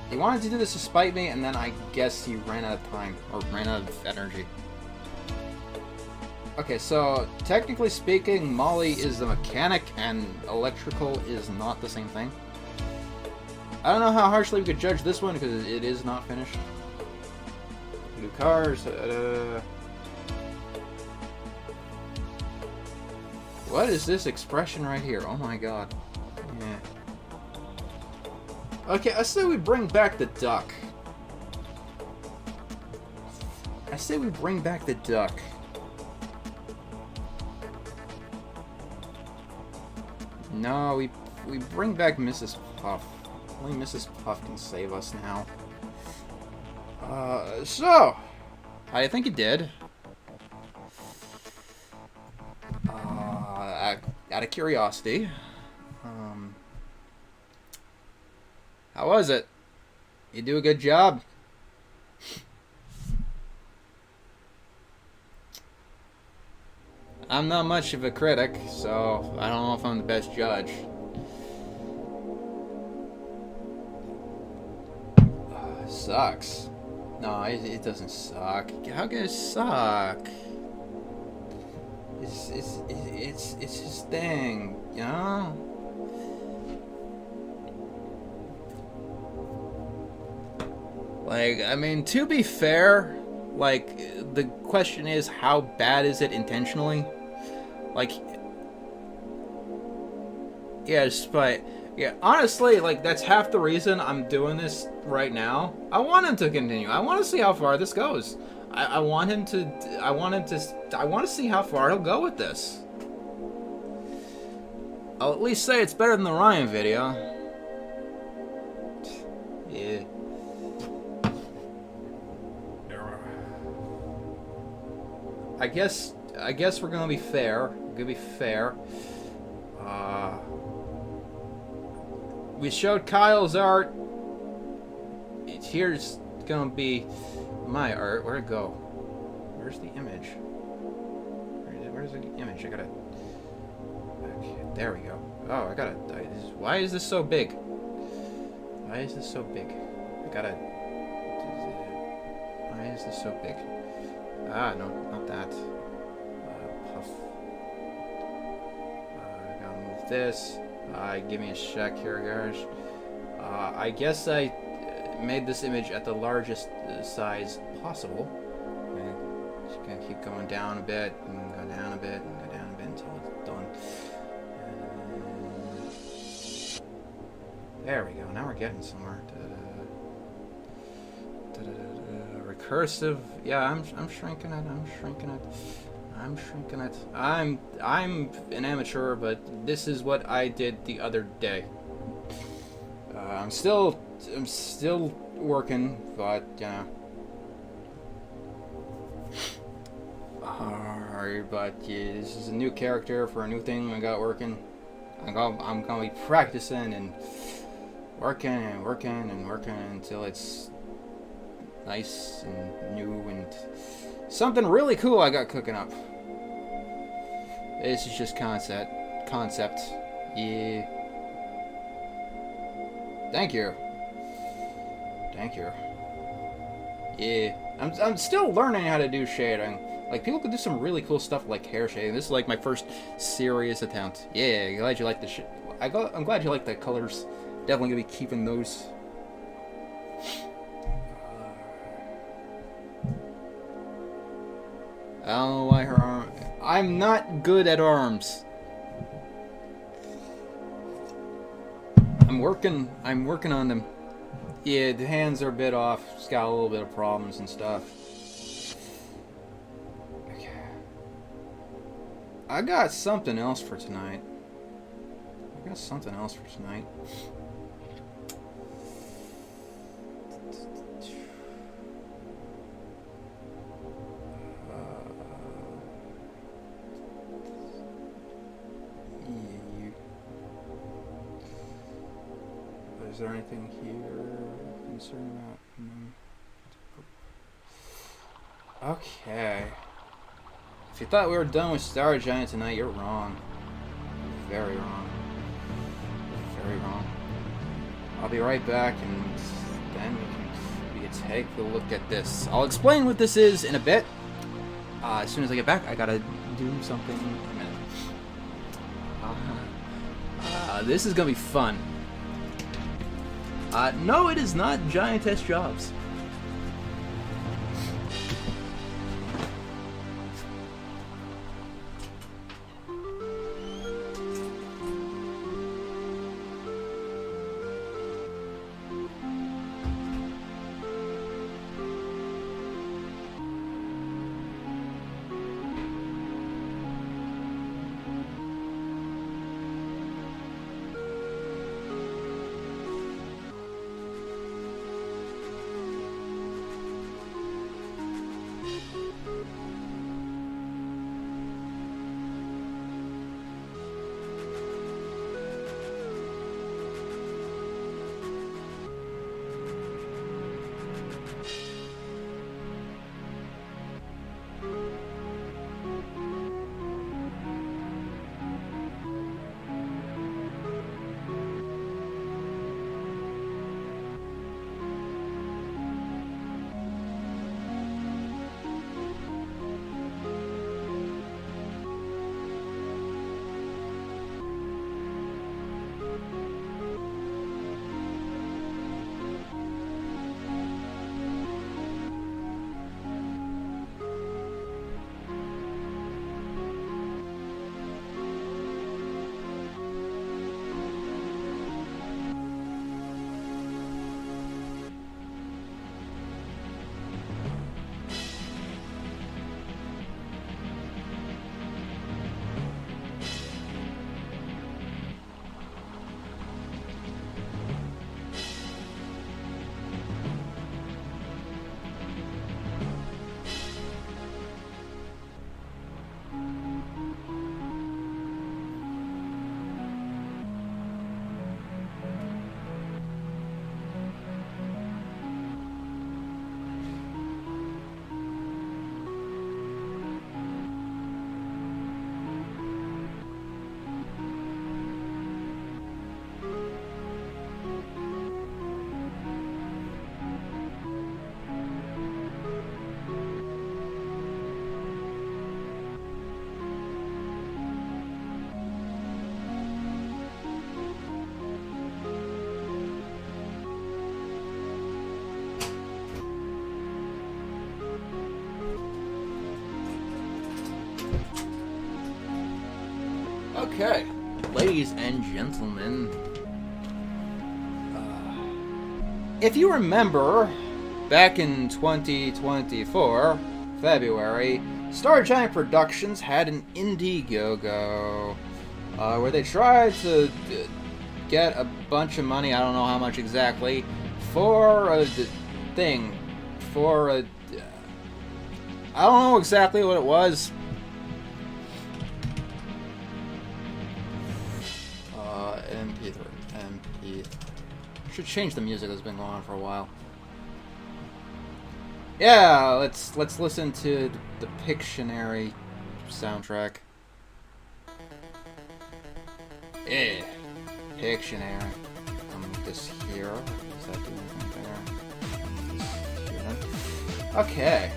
He wanted to do this to spite me, and then I guess he ran out of time, or ran out of energy. Okay, so technically speaking, Molly is the mechanic, and electrical is not the same thing. I don't know how harshly we could judge this one, because it is not finished. New cars, What is this expression right here? Oh my god. Yeah. Okay, I say we bring back the duck. I say we bring back the duck. No, we bring back Mrs. Puff. Only Mrs. Puff can save us now. So, how do you think it did? Out of curiosity, how was it? You do a good job? I'm not much of a critic, so I don't know if I'm the best judge. Sucks. No, it doesn't suck. How can it suck? It's his thing, you know? Like, I mean, to be fair, like, the question is, how bad is it intentionally? Like, yes, but, yeah, honestly, like, that's half the reason I'm doing this right now. I want him to continue. I want to see how far this goes. I want him to, I want to see how far he'll go with this. I'll at least say it's better than the Ryan video. Yeah. I guess we're gonna be fair. We're gonna be fair. We showed Kyle's art. Here's gonna be my art. Where'd it go? Where's the image? Where's the image? I gotta... Okay, there we go. Oh, I gotta... Why is this so big? Why is this so big? I gotta... Why is this so big? Ah, no, not that. Puff. I gotta move this. Give me a check here, guys. I guess I made this image at the largest size possible. And just gonna keep going down a bit, and go down a bit, and go down a bit until it's done. And there we go. Now we're getting somewhere. Recursive. Yeah, I'm shrinking it. I'm shrinking it. I'm shrinking it. I'm an amateur, but this is what I did the other day. I'm still working, but but yeah, this is a new character for a new thing I got working. I'm gonna be practicing and working and working and working until it's nice and new and something really cool I got cooking up. This is just concept. Yeah. Thank you. Yeah. I'm still learning how to do shading. Like, people could do some really cool stuff like hair shading. This is like my first serious attempt. Yeah, glad you like the I'm glad you like the colors. Definitely gonna be keeping those. I don't know why her arm... I'm not good at arms. I'm working on them. Yeah, the hands are a bit off. It's got a little bit of problems and stuff. Okay. I got something else for tonight. Is there anything here concerned about? Okay. If you thought we were done with Star Giant tonight, you're wrong. You're very wrong. Very wrong. I'll be right back, and then take a look at this. I'll explain what this is in a bit. As soon as I get back, I gotta do something in a minute. This is gonna be fun. No, it is not Giantess Jobs. Okay, ladies and gentlemen, if you remember, back in 2024, February, Star Giant Productions had an Indiegogo, where they tried to get a bunch of money, I don't know how much exactly, for a thing, for a... I don't know exactly what it was. MP3. Should change the music that's been going on for a while. Yeah, let's listen to the Pictionary soundtrack. Yeah, Pictionary. This here. Does that do anything there? Okay.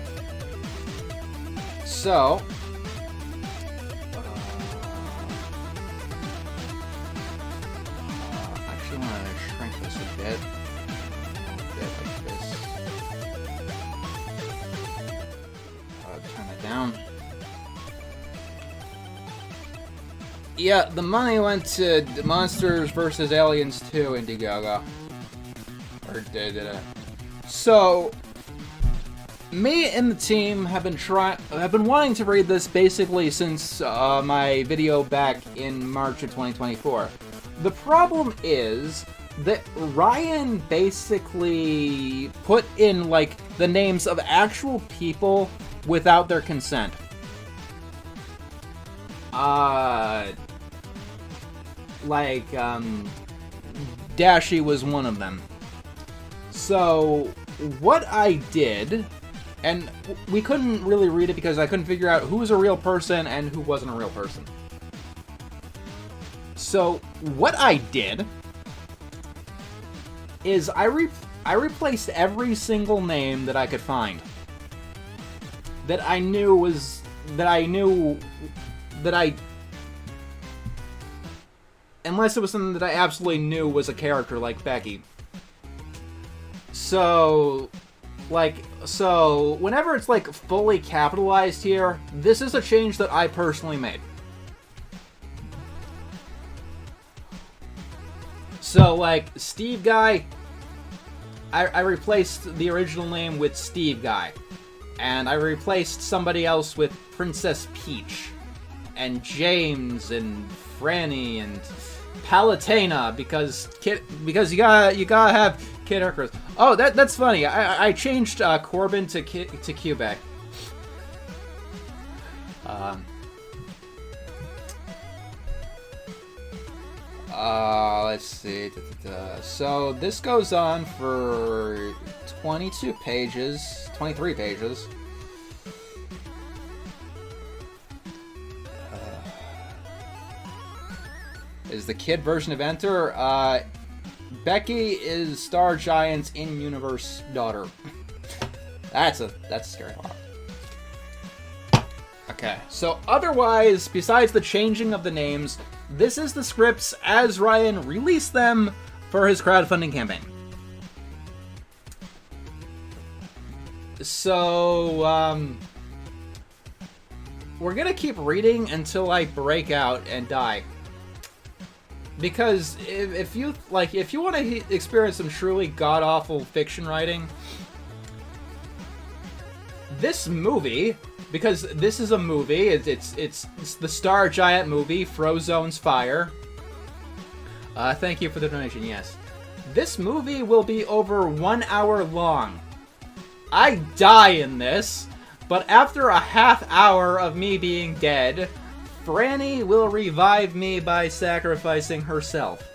So. Actually, I'm gonna shrink this a bit. Like this. Turn it down. Yeah, the money went to Monsters vs. Aliens 2 Indiegogo. Or did it? So, me and the team have been wanting to read this basically since my video back in March of 2024. The problem is that Ryan basically put in like the names of actual people without their consent. Dashi was one of them. So, what I did, and we couldn't really read it because I couldn't figure out who was a real person and who wasn't a real person. So, what I did is I I replaced every single name that I could find. That I knew was... Unless it was something that I absolutely knew was a character like Becky. So... So, whenever it's, like, fully capitalized here, this is a change that I personally made. So, like, Steve Guy, I replaced the original name with Steve Guy. And I replaced somebody else with Princess Peach. And James, and Franny, and Palutena, because you gotta have Kid Icarus. Oh, that's funny. I changed Corbin to Quebec. Let's see. So this goes on for 22 pages, 23 pages. Is the kid version of Enter? Becky is Star Giant's in-universe daughter. That's a scary thought. Okay, so otherwise, besides the changing of the names, this is the scripts as Ryan released them for his crowdfunding campaign. So, we're gonna keep reading until I break out and die. Because if you want to experience some truly god-awful fiction writing, this movie, because this is a movie, it's the Star Giant movie, Frozone's Fire. Thank you for the donation, yes. This movie will be over 1 hour long. I die in this, but after a half hour of me being dead, Franny will revive me by sacrificing herself.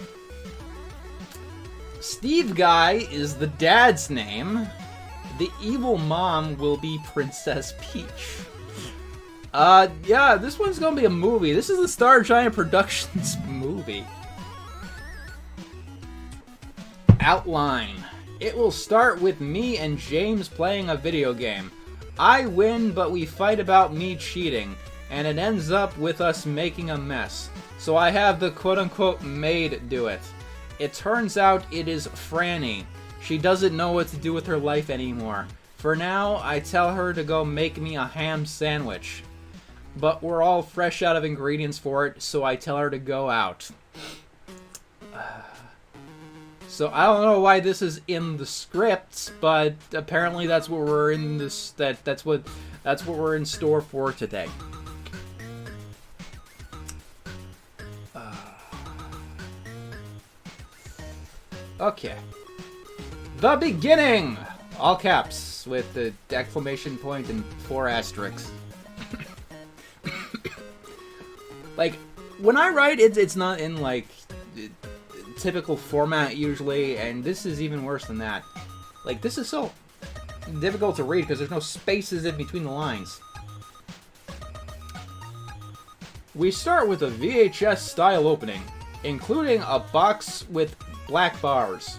Steve Guy is the dad's name. The evil mom will be Princess Peach. Yeah, this one's gonna be a movie. This is the Star Giant Productions movie. Outline. It will start with me and James playing a video game. I win, but we fight about me cheating. And it ends up with us making a mess. So I have the quote-unquote maid do it. It turns out it is Franny. She doesn't know what to do with her life anymore. For now, I tell her to go make me a ham sandwich. But we're all fresh out of ingredients for it, so I tell her to go out. So I don't know why this is in the scripts, but apparently that's what we're in this. That's what we're in store for today. Okay. The beginning! All caps, with the exclamation point and 4 asterisks. Like, when I write, it's not in, like, typical format, usually, and this is even worse than that. Like, this is so difficult to read, because there's no spaces in between the lines. We start with a VHS-style opening, including a box with black bars.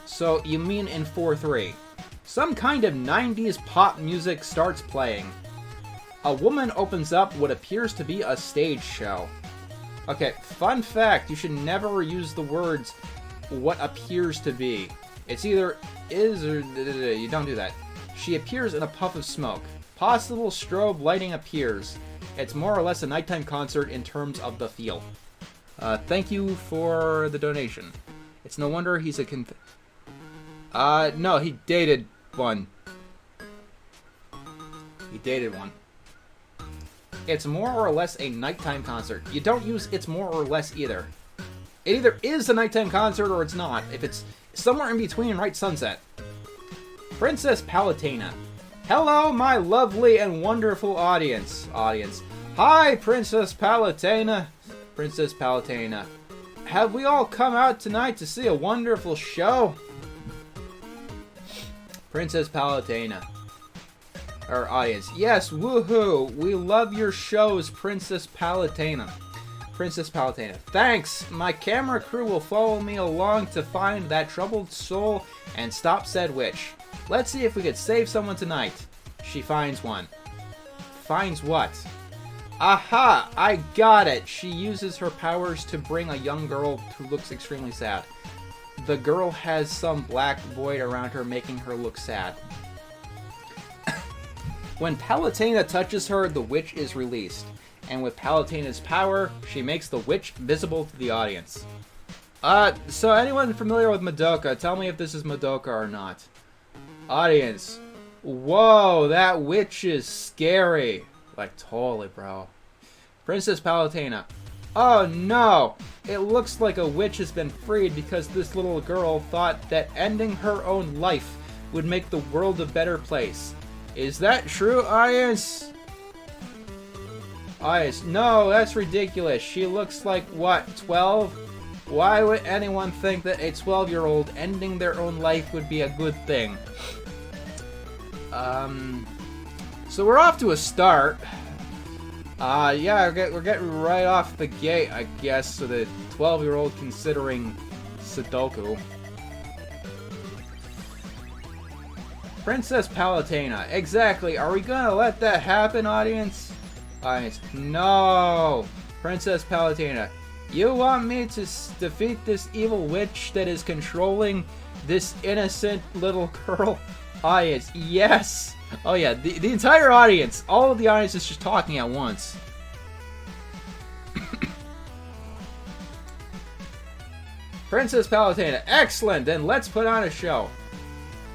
So, you mean in 4:3. Some kind of 90s pop music starts playing. A woman opens up what appears to be a stage show. Okay, fun fact, you should never use the words, what appears to be. It's either is or you don't do that. She appears in a puff of smoke. Possible strobe lighting appears. It's more or less a nighttime concert in terms of the feel. Thank you for the donation. It's no wonder he's a no, he dated one. He dated one. It's more or less a nighttime concert. You don't use it's more or less either. It either is a nighttime concert or it's not. If it's somewhere in between, write sunset. Princess Palutena. Hello, my lovely and wonderful audience. Hi, Princess Palutena. Princess Palutena. Have we all come out tonight to see a wonderful show? Princess Palutena. Our audience. Yes, woohoo! We love your shows, Princess Palutena. Princess Palatina. Thanks! My camera crew will follow me along to find that troubled soul and stop said witch. Let's see if we could save someone tonight. She finds one. Finds what? Aha! I got it! She uses her powers to bring a young girl who looks extremely sad. The girl has some black void around her, making her look sad. When Palatina touches her, the witch is released. And with Palatina's power, she makes the witch visible to the audience. So anyone familiar with Madoka, tell me if this is Madoka or not. Audience. Whoa, that witch is scary. Like, totally, bro. Princess Palatina. Oh no! It looks like a witch has been freed because this little girl thought that ending her own life would make the world a better place. Is that true, audience? Audience, no, that's ridiculous. She looks like, what, 12? Why would anyone think that a 12-year-old ending their own life would be a good thing? So we're off to a start. Yeah, we're getting right off the gate, I guess, so the 12-year-old considering Sudoku. Princess Palatina. Exactly. Are we gonna let that happen, audience? Audience. No! Princess Palatina. You want me to defeat this evil witch that is controlling this innocent little girl? Audience. Yes! Oh yeah, the entire audience. All of the audience is just talking at once. Princess Palatina. Excellent! Then let's put on a show.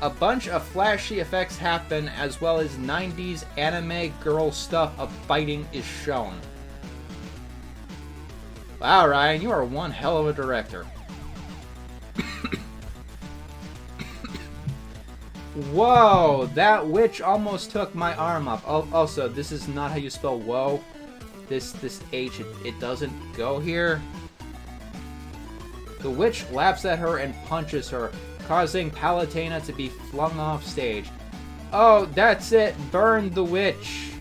A bunch of flashy effects happen, as well as 90s anime girl stuff of fighting is shown. Wow, Ryan, you are one hell of a director. Whoa, that witch almost took my arm off. Also, this is not how you spell whoa. This H, it doesn't go here. The witch laughs at her and punches her, causing Palatina to be flung off stage. Oh, that's it. Burn the witch.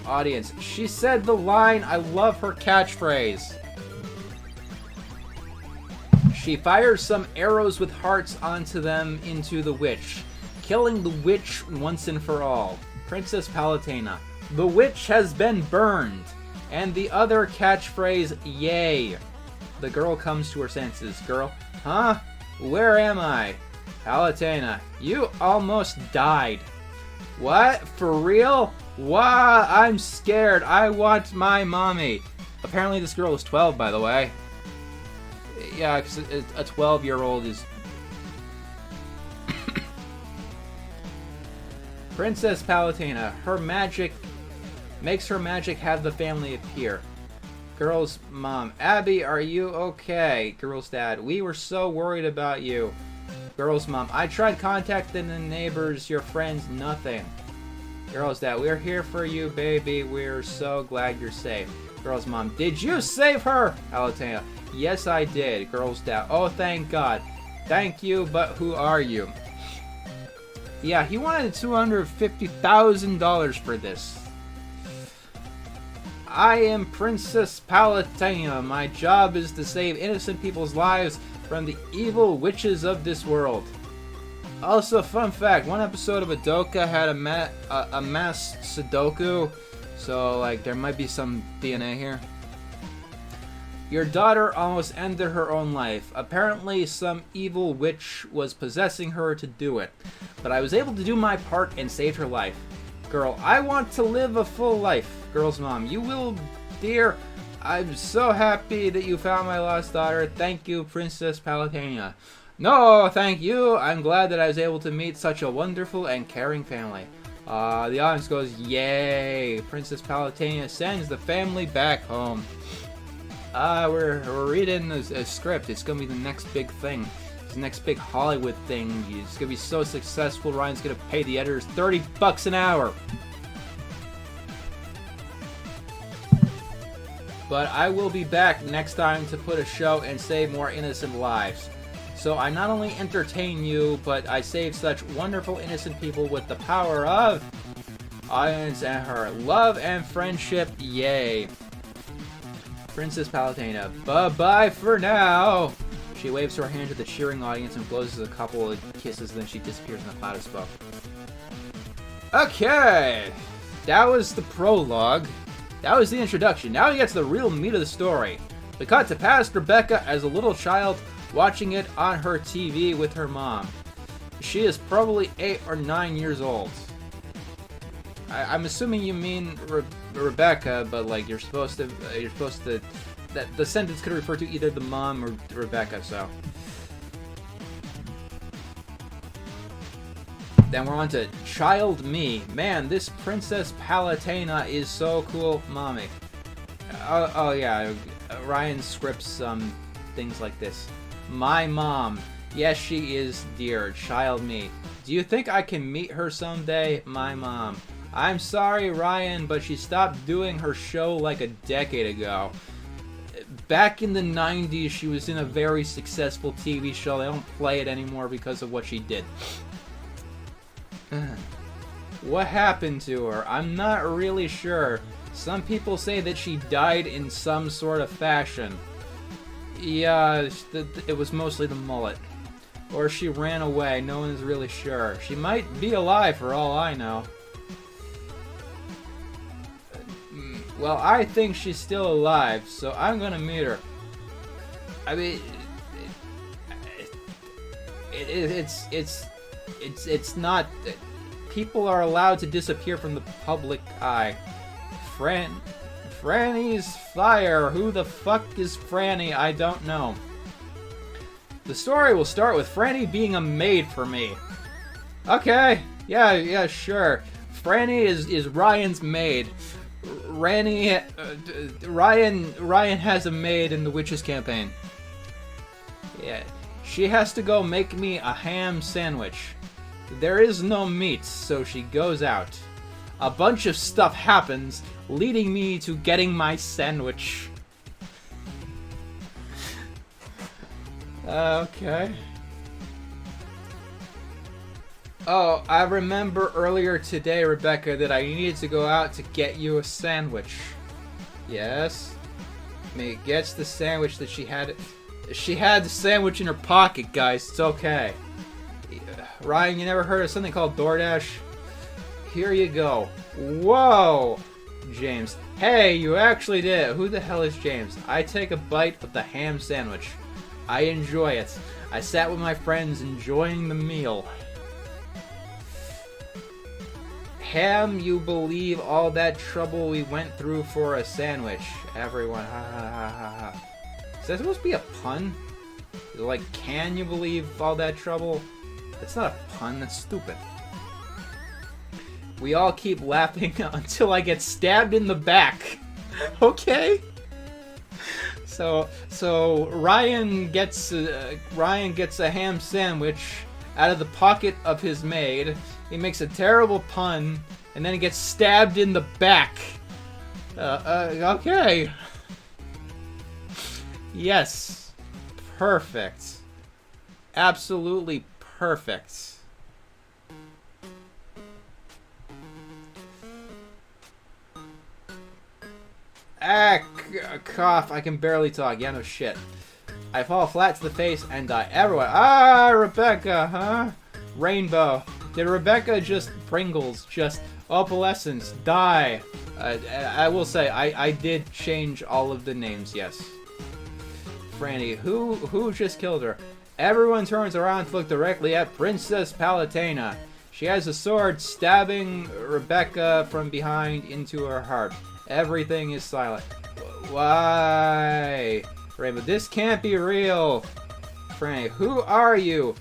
Audience. She said the line, I love her catchphrase. She fires some arrows with hearts onto them into the witch, killing the witch once and for all. Princess Palatina. The witch has been burned. And the other catchphrase, yay. The girl comes to her senses. Girl, huh? Where am I? Palatina, you almost died. What? For real? Wow, I'm scared. I want my mommy. Apparently this girl is 12, by the way. Yeah, because a 12-year-old is... Princess Palatina. Her magic... makes her magic have the family appear. Girl's mom. Abby, are you okay? Girl's dad. We were so worried about you. Girl's mom. I tried contacting the neighbors, your friends, nothing. Girl's dad. We're here for you, baby. We're so glad you're safe. Girl's mom. Did you save her? Palatina. Yes, I did. Girl's dad. Oh, thank God. Thank you, but who are you? Yeah, he wanted $250,000 for this. I am Princess Palatina. My job is to save innocent people's lives from the evil witches of this world. Also, fun fact, one episode of Madoka had a mass Sudoku, so like there might be some DNA here. Your daughter almost ended her own life. Apparently some evil witch was possessing her to do it, but I was able to do my part and saved her life. Girl, I want to live a full life. Girl's mom, you will, dear. I'm so happy that you found my lost daughter. Thank you, Princess Palatina. No, thank you. I'm glad that I was able to meet such a wonderful and caring family. The audience goes, yay. Princess Palatina sends the family back home. We're reading a script. It's gonna be the next big thing. It's the next big Hollywood thing. It's gonna be so successful. Ryan's gonna pay the editors $30 an hour. But I will be back next time to put a show and save more innocent lives. So I not only entertain you, but I save such wonderful innocent people with the power of audience and her. Love and friendship, yay. Princess Palatina, bye-bye for now. She waves her hand to the cheering audience and blows a couple of kisses, then she disappears in a cloud of smoke. Okay, that was the prologue. That was the introduction. Now we get to the real meat of the story. We cut to past Rebecca as a little child watching it on her TV with her mom. She is probably 8 or 9 years old. I'm assuming you mean Rebecca, but like you're supposed to that the sentence could refer to either the mom or Rebecca. So then we're on to Child Me. Man, this Princess Palatina is so cool, mommy. Oh yeah, Ryan scripts things like this. My mom. Yes, she is dear. Child Me. Do you think I can meet her someday? My mom. I'm sorry, Ryan, but she stopped doing her show like a decade ago. Back in the 90s, she was in a very successful TV show. They don't play it anymore because of what she did. What happened to her? I'm not really sure. Some people say that she died in some sort of fashion. Yeah, it was mostly the mullet. Or she ran away. No one's really sure. She might be alive for all I know. Well, I think she's still alive, so I'm gonna meet her. I mean, it's not. People are allowed to disappear from the public eye. Franny's fire. Who the fuck is Franny? I don't know. The story will start with Franny being a maid for me. Okay, yeah, sure. Franny is Ryan's maid. Ryan has a maid in the Witches campaign. Yeah, she has to go make me a ham sandwich. There is no meat, so she goes out. A bunch of stuff happens, leading me to getting my sandwich. Okay. Oh, I remember earlier today, Rebecca, that I needed to go out to get you a sandwich. Yes. May gets the sandwich that she had. She had the sandwich in her pocket, guys. It's okay. Ryan, you never heard of something called DoorDash? Here you go. Whoa! James. Hey, you actually did it. Who the hell is James? I take a bite of the ham sandwich. I enjoy it. I sat with my friends enjoying the meal. Ham, you believe all that trouble we went through for a sandwich. Everyone, ha ha ha ha ha. Is that supposed to be a pun? Like, can you believe all that trouble? That's not a pun, that's stupid. We all keep laughing until I get stabbed in the back. Okay? So Ryan gets a ham sandwich out of the pocket of his maid. He makes a terrible pun, and then he gets stabbed in the back. Okay. Yes. Perfect. Absolutely perfect. Cough. I can barely talk. Yeah, no shit. I fall flat to the face and die. Everyone. Ah, Rebecca, huh? Rainbow. Did Rebecca just Pringles, just opalescence, die? I will say, I did change all of the names, yes. Franny, who just killed her? Everyone turns around to look directly at Princess Palatina. She has a sword stabbing Rebecca from behind into her heart. Everything is silent. Why? Rainbow, this can't be real. Franny, who are you?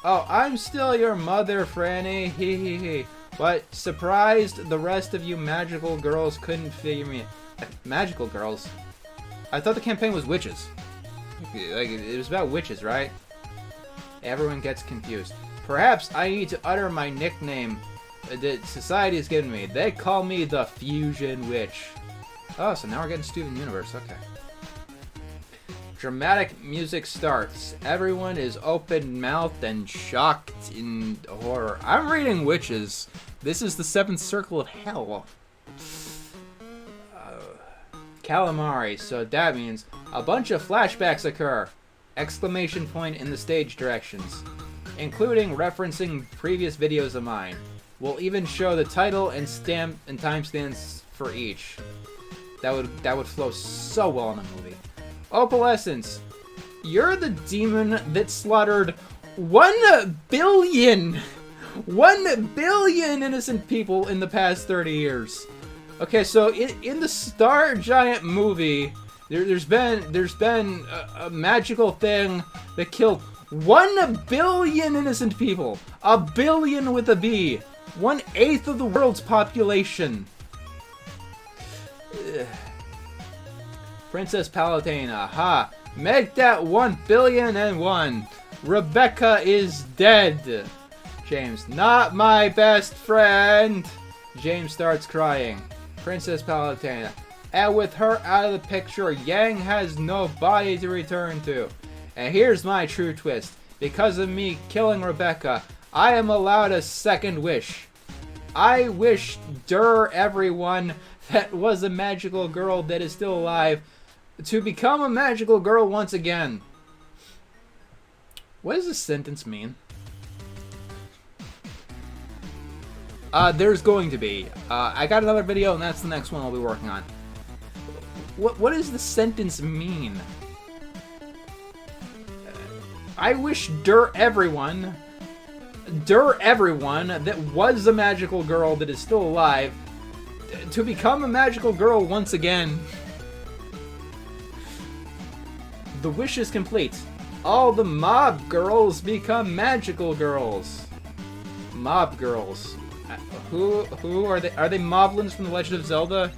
Oh, I'm still your mother, Franny. Hee hee hee. But surprised the rest of you magical girls couldn't figure me. Magical girls? I thought the campaign was witches. Like, it was about witches, right? Everyone gets confused. Perhaps I need to utter my nickname that society has given me. They call me the Fusion Witch. Oh, so now we're getting Steven Universe. Okay. Dramatic music starts. Everyone is open-mouthed and shocked in horror. I'm reading witches. This is the seventh circle of hell. Calamari, so that means a bunch of flashbacks occur! Exclamation point in the stage directions, including referencing previous videos of mine. We'll even show the title and stamp and timestamps for each. That would flow so well in a movie. Opalescence, you're the demon that slaughtered 1 billion innocent people in the past 30 years. Okay, so in the Star Giant movie, there's been a magical thing that killed 1 billion innocent people. A billion with a B. 1/8 of the world's population. Ugh. Princess Palutena, ha! Make that 1,000,000,001. Rebecca is dead. James, not my best friend. James starts crying. Princess Palutena, and with her out of the picture, Yang has no body to return to. And here's my true twist. Because of me killing Rebecca, I am allowed a second wish. I wish everyone that was a magical girl that is still alive to become a magical girl once again. What does this sentence mean? There's going to be. I got another video, and that's the next one I'll be working on. What does the sentence mean? I wish everyone that was a magical girl that is still alive to become a magical girl once again. The wish is complete. All the mob girls become magical girls. Mob girls. Who are they? Are they moblins from The Legend of Zelda?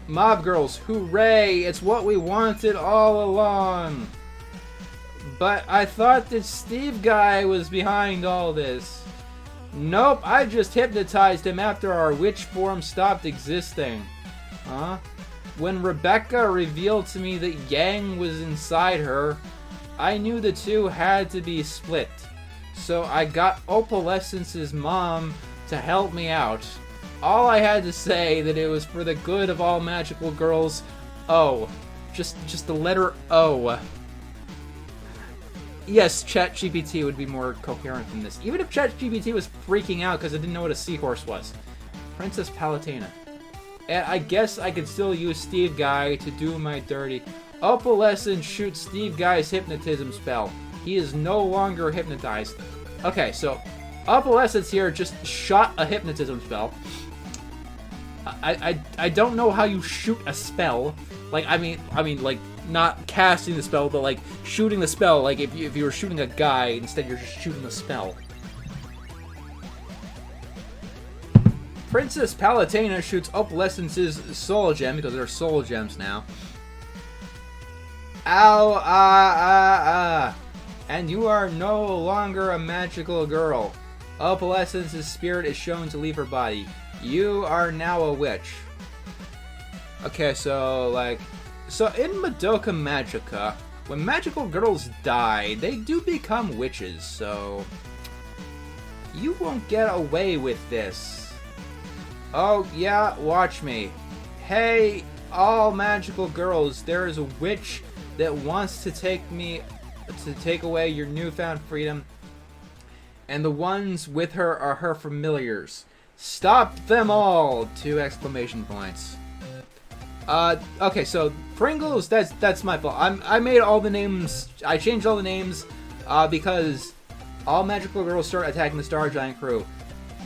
Mob girls, hooray! It's what we wanted all along. But I thought that Steve guy was behind all this. Nope, I just hypnotized him after our witch form stopped existing. Huh? When Rebecca revealed to me that Yang was inside her, I knew the two had to be split. So I got Opalescence's mom to help me out. All I had to say that it was for the good of all magical girls. O. Just the letter O. Yes, ChatGPT would be more coherent than this. Even if ChatGPT was freaking out because it didn't know what a seahorse was. Princess Palutena. And I guess I could still use Steve Guy to do my dirty. Opalescence shoots Steve Guy's hypnotism spell. He is no longer hypnotized. Okay, so Opalescence here just shot a hypnotism spell. I don't know how you shoot a spell. Like, I mean, like, not casting the spell, but, like, shooting the spell. Like, if you were shooting a guy, instead you're just shooting a spell. Princess Palutena shoots Opalescence's soul gem, because they're soul gems now. Ow, and you are no longer a magical girl. Opalescence's spirit is shown to leave her body. You are now a witch. Okay, so in Madoka Magica, when magical girls die, they do become witches, so you won't get away with this. Oh, yeah, watch me. Hey, all magical girls, there is a witch that wants to take away your newfound freedom, and the ones with her are her familiars. Stop them all! 2 exclamation points. Okay, so Pringles, that's my fault. I made all the names, I changed all the names, because all magical girls start attacking the Star Giant crew.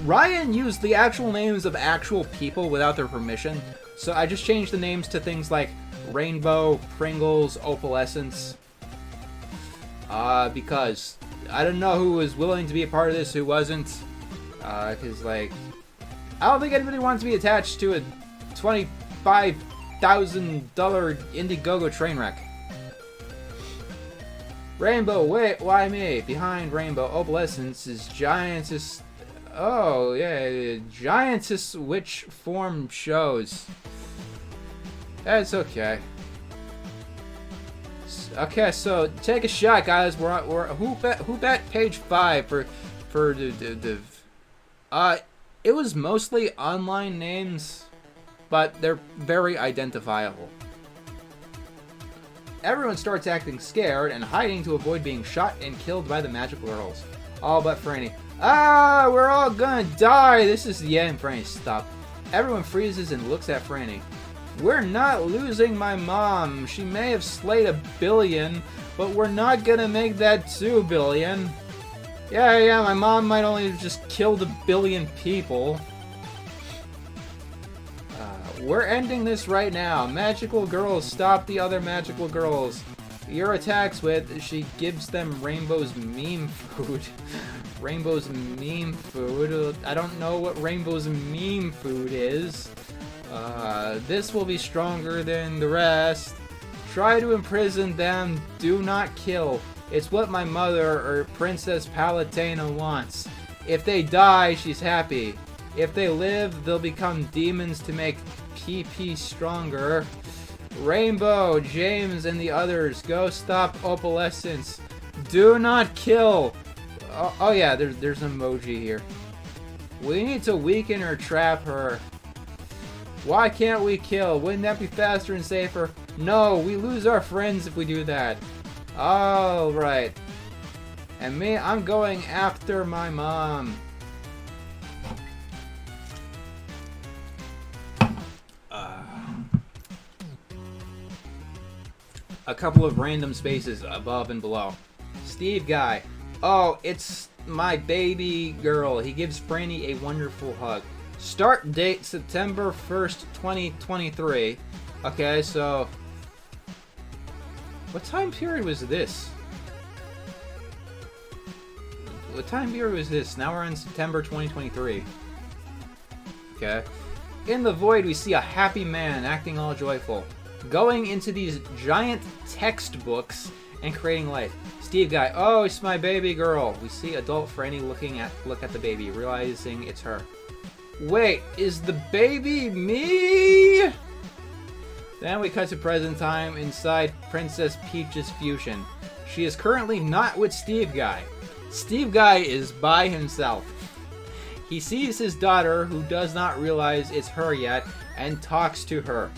Ryan used the actual names of actual people without their permission, so I just changed the names to things like Rainbow, Pringles, Opalescence. Because I don't know who was willing to be a part of this, who wasn't. Cause like, I don't think anybody wants to be attached to a $25,000 Indiegogo train wreck. Rainbow, wait, why me? Behind Rainbow, Opalescence is Giantess. Oh, yeah, Giantess witch form shows. That's okay. Okay, so take a shot, guys. We're who bet page 5 for it was mostly online names, but they're very identifiable. Everyone starts acting scared and hiding to avoid being shot and killed by the magical girls. All but Franny. Ah, we're all gonna die. This is the end. Franny, stop. Everyone freezes and looks at Franny. We're not losing my mom. She may have slayed 1 billion, but we're not gonna make that 2 billion. Yeah, my mom might only have just killed 1 billion people. We're ending this right now. Magical girls, stop the other magical girls. Your attacks with, she gives them Rainbow's meme food. Rainbow's meme food. I don't know what Rainbow's meme food is. This will be stronger than the rest. Try to imprison them. Do not kill. It's what my mother or Princess Palutena wants. If they die, she's happy. If they live, they'll become demons to make PP stronger. Rainbow, James, and the others, go stop opalescence. Do not kill. Oh yeah, there's an emoji here. We need to weaken or trap her. Why can't we kill? Wouldn't that be faster and safer? No, we lose our friends if we do that. Alright. And me, I'm going after my mom. A couple of random spaces above and below. Steve guy. Oh, it's my baby girl. He gives Franny a wonderful hug. Start date September 1st, 2023. Okay, so what time period was this? What time period was this? Now we're in September 2023. Okay. In the void, we see a happy man acting all joyful, going into these giant textbooks and creating life. Steve guy, oh, it's my baby girl. We see adult Franny look at the baby, realizing it's her. Wait, is the baby me? Then we cut to present time inside Princess Peach's fusion. She is currently not with Steve guy. Steve guy is by himself. He sees his daughter, who does not realize it's her yet, and talks to her.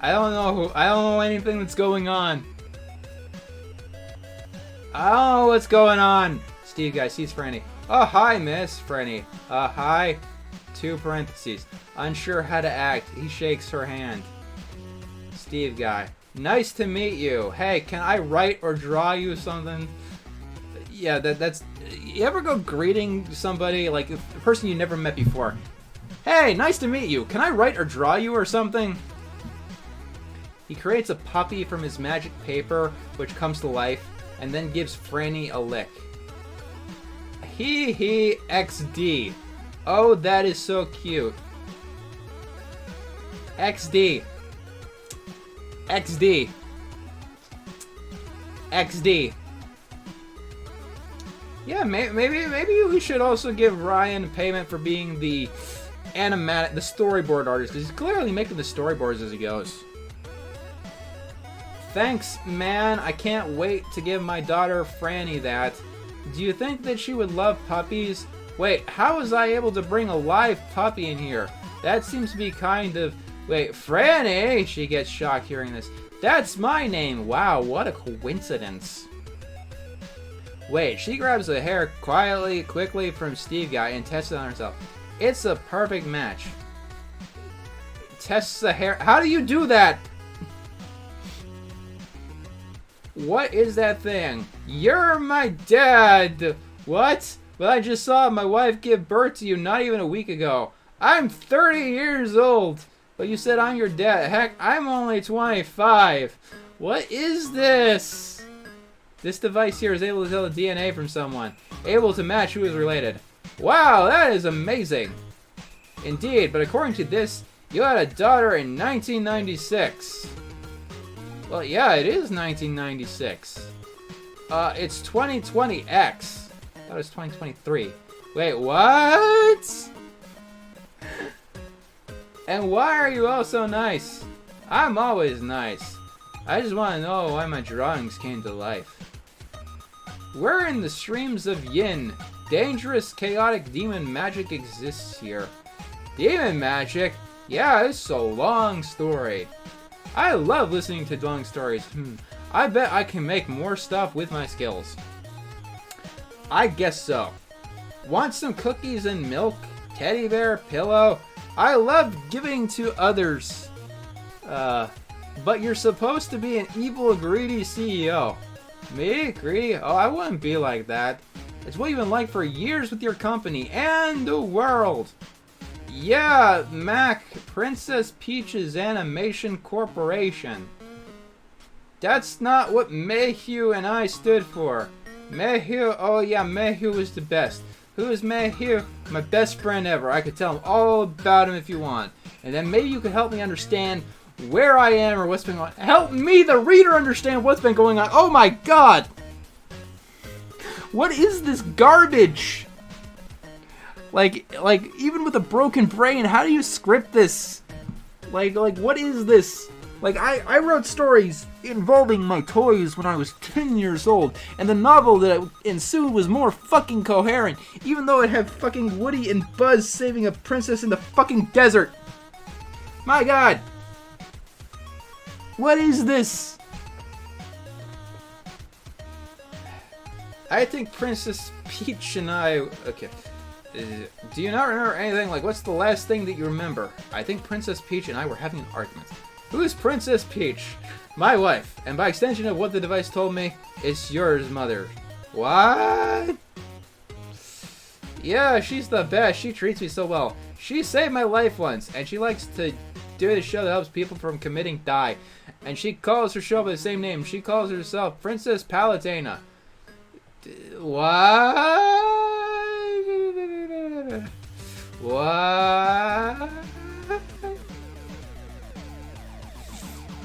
I don't know anything that's going on. I don't know what's going on. Steve guy sees Franny. Oh, hi, Miss Franny. Hi. 2 parentheses. Unsure how to act. He shakes her hand. Steve guy. Nice to meet you. Hey, can I write or draw you something? Yeah, that's... You ever go greeting somebody, like a person you never met before? Hey, nice to meet you. Can I write or draw you or something? He creates a puppy from his magic paper, which comes to life, and then gives Franny a lick. Hee XD. Oh, that is so cute. XD. XD. XD. Yeah, maybe we should also give Ryan payment for being the storyboard artist, because he's clearly making the storyboards as he goes. Thanks, man. I can't wait to give my daughter Franny that. Do you think that she would love puppies? Wait, how was I able to bring a live puppy in here? That seems to be kind of... Wait, Franny! She gets shocked hearing this. That's my name! Wow, what a coincidence. Wait, she grabs a hair quickly from Steve guy and tests it on herself. It's a perfect match. Tests the hair... How do you do that? What is that thing? You're my dad! What? But I just saw my wife give birth to you not even a week ago. I'm 30 years old! But you said I'm your dad. Heck, I'm only 25. What is this? This device here is able to tell the DNA from someone. Able to match who is related. Wow, that is amazing. Indeed, but according to this, you had a daughter in 1996. Well, yeah, it is 1996. It's 2020X. I thought it was 2023. Wait, what? And why are you all so nice? I'm always nice. I just want to know why my drawings came to life. Where in the streams of yin, dangerous, chaotic demon magic exists here? Demon magic? Yeah, it's a long story. I love listening to long stories. I bet I can make more stuff with my skills. I guess so. Want some cookies and milk? Teddy bear, pillow? I love giving to others. But you're supposed to be an evil, greedy CEO. Me? Greedy? Oh, I wouldn't be like that. It's what you've been like for years with your company and the world. Yeah, Mac, Princess Peach's Animation Corporation. That's not what Mayhew and I stood for. Mayhew, oh yeah, Mayhew was the best. Who is Mayhew? My best friend ever. I could tell him all about him if you want. And then maybe you could help me understand where I am or what's been going on. Help me, the reader, understand what's been going on. Oh my god! What is this garbage? Like, even with a broken brain, how do you script this? Like, what is this? Like, I wrote stories involving my toys when I was 10 years old, and the novel that ensued was more fucking coherent, even though it had fucking Woody and Buzz saving a princess in the fucking desert. My god! What is this? I think Princess Peach and I... Okay. Do you not remember anything? Like, what's the last thing that you remember? I think Princess Peach and I were having an argument. Who's Princess Peach? My wife. And by extension of what the device told me, it's yours, mother. What? Yeah, she's the best. She treats me so well. She saved my life once, and she likes to do a show that helps people from committing die. And she calls her show by the same name. She calls herself Princess Palutena. What? What?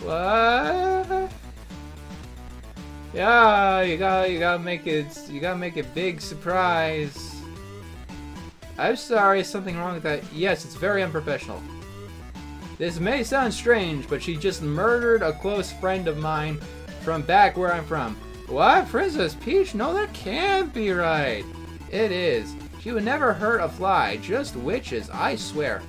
What? Yeah, you gotta make it big surprise. I'm sorry, something wrong with that. Yes, it's very unprofessional. This may sound strange, but she just murdered a close friend of mine from back where I'm from. What? Princess Peach? No, that can't be right. It is. She would never hurt a fly, just witches, I swear.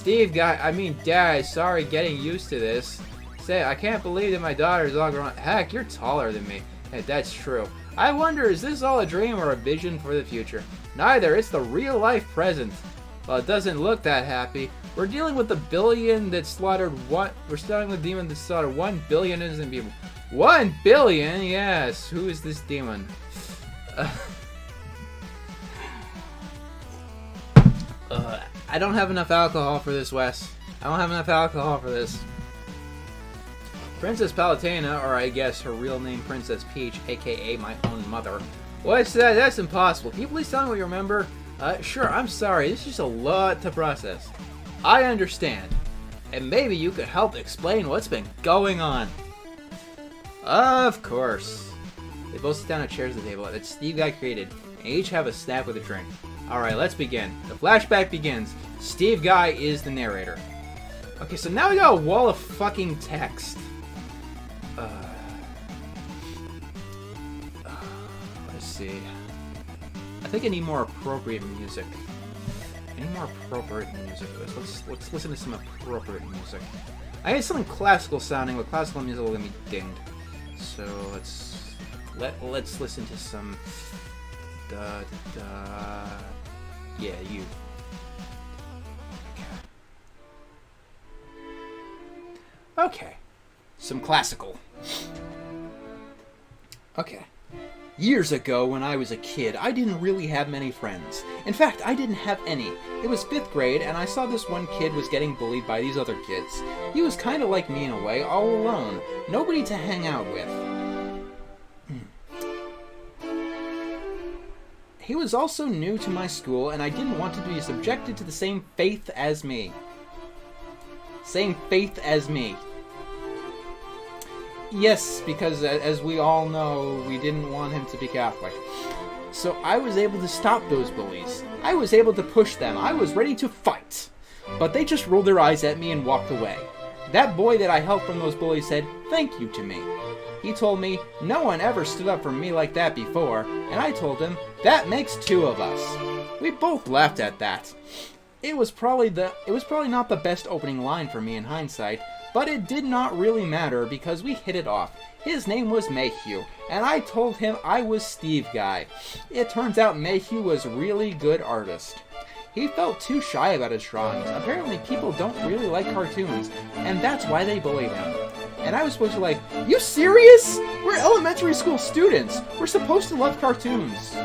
Dad, sorry getting used to this. Say, I can't believe that my daughter's all grown. Heck, you're taller than me. Hey, that's true. I wonder, is this all a dream or a vision for the future? Neither, it's the real life present. Well, it doesn't look that happy. We're dealing with the billion that slaughtered what? We're starting with a demon that slaughtered 1 billion innocent people. 1 billion? Yes. Who is this demon? I don't have enough alcohol for this, Wes. I don't have enough alcohol for this. Princess Palutena, or I guess her real name, Princess Peach, aka my own mother. What's that? That's impossible. Can you please tell me what you remember? Sure, I'm sorry. This is just a lot to process. I understand. And maybe you could help explain what's been going on. Of course. They both sit down at chairs at the table that Steve Guy created, and each have a snack with a drink. Alright, let's begin. The flashback begins. Steve Guy is the narrator. Okay, so now we got a wall of fucking text. Let's see. I think I need more appropriate music. I need more appropriate music. Let's listen to some appropriate music. I need something classical sounding, but classical music will get me dinged. So let's listen to some yeah, you. Okay. Some classical. Okay. Years ago, when I was a kid, I didn't really have many friends. In fact, I didn't have any. It was 5th grade, and I saw this one kid was getting bullied by these other kids. He was kind of like me in a way, all alone. Nobody to hang out with. He was also new to my school, and I didn't want to be subjected to the same faith as me. Same faith as me. Yes, because as we all know, we didn't want him to be Catholic. So I was able to stop those bullies. I was able to push them. I was ready to fight. but they just rolled their eyes at me and walked away. That boy that I helped from those bullies said thank you to me. He told me no one ever stood up for me like that before, and I told him that makes two of us. We both laughed at that. It was probably not the best opening line for me in hindsight, but it did not really matter because we hit it off. His name was Mayhew, and I told him I was Steve Guy. It turns out Mayhew was a really good artist. He felt too shy about his drawings. Apparently people don't really like cartoons, and that's why they bullied him. And I was supposed to like, you serious? We're elementary school students. We're supposed to love cartoons.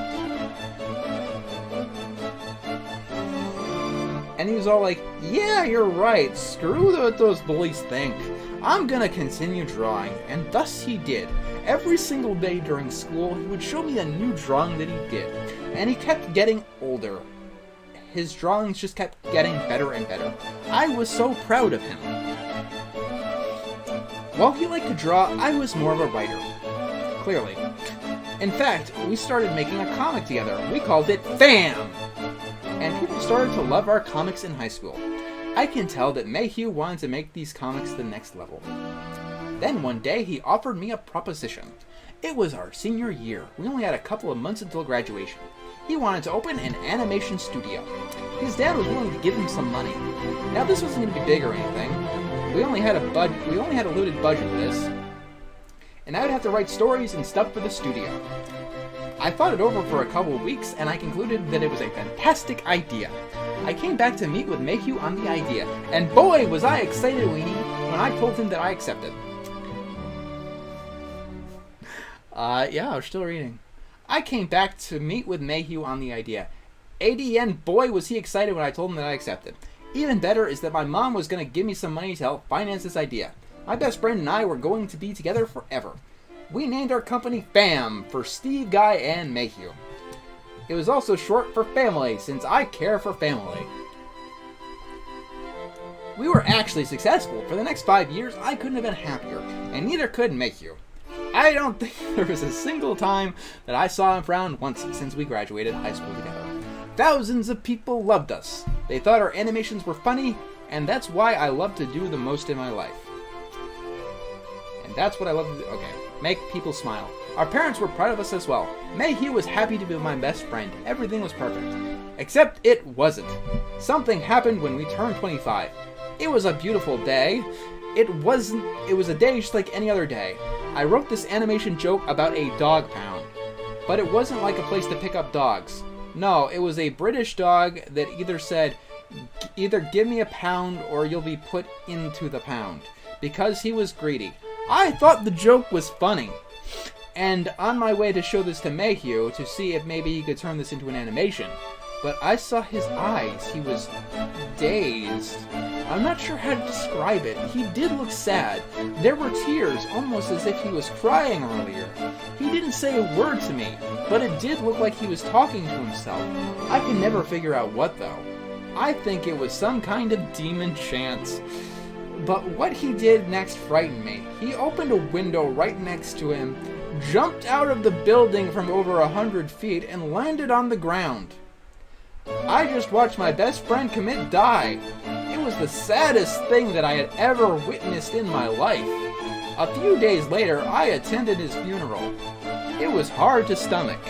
And he was all like, yeah, you're right. Screw what those bullies think. I'm gonna continue drawing. And thus he did. Every single day during school, he would show me a new drawing that he did. And he kept getting older. His drawings just kept getting better and better. I was so proud of him. While he liked to draw, I was more of a writer. Clearly. In fact, we started making a comic together. We called it FAM! And people started to love our comics in high school. I can tell that Mayhew wanted to make these comics the next level. Then one day, he offered me a proposition. It was our senior year. We only had a couple of months until graduation. He wanted to open an animation studio. His dad was willing to give him some money. Now this wasn't going to be big or anything. We only had a limited budget for this. And I would have to write stories and stuff for the studio. I thought it over for a couple of weeks, and I concluded that it was a fantastic idea. I came back to meet with Mayhew on the idea, and boy was I excited when I told him that I accepted. Yeah, I was still reading. I came back to meet with Mayhew on the idea. ADN, boy was he excited when I told him that I accepted. Even better is that my mom was going to give me some money to help finance this idea. My best friend and I were going to be together forever. We named our company FAM for Steve Guy and Mayhew. It was also short for family, since I care for family. We were actually successful. For the next 5 years, I couldn't have been happier, and neither could Mayhew. I don't think there was a single time that I saw him frown once since we graduated high school together. Thousands of people loved us. They thought our animations were funny, and that's why I love to do the most in my life. And that's what I love to do. Okay. Make people smile. Our parents were proud of us as well. Mayhew was happy to be my best friend. Everything was perfect. Except it wasn't. Something happened when we turned 25. It was a beautiful day. It was a day just like any other day. I wrote this animation joke about a dog pound. But it wasn't like a place to pick up dogs. No, it was a British dog that either said, either give me a pound or you'll be put into the pound. Because he was greedy. I thought the joke was funny. And on my way to show this to Mayhew to see if maybe he could turn this into an animation. But I saw his eyes. He was dazed. I'm not sure how to describe it. He did look sad. There were tears, almost as if he was crying earlier. He didn't say a word to me, but it did look like he was talking to himself. I can never figure out what though. I think it was some kind of demon chant. But what he did next frightened me. He opened a window right next to him, jumped out of the building from over 100 feet, and landed on the ground. I just watched my best friend commit die. It was the saddest thing that I had ever witnessed in my life. A few days later, I attended his funeral. It was hard to stomach.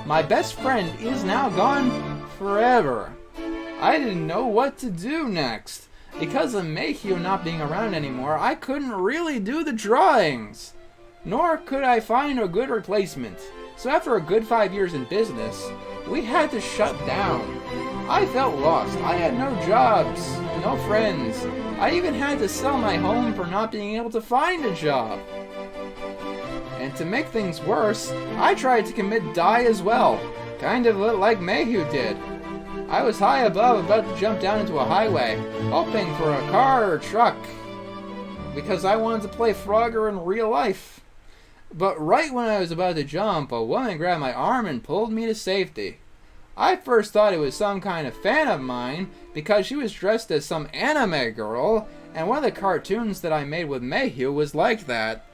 My best friend is now gone forever. I didn't know what to do next. Because of Mayhew not being around anymore, I couldn't really do the drawings. Nor could I find a good replacement. So after a good 5 years in business, we had to shut down. I felt lost. I had no jobs, no friends. I even had to sell my home for not being able to find a job. And to make things worse, I tried to commit die as well. Kind of like Mayhew did. I was high above, about to jump down into a highway, hoping for a car or truck, because I wanted to play Frogger in real life. But right when I was about to jump, a woman grabbed my arm and pulled me to safety. I first thought it was some kind of fan of mine, because she was dressed as some anime girl, and one of the cartoons that I made with Mayhew was like that.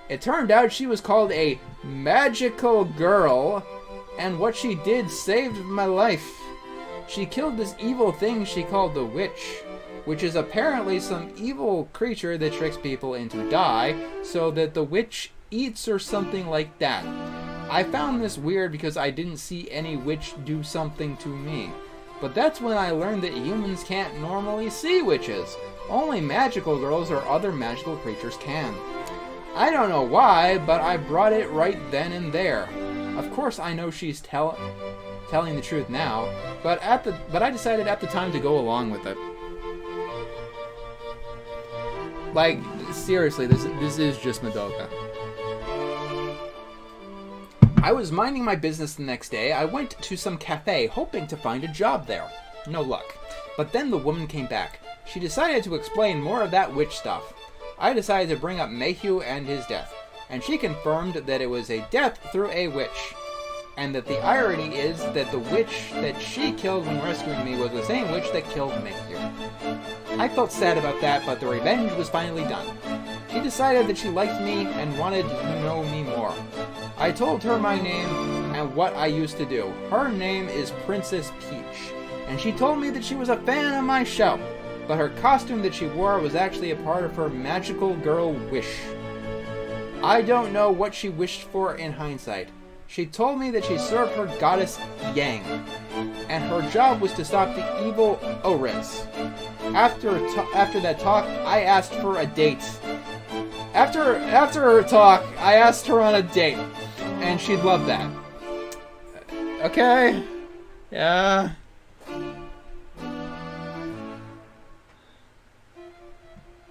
It turned out she was called a magical girl, and what she did saved my life. she killed this evil thing she called the witch, which is apparently some evil creature that tricks people into die, so that the witch eats or something like that. I found this weird because I didn't see any witch do something to me. But that's when I learned that humans can't normally see witches. Only magical girls or other magical creatures can. I don't know why, but I brought it right then and there. Of course I know she's telling the truth now, but I decided at the time to go along with it. Like, seriously, this is just Madoka. I was minding my business the next day. I went to some cafe hoping to find a job there. No luck. But then the woman came back. She decided to explain more of that witch stuff. I decided to bring up Mayhew and his death, and she confirmed that it was a death through a witch. And that the irony is that the witch that she killed when rescuing me was the same witch that killed Mayhew. I felt sad about that, but the revenge was finally done. She decided that she liked me and wanted to know me more. I told her my name and what I used to do. Her name is Princess Peach, and she told me that she was a fan of my show, but her costume that she wore was actually a part of her magical girl wish. I don't know what she wished for in hindsight. She told me that she served her goddess Yang, and her job was to stop the evil Ores. After that talk, I asked for a date. After her talk, I asked her on a date, and she'd love that. Okay. Yeah.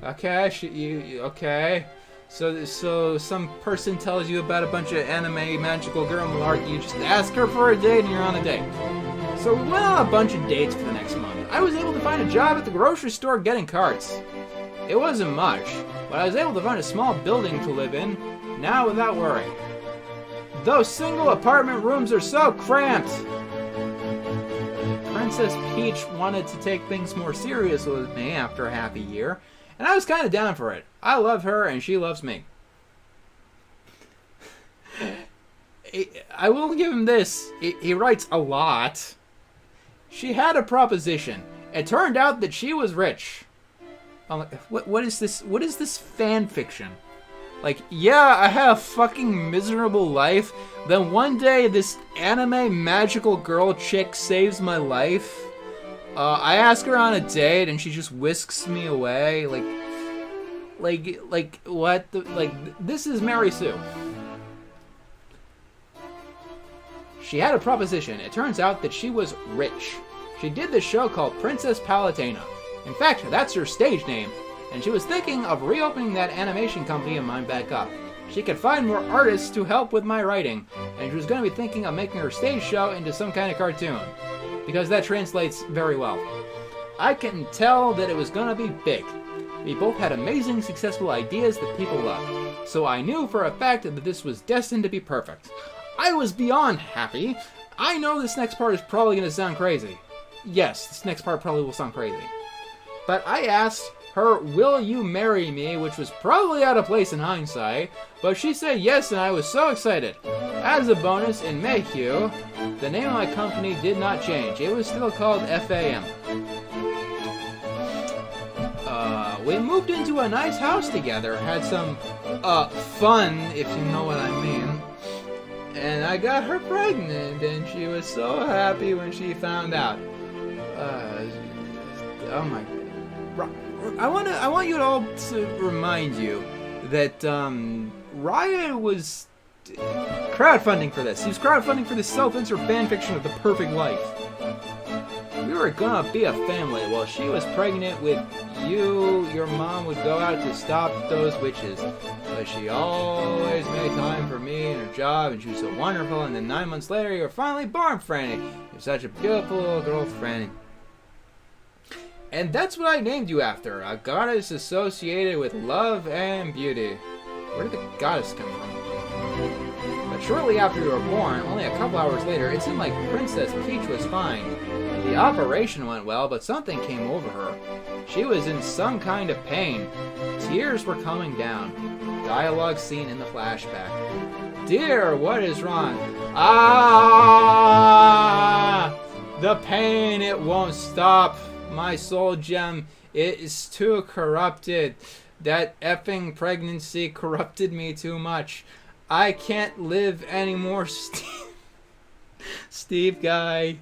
Okay, okay. So some person tells you about a bunch of anime magical girl malarkey, you just ask her for a date and you're on a date. So we went on a bunch of dates for the next month. I was able to find a job at the grocery store getting carts. It wasn't much, but I was able to find a small building to live in, now without worry. Those single apartment rooms are so cramped! Princess Peach wanted to take things more serious with me after half a year, and I was kind of down for it. I love her, and she loves me. I will give him this. He writes a lot. She had a proposition. It turned out that she was rich. I'm like, what is this? What is this fan fiction? Like, yeah, I had a fucking miserable life. Then one day, this anime magical girl chick saves my life. I ask her on a date, and she just whisks me away. Like what? This is Mary Sue. She had a proposition. It turns out that she was rich. She did this show called Princess Palutena. In fact, that's her stage name. And she was thinking of reopening that animation company of mine back up. She could find more artists to help with my writing, and she was going to be thinking of making her stage show into some kind of cartoon, because that translates very well. I can tell that it was going to be big. We both had amazing, successful ideas that people loved, so I knew for a fact that this was destined to be perfect. I was beyond happy. I know this next part is probably going to sound crazy. Yes, this next part probably will sound crazy. But I asked her, will you marry me, which was probably out of place in hindsight, but she said yes, and I was so excited. As a bonus, in Mayhew, the name of my company did not change. It was still called FAM. We moved into a nice house together, had some, fun, if you know what I mean. And I got her pregnant, and she was so happy when she found out. Oh my... I want you all to remind you that Riot was crowdfunding for this. He was crowdfunding for this self-insert fanfiction of the perfect life. We were gonna be a family. While she was pregnant with you, your mom would go out to stop those witches. But she always made time for me and her job, and she was so wonderful. And then 9 months later, you were finally born, Franny. You're such a beautiful little girl, Franny. And that's what I named you after, a goddess associated with love and beauty. Where did the goddess come from? But shortly after you were born, only a couple hours later, it seemed like Princess Peach was fine. The operation went well, but something came over her. She was in some kind of pain. Tears were coming down. Dialogue seen in the flashback. Dear, what is wrong? Ah! The pain, it won't stop. My soul gem, it is too corrupted. That effing pregnancy corrupted me too much. I can't live anymore, Steve guy.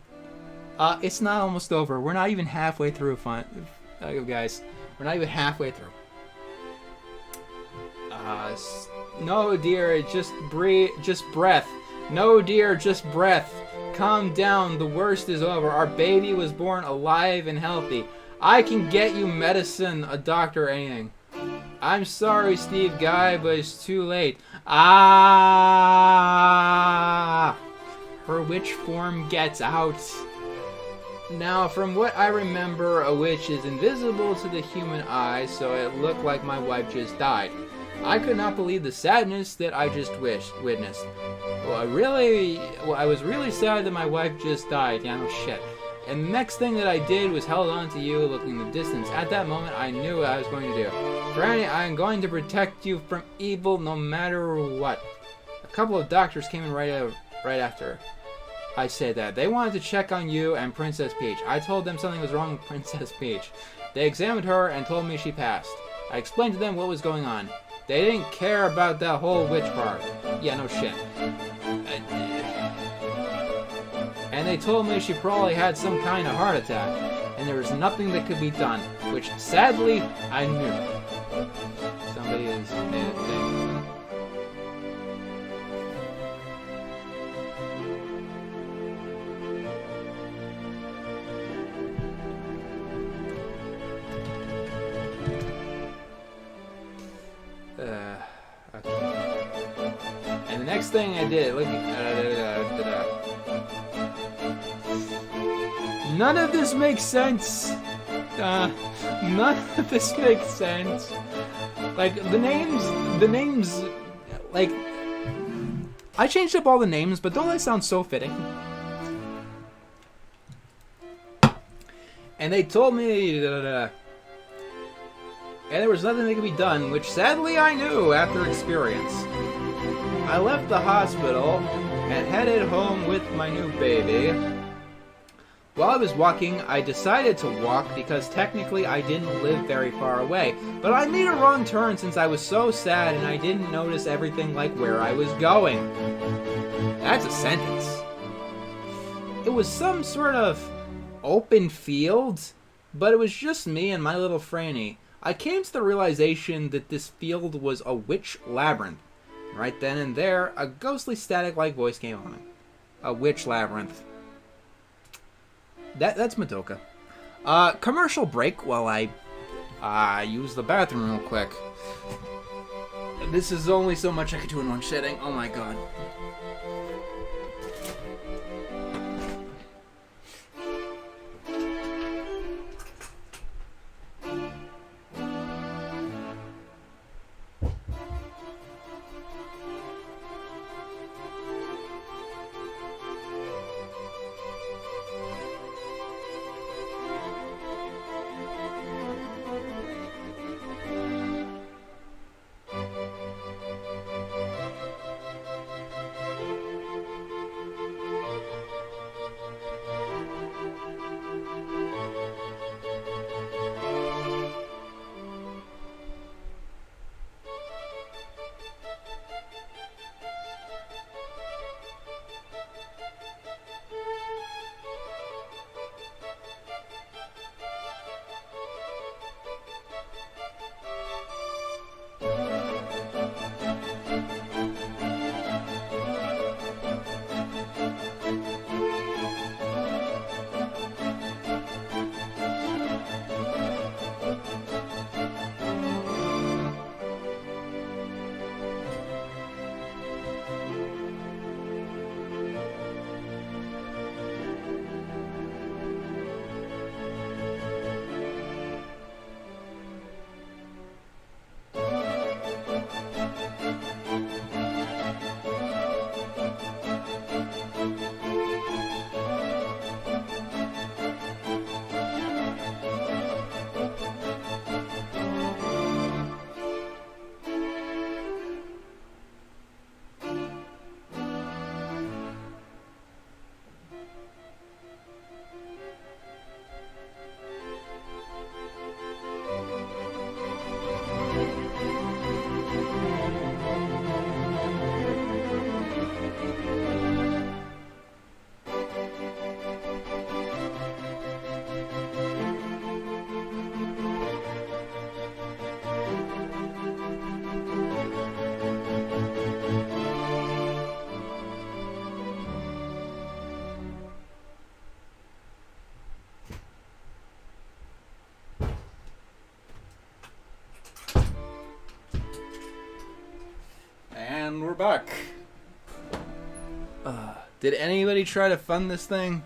It's not almost over. We're not even halfway through, guys. We're not even halfway through. No, dear, just breathe, just breath. No, dear, just breath. Calm down, the worst is over. Our baby was born alive and healthy. I can get you medicine, a doctor, anything. I'm sorry, Steve guy, but it's too late. Ah! Her witch form gets out. Now, from what I remember, a witch is invisible to the human eye, so it looked like my wife just died. I could not believe the sadness that I just witnessed. I was really sad that my wife just died. Yeah, no shit. And the next thing that I did was held on to you, looking in the distance. At that moment, I knew what I was going to do. Granny, I am going to protect you from evil no matter what. A couple of doctors came in right after I said that. They wanted to check on you and Princess Peach. I told them something was wrong with Princess Peach. They examined her and told me she passed. I explained to them what was going on. They didn't care about that whole witch part. Yeah, no shit. And they told me she probably had some kind of heart attack, and there was nothing that could be done, which sadly I knew. Somebody is made a thing. Okay. And the next thing I did, look none of this makes sense. None of this makes sense. Like, the names, like, I changed up all the names, but don't they sound so fitting? And they told me, and there was nothing that could be done, which sadly I knew after experience. I left the hospital and headed home with my new baby. While I was walking, I decided to walk because technically I didn't live very far away. But I made a wrong turn since I was so sad and I didn't notice everything like where I was going. That's a sentence. It was some sort of open field, but it was just me and my little Franny. I came to the realization that this field was a witch labyrinth. Right then and there, a ghostly static-like voice came on. A witch labyrinth. That's Madoka. Commercial break while I use the bathroom real quick. This is only so much I could do in one sitting. Oh my god. Fuck. Did anybody try to fund this thing?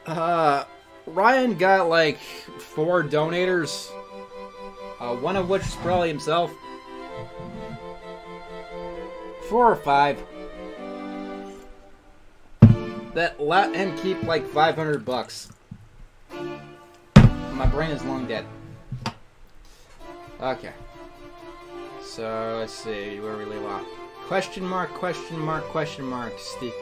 Ryan got like 4 donators. One of which is probably himself. 4 or 5. That let him keep like $500. My brain is long dead. Okay. So let's see where we leave off. Question mark, question mark, question mark. Steve.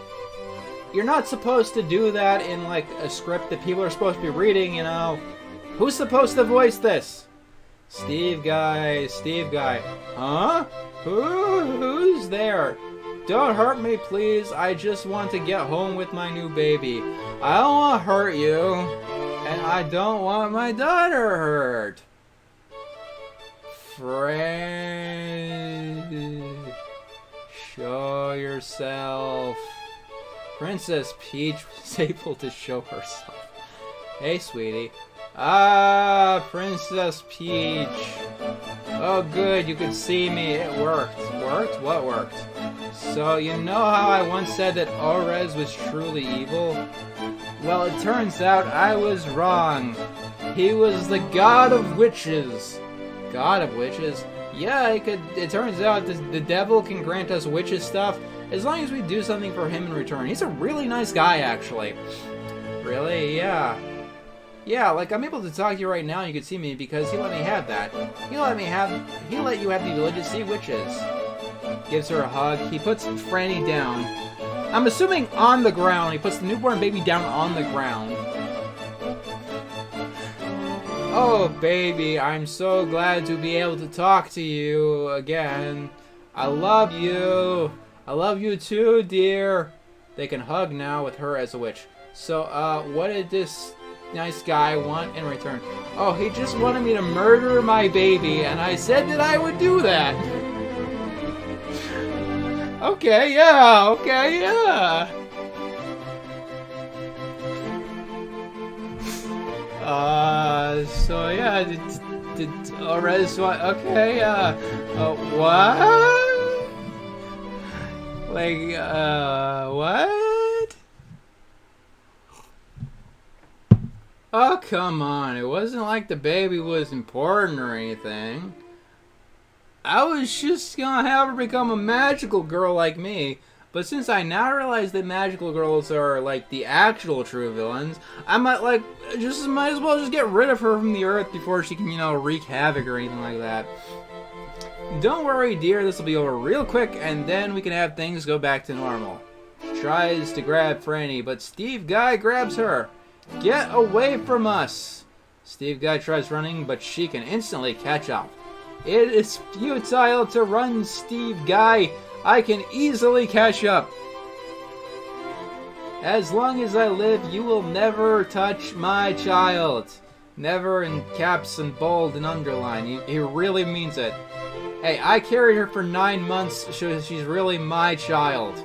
You're not supposed to do that in like a script that people are supposed to be reading, you know. Who's supposed to voice this? Steve guy, Steve guy. Huh? Who's there? Don't hurt me, please. I just want to get home with my new baby. I don't want to hurt you. And I don't want my daughter hurt. Friend. Show yourself. Princess Peach was able to show herself. Hey, sweetie. Ah, Princess Peach. Oh, good, you could see me. It worked. Worked? What worked? So, you know how I once said that Orez was truly evil? Well, it turns out I was wrong. He was the god of witches. God of witches? Yeah, it turns out the devil can grant us witches stuff as long as we do something for him in return. He's a really nice guy, actually. Really? Yeah. Yeah, like, I'm able to talk to you right now and you can see me because he let me have that. He let you have the ability to see witches. Gives her a hug. He puts Franny down. I'm assuming on the ground. He puts the newborn baby down on the ground. Oh, baby, I'm so glad to be able to talk to you again. I love you. I love you too, dear. They can hug now with her as a witch. So, what did this nice guy want in return? Oh, he just wanted me to murder my baby, and I said that I would do that. Okay, yeah, so yeah, did Orez want, okay, what? Like, what? Oh, come on, it wasn't like the baby was important or anything. I was just gonna have her become a magical girl like me, but since I now realize that magical girls are like the actual true villains, I might might as well just get rid of her from the earth before she can, you know, wreak havoc or anything like that. Don't worry, dear, this will be over real quick, and then we can have things go back to normal. Tries to grab Franny, but Steve Guy grabs her. Get away from us! Steve Guy tries running, but she can instantly catch up. It is futile to run, Steve Guy. I can easily catch up. As long as I live, you will never touch my child. Never in caps and bold and underline. He really means it. Hey, I carried her for 9 months, so she's really my child.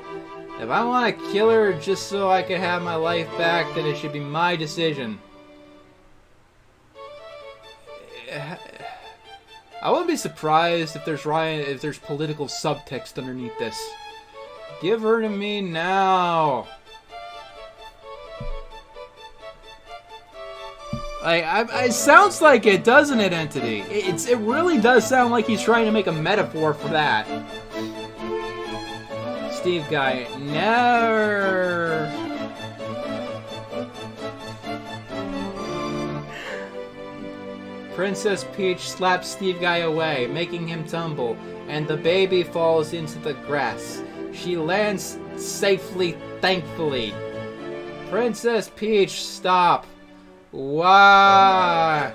If I want to kill her just so I can have my life back, then it should be my decision. I wouldn't be surprised if there's political subtext underneath this. Give her to me now. It sounds like it, doesn't it, Entity? It really does sound like he's trying to make a metaphor for that. Steve Guy, never. Princess Peach slaps Steve Guy away, making him tumble, and the baby falls into the grass. She lands safely, thankfully. Princess Peach, stop. Why?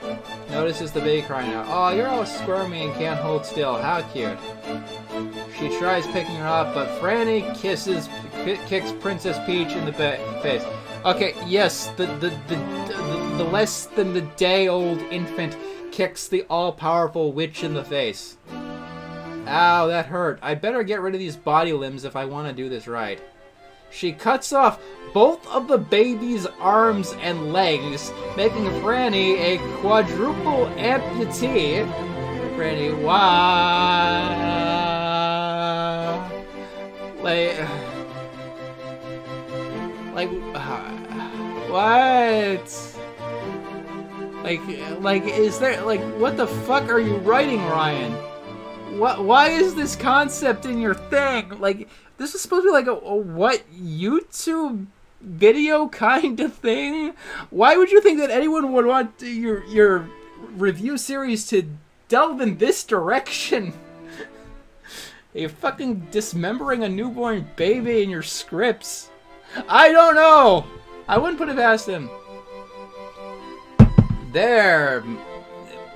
Notices the baby crying out. Oh, you're all squirmy and can't hold still. How cute. She tries picking her up, but Franny kicks Princess Peach in the face. Okay, yes, the less than the day-old infant kicks the all-powerful witch in the face. Ow, that hurt. I better get rid of these body limbs if I want to do this right. She cuts off both of the baby's arms and legs, making Franny a quadruple amputee. Franny, why? Like, what? Like, is there, like, what the fuck are you writing, Ryan? Why is this concept in your thing? Like, this is supposed to be like a what, YouTube video kind of thing? Why would you think that anyone would want your review series to delve in this direction? You're fucking dismembering a newborn baby in your scripts. I don't know. I wouldn't put it past him. There.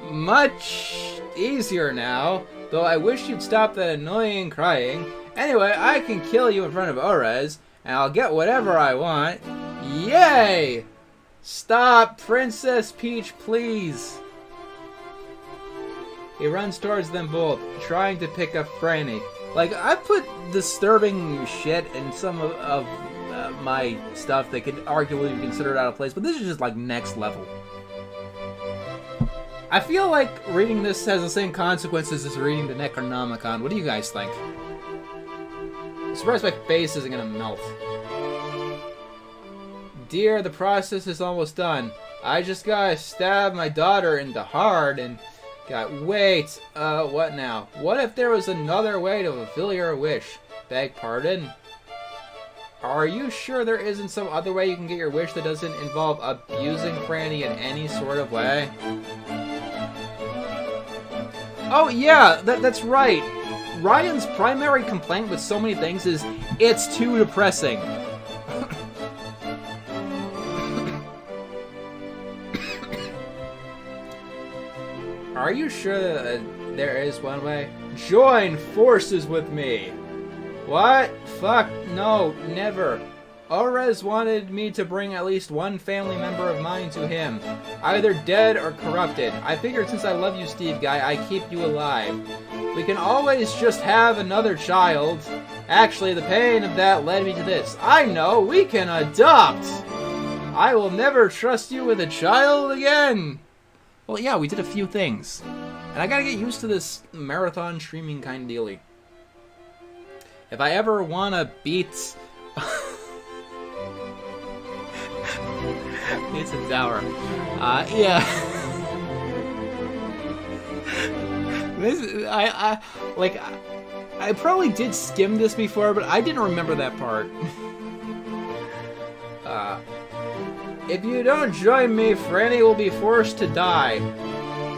Much easier now. Though I wish you'd stop that annoying crying. Anyway, I can kill you in front of Orez, and I'll get whatever I want. Yay! Stop, Princess Peach, please. He runs towards them both, trying to pick up Franny. Like, I put disturbing shit in some of my stuff that could arguably be considered out of place, but this is just, like, next level. I feel like reading this has the same consequences as reading the Necronomicon. What do you guys think? I'm surprised my face isn't gonna melt. Dear, the process is almost done. I just gotta stab my daughter in the heart and... wait, what now? What if there was another way to fulfill your wish? Beg pardon? Are you sure there isn't some other way you can get your wish that doesn't involve abusing Franny in any sort of way? Oh yeah, that's right. Ryan's primary complaint with so many things is, it's too depressing. Are you sure that there is one way? Join forces with me! What? Fuck, no, never. Orez wanted me to bring at least one family member of mine to him. Either dead or corrupted. I figured since I love you, Steve Guy, I keep you alive. We can always just have another child. Actually, the pain of that led me to this. I know, we can adopt! I will never trust you with a child again! Well, yeah, we did a few things. And I gotta get used to this marathon streaming kind of dealy. If I ever wanna beat... it's a tower. Yeah. This, I probably did skim this before, but I didn't remember that part. If you don't join me, Franny will be forced to die.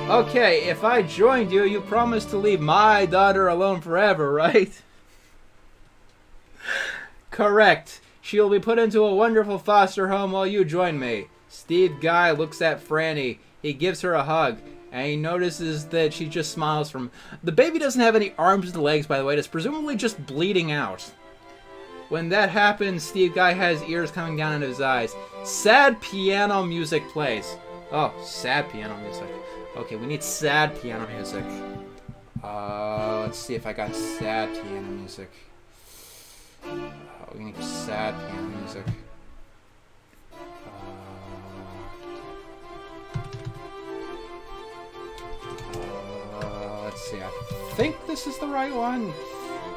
Okay, if I joined you, you promised to leave my daughter alone forever, right? Correct. She will be put into a wonderful foster home while you join me. Steve Guy looks at Franny. He gives her a hug, and he notices that she just smiles from... The baby doesn't have any arms and legs, by the way. It's presumably just bleeding out. When that happens, Steve Guy has ears coming down into his eyes. Sad piano music plays. Oh, sad piano music. Okay, we need sad piano music. Let's see if I got sad piano music. We need sad piano music. Let's see. I think this is the right one.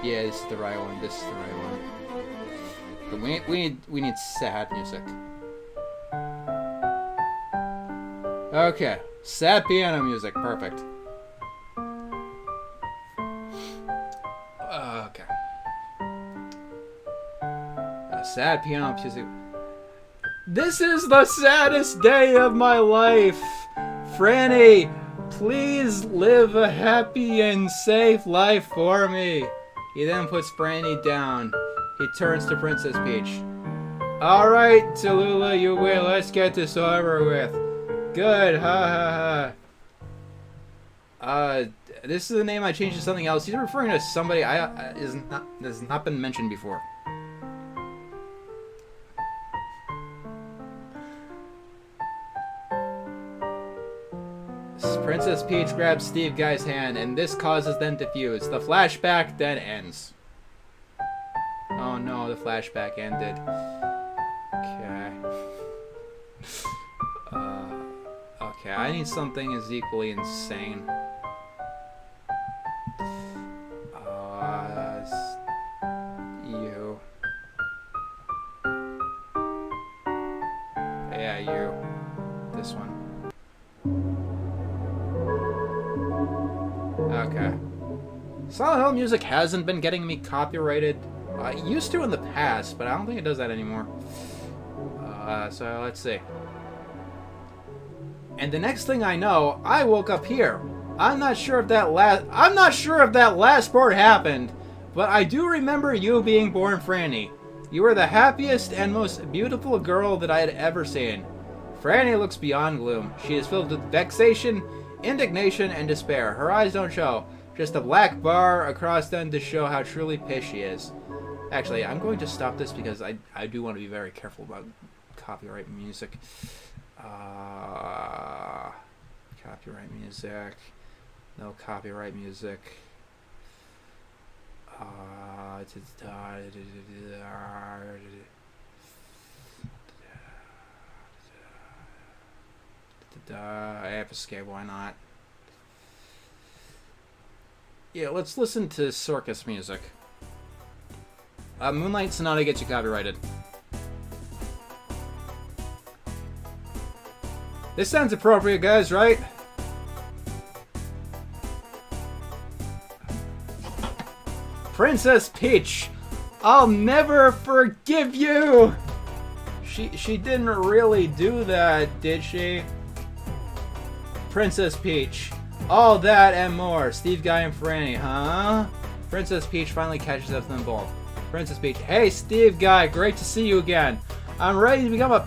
Yeah, this is the right one. This is the right one. But we need sad music. Okay, sad piano music. Perfect. Okay. Sad piano music. This is the saddest day of my life. Franny, please live a happy and safe life for me. He then puts Franny down. He turns to Princess Peach. Alright, Tallulah, you win. Let's get this over with. Good, ha ha ha. This is the name I changed to something else. He's referring to somebody has not been mentioned before. Princess Peach grabs Steve Guy's hand, and this causes them to fuse. The flashback then ends. Oh no, the flashback ended. Okay. Okay, I need something as equally insane. this one. Okay. Silent Hill music hasn't been getting me copyrighted. It used to in the past, but I don't think it does that anymore. So let's see. And the next thing I know, I woke up here. I'm not sure if that last part happened, but I do remember you being born Franny. You were the happiest and most beautiful girl that I had ever seen. Franny looks beyond gloom. She is filled with vexation, indignation, and despair. Her eyes don't show, just a black bar across them to show how truly pissed she is. Actually, I'm going to stop this because I do want to be very careful about copyright music. Copyright music. No copyright music. I have to escape, why not? Yeah, let's listen to circus music. Moonlight Sonata gets you copyrighted. This sounds appropriate, guys, right? Princess Peach, I'll never forgive you! She didn't really do that, did she? Princess Peach, all that and more. Steve Guy and Franny, huh? Princess Peach finally catches up to them both. Princess Peach, hey Steve Guy, great to see you again. I'm ready to become a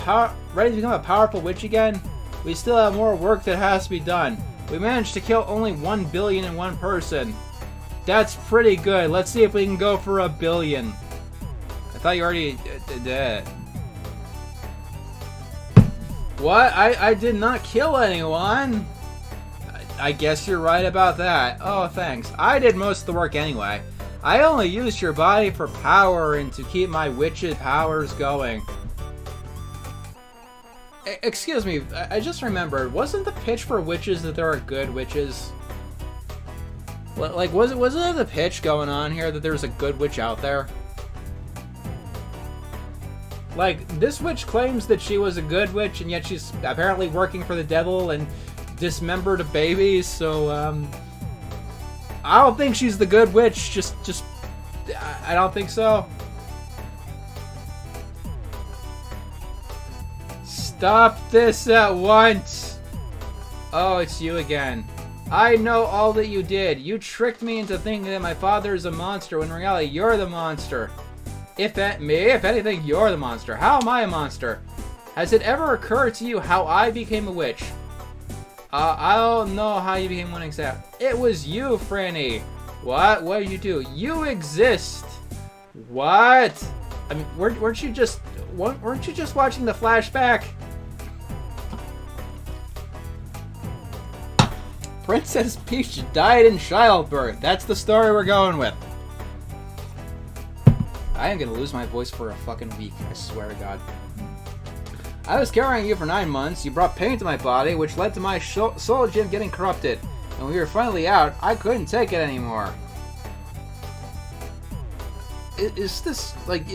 powerful witch again. We still have more work that has to be done. We managed to kill only 1 billion in one person. That's pretty good. Let's see if we can go for 1 billion. I thought you already did. What? I did not kill anyone. I guess you're right about that. Oh, thanks. I did most of the work anyway. I only used your body for power and to keep my witch's powers going. Excuse me, I just remembered. Wasn't the pitch for witches that there are good witches? Like, wasn't there the pitch going on here that there's a good witch out there? Like, this witch claims that she was a good witch, and yet she's apparently working for the devil and dismembered a baby, so, I don't think she's the good witch, I don't think so. Stop this at once! Oh, it's you again. I know all that you did. You tricked me into thinking that my father is a monster, when in reality, you're the monster. If anything, you're the monster. How am I a monster? Has it ever occurred to you how I became a witch? I don't know how you became one except. It was you, Franny. What? What did you do? You exist. What? I mean, weren't you just watching the flashback? Princess Peach died in childbirth. That's the story we're going with. I am gonna lose my voice for a fucking week, I swear to God. I was carrying you for 9 months. You brought pain to my body, which led to my soul gem getting corrupted. And when we were finally out, I couldn't take it anymore. This is like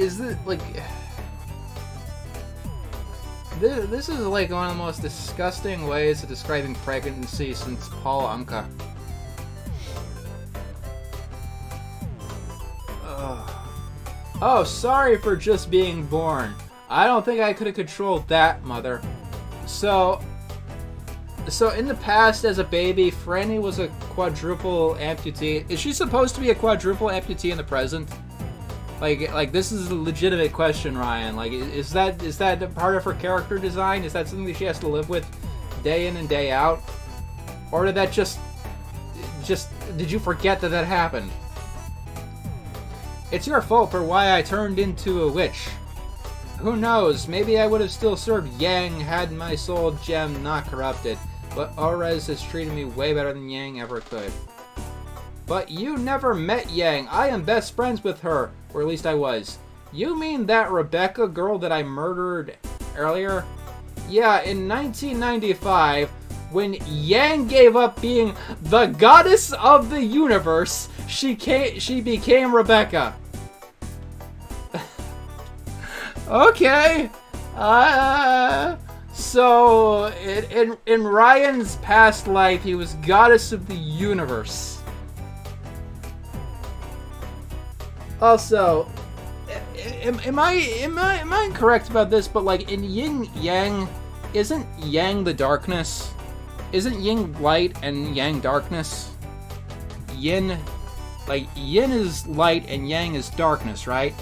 one of the most disgusting ways of describing pregnancy since Paul Anka. Oh, sorry for just being born. I don't think I could have controlled that, Mother. So in the past, as a baby, Franny was a quadruple amputee. Is she supposed to be a quadruple amputee in the present? Like this is a legitimate question, Ryan. Like, is that part of her character design? Is that something that she has to live with day in and day out? Or did that just did you forget that happened? It's your fault for why I turned into a witch. Who knows, maybe I would have still served Yang had my soul gem not corrupted, but Orez has treated me way better than Yang ever could. But you never met Yang. I am best friends with her, or at least I was. You mean that Rebecca girl that I murdered earlier? Yeah, in 1995, when Yang gave up being the goddess of the universe, she became Rebecca. So, in Ryan's past life, he was goddess of the universe. Also, am I incorrect about this? But like in Yin Yang, isn't Yang the darkness? Isn't Yin light and Yang darkness? Yin is light and Yang is darkness, right?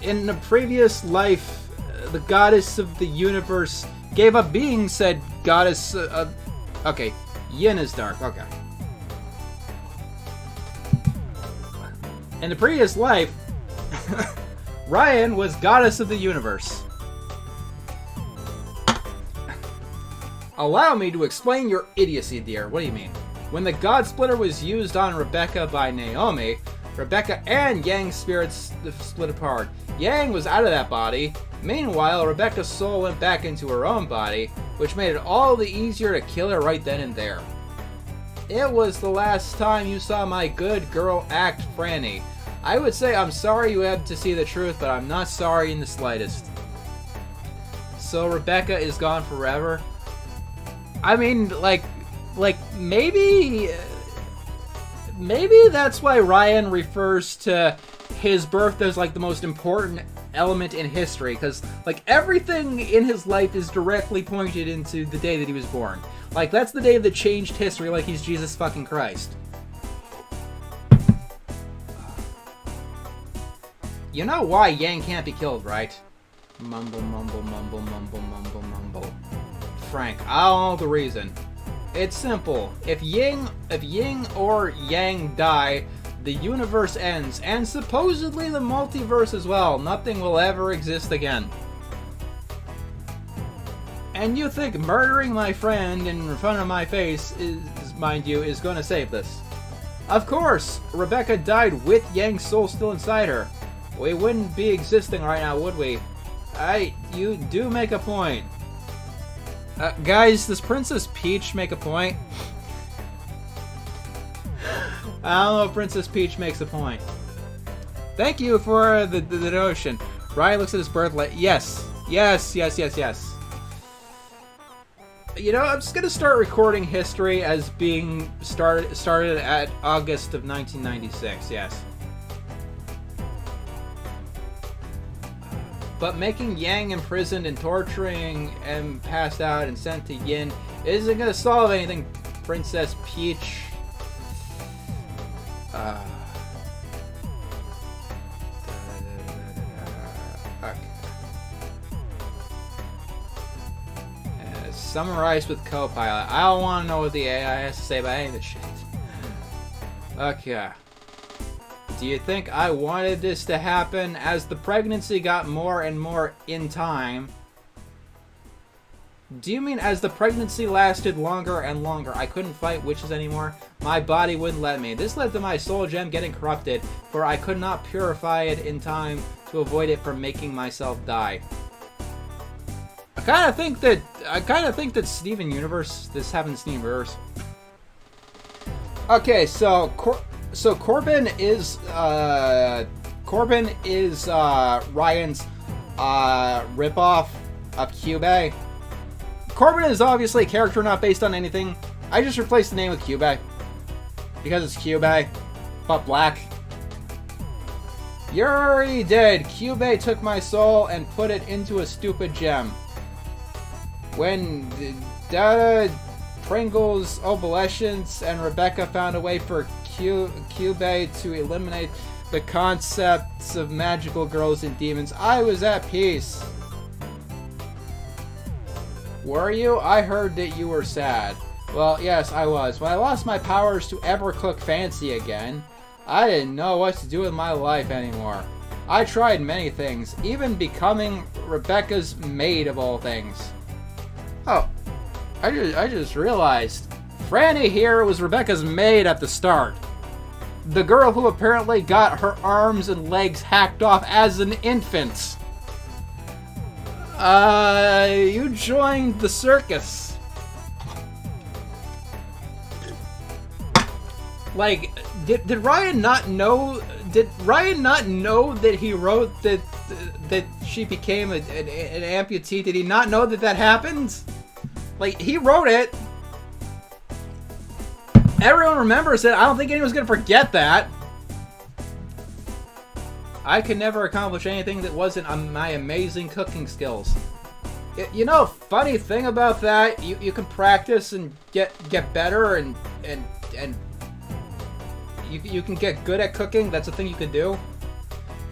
In the previous life, the goddess of the universe gave up being said goddess. Okay, Yin is dark. Okay. In the previous life, Ryan was goddess of the universe. Allow me to explain your idiocy, dear. What do you mean? When the God Splitter was used on Rebecca by Naomi, Rebecca and Yang's spirits split apart. Yang was out of that body. Meanwhile, Rebecca's soul went back into her own body, which made it all the easier to kill her right then and there. It was the last time you saw my good girl act, Franny. I would say I'm sorry you had to see the truth, but I'm not sorry in the slightest. So Rebecca is gone forever? I mean, like maybe that's why Ryan refers to his birth as like the most important element in history, because like everything in his life is directly pointed into the day that he was born. Like that's the day that changed history, like he's Jesus fucking Christ. You know why Yang can't be killed, right? Mumble, mumble, mumble, mumble, mumble, mumble. Frank, I don't know the reason. It's simple. If Yin or Yang die, the universe ends, and supposedly the multiverse as well. Nothing will ever exist again. And you think murdering my friend in front of my face mind you, is gonna save this. Of course! Rebecca died with Yang's soul still inside her. We wouldn't be existing right now, would we? You do make a point. Guys, does Princess Peach make a point? I don't know if Princess Peach makes a point. Thank you for the notion. Ryan looks at his birth like, yes. Yes. You know, I'm just gonna start recording history as being started at August of 1996, yes. But making Yang imprisoned and torturing and passed out and sent to Yin isn't gonna solve anything, Princess Peach. Okay. Summarize with Copilot. I don't want to know what the AI has to say about any of this shit. Okay. Do you think I wanted this to happen? As the pregnancy got more and more in time. Do you mean as the pregnancy lasted longer and longer, I couldn't fight witches anymore? My body wouldn't let me. This led to my soul gem getting corrupted, for I could not purify it in time to avoid it from making myself die. I kind of think that Steven Universe, this happened in Steven Universe. Okay, so Corbin is Ryan's ripoff of Cubey. Corbin is obviously a character not based on anything. I just replaced the name with Cubey because it's Cubey, but black. You're already dead. Cubey took my soul and put it into a stupid gem. When Dada, Pringles, Obsolescence, and Rebecca found a way for Cubey to eliminate the concepts of magical girls and demons, I was at peace. Were you? I heard that you were sad. Well, yes, I was. When I lost my powers to ever cook fancy again, I didn't know what to do with my life anymore. I tried many things, even becoming Rebecca's maid of all things. Oh, I just realized. Franny here was Rebecca's maid at the start. The girl who apparently got her arms and legs hacked off as an infant. You joined the circus. Like, did Ryan not know did Ryan not know that he wrote that she became an amputee? Did he not know that happened? Like, he wrote it. Everyone remembers it. I don't think anyone's gonna forget that. I could never accomplish anything that wasn't on my amazing cooking skills. You know, funny thing about that, you can practice and get better and you can get good at cooking. That's a thing you can do.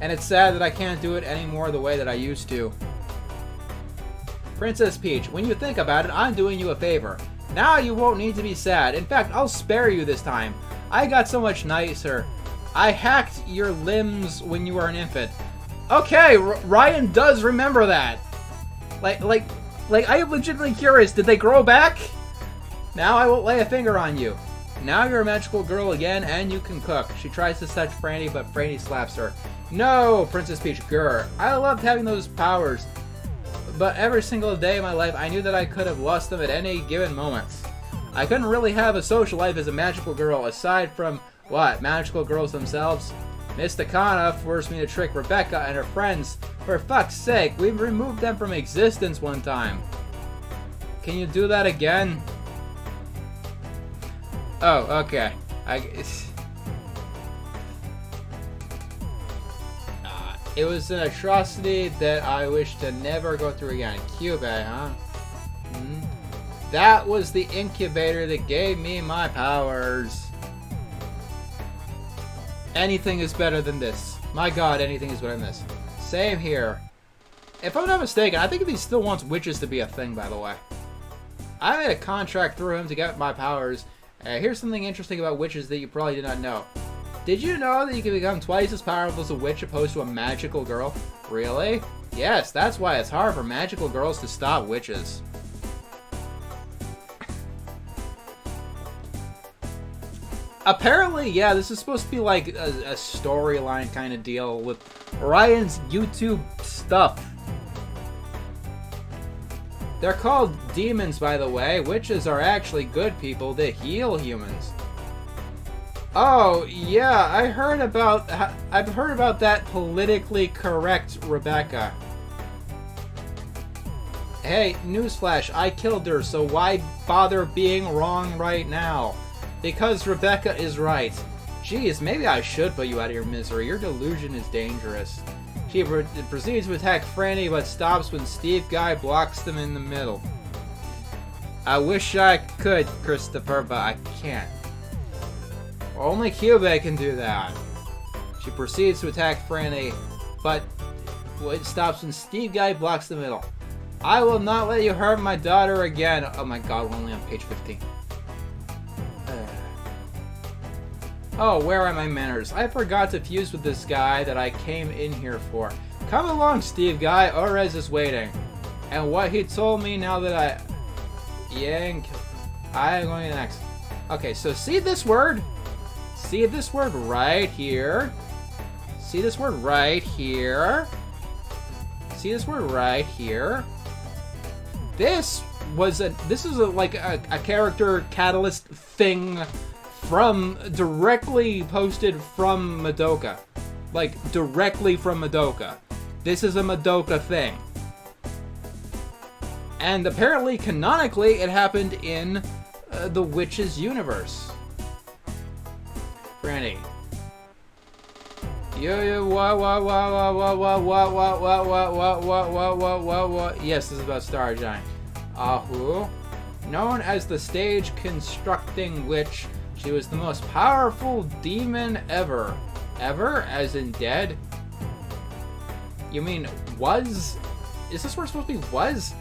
And it's sad that I can't do it anymore the way that I used to. Princess Peach, when you think about it, I'm doing you a favor. Now you won't need to be sad. In fact, I'll spare you this time. I got so much nicer. I hacked your limbs when you were an infant. Okay, Ryan does remember that. Like, I am legitimately curious. Did they grow back? Now I won't lay a finger on you. Now you're a magical girl again, and you can cook. She tries to touch Franny, but Franny slaps her. No, Princess Peach, grr. I loved having those powers. But every single day of my life, I knew that I could have lost them at any given moment. I couldn't really have a social life as a magical girl, aside from, what, magical girls themselves? Miss Takana forced me to trick Rebecca and her friends. For fuck's sake, we removed them from existence one time. Can you do that again? Oh, okay. It was an atrocity that I wish to never go through again. Cubed, huh? That was the incubator that gave me my powers. Anything is better than this. My god, anything is better than this. Same here. If I'm not mistaken, I think he still wants witches to be a thing, by the way. I made a contract through him to get my powers. Here's something interesting about witches that you probably did not know. Did you know that you can become twice as powerful as a witch opposed to a magical girl? Really? Yes, that's why it's hard for magical girls to stop witches. Apparently, yeah, this is supposed to be like a storyline kind of deal with Ryan's YouTube stuff. They're called demons, by the way. Witches are actually good people that heal humans. Oh, yeah, I've heard about that politically correct Rebecca. Hey, newsflash, I killed her, so why bother being wrong right now? Because Rebecca is right. Jeez, maybe I should put you out of your misery. Your delusion is dangerous. She proceeds to attack Franny, but stops when Steve Guy blocks them in the middle. I wish I could, Christopher, but I can't. Only Cube can do that. She proceeds to attack Franny, but it stops when Steve Guy blocks the middle. I will not let you hurt my daughter again. Oh my god, we're only on page 15. Oh, where are my manners? I forgot to fuse with this guy that I came in here for. Come along, Steve Guy. Orez is waiting. And what he told me now that I'm going next. Okay, so see this word? See this word right here? See this word right here? See this word right here? This is like a character catalyst thing directly posted from Madoka. Like, directly from Madoka. This is a Madoka thing. And apparently, canonically, it happened in the Witches universe. Franny. What? Yes, this is about Star Giant. Ahu. Known as the stage constructing witch, she was the most powerful demon ever. Ever? As in dead? You mean was? Is this word supposed to be was?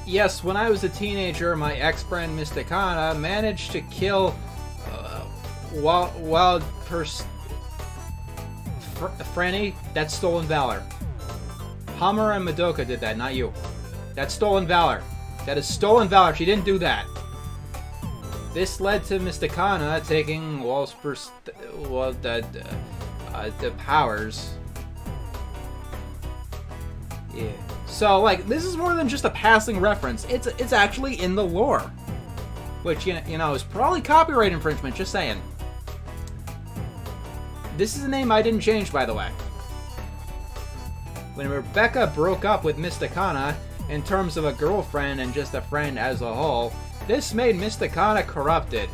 Yes, when I was a teenager, my ex-friend Mysticana managed to kill Franny. That's stolen valor. Hammer and Madoka did that, not you. That's stolen valor. That is stolen valor. She didn't do that. This led to Mysticana taking the powers. Yeah. So, like, this is more than just a passing reference. It's actually in the lore. which, you know, is probably copyright infringement, just saying. This is a name I didn't change, by the way. When Rebecca broke up with Mysticana, in terms of a girlfriend and just a friend as a whole, this made Mysticana corrupted.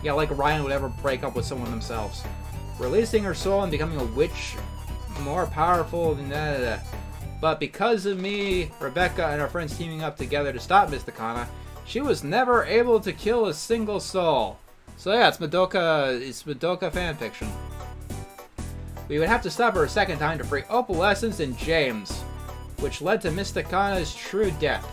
Yeah, like Ryan would ever break up with someone themselves. Releasing her soul and becoming a witch more powerful than that. But because of me, Rebecca and her friends teaming up together to stop Mysticana, she was never able to kill a single soul. So yeah, it's Madoka fanfiction. We would have to stop her a second time to free Opalescence and James, which led to Mysticana's true death.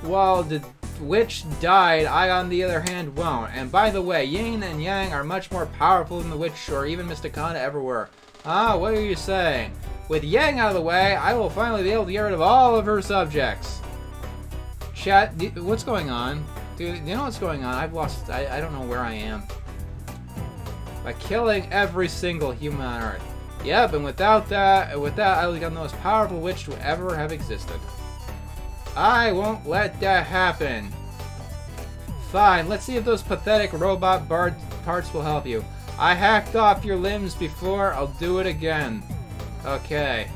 While the witch died, I on the other hand won't. And by the way, Yin and Yang are much more powerful than the witch or even Mysticana ever were. Ah, what are you saying? With Yang out of the way, I will finally be able to get rid of all of her subjects. Chat, what's going on? Dude, you know what's going on? I've lost, I don't know where I am. By killing every single human on Earth. Yep, and without that, I would become the most powerful witch to ever have existed. I won't let that happen. Fine, let's see if those pathetic robot parts will help you. I hacked off your limbs before, I'll do it again. Okay.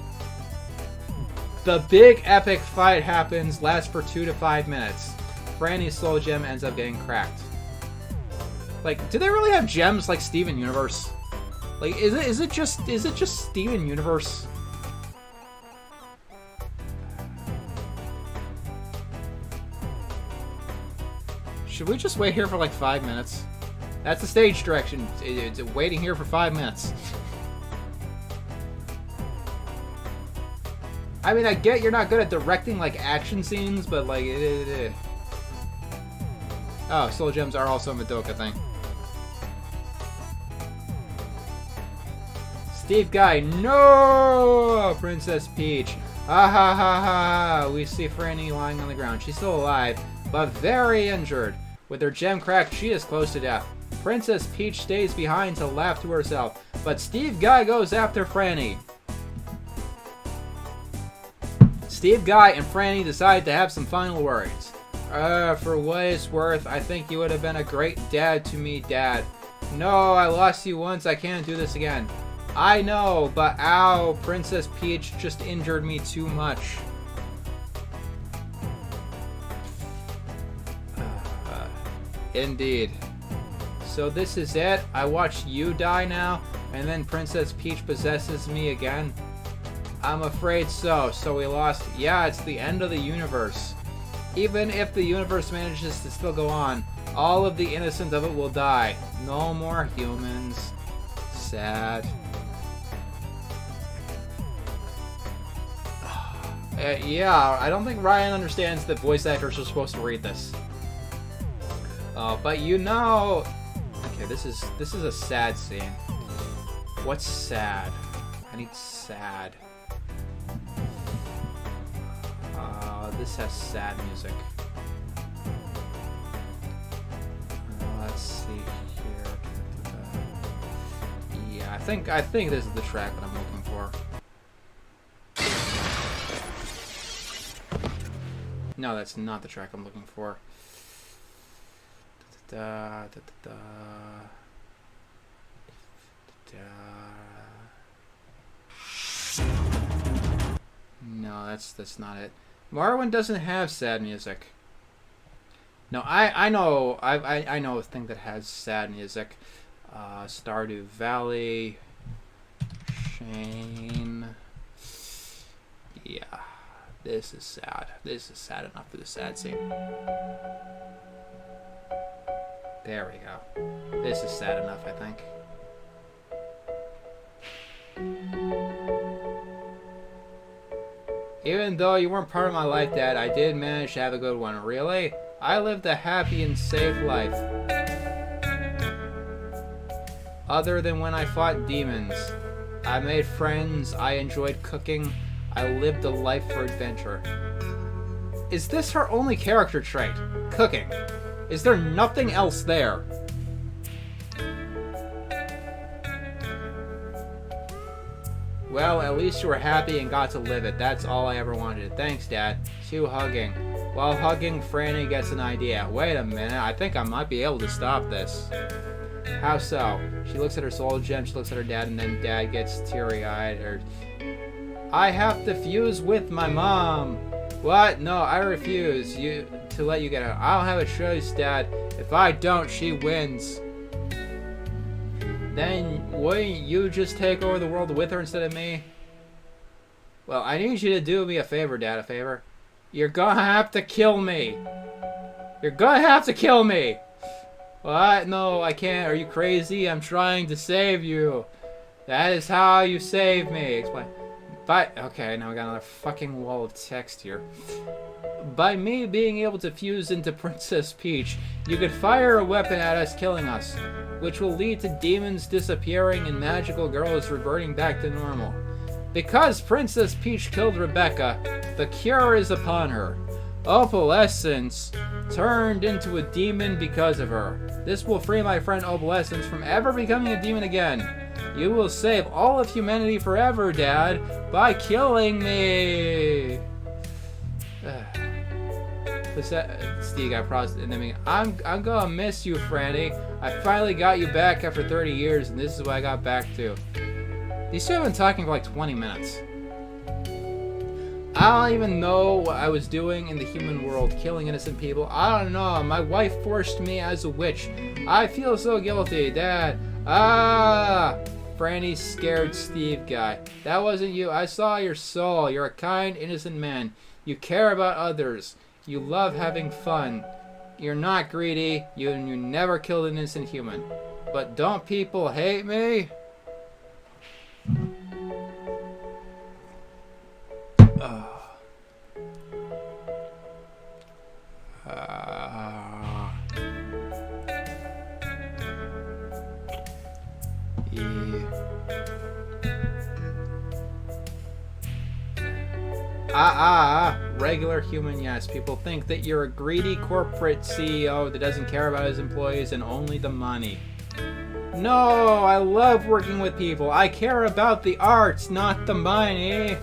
The big epic fight happens, lasts for 2 to 5 minutes. Franny's soul gem ends up getting cracked. Like, do they really have gems like Steven Universe? Like, is it just Steven Universe? Should we just wait here for like 5 minutes? That's the stage direction. It's waiting here for 5 minutes. I mean, I get you're not good at directing like action scenes, but like Oh, soul gems are also a Madoka thing. Steve Guy, no! Princess Peach. Ah ha ha ha! We see Franny lying on the ground. She's still alive, but very injured. With her gem cracked, she is close to death. Princess Peach stays behind to laugh to herself, but Steve Guy goes after Franny. Steve Guy and Franny decide to have some final words. For what it's worth, I think you would have been a great dad to me, Dad. No, I lost you once, I can't do this again. I know, but ow, Princess Peach just injured me too much. Indeed. So this is it? I watched you die now, and then Princess Peach possesses me again? I'm afraid so. So we lost. Yeah, it's the end of the universe. Even if the universe manages to still go on, all of the innocent of it will die. No more humans. Sad. Yeah, I don't think Ryan understands that voice actors are supposed to read this. But you know... Okay, this is a sad scene. What's sad? I need sad. This has sad music. Let's see here. Yeah, I think this is the track that I'm looking for. No, that's not the track I'm looking for. No, that's not it. Marwin doesn't have sad music. No, I know a thing that has sad music. Stardew Valley, Shane. Yeah, this is sad. This is sad enough for the sad scene. There we go. This is sad enough, I think. Even though you weren't part of my life, Dad, I did manage to have a good one. Really? I lived a happy and safe life. Other than when I fought demons. I made friends, I enjoyed cooking, I lived a life for adventure. Is this her only character trait? Cooking. Is there nothing else there? Well, at least you were happy and got to live it. That's all I ever wanted. Thanks, Dad. 2 hugging. While hugging, Franny gets an idea. Wait a minute, I think I might be able to stop this. How so? She looks at her soul gem, she looks at her dad, and then dad gets teary-eyed. I have to fuse with my mom. What? No, I refuse to let you get out. I don't have a choice, Dad. If I don't, she wins. Then wouldn't you just take over the world with her instead of me? Well, I need you to do me a favor, Dad, a favor. You're gonna have to kill me. You're gonna have to kill me. What? No, I can't. Are you crazy? I'm trying to save you. That is how you save me. Explain. Okay, now we got another fucking wall of text here. By me being able to fuse into Princess Peach, you could fire a weapon at us, killing us, which will lead to demons disappearing and magical girls reverting back to normal. Because Princess Peach killed Rebecca, the cure is upon her. Opalescence turned into a demon because of her. This will free my friend Opalescence from ever becoming a demon again. You will save all of humanity forever, Dad, by killing me. Steve got processed, and then I'm gonna miss you, Franny. I finally got you back after 30 years, and this is what I got back to. These two have been talking for like 20 minutes. I don't even know what I was doing in the human world, killing innocent people. I don't know. My wife forced me as a witch. I feel so guilty, Dad. Franny's scared Steve guy. That wasn't you. I saw your soul. You're a kind, innocent man. You care about others. You love having fun. You're not greedy. You never killed an innocent human. But don't people hate me? Regular human, yes. People think that you're a greedy corporate CEO that doesn't care about his employees and only the money. No, I love working with people. I care about the arts, not the money.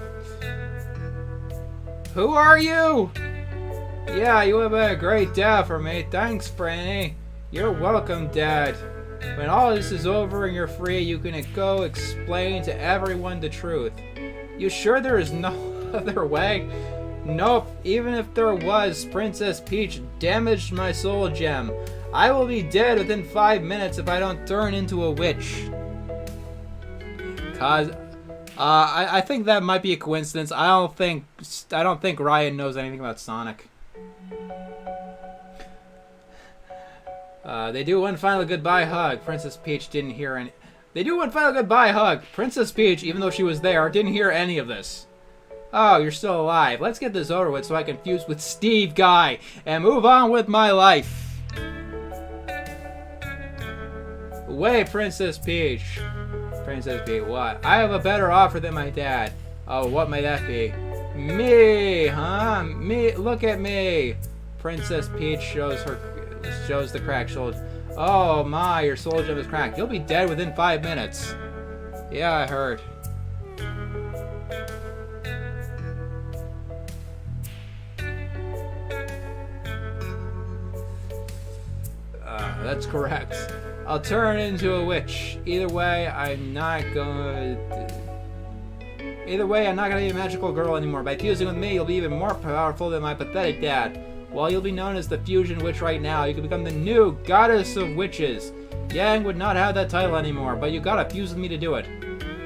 Who are you? Yeah, you have been a great dad for me. Thanks, Franny. You're welcome, Dad. When all this is over and you're free, you can go explain to everyone the truth. You sure there is no other way? Nope, even if there was, Princess Peach damaged my soul gem. I will be dead within 5 minutes if I don't turn into a witch. I think that might be a coincidence. I don't think Ryan knows anything about Sonic. They do one final goodbye hug. Princess Peach didn't hear any. They do one final goodbye hug. Princess Peach, even though she was there, didn't hear any of this. Oh, you're still alive. Let's get this over with so I can fuse with Steve Guy and move on with my life. Wait, Princess Peach. Princess Peach, what? I have a better offer than my dad. Oh, what may that be? Me, huh? Me, look at me. Princess Peach shows the cracked soul. Oh my, your soul gem is cracked. You'll be dead within 5 minutes. Yeah, I heard. That's correct. I'll turn into a witch. Either way, I'm not gonna be a magical girl anymore. By fusing with me, you'll be even more powerful than my pathetic dad. While you'll be known as the Fusion Witch right now, you can become the new Goddess of Witches. Yang would not have that title anymore, but you gotta fuse with me to do it.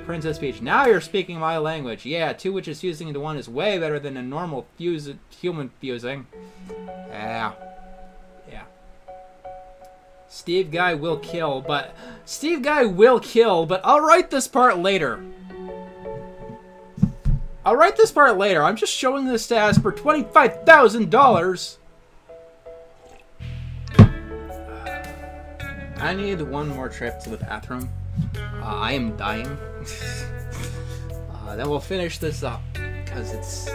Princess Peach, now you're speaking my language. Yeah, 2 witches fusing into one is way better than a normal human fusing. Yeah. Steve Guy will kill, but I'll write this part later. I'm just showing this stats for $25,000. I need one more trip to the bathroom. I am dying. Then we'll finish this up because it's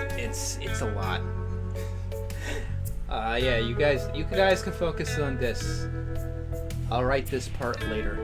a lot. Yeah, you guys can focus on this. I'll write this part later.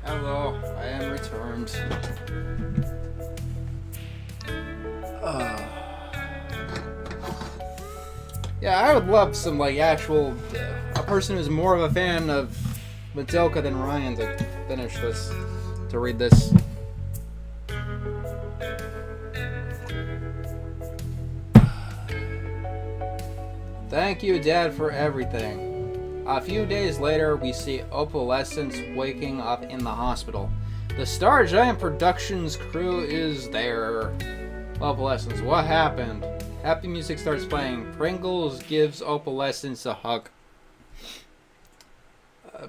Hello, I am returned. Yeah, I would love some, like, actual... a person who's more of a fan of Madoka than Ryan to finish this, to read this. Thank you, Dad, for everything. A few days later, we see Opalescence waking up in the hospital. The Star Giant Productions crew is there. Opalescence, what happened? Happy music starts playing. Pringles gives Opalescence a hug.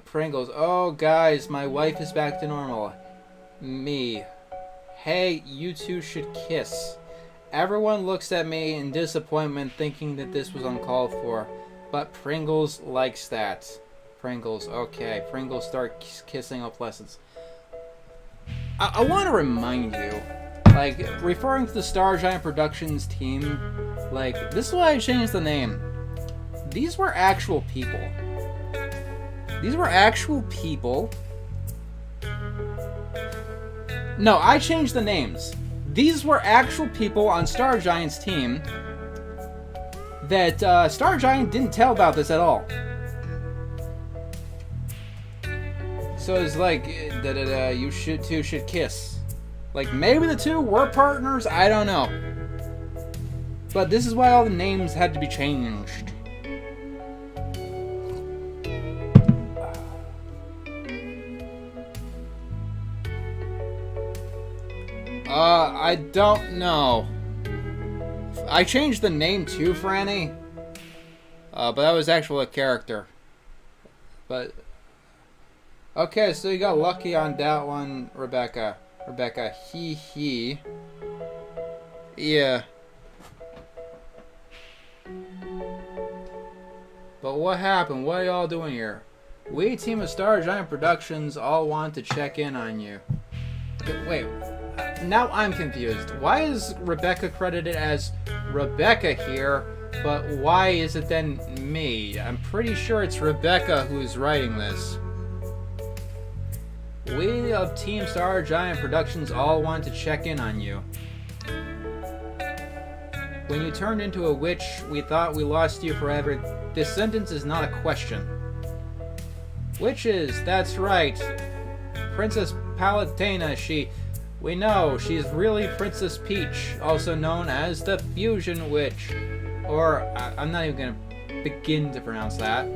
Pringles, oh guys, my wife is back to normal. Me. Hey, you two should kiss. Everyone looks at me in disappointment thinking that this was uncalled for. But Pringles likes that. Pringles, okay. Pringles start kissing Opalescence. I want to remind you, like, referring to the Star Giant Productions team, like, this is why I changed the name. These were actual people. These were actual people. No, I changed the names. These were actual people on Star Giant's team that Star Giant didn't tell about this at all. So it's like that you two should kiss. Like, maybe the two were partners, I don't know. But this is why all the names had to be changed. I don't know. I changed the name too, Franny. But that was actually a character. But okay, so you got lucky on that one, Rebecca. Rebecca, he. Yeah. But what happened? What are y'all doing here? We, team of Star Giant Productions, all want to check in on you. Okay, wait. Now I'm confused. Why is Rebecca credited as Rebecca here, but why is it then me? I'm pretty sure it's Rebecca who's writing this. We of Team Star Giant Productions all want to check in on you. When you turned into a witch, we thought we lost you forever. This sentence is not a question. Witches, that's right. Princess Palatina, we know, she's really Princess Peach, also known as the Fusion Witch. Or, I'm not even gonna begin to pronounce that.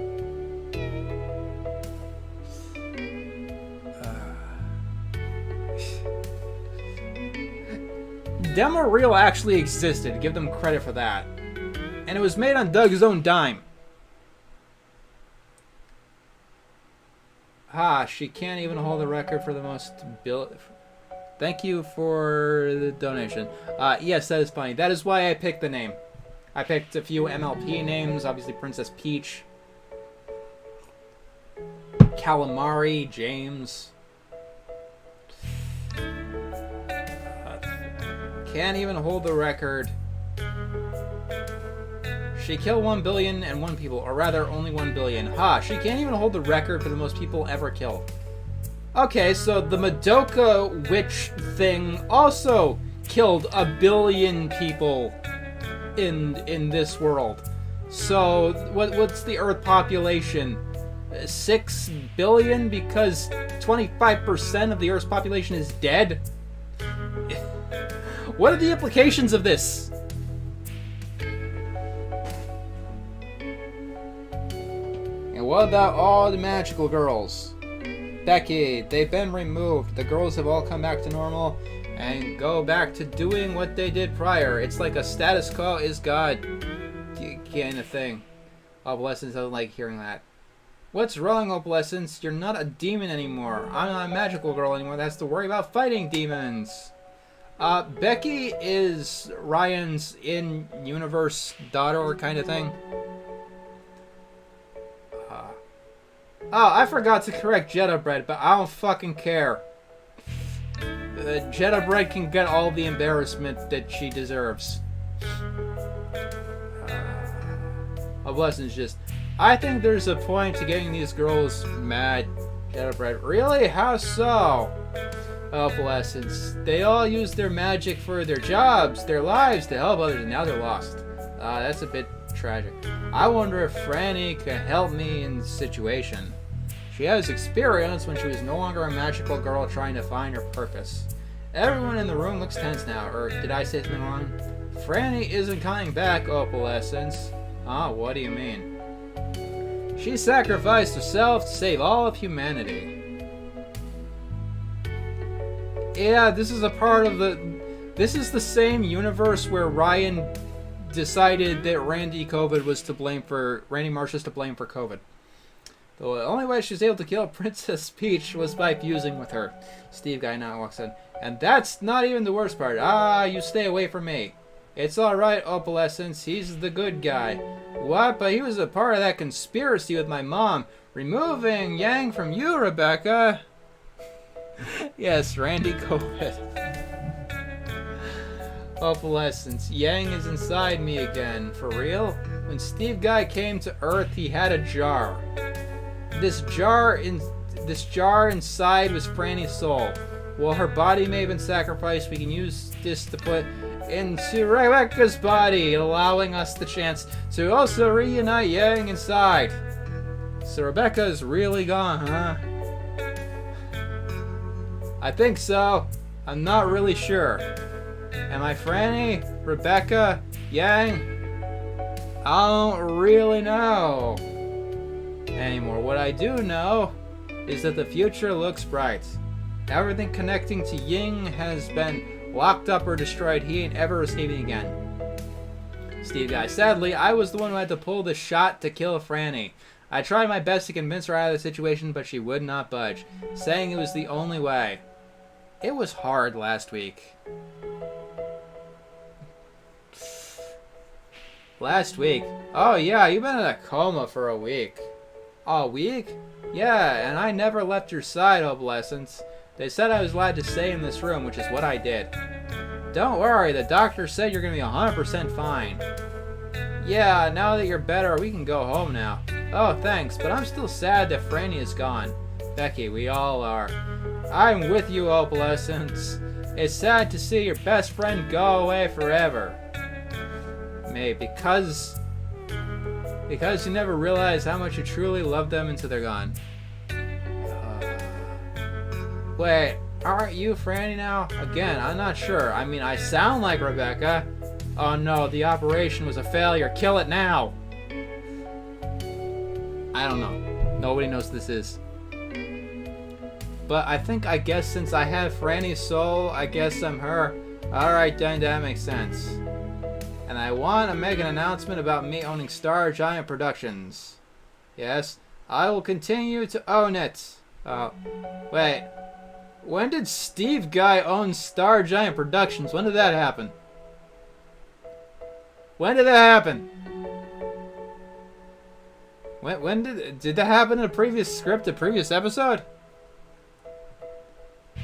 Demo Reel actually existed, give them credit for that. And it was made on Doug's own dime. She can't even hold the record for the most Thank you for the donation. Yes, that is funny. That is why I picked the name. I picked a few MLP names, obviously Princess Peach. Calamari, James. Can't even hold the record. She killed 1,000,000,001 people, or rather, only 1,000,000,000. She can't even hold the record for the most people ever killed. Okay, so the Madoka witch thing also killed 1,000,000,000 people in this world. So what's the Earth population? 6 billion, because 25% of the Earth's population is dead? What are the implications of this? And what about all the magical girls? Becky, they've been removed. The girls have all come back to normal and go back to doing what they did prior. It's like a status quo is God kind of thing. Opalescence doesn't like hearing that. What's wrong, Opalescence? You're not a demon anymore. I'm not a magical girl anymore that has to worry about fighting demons. Becky is Ryan's in-universe daughter kind of thing. Oh, I forgot to correct Jetta Bread, but I don't fucking care. Jetta Bread can get all the embarrassment that she deserves. A blessing's just... I think there's a point to getting these girls mad. Jetta Bread. Really? How so? Opalescence. They all use their magic for their jobs, their lives, to help others, and now they're lost. That's a bit tragic. I wonder if Franny can help me in this situation. She has experience when she was no longer a magical girl trying to find her purpose. Everyone in the room looks tense now, or did I say something wrong? Franny isn't coming back, Opalescence. What do you mean? She sacrificed herself to save all of humanity. Yeah, this is a part of the... This is the same universe where Ryan decided that Randy Marsh is to blame for COVID. The only way she was able to kill Princess Peach was by fusing with her. Steve Guy now walks in. And that's not even the worst part. You stay away from me. It's alright, Opalescence. He's the good guy. What? But he was a part of that conspiracy with my mom. Removing Yang from you, Rebecca. Yes, Randy COVID. Opalescence. Yang is inside me again. For real? When Steve Guy came to Earth, he had a jar. This jar inside was Franny's soul. While her body may have been sacrificed, we can use this to put into Rebecca's body, allowing us the chance to also reunite Yang inside. So Rebecca's really gone, huh? I think so. I'm not really sure. Am I Franny? Rebecca? Yang? I don't really know anymore. What I do know is that the future looks bright. Everything connecting to Ying has been locked up or destroyed. He ain't ever escaping again. Steve Guy. Sadly, I was the one who had to pull the shot to kill Franny. I tried my best to convince her out of the situation, but she would not budge, saying it was the only way. It was hard last week. Last week? Oh yeah, you've been in a coma for a week. A week? Yeah, and I never left your side, Opalescence. They said I was allowed to stay in this room, which is what I did. Don't worry, the doctor said you're gonna be 100% fine. Yeah, now that you're better, we can go home now. Oh, thanks, but I'm still sad that Franny is gone. Becky, we all are. I'm with you, Opalescence. It's sad to see your best friend go away forever. Maybe because you never realize how much you truly love them until they're gone. Wait, aren't you Franny now? Again, I'm not sure. I mean, I sound like Rebecca. Oh no, the operation was a failure. Kill it now! I don't know. Nobody knows who this is. But I guess since I have Franny's soul, I guess I'm her. Alright then, that makes sense. And I want to make an announcement about me owning Star Giant Productions. Yes, I will continue to own it. Wait. When did Steve Guy own Star Giant Productions? When did that happen? When did that happen? When did that happen in a previous script, a previous episode?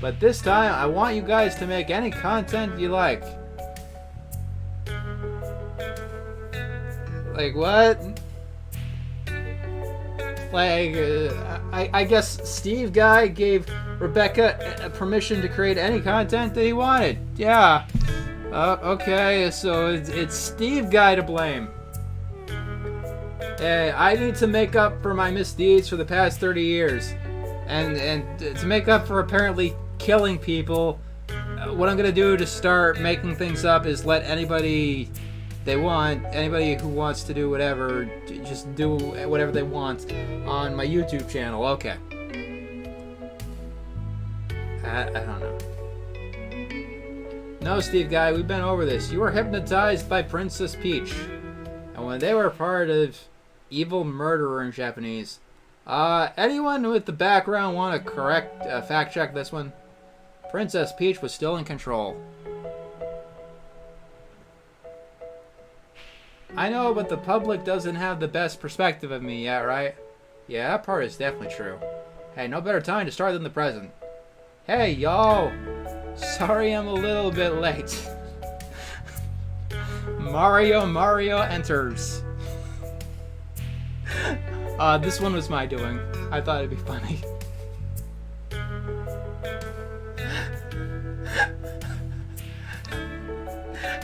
But this time, I want you guys to make any content you like. Like what? Like, I guess Steve Guy gave Rebecca permission to create any content that he wanted. Yeah. Okay, so it's Steve Guy to blame. Hey, I need to make up for my misdeeds for the past 30 years. And to make up for apparently killing people, what I'm gonna do to start making things up is let anybody they want, anybody who wants to do whatever, just do whatever they want on my YouTube channel. Okay. I don't know. No, Steve Guy, we've been over this. You were hypnotized by Princess Peach. And when they were part of evil murderer in Japanese. Anyone with the background want to fact check this one? Princess Peach was still in control. I know, but the public doesn't have the best perspective of me yet, right? Yeah, that part is definitely true. Hey, no better time to start than the present. Hey, y'all! Sorry I'm a little bit late. Mario enters. This one was my doing. I thought it'd be funny.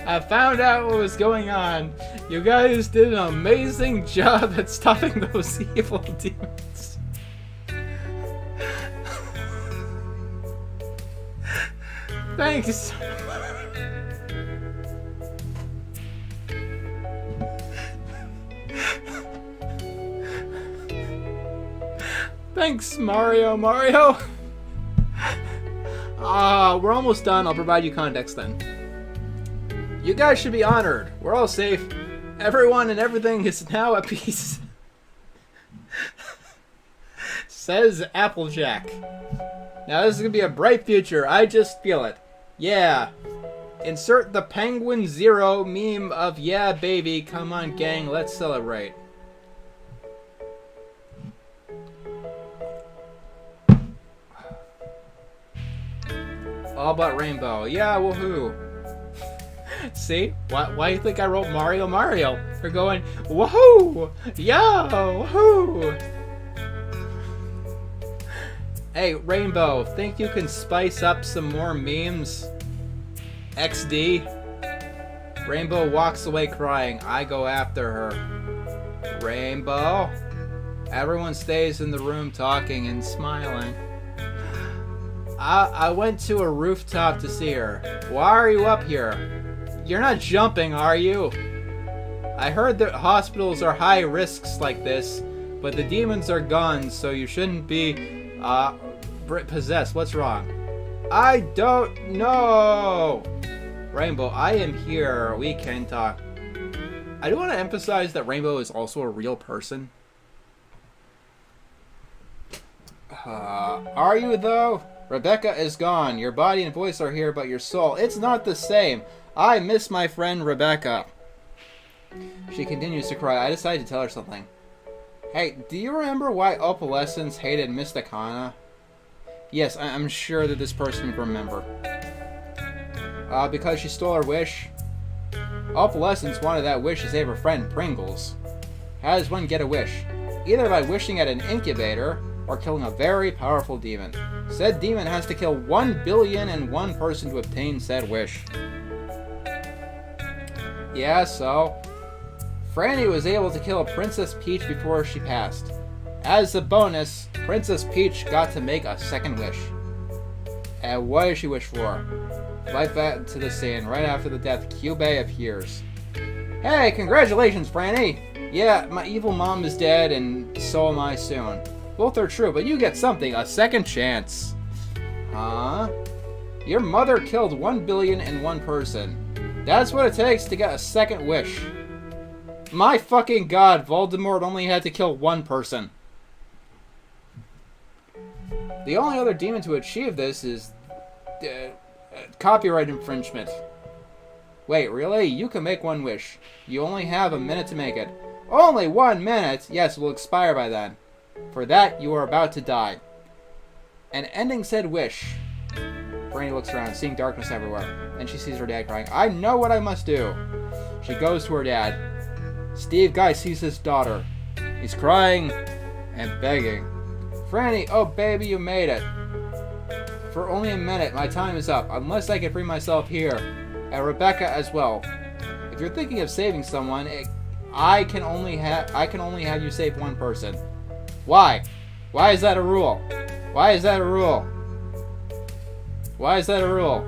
I found out what was going on. You guys did an amazing job at stopping those evil demons. Thanks. Thanks, Mario. We're almost done. I'll provide you context then. You guys should be honored. We're all safe. Everyone and everything is now at peace. Says Applejack. Now this is gonna be a bright future. I just feel it. Yeah. Insert the Penguin Zero meme of yeah baby. Come on gang, let's celebrate. All but Rainbow. Yeah, woohoo. See? Why do you think I wrote Mario? They're going, woohoo! Yeah, woohoo! Hey, Rainbow, think you can spice up some more memes? XD? Rainbow walks away crying. I go after her. Rainbow? Everyone stays in the room talking and smiling. I went to a rooftop to see her. Why are you up here? You're not jumping, are you? I heard that hospitals are high risks like this, but the demons are gone, so you shouldn't be, possessed. What's wrong? I don't know! Rainbow, I am here. We can talk. I do want to emphasize that Rainbow is also a real person. Are you, though? Rebecca is gone. Your body and voice are here, but your soul, it's not the same. I miss my friend Rebecca. She continues to cry. I decided to tell her something. Hey, do you remember why Opalescence hated Mysticana? Yes, I'm sure that this person would remember. Because she stole her wish? Opalescence wanted that wish to save her friend Pringles. How does one get a wish? Either by wishing at an incubator, or killing a very powerful demon. Said demon has to kill 1,000,000,001 person to obtain said wish. Yeah, so Franny was able to kill Princess Peach before she passed. As a bonus, Princess Peach got to make a second wish. And what did she wish for? Right back to the scene. Right after the death, Cubey appears. Hey, congratulations, Franny! Yeah, my evil mom is dead, and so am I soon. Both are true, but you get something, a second chance. Huh? Your mother killed 1,000,000,001 person. That's what it takes to get a second wish. My fucking god, Voldemort only had to kill one person. The only other demon to achieve this is copyright infringement. Wait, really? You can make one wish. You only have a minute to make it. Only 1 minute? Yes, it will expire by then. For that, you are about to die. And ending said wish. Franny looks around, seeing darkness everywhere, and she sees her dad crying. I know what I must do. She goes to her dad. Steve Guy sees his daughter. He's crying and begging. Franny, oh baby, you made it. For only a minute, my time is up, unless I can free myself here. And Rebecca as well. If you're thinking of saving someone, I can only have you save one person. Why? Why is that a rule? Why is that a rule? Why is that a rule?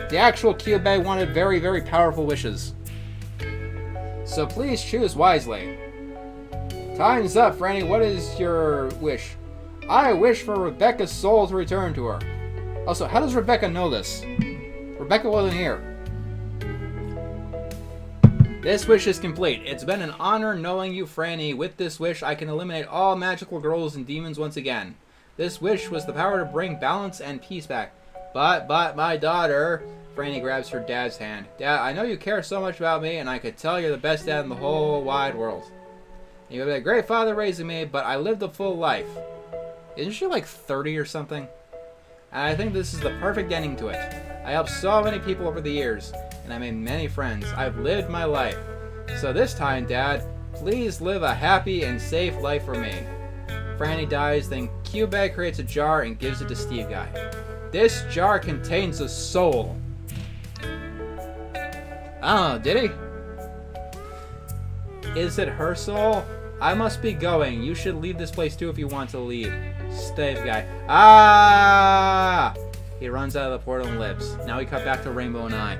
The actual Cubey wanted very, very powerful wishes. So please choose wisely. Time's up, Franny. What is your wish? I wish for Rebecca's soul to return to her. Also, how does Rebecca know this? Rebecca wasn't here. This wish is complete. It's been an honor knowing you, Franny. With this wish, I can eliminate all magical girls and demons once again. This wish was the power to bring balance and peace back. But my daughter, Franny grabs her dad's hand. Dad, I know you care so much about me, and I could tell you're the best dad in the whole wide world. You've been a great father raising me, but I lived a full life. Isn't she like 30 or something? And I think this is the perfect ending to it. I helped so many people over the years, and I made many friends. I've lived my life. So this time, Dad, please live a happy and safe life for me. Franny dies, then Q-Bag creates a jar and gives it to Steve Guy. This jar contains a soul. Oh, did he? Is it her soul? I must be going. You should leave this place too if you want to leave. Steve Guy. Ah! He runs out of the portal and lives. Now we cut back to Rainbow and I.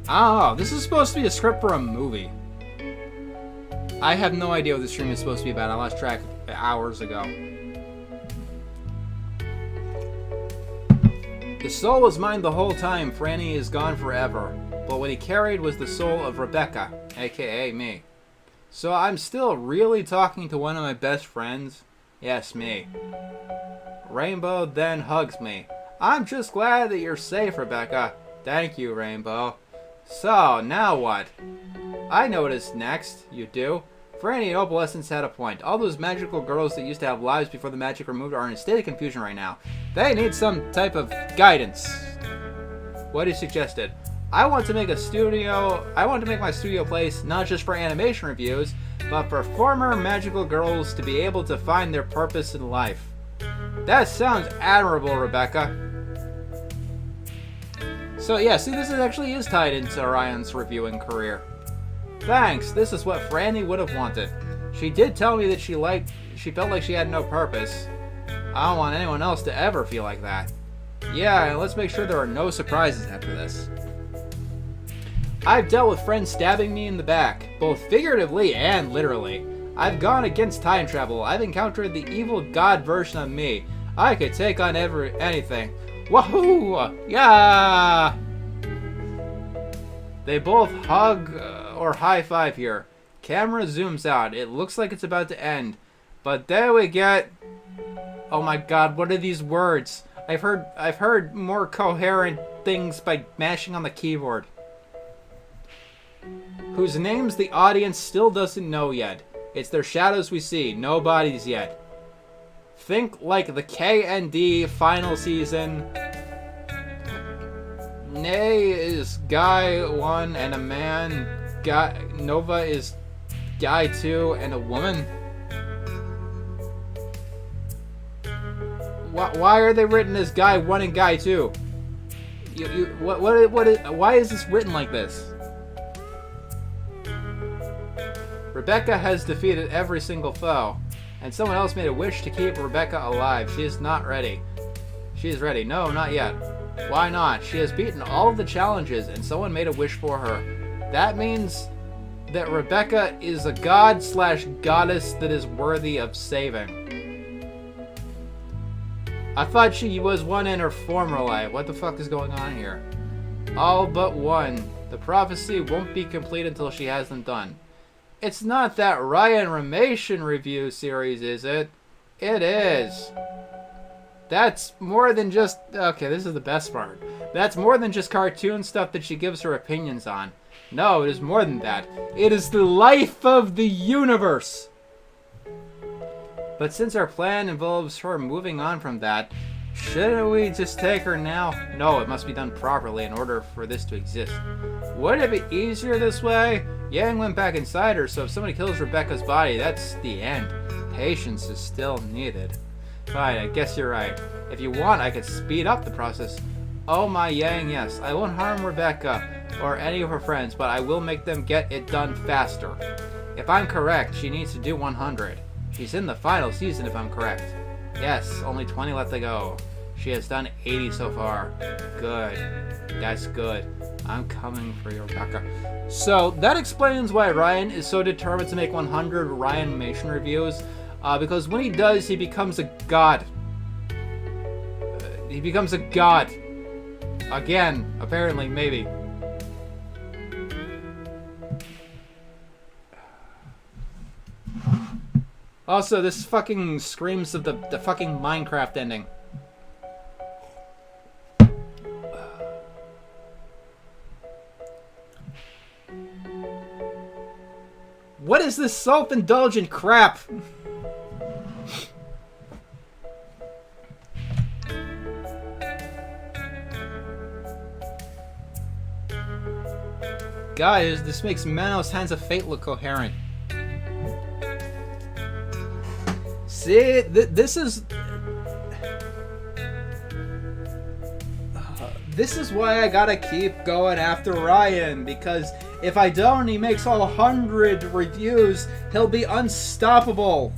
Oh, this is supposed to be a script for a movie. I have no idea what the stream is supposed to be about. I lost track hours ago. The soul was mine the whole time. Franny is gone forever. But what he carried was the soul of Rebecca, aka me. So I'm still really talking to one of my best friends? Yes, me. Rainbow then hugs me. I'm just glad that you're safe, Rebecca. Thank you, Rainbow. So, now what? I know what is next. You do? Franny and Opalescence had a point. All those magical girls that used to have lives before the magic removed are in a state of confusion right now. They need some type of guidance. What is suggested? I want to make my studio place not just for animation reviews, but for former magical girls to be able to find their purpose in life. That sounds admirable, Rebecca. So yeah, see, this actually is tied into Orion's reviewing career. Thanks, this is what Franny would have wanted. She did tell me that she felt like she had no purpose. I don't want anyone else to ever feel like that. Yeah, and let's make sure there are no surprises after this. I've dealt with friends stabbing me in the back, both figuratively and literally. I've gone against time travel. I've encountered the evil god version of me. I could take on anything. Wahoo! Yeah! They both hug or high five here. Camera zooms out. It looks like it's about to end. But there we get... Oh my god, what are these words? I've heard more coherent things by mashing on the keyboard. Whose names the audience still doesn't know yet. It's their shadows we see, no bodies yet. Think like the KND final season. Nay is Guy 1 and a man. Nova is Guy 2 and a woman. Why are they written as Guy 1 and Guy 2? Why is this written like this? Rebecca has defeated every single foe, and someone else made a wish to keep Rebecca alive. She is not ready. She is ready. No, not yet. Why not? She has beaten all of the challenges, and someone made a wish for her. That means that Rebecca is a god/goddess that is worthy of saving. I thought she was one in her former life. What the fuck is going on here? All but one. The prophecy won't be complete until she has them done. It's not that Ryan Ramation review series, is it? It is. That's more than just... Okay, this is the best part. That's more than just cartoon stuff that she gives her opinions on. No, it is more than that. It is the life of the universe. But since our plan involves her moving on from that, shouldn't we just take her now? No, it must be done properly in order for this to exist. Wouldn't it be easier this way? Yang went back inside her, so if somebody kills Rebecca's body, that's the end. Patience is still needed. Fine, I guess you're right. If you want, I could speed up the process. Oh my Yang, yes. I won't harm Rebecca or any of her friends, but I will make them get it done faster. If I'm correct, she needs to do 100. She's in the final season if I'm correct. Yes, only 20 left to go. She has done 80 so far. Good. That's good. I'm coming for you, Rebecca. So, that explains why Ryan is so determined to make 100 Ryan Animation reviews. Because when he does, he becomes a god. He becomes a god. Again, apparently, maybe. Also, this fucking screams of the fucking Minecraft ending. What is this self-indulgent crap? Guys, this makes Manos Hands of Fate look coherent. See, this is why I gotta keep going after Ryan, because if I don't and he makes all 100 reviews, he'll be unstoppable.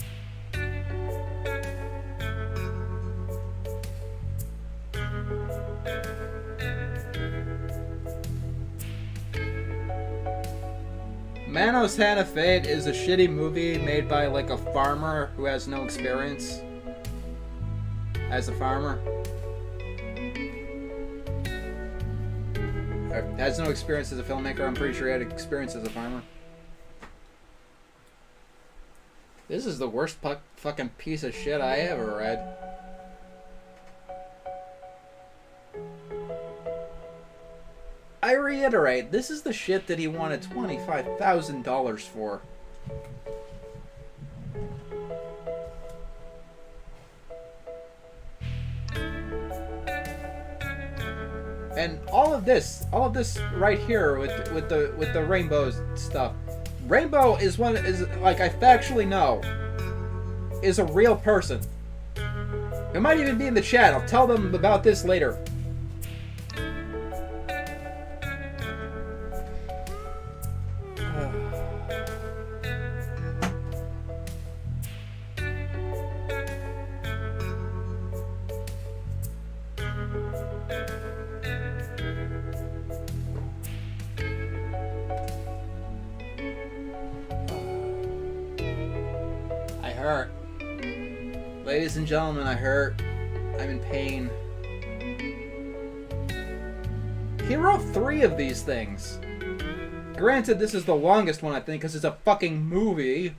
Manos Hand of Fate is a shitty movie made by like a farmer who has no experience as a farmer. Or has no experience as a filmmaker. I'm pretty sure he had experience as a farmer. This is the worst fucking piece of shit I ever read. I reiterate, this is the shit that he wanted $25,000 for. And all of this right here with the rainbow stuff. Rainbow is like I factually know is a real person. It might even be in the chat. I'll tell them about this later. Hurt. Ladies and gentlemen, I hurt. I'm in pain. He wrote 3 of these things. Granted, this is the longest one, I think, because it's a fucking movie.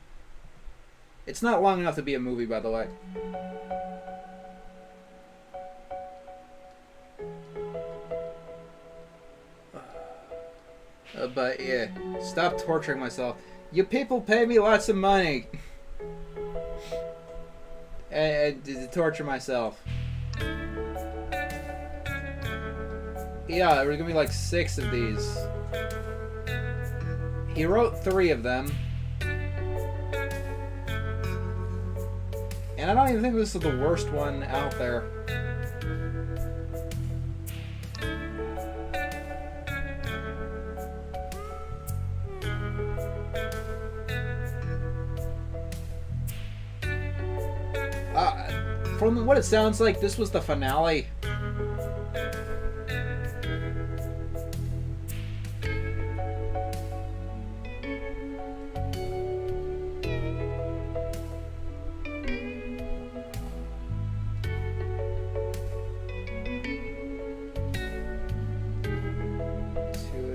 It's not long enough to be a movie, by the way. But yeah, stop torturing myself. You people pay me lots of money. And to torture myself. Yeah, there's gonna be like 6 of these. He wrote 3 of them. And I don't even think this is the worst one out there. From what it sounds like, this was the finale. To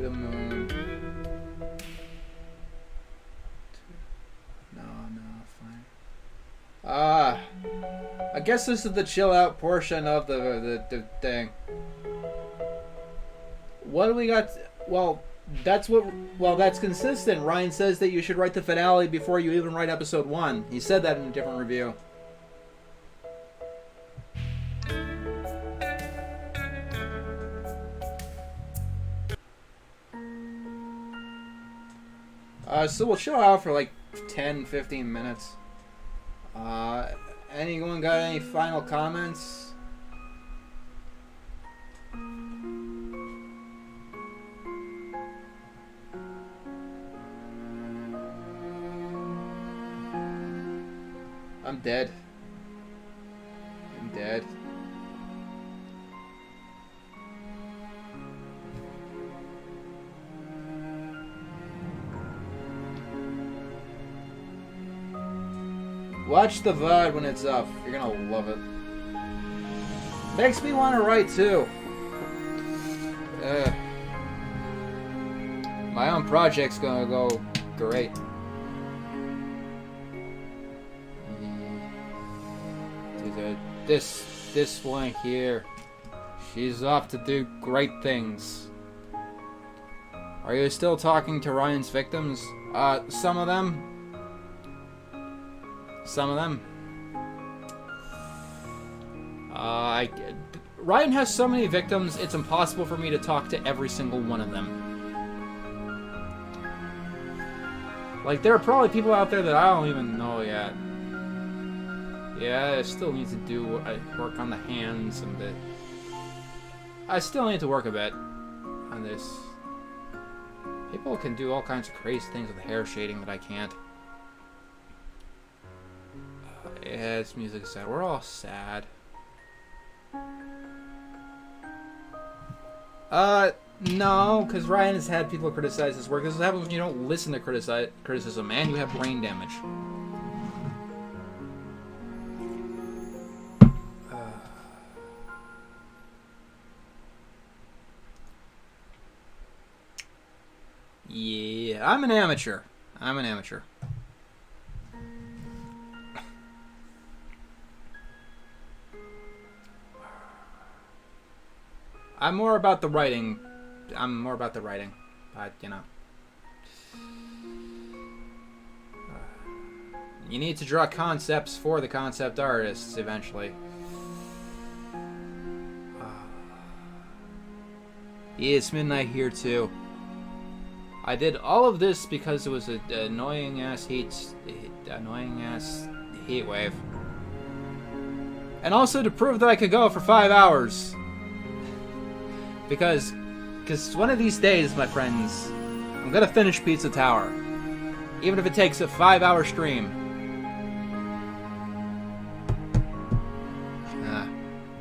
the moon. No, fine. I guess this is the chill out portion of the thing. What do we got? Well, that's consistent. Ryan says that you should write the finale before you even write episode 1. He said that in a different review. So we'll chill out for like 10-15 minutes. Anyone got any final comments? I'm dead. I'm dead. Watch the VOD when it's up. You're gonna love it. Makes me want to write too. My own project's gonna go great. This one here. She's off to do great things. Are you still talking to Ryan's victims? Some of them. Ryan has so many victims, it's impossible for me to talk to every single one of them. Like, there are probably people out there that I don't even know yet. Yeah, I still need to do work on the hands and the... I still need to work a bit on this. People can do all kinds of crazy things with hair shading that I can't. Yeah, this music is sad. We're all sad. No, because Ryan has had people criticize his work. This is what happens when you don't listen to criticism, and you have brain damage. Yeah, I'm an amateur. I'm more about the writing, but, you know. You need to draw concepts for the concept artists, eventually. Yeah, it's midnight here, too. I did all of this because it was an annoying-ass heat wave. And also to prove that I could go for 5 hours. Because one of these days, my friends, I'm gonna finish Pizza Tower, even if it takes a 5-hour stream.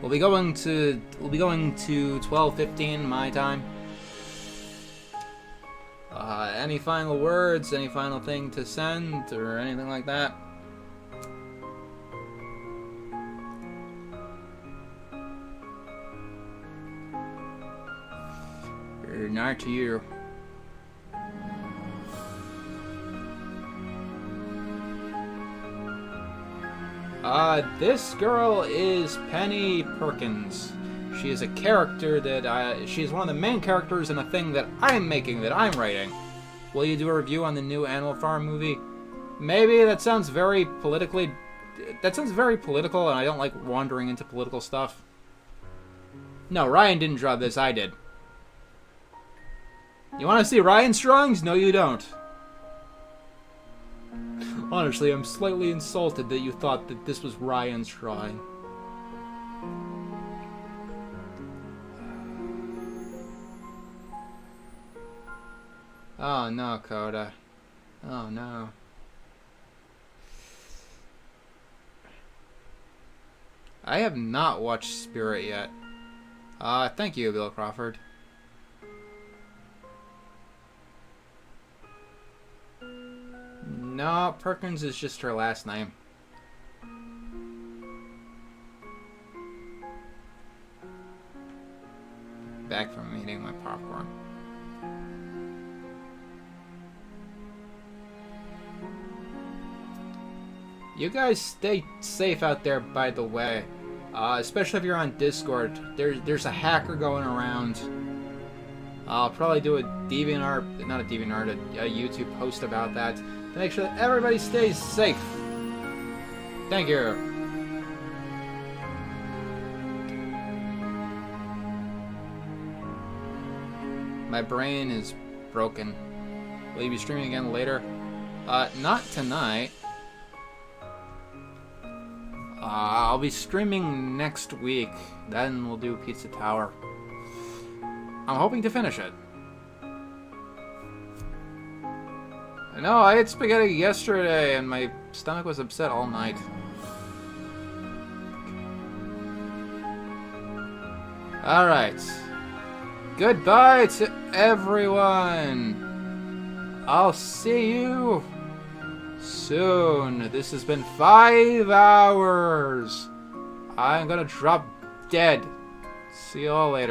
We'll be going to 12:15 my time. Any final words? Any final thing to send or anything like that? Not to you. This girl is Penny Perkins. She is a character that she is one of the main characters in a thing that I'm making, that I'm writing. Will you do a review on the new Animal Farm movie? Maybe. That sounds very political, and I don't like wandering into political stuff. No, Ryan didn't draw this, I did. You want to see Ryan's drawings? No, you don't. Honestly, I'm slightly insulted that you thought that this was Ryan's drawing. Oh no, Coda. Oh no. I have not watched Spirit yet. Thank you, Bill Crawford. No, Perkins is just her last name. Back from eating my popcorn. You guys stay safe out there, by the way. Especially if you're on Discord. There's a hacker going around. I'll probably do a YouTube post about that to make sure that everybody stays safe. Thank you. My brain is broken. Will you be streaming again later? Not tonight. I'll be streaming next week. Then we'll do Pizza Tower. I'm hoping to finish it. No, I ate spaghetti yesterday and my stomach was upset all night. Alright. Goodbye to everyone. I'll see you soon. This has been 5 hours. I'm gonna drop dead. See you all later.